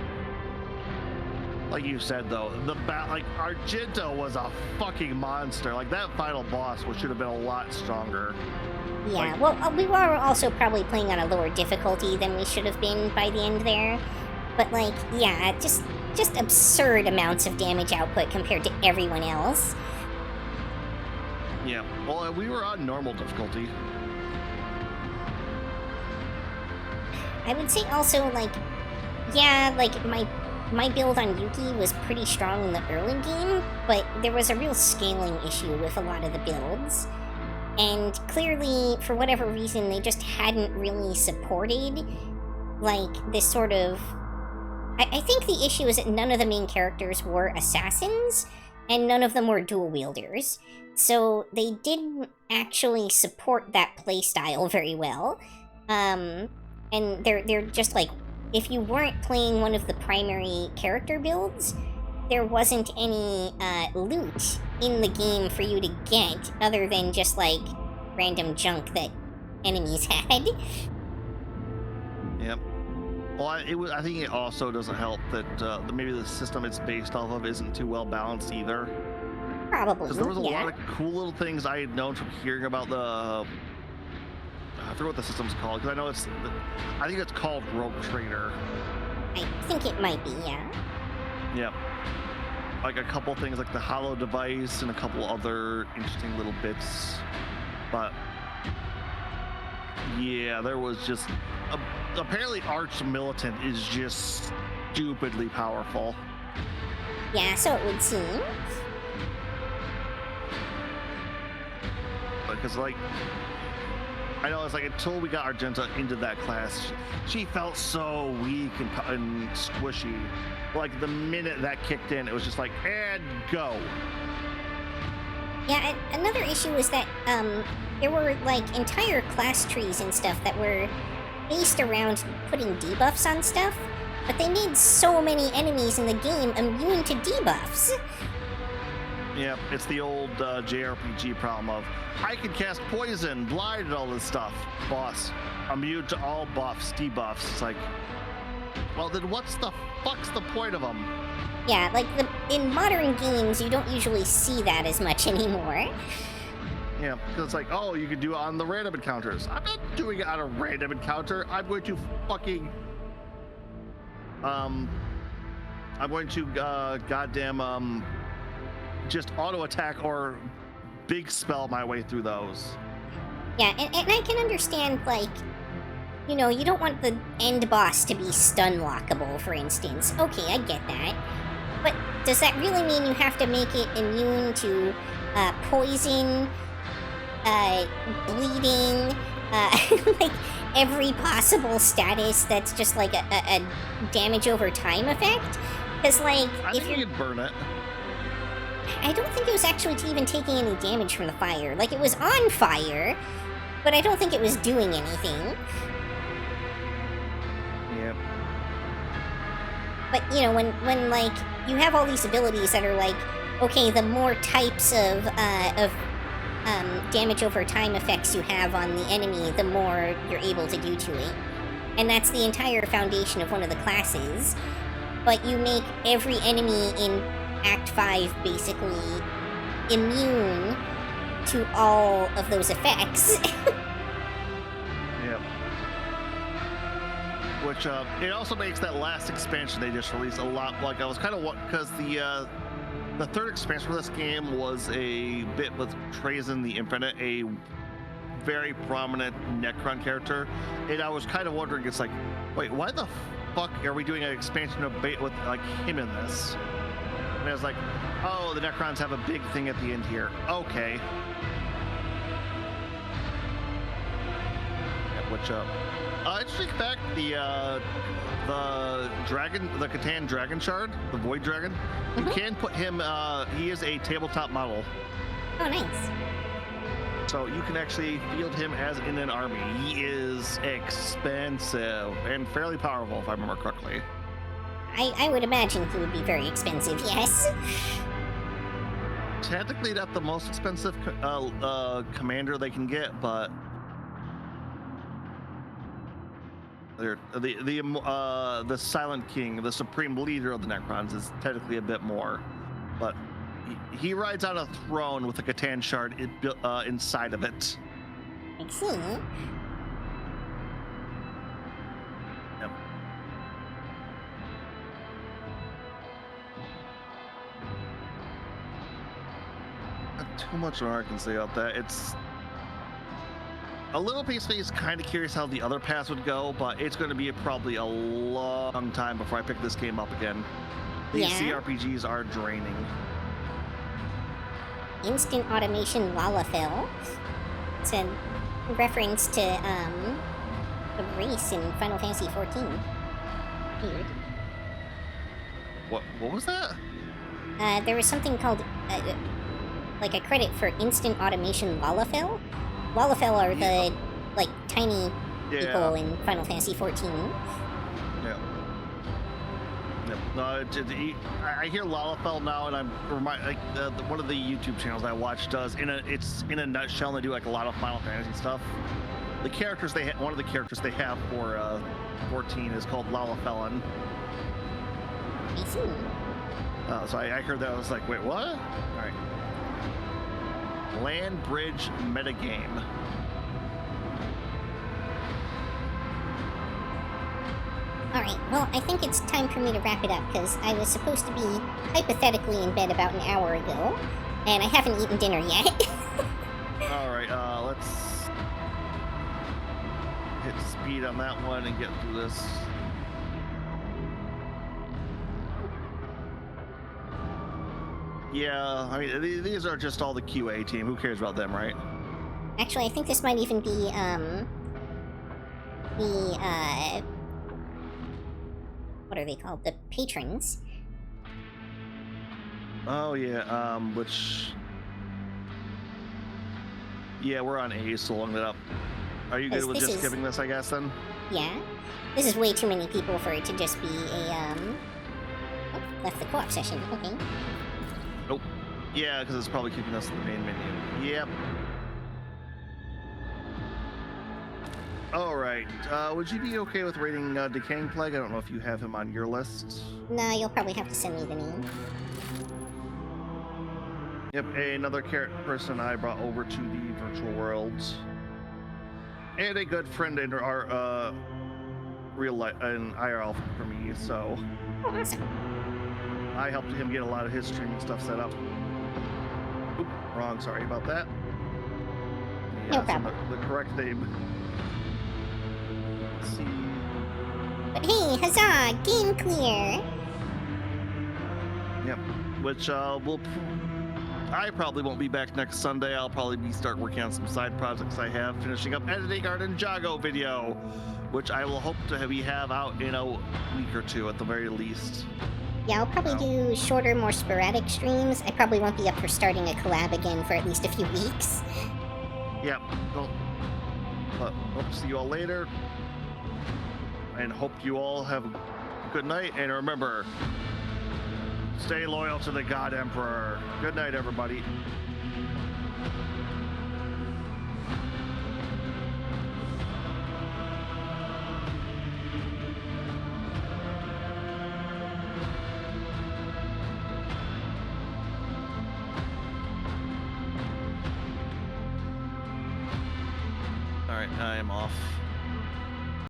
Like you said, though, Argento was a fucking monster. Like, that final boss should have been a lot stronger. Yeah, we were also probably playing on a lower difficulty than we should have been by the end there. But, just absurd amounts of damage output compared to everyone else. Yeah, well, we were on normal difficulty. I would say also, my build on Yuki was pretty strong in the early game, but there was a real scaling issue with a lot of the builds. And clearly, for whatever reason, they just hadn't really supported, this sort of... I think the issue is that none of the main characters were assassins, and none of them were dual-wielders. So they didn't actually support that playstyle very well. And they're just if you weren't playing one of the primary character builds, there wasn't any loot in the game for you to get other than just random junk that enemies had. Yep. Well, I think it also doesn't help that maybe the system it's based off of isn't too well balanced either. Probably. Because there was a lot of cool little things I had known from hearing about I forget what the system's called, because I think it's called Rogue Trader. I think it might be, yeah. Yep. A couple things like the Hollow device and a couple other interesting little bits. But yeah, there was just apparently Arch Militant is just stupidly powerful. Yeah, so it would seem. Because I know it's until we got Argenta into that class, she felt so weak and squishy. The minute that kicked in, it was just and go. Yeah, another issue is that there were entire class trees and stuff that were based around putting debuffs on stuff, but they made so many enemies in the game immune to debuffs. Yeah, it's the old JRPG problem of, I can cast poison, blind, and all this stuff. Boss, immune to all buffs, debuffs. It's well, then what's the fuck's the point of them? Yeah, in modern games, you don't usually see that as much anymore. Yeah, because it's oh, you can do it on the random encounters. I'm not doing it on a random encounter. I'm going to fucking... I'm going to, just auto-attack or big spell my way through those. Yeah, and I can understand, you don't want the end boss to be stun lockable, for instance. Okay, I get that. But does that really mean you have to make it immune to poison, bleeding, like every possible status that's just like a damage over time effect. Because like I if think you're, you could burn it. I don't think it was actually even taking any damage from the fire. Like it was on fire, but I don't think it was doing anything. Yep. But you know, when like you have all these abilities that are like, okay, the more types of damage over time effects you have on the enemy, the more you're able to do to it. And that's the entire foundation of one of the classes. But you make every enemy in Act 5 basically immune to all of those effects. Yep. Which, it also makes that last expansion they just released a lot, like, I was kind of, because the third expansion for this game was a bit with Trazen the Infinite, a very prominent Necron character, and I was kind of wondering, it's like, wait, why the fuck are we doing an expansion of bait with, like, him in this? And I was like, oh, the Necrons have a big thing at the end here. Okay. Which, interesting fact, the Catan Dragon Shard, the Void Dragon, you can put him, he is a tabletop model. Oh, nice. So you can actually field him as in an army. He is expensive and fairly powerful, if I remember correctly. I would imagine he would be very expensive, yes. Technically not the most expensive commander they can get, but the Silent King, the supreme leader of the Necrons, is technically a bit more. But he rides on a throne with a Catan shard inside of it. I see. Yep. Not too much more I can say about that. It's a little piece of me is kind of curious how the other paths would go, but it's going to be probably a long time before I pick this game up again. These CRPGs are draining. Instant automation Lalafell. It's a reference to a race in Final Fantasy 14. Weird. What was that? There was something called like a credit for instant automation Lalafell. Lalafell are the like tiny people in Final Fantasy 14. Yeah. No, I hear Lalafell now, and I'm one of the YouTube channels I watch does it's in a nutshell. And they do like a lot of Final Fantasy stuff. The characters one of the characters they have for 14 is called Lalafellin. I see. So I heard that. I was like, wait, what? All right. Land Bridge metagame. Alright, well, I think it's time for me to wrap it up, because I was supposed to be hypothetically in bed about an hour ago, and I haven't eaten dinner yet. Alright, let's hit speed on that one and get through this. Yeah, I mean, these are just all the QA team. Who cares about them, right? Actually, I think this might even be, what are they called? The patrons. Oh, yeah, yeah, we're on A, so long that up. Are you good with just skipping this, I guess, then? Yeah. This is way too many people for it to just be a, Oh, left the co-op session. Okay. Nope. Yeah, because it's probably kicking us to the main menu. Yep. Alright, would you be okay with rating Decaying Plague? I don't know if you have him on your list. No, you'll probably have to send me the name. Yep, another person I brought over to the virtual worlds. And a good friend in our real life in IRL for me, so Oh, awesome. I helped him get a lot of his streaming stuff set up. Oop, wrong, sorry about that. No problem. The correct name. Let's see. But hey, huzzah! Game clear! Yep, which we'll I probably won't be back next Sunday. I'll probably start working on some side projects I have, finishing up editing our Ninjago video, which I will hope to have out in a week or two at the very least. Yeah, I'll probably do shorter, more sporadic streams. I probably won't be up for starting a collab again for at least a few weeks. Yep. Well, hope to see you all later. And hope you all have a good night. And remember, stay loyal to the God Emperor. Good night, everybody. All right, I am off.